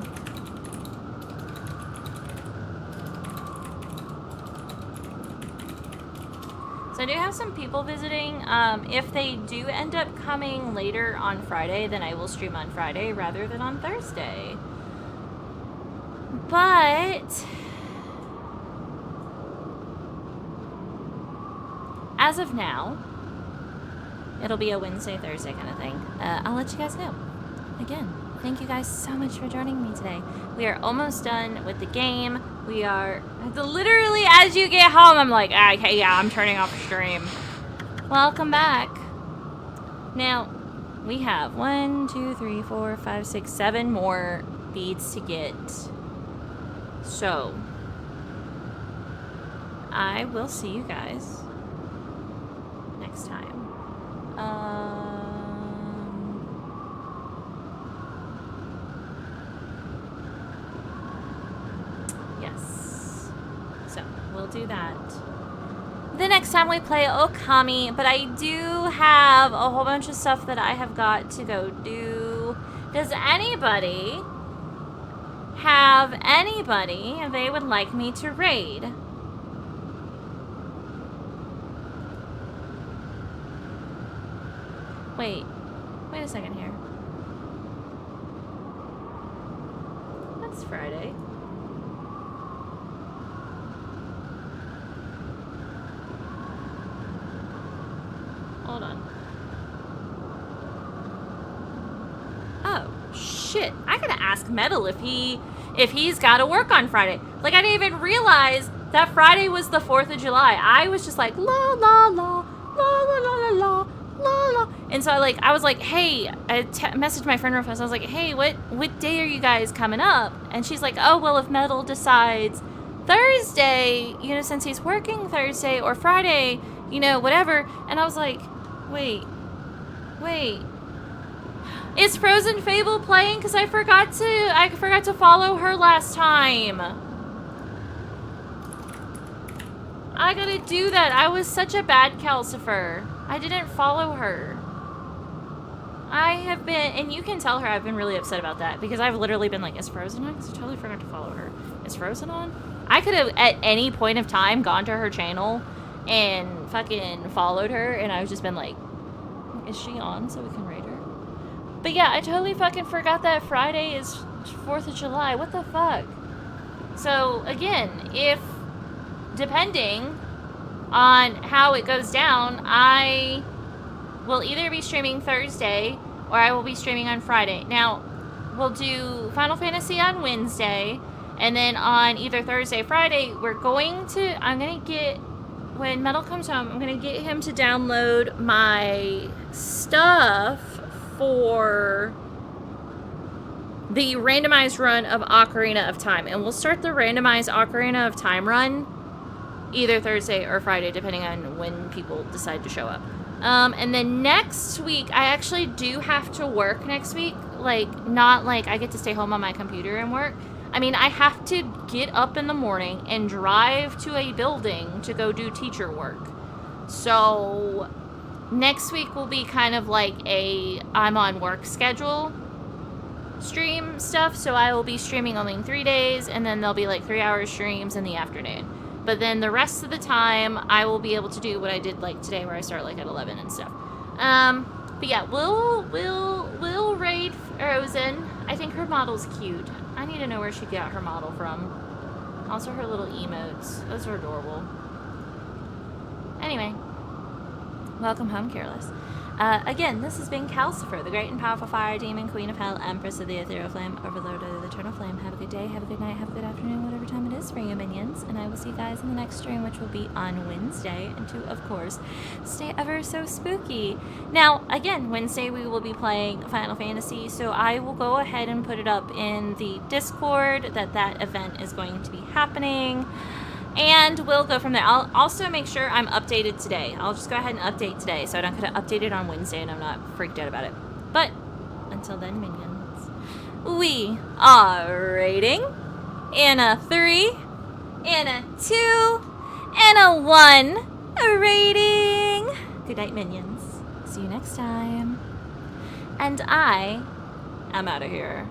So I do have some people visiting. If they do end up coming later on Friday, then I will stream on Friday rather than on Thursday. But as of now, it'll be a Wednesday, Thursday kind of thing. I'll let you guys know. Again, thank you guys so much for joining me today. We are almost done with the game. We are literally, as you get home, I'm like, okay, yeah, I'm turning off the stream. Welcome back. Now, we have 1, 2, 3, 4, 5, 6, 7 more beads to get. So, I will see you guys next time. Yes. So, we'll do that the next next time we play Okami, but I do have a whole bunch of stuff that I have got to go do. Does anybody have anybody they would like me to raid? Wait a second here. That's Friday. Hold on. Oh, shit. I gotta ask Metal if he's gotta work on Friday. Like, I didn't even realize that Friday was the 4th of July. I was just like, la, la, la, la, la, la, la, la, la, la. And so I was like, hey, I messaged my friend real fast. I was like, hey, what day are you guys coming up? And she's like, oh, well, if Metal decides Thursday, you know, since he's working Thursday, or Friday, you know, whatever. And I was like, wait. Is Frozen Fable playing? Because I forgot to follow her last time. I gotta do that. I was such a bad Kalcifer. I didn't follow her. I have been, and you can tell her I've been really upset about that, because I've literally been like, is Frozen on? Because I totally forgot to follow her. Is Frozen on? I could have, at any point of time, gone to her channel and fucking followed her, and I've just been like, is she on so we can raid her? But yeah, I totally fucking forgot that Friday is 4th of July. What the fuck? So, again, depending on how it goes down, I will either be streaming Thursday or I will be streaming on Friday. Now, we'll do Final Fantasy on Wednesday, and then on either Thursday or Friday, I'm gonna get, when Metal comes home, I'm gonna get him to download my stuff for the randomized run of Ocarina of Time. And we'll start the randomized Ocarina of Time run either Thursday or Friday, depending on when people decide to show up. And then next week, I actually do have to work next week. Like, not like I get to stay home on my computer and work. I mean, I have to get up in the morning and drive to a building to go do teacher work. So next week will be kind of like a I'm on work schedule stream stuff. So I will be streaming only 3 days, and then there'll be like 3-hour streams in the afternoon. But then the rest of the time, I will be able to do what I did like today, where I start like at 11 and stuff. But yeah, we'll raid Frozen. I think her model's cute. I need to know where she got her model from. Also her little emotes. Those are adorable. Anyway, welcome home, Careless. Again, this has been Kalcifer, the great and powerful fire demon, queen of hell, empress of the ethereal flame, overlord of the eternal flame. Have a good day, have a good night, have a good afternoon, whatever time it is for you, minions. And I will see you guys in the next stream, which will be on Wednesday. And to, of course, stay ever so spooky. Now, again, Wednesday we will be playing Final Fantasy, so I will go ahead and put it up in the Discord that event is going to be happening. And we'll go from there. I'll also make sure I'm updated today. I'll just go ahead and update today, so I don't get to update it on Wednesday and I'm not freaked out about it. But until then, minions, we are rating in a 3, in a 2, and a 1 rating. Good night, minions. See you next time. And I am out of here.